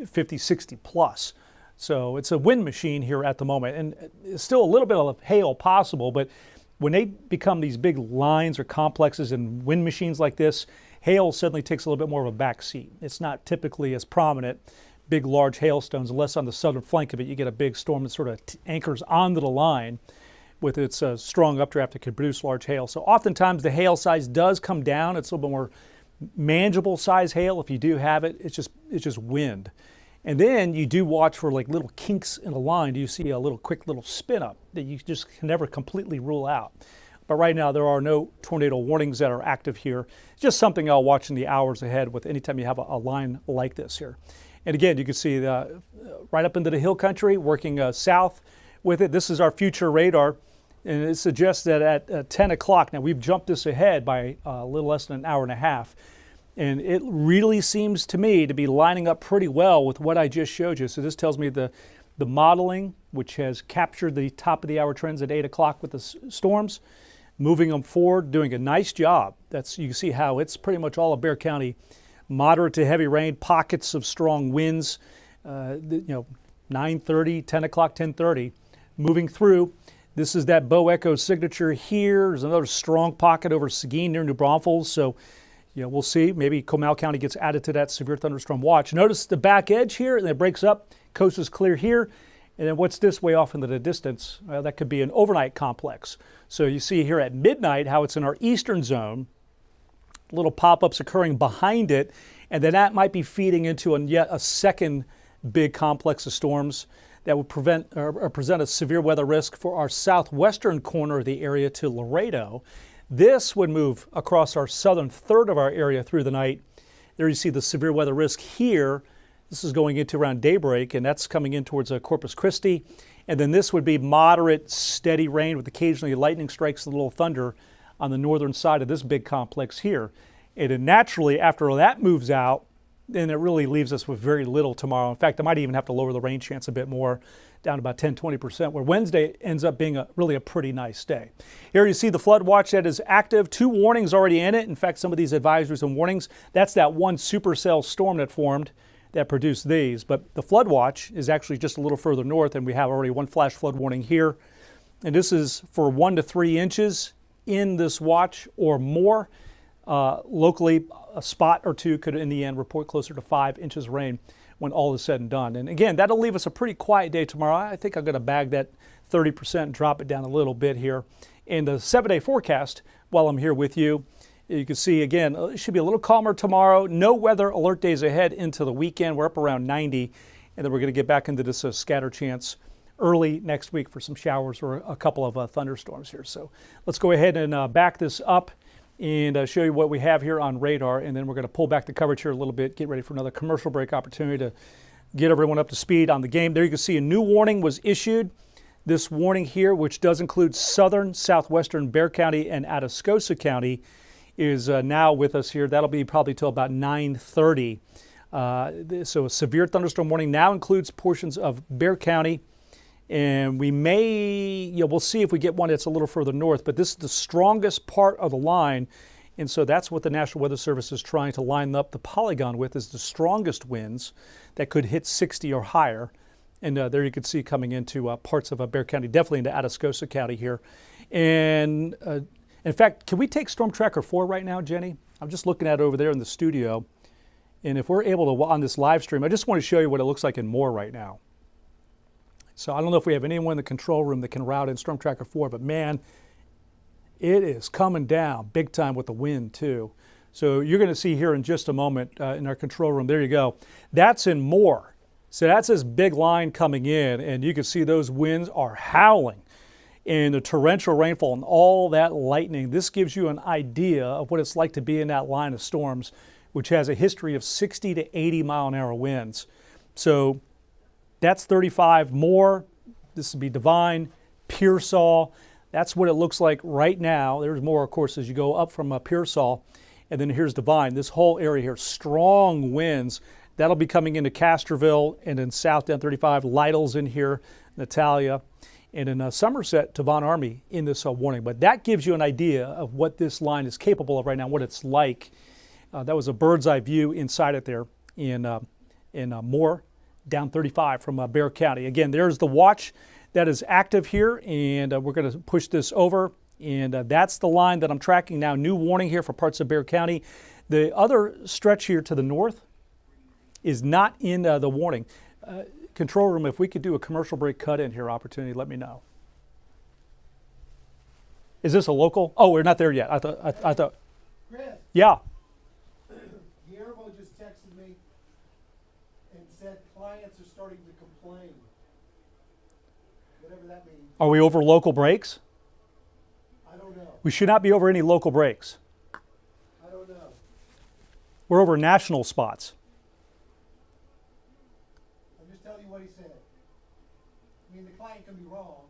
50, 60 plus. So it's a wind machine here at the moment. And it's still a little bit of hail possible, but when they become these big lines or complexes and wind machines like this, hail suddenly takes a little bit more of a back seat. It's not typically as prominent, big large hailstones, unless on the southern flank of it you get a big storm that sort of anchors onto the line with its strong updraft that can produce large hail. So oftentimes the hail size does come down. It's a little bit more manageable size hail. If you do have it, it's just wind. And then you do watch for like little kinks in the line. Do you see a little quick little spin up that you just can never completely rule out? But right now there are no tornado warnings that are active here. It's just something I'll watch in the hours ahead with anytime you have a line like this here. And again, you can see right up into the hill country working south with it. This is our future radar. And it suggests that at 10 o'clock, now we've jumped this ahead by a little less than an hour and a half. And it really seems to me to be lining up pretty well with what I just showed you. So this tells me the modeling, which has captured the top of the hour trends at 8 o'clock with the storms, moving them forward, doing a nice job. You can see how it's pretty much all of Bexar County, moderate to heavy rain, pockets of strong winds, 9:30, 10 o'clock, 10:30, moving through. This is that Bow Echo signature here. There's another strong pocket over Seguin near New Braunfels. So, we'll see. Maybe Comal County gets added to that severe thunderstorm watch. Notice the back edge here, and it breaks up. Coast is clear here. And then what's this way off into the distance? Well, that could be an overnight complex. So you see here at midnight how it's in our eastern zone. Little pop-ups occurring behind it. And then that might be feeding into yet a second big complex of storms that would present a severe weather risk for our southwestern corner of the area to Laredo. This would move across our southern third of our area through the night. There you see the severe weather risk here. This is going into around daybreak, and that's coming in towards Corpus Christi. And then this would be moderate, steady rain with occasionally lightning strikes and a little thunder on the northern side of this big complex here. And then naturally, after that moves out, then it really leaves us with very little tomorrow. In fact, I might even have to lower the rain chance a bit more, down to about 10-20%, where Wednesday ends up being really a pretty nice day. Here you see the flood watch that is active. 2 warnings already in it. In fact, some of these advisories and warnings, that's that one supercell storm that formed that produced these. But the flood watch is actually just a little further north, and we have already 1 flash flood warning here. And this is for 1 to 3 inches in this watch or more. Locally, a spot or 2 could in the end report closer to 5 inches of rain when all is said and done. And again, that'll leave us a pretty quiet day tomorrow. I think I'm going to bag that 30% and drop it down a little bit here. In the 7-day forecast, while I'm here with you, you can see again, it should be a little calmer tomorrow. No weather alert days ahead into the weekend. We're up around 90, and then we're going to get back into this scatter chance early next week for some showers or a couple of thunderstorms here. So let's go ahead and back this up and show you what we have here on radar, and then we're going to pull back the coverage here a little bit, get ready for another commercial break opportunity to get everyone up to speed on the game. There you can see a new warning was issued. This warning here, which does include southern, southwestern Bexar County and Atascosa County, is now with us here. That'll be probably till about 9:30. So a severe thunderstorm warning now includes portions of Bexar County. And we may, we'll see if we get one that's a little further north, but this is the strongest part of the line. And so that's what the National Weather Service is trying to line up the polygon with, is the strongest winds that could hit 60 or higher. And there you can see coming into parts of Bexar County, definitely into Atascosa County here. And In fact, can we take Storm Tracker 4 right now, Jenny? I'm just looking at it over there in the studio. And if we're able to, on this live stream, I just want to show you what it looks like in Moore right now. So I don't know if we have anyone in the control room that can route in Storm Tracker 4, but man, it is coming down big time with the wind too. So you're going to see here in just a moment in our control room, there you go. That's in Moore. So that's this big line coming in, and you can see those winds are howling. And the torrential rainfall and all that lightning, this gives you an idea of what it's like to be in that line of storms, which has a history of 60 to 80 mile an hour winds. So that's 35 more. This would be Divine, Pearsall. That's what it looks like right now. There's more, of course, as you go up from Pearsall. And then here's Divine. This whole area here, strong winds. That'll be coming into Casterville and then south down 35. Lytle's in here, Natalia. And in Somerset to Von Army in this warning. But that gives you an idea of what this line is capable of right now, what it's like. That was a bird's eye view inside it there in Moore, down 35 from Bexar County. Again, there's the watch that is active here, and we're going to push this over. And that's the line that I'm tracking now. New warning here for parts of Bexar County. The other stretch here to the north is not in the warning. Control room, if we could do a commercial break cut in here opportunity, let me know. Is this a local? Oh, we're not there yet. I thought. Chris. Yeah. Guillermo just texted me and said clients are starting to complain. Whatever that means. Are we over local breaks? I don't know. We should not be over any local breaks. I don't know. We're over national spots. I'm just telling you what he said. I mean, the client can be wrong.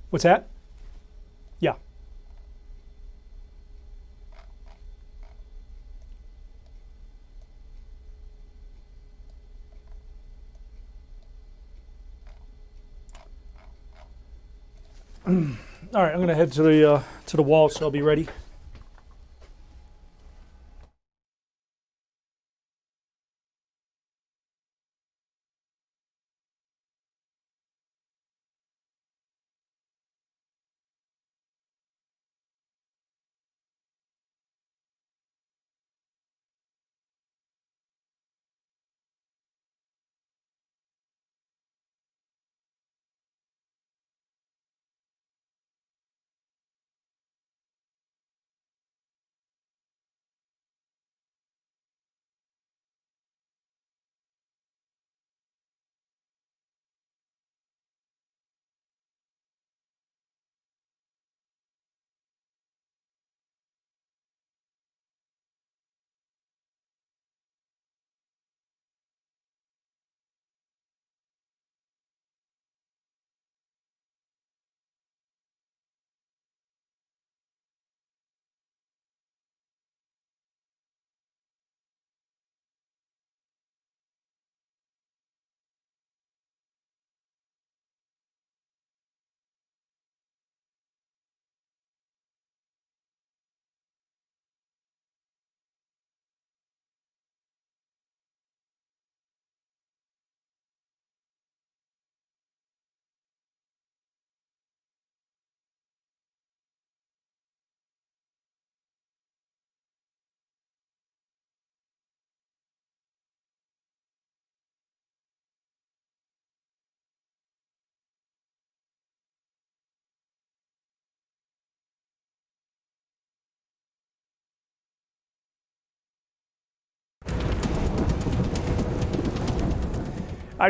What's that? Yeah. All right, I'm going to head to the wall, so I'll be ready.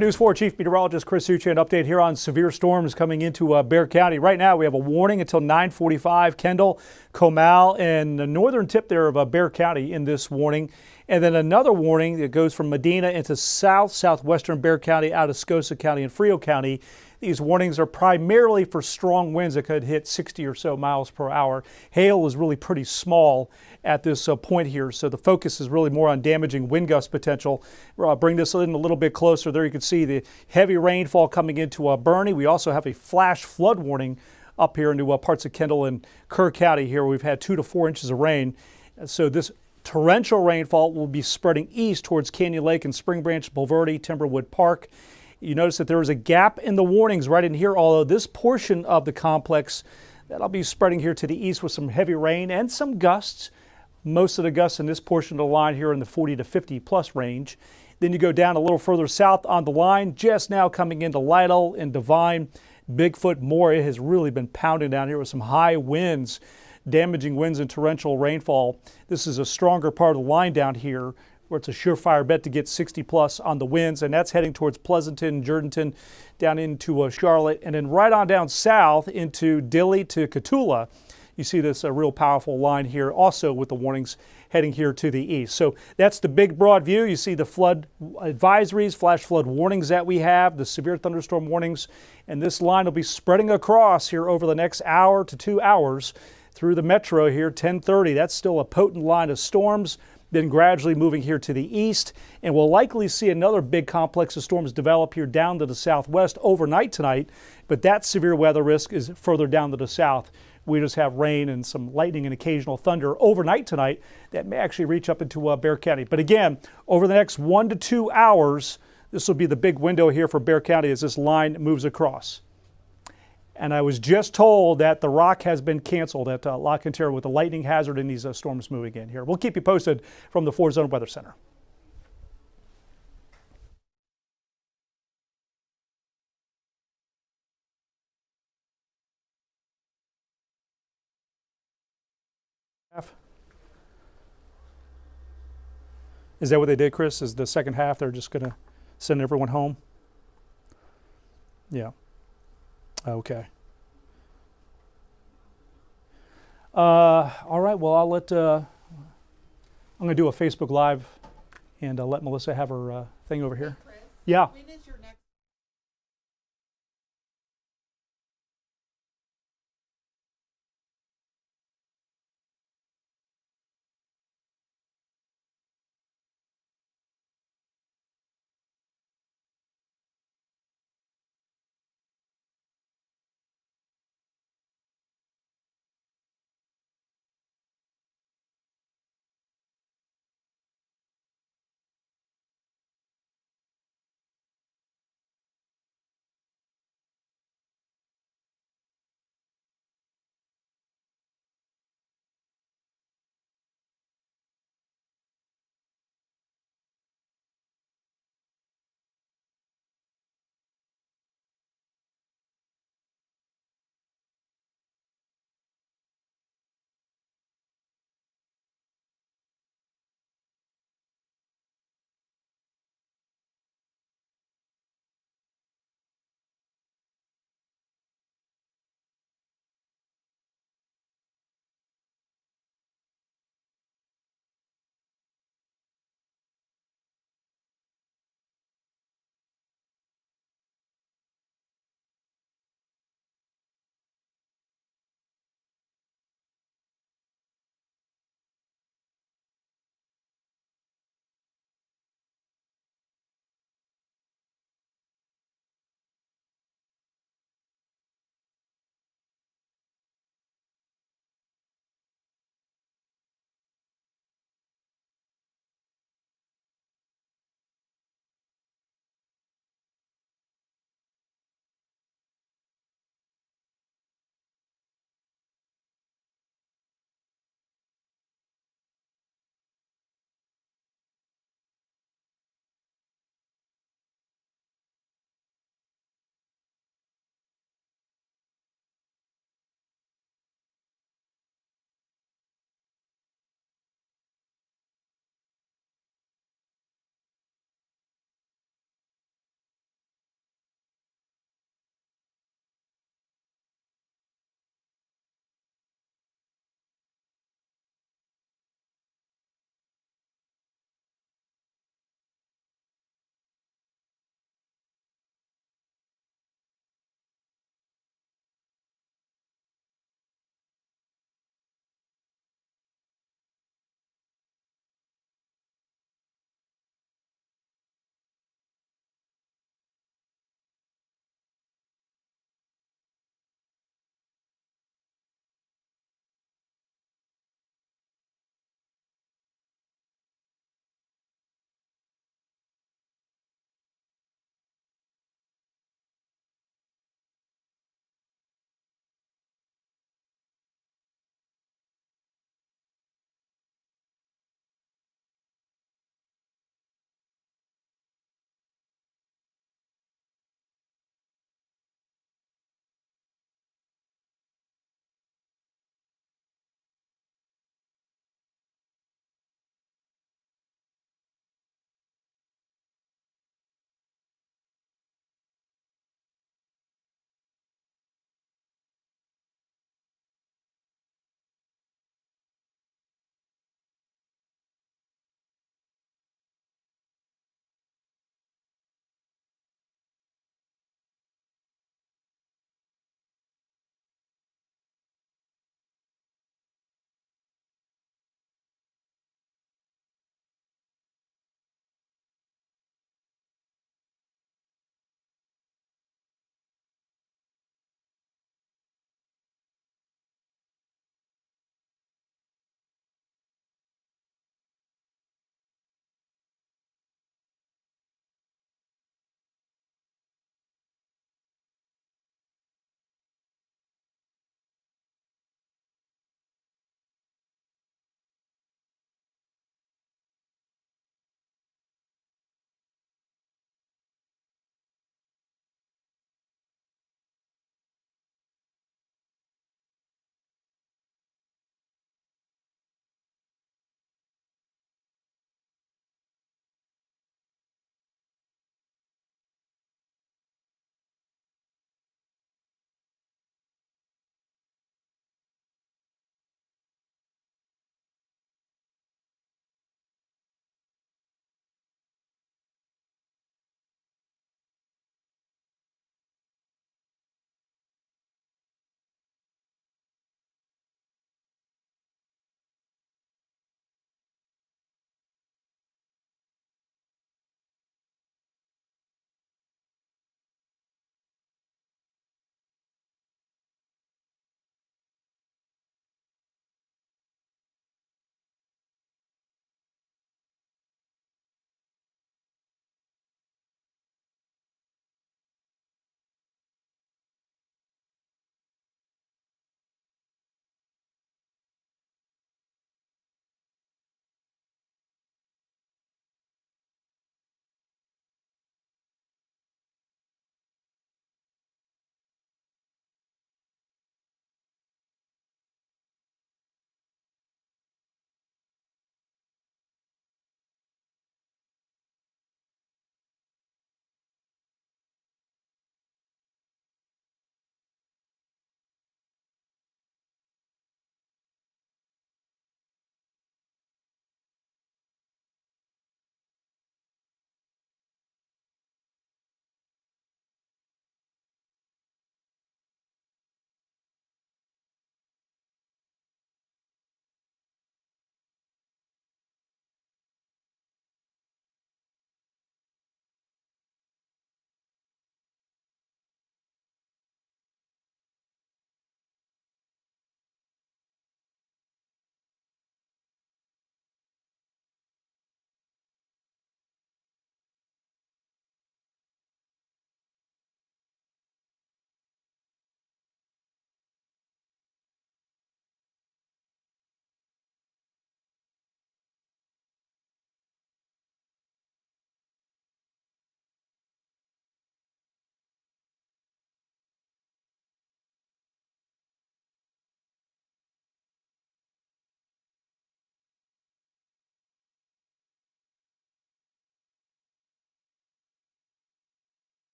News 4 Chief Meteorologist Chris Suchan, update here on severe storms coming into Bexar County. Right now we have a warning until 9:45. Kendall, Comal, and the northern tip there of Bexar County in this warning. And then another warning that goes from Medina into southwestern Bexar County, out of Scotia County and Frio County. These warnings are primarily for strong winds that could hit 60 or so miles per hour. Hail is really pretty small at this point here, so the focus is really more on damaging wind gust potential. Bring this in a little bit closer. There you can see the heavy rainfall coming into Bernie. We also have a flash flood warning up here into parts of Kendall and Kerr County here. We've had 2 to 4 inches of rain. So this torrential rainfall will be spreading east towards Canyon Lake and Spring Branch, Bulverde, Timberwood Park. You notice that there is a gap in the warnings right in here, although this portion of the complex, that'll be spreading here to the east with some heavy rain and some gusts. Most of the gusts in this portion of the line here in the 40 to 50 plus range. Then you go down a little further south on the line, just now coming into Lytle and Devine, Bigfoot, more. It has really been pounding down here with some high winds, damaging winds and torrential rainfall. This is a stronger part of the line down here, where it's a surefire bet to get 60 plus on the winds, and that's heading towards Pleasanton, Jourdanton, down into Charlotte, and then right on down south into Dilley to Cotulla. You see this real powerful line here, also with the warnings heading here to the east. So that's the big broad view. You see the flood advisories, flash flood warnings that we have, the severe thunderstorm warnings, and this line will be spreading across here over the next hour to 2 hours through the metro here, 10:30. That's still a potent line of storms, then gradually moving here to the east, and we'll likely see another big complex of storms develop here down to the southwest overnight tonight, but that severe weather risk is further down to the south. We just have rain and some lightning and occasional thunder overnight tonight that may actually reach up into Bexar County. But again, over the next 1 to 2 hours, this will be the big window here for Bexar County as this line moves across. And I was just told that the Rock has been canceled at La Cantera with the lightning hazard and these storms moving in here. We'll keep you posted from the 4 Zone Weather Center. Is that what they did, Chris? Is the second half they're just going to send everyone home? Yeah. Okay. All right. Well, I'll let. I'm going to do a Facebook Live, and let Melissa have her thing over here. Hey, Chris, yeah. when is your next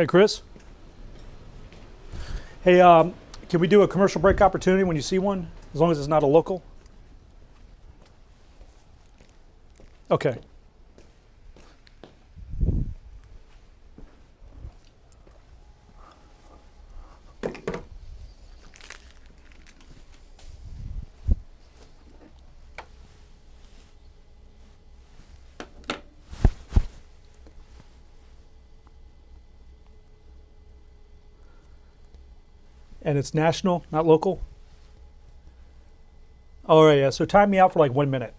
Hey, Chris. Hey, can we do a commercial break opportunity when you see one, as long as it's not a local? Okay. And it's national, not local? All right, yeah, so time me out for like 1 minute.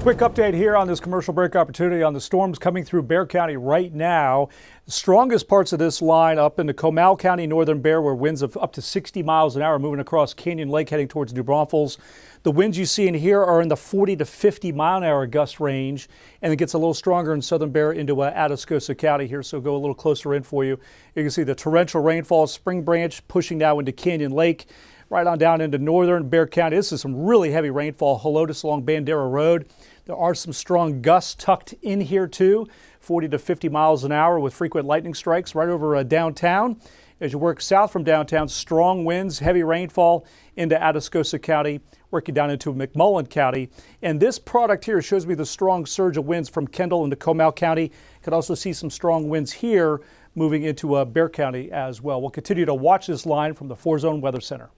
Quick update here on this commercial break opportunity on the storms coming through Bexar County right now. The strongest parts of this line up into Comal County, northern Bexar, where winds of up to 60 miles an hour moving across Canyon Lake heading towards New Braunfels. The winds you see in here are in the 40 to 50 mile an hour gust range, and it gets a little stronger in southern Bexar into Atascosa County here, so go a little closer in for you. You can see the torrential rainfall, Spring Branch pushing now into Canyon Lake, right on down into northern Bexar County. This is some really heavy rainfall, Helotes along Bandera Road. There are some strong gusts tucked in here too, 40 to 50 miles an hour with frequent lightning strikes right over downtown. As you work south from downtown, strong winds, heavy rainfall into Atascosa County, working down into McMullen County. And this product here shows me the strong surge of winds from Kendall into Comal County. You can also see some strong winds here moving into Bexar County as well. We'll continue to watch this line from the 4-Zone Weather Center.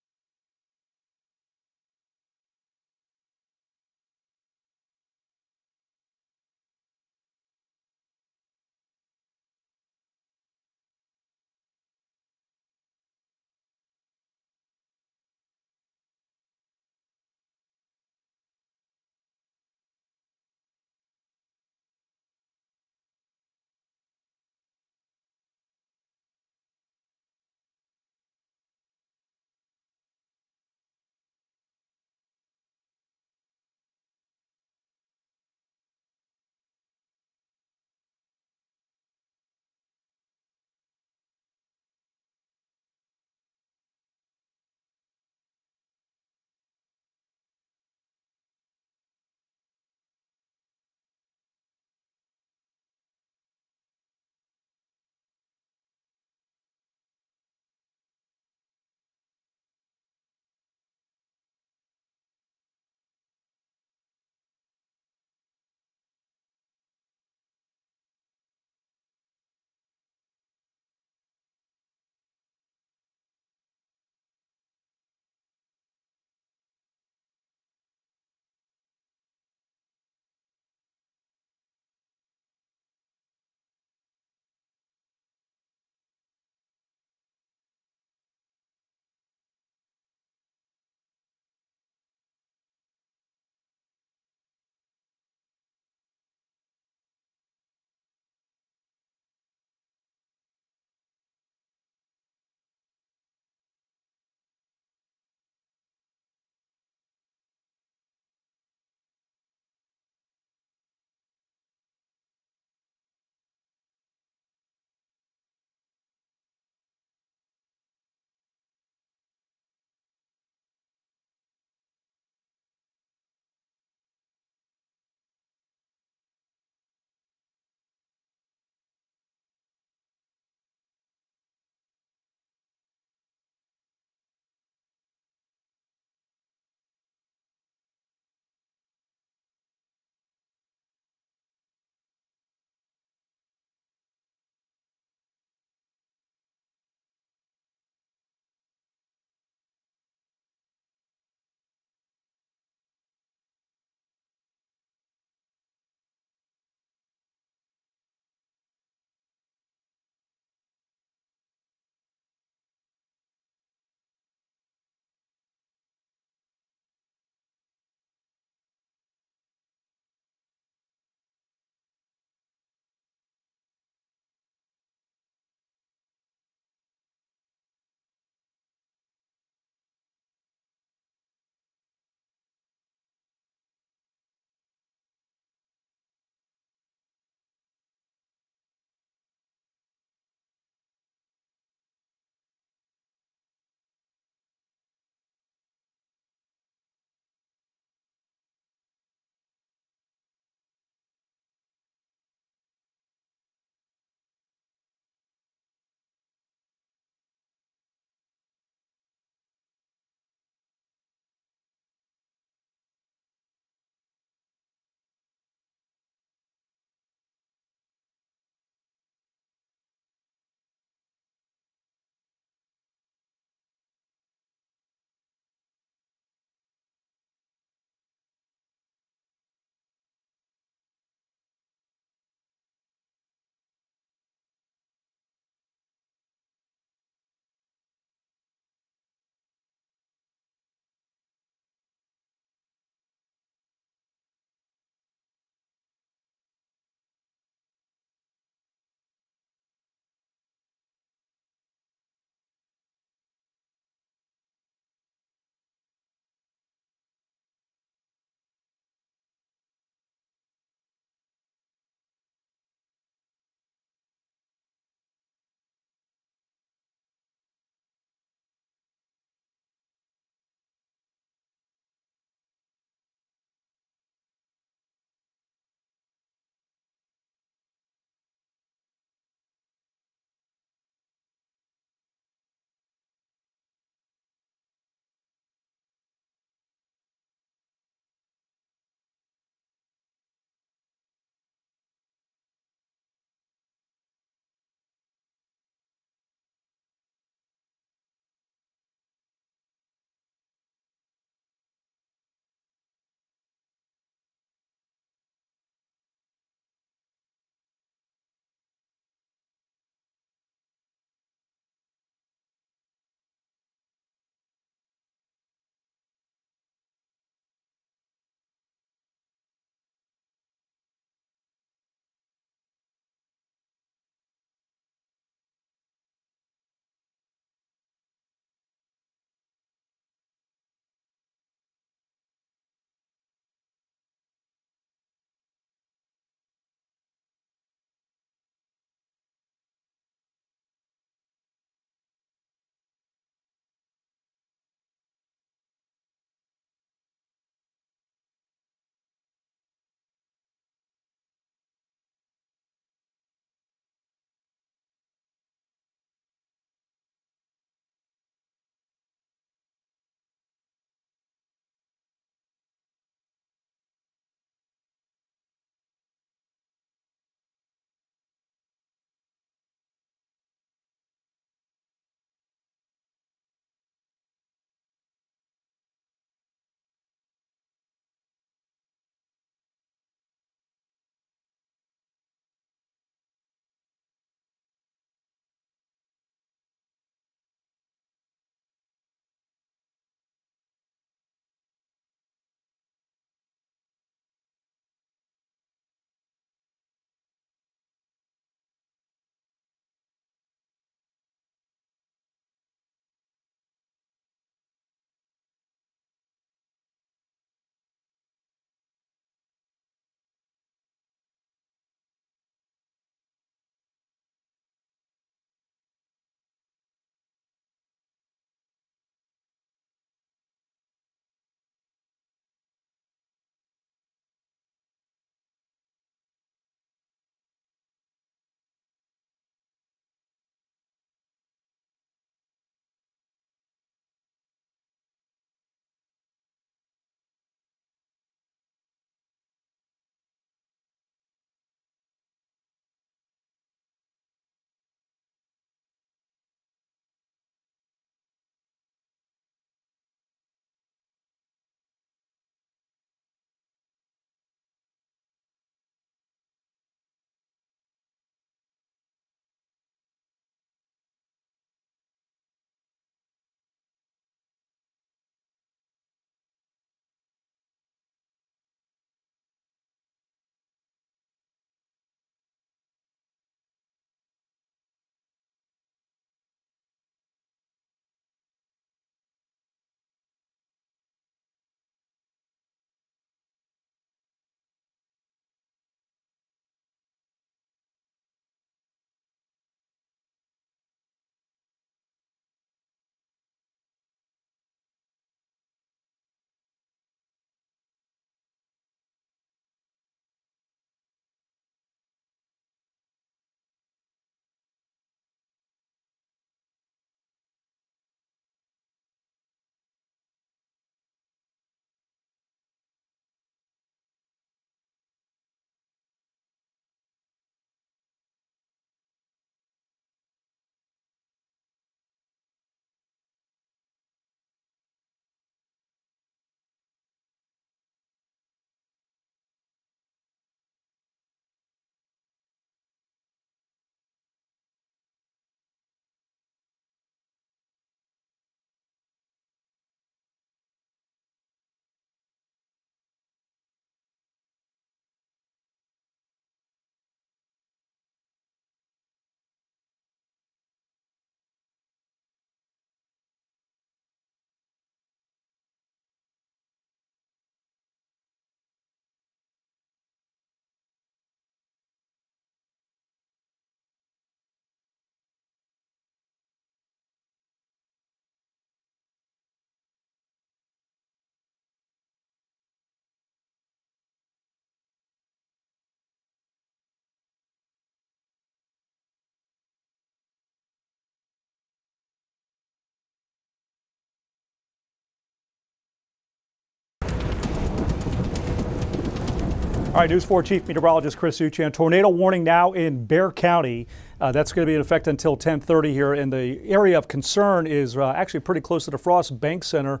All right, News 4 Chief Meteorologist Chris Uchan. Tornado warning now in Bexar County. That's going to be in effect until 10:30 here. And the area of concern is actually pretty close to the Frost Bank Center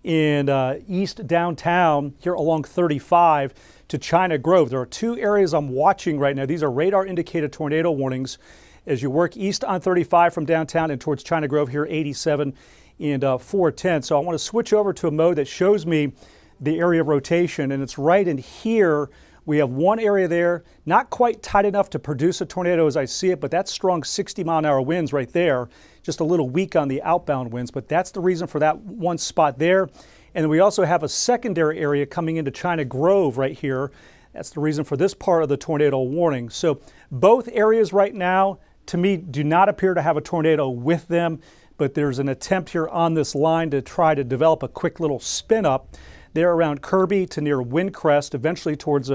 in east downtown here along 35 to China Grove. There are two areas I'm watching right now. These are radar indicated tornado warnings as you work east on 35 from downtown and towards China Grove here 87 and 410. So I want to switch over to a mode that shows me the area of rotation, and it's right in here. We have one area there, not quite tight enough to produce a tornado as I see it, but that's strong 60-mile-an-hour winds right there. Just a little weak on the outbound winds, but that's the reason for that one spot there. And then we also have a secondary area coming into China Grove right here. That's the reason for this part of the tornado warning. So both areas right now, to me, do not appear to have a tornado with them, but there's an attempt here on this line to try to develop a quick little spin up there around Kirby to near Windcrest, eventually towards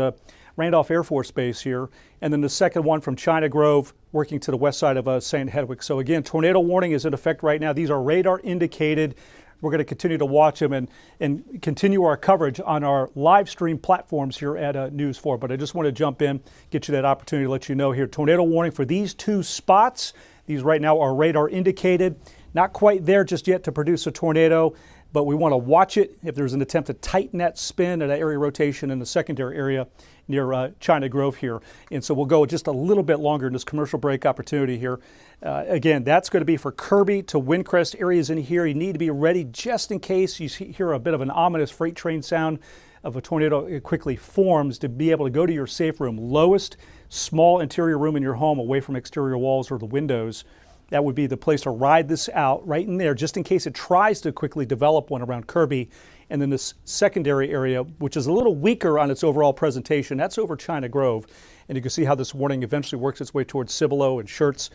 Randolph Air Force Base here. And then the second one from China Grove working to the west side of St. Hedwig. So again, tornado warning is in effect right now. These are radar indicated. We're going to continue to watch them and continue our coverage on our live stream platforms here at News 4. But I just want to jump in, get you that opportunity to let you know here. Tornado warning for these two spots. These right now are radar indicated. Not quite there just yet to produce a tornado, but we want to watch it if there's an attempt to tighten that spin or that area rotation in the secondary area near China Grove here. And so we'll go just a little bit longer in this commercial break opportunity here. Again, that's going to be for Kirby to Windcrest areas in here. You need to be ready just in case you hear a bit of an ominous freight train sound of a tornado. It quickly forms to be able to go to your safe room. Lowest small interior room in your home away from exterior walls or the windows. That would be the place to ride this out right in there, just in case it tries to quickly develop one around Kirby. And then this secondary area, which is a little weaker on its overall presentation, that's over China Grove. And you can see how this warning eventually works its way towards Cibolo and Schertz,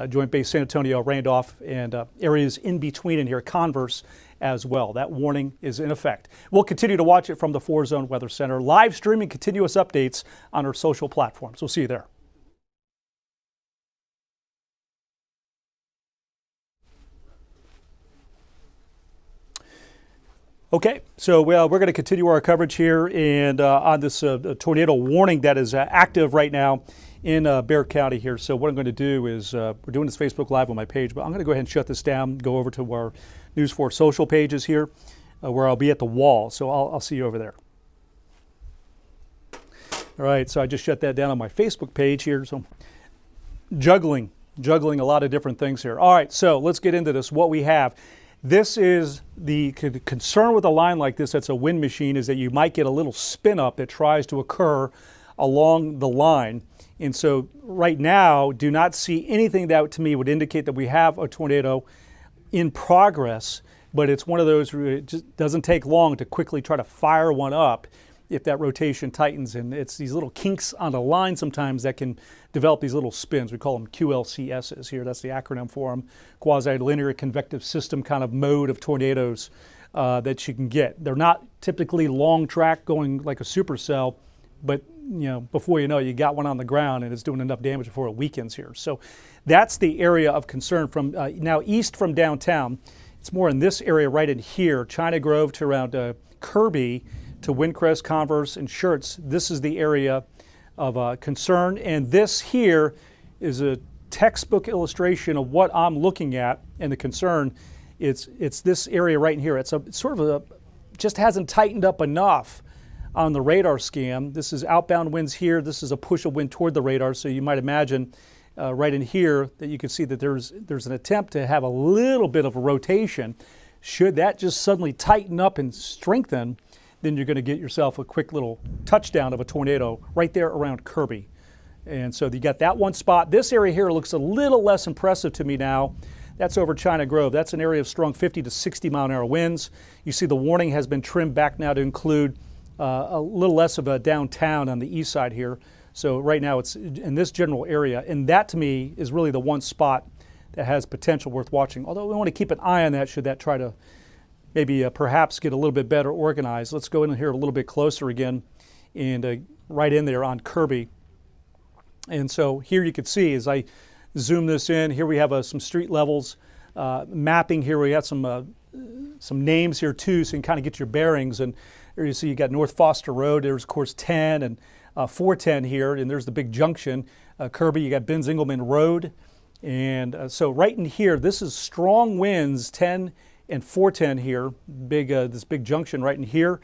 Joint Base San Antonio, Randolph, and areas in between in here, Converse as well. That warning is in effect. We'll continue to watch it from the 4-Zone Weather Center, live streaming continuous updates on our social platforms. We'll see you there. Okay, so we're going to continue our coverage here and on this tornado warning that is active right now in Bexar County here. So what I'm going to do is we're doing this Facebook Live on my page, but I'm going to go ahead and shut this down, go over to our News 4 social pages here where I'll be at the wall. So I'll see you over there. All right, so I just shut that down on my Facebook page here. So juggling a lot of different things here. All right, so let's get into this, what we have. This is the concern with a line like this that's a wind machine is that you might get a little spin up that tries to occur along the line. And so right now, do not see anything that to me would indicate that we have a tornado in progress, but it's one of those where it just doesn't take long to quickly try to fire one up if that rotation tightens. And it's these little kinks on the line sometimes that can develop these little spins. We call them QLCSs here. That's the acronym for them. Quasi-linear convective system kind of mode of tornadoes that you can get. They're not typically long track going like a supercell, but before you know it, you got one on the ground and it's doing enough damage before it weakens here. So that's the area of concern from now east from downtown. It's more in this area right in here, China Grove to around Kirby to Windcrest, Converse, and Schertz. This is the area of concern, and this here is a textbook illustration of what I'm looking at and the concern. It's this area right in here. It's sort of just hasn't tightened up enough on the radar scan. This is outbound winds here. This is a push of wind toward the radar, so you might imagine right in here that you can see that there's an attempt to have a little bit of a rotation. Should that just suddenly tighten up and strengthen, then you're going to get yourself a quick little touchdown of a tornado right there around Kirby. And so you got that one spot. This area here looks a little less impressive to me now. That's over China Grove. That's an area of strong 50 to 60 mile an hour winds. You see the warning has been trimmed back now to include a little less of a downtown on the east side here. So right now it's in this general area. And that to me is really the one spot that has potential worth watching. Although we want to keep an eye on that should that try to maybe perhaps get a little bit better organized. Let's go in here a little bit closer again and right in there on Kirby. And so here you can see as I zoom this in, here we have some street levels mapping here. We got some names here too, so you can kind of get your bearings. And there you see you got North Foster Road, there's of course 10 and 410 here, and there's the big junction. Kirby, you got Benz Engelman Road. And so right in here, this is strong winds, 10 and 410 here, this big junction right in here.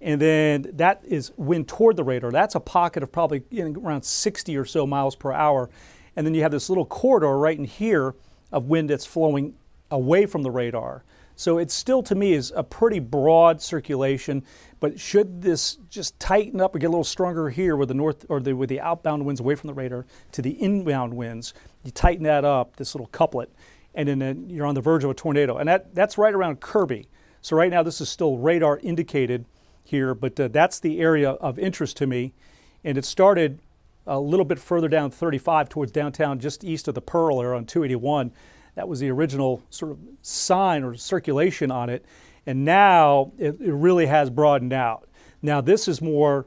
And then that is wind toward the radar. That's a pocket of probably around 60 or so miles per hour. And then you have this little corridor right in here of wind that's flowing away from the radar. So it still, to me, is a pretty broad circulation. But should this just tighten up or get a little stronger here with the north or with the outbound winds away from the radar to the inbound winds, you tighten that up, this little couplet, and then you're on the verge of a tornado. And that's right around Kirby. So right now this is still radar indicated here, but that's the area of interest to me. And it started a little bit further down 35 towards downtown, just east of the Pearl there on 281. That was the original sort of sign or circulation on it. And now it really has broadened out. Now this is more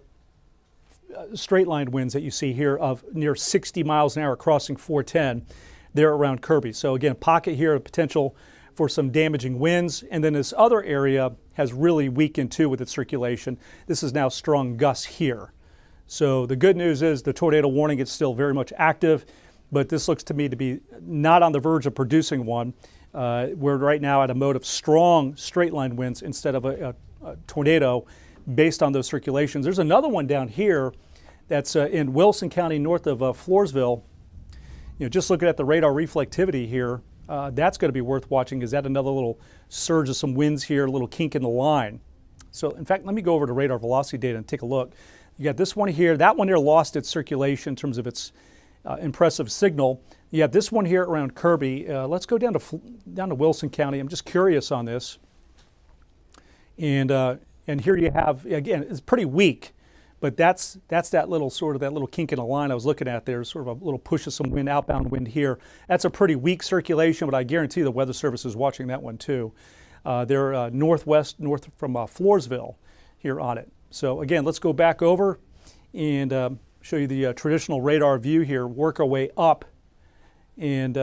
straight line winds that you see here of near 60 miles an hour crossing 410 there around Kirby. So again, pocket here of potential for some damaging winds. And then this other area has really weakened too with its circulation. This is now strong gusts here. So the good news is the tornado warning is still very much active, but this looks to me to be not on the verge of producing one. We're right now at a mode of strong straight line winds instead of a tornado based on those circulations. There's another one down here that's in Wilson County north of Floresville. Just looking at the radar reflectivity here, that's going to be worth watching. Is that another little surge of some winds here, a little kink in the line? So in fact, let me go over to radar velocity data and take a look. You got this one here. That one here lost its circulation in terms of its impressive signal. You have this one here around Kirby. Let's go down to Wilson County. I'm just curious on this. And here you have, again, it's pretty weak, but that's that little kink in the line I was looking at there, sort of a little push of some wind, outbound wind here. That's a pretty weak circulation, but I guarantee the Weather Service is watching that one too. They're north from Floresville here on it. So again, let's go back over and show you the traditional radar view here, work our way up. And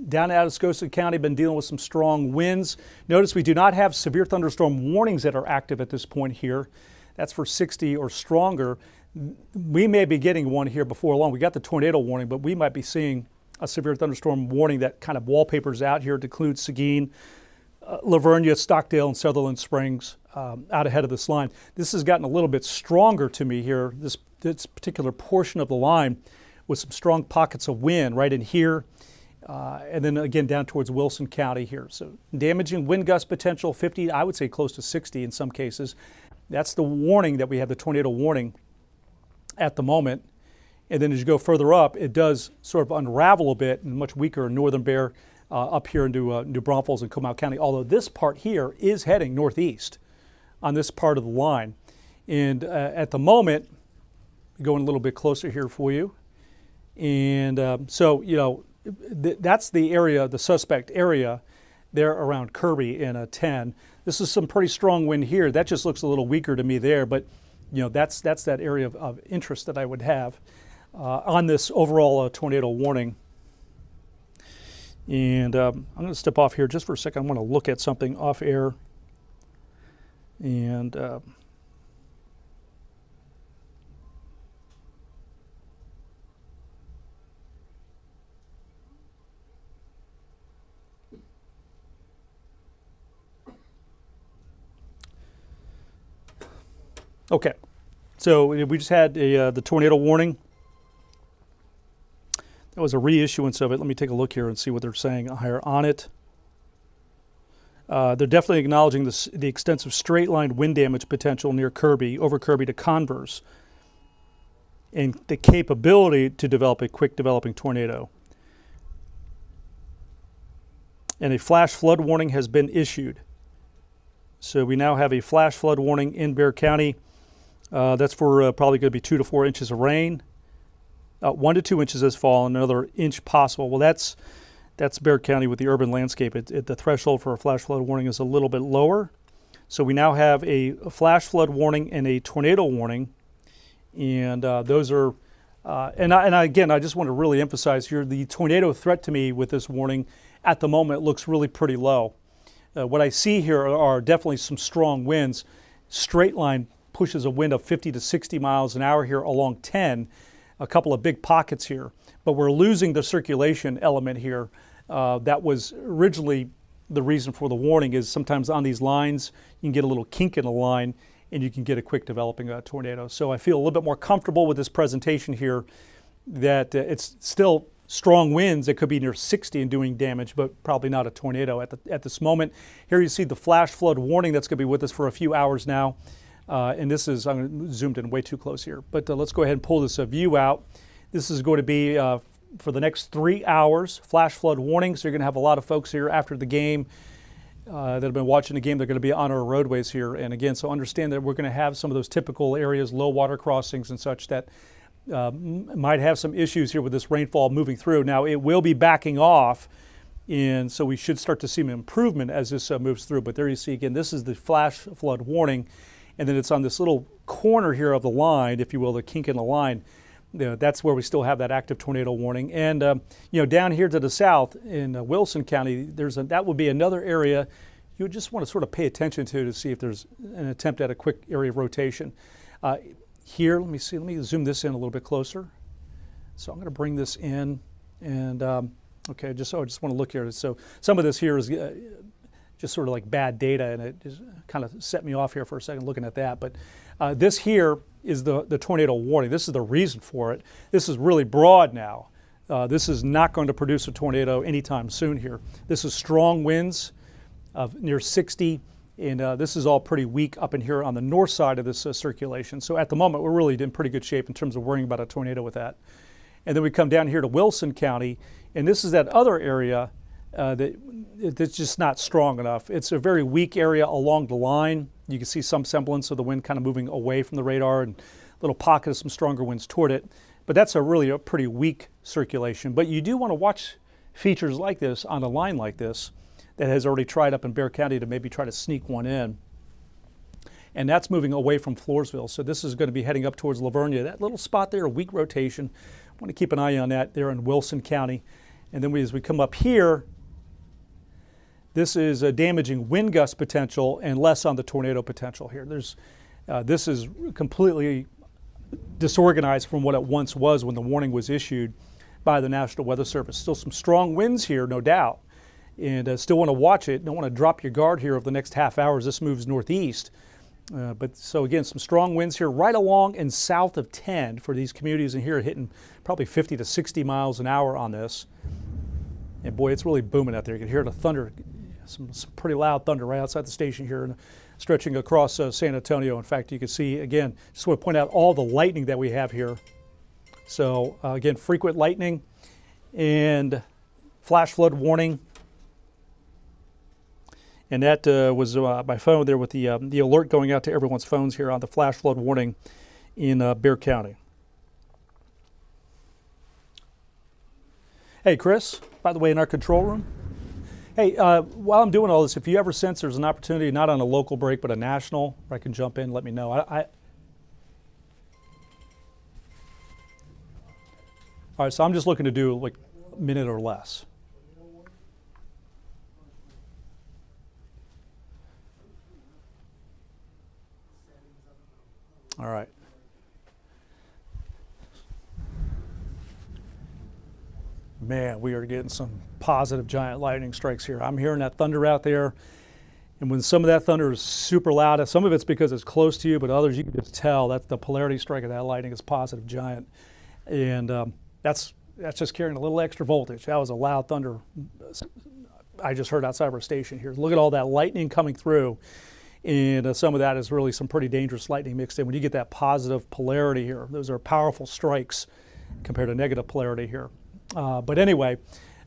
down out of Atascosa County, been dealing with some strong winds. Notice we do not have severe thunderstorm warnings that are active at this point here. That's for 60 or stronger. We may be getting one here before long. We got the tornado warning, but we might be seeing a severe thunderstorm warning that kind of wallpapers out here to include Seguin, Lavernia, Stockdale, and Sutherland Springs out ahead of this line. This has gotten a little bit stronger to me here, this particular portion of the line with some strong pockets of wind right in here. And then again down towards Wilson County here. So damaging wind gust potential 50, I would say close to 60 in some cases. That's the warning that we have, the tornado warning at the moment. And then as you go further up, it does sort of unravel a bit and much weaker in northern Bear up here into New Braunfels and Comal County. Although this part here is heading northeast on this part of the line. And at the moment, going a little bit closer here for you. And so, that's the area, the suspect area there around Kirby in a 10. This is some pretty strong wind here. That just looks a little weaker to me there, but that's that area of interest that I would have on this overall tornado warning. And I'm going to step off here just for a second. I want to look at something off air. And okay, so we just had the tornado warning. That was a reissuance of it. Let me take a look here and see what they're saying higher on it. They're definitely acknowledging the extensive straight-line wind damage potential near Kirby, over Kirby to Converse, and the capability to develop a quick-developing tornado. And a flash flood warning has been issued. So we now have a flash flood warning in Bexar County. That's for probably going to be 2 to 4 inches of rain. 1 to 2 inches has fallen, another inch possible. Well, that's Bexar County with the urban landscape. The threshold for a flash flood warning is a little bit lower. So we now have a flash flood warning and a tornado warning. And those are, again, I just want to really emphasize here, the tornado threat to me with this warning at the moment looks really pretty low. What I see here are definitely some strong winds, straight line pushes a wind of 50 to 60 miles an hour here along 10, a couple of big pockets here. But we're losing the circulation element here. That was originally the reason for the warning, is sometimes on these lines, you can get a little kink in the line and you can get a quick developing tornado. So I feel a little bit more comfortable with this presentation here, that it's still strong winds that could be near 60 and doing damage, but probably not a tornado at this moment. Here you see the flash flood warning that's going to be with us for a few hours now. And this is, I'm zoomed in way too close here, but let's go ahead and pull this view out. This is going to be for the next 3 hours, flash flood warning. So you're going to have a lot of folks here after the game that have been watching the game. They're going to be on our roadways here. And again, so understand that we're going to have some of those typical areas, low water crossings and such, that might have some issues here with this rainfall moving through. Now it will be backing off, and so we should start to see an improvement as this moves through. But there you see again, this is the flash flood warning, and then it's on this little corner here of the line, if you will, the kink in the line. That's where we still have that active tornado warning. And down here to the south in Wilson County, that would be another area you would just want to sort of pay attention to see if there's an attempt at a quick area of rotation. Here, let me zoom this in a little bit closer. So I'm going to bring this in, and okay, I just want to look here. So some of this here is just sort of like bad data, and it just kind of set me off here for a second looking at that. But this here is the tornado warning. This is the reason for it. This is really broad now. This is not going to produce a tornado anytime soon here. This is strong winds of near 60. And this is all pretty weak up in here on the north side of this circulation. So at the moment, we're really in pretty good shape in terms of worrying about a tornado with that. And then we come down here to Wilson County, and this is that other area that's just not strong enough. It's a very weak area along the line. You can see some semblance of the wind kind of moving away from the radar, and a little pocket of some stronger winds toward it. But that's really a pretty weak circulation. But you do want to watch features like this on a line like this that has already tried up in Bexar County to maybe try to sneak one in. And that's moving away from Floresville. So this is going to be heading up towards Lavernia. That little spot there, a weak rotation. I want to keep an eye on that there in Wilson County. And then as we come up here, this is a damaging wind gust potential and less on the tornado potential here. This is completely disorganized from what it once was when the warning was issued by the National Weather Service. Still some strong winds here, no doubt. And still want to watch it. Don't want to drop your guard here over the next half hour as this moves northeast. But so again, some strong winds here right along and south of 10 for these communities in here, hitting probably 50 to 60 miles an hour on this. And boy, it's really booming out there. You can hear the thunder, some pretty loud thunder right outside the station here and stretching across San Antonio. In fact, you can see, again, just want to point out all the lightning that we have here. So again, frequent lightning and flash flood warning. And that was my phone there with the alert going out to everyone's phones here on the flash flood warning in Bexar County. Hey, Chris, by the way, in our control room. Hey, while I'm doing all this, if you ever sense there's an opportunity, not on a local break, but a national, where I can jump in, let me know. All right, so I'm just looking to do like a minute or less. All right. Man, we are getting some positive giant lightning strikes here. I'm hearing that thunder out there. And when some of that thunder is super loud, some of it's because it's close to you, but others you can just tell that the polarity strike of that lightning is positive giant. And that's just carrying a little extra voltage. That was a loud thunder I just heard outside of our station here. Look at all that lightning coming through. And some of that is really some pretty dangerous lightning mixed in. When you get that positive polarity here, those are powerful strikes compared to negative polarity here. But anyway,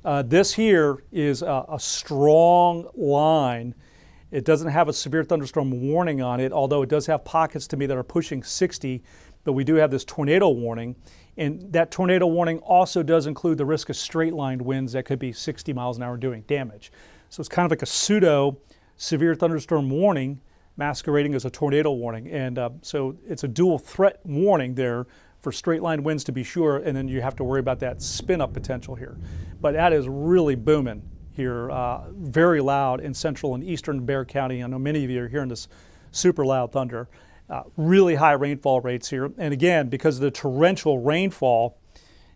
this here is a strong line. It doesn't have a severe thunderstorm warning on it, although it does have pockets to me that are pushing 60, but we do have this tornado warning. And that tornado warning also does include the risk of straight-lined winds that could be 60 miles an hour doing damage. So it's kind of like a pseudo severe thunderstorm warning masquerading as a tornado warning. And so it's a dual threat warning there for straight line winds to be sure, and then you have to worry about that spin up potential here. But that is really booming here, very loud in central and eastern Bexar County. I know many of you are hearing this super loud thunder. Really high rainfall rates here. And again, because of the torrential rainfall,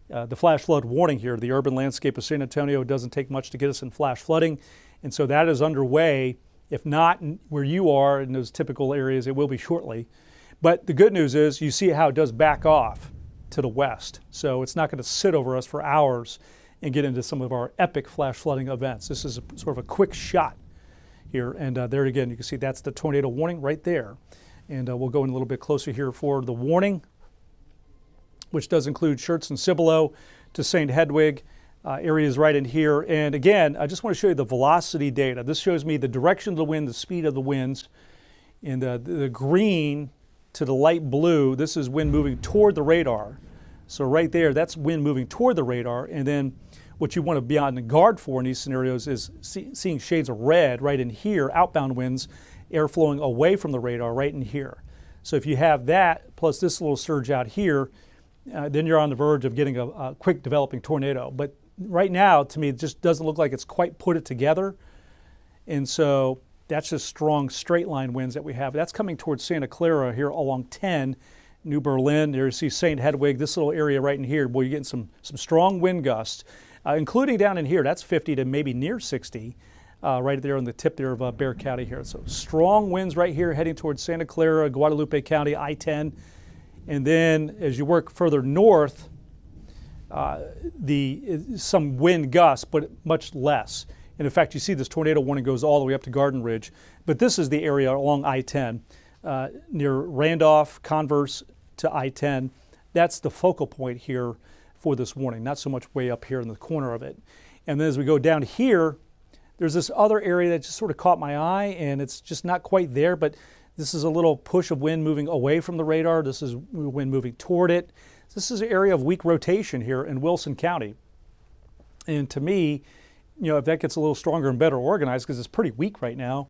the flash flood warning here, the urban landscape of San Antonio doesn't take much to get us in flash flooding. And so that is underway. If not where you are in those typical areas, it will be shortly. But the good news is you see how it does back off to the west. So it's not going to sit over us for hours and get into some of our epic flash flooding events. This is sort of a quick shot here. And there again, you can see that's the tornado warning right there. And we'll go in a little bit closer here for the warning, which does include Schertz and Cibolo to St. Hedwig. Areas right in here. And again, I just want to show you the velocity data. This shows me the direction of the wind, the speed of the winds. And the green to the light blue, this is wind moving toward the radar. So right there, that's wind moving toward the radar. And then what you want to be on the guard for in these scenarios is seeing shades of red right in here, outbound winds, air flowing away from the radar right in here. So if you have that, plus this little surge out here, then you're on the verge of getting a quick developing tornado. But right now, to me, it just doesn't look like it's quite put it together. And so that's just strong straight line winds that we have. That's coming towards Santa Clara here along 10, New Berlin. There you see St. Hedwig, this little area right in here. Boy, you're getting some strong wind gusts, including down in here. That's 50 to maybe near 60, right there on the tip there of Bexar County here. So strong winds right here heading towards Santa Clara, Guadalupe County, I-10. And then as you work further north, some wind gusts, but much less. And in fact, you see this tornado warning goes all the way up to Garden Ridge. But this is the area along I-10, near Randolph, Converse to I-10. That's the focal point here for this warning, not so much way up here in the corner of it. And then as we go down here, there's this other area that just sort of caught my eye, and it's just not quite there, but this is a little push of wind moving away from the radar. This is wind moving toward it. This is an area of weak rotation here in Wilson County. And to me, if that gets a little stronger and better organized, because it's pretty weak right now,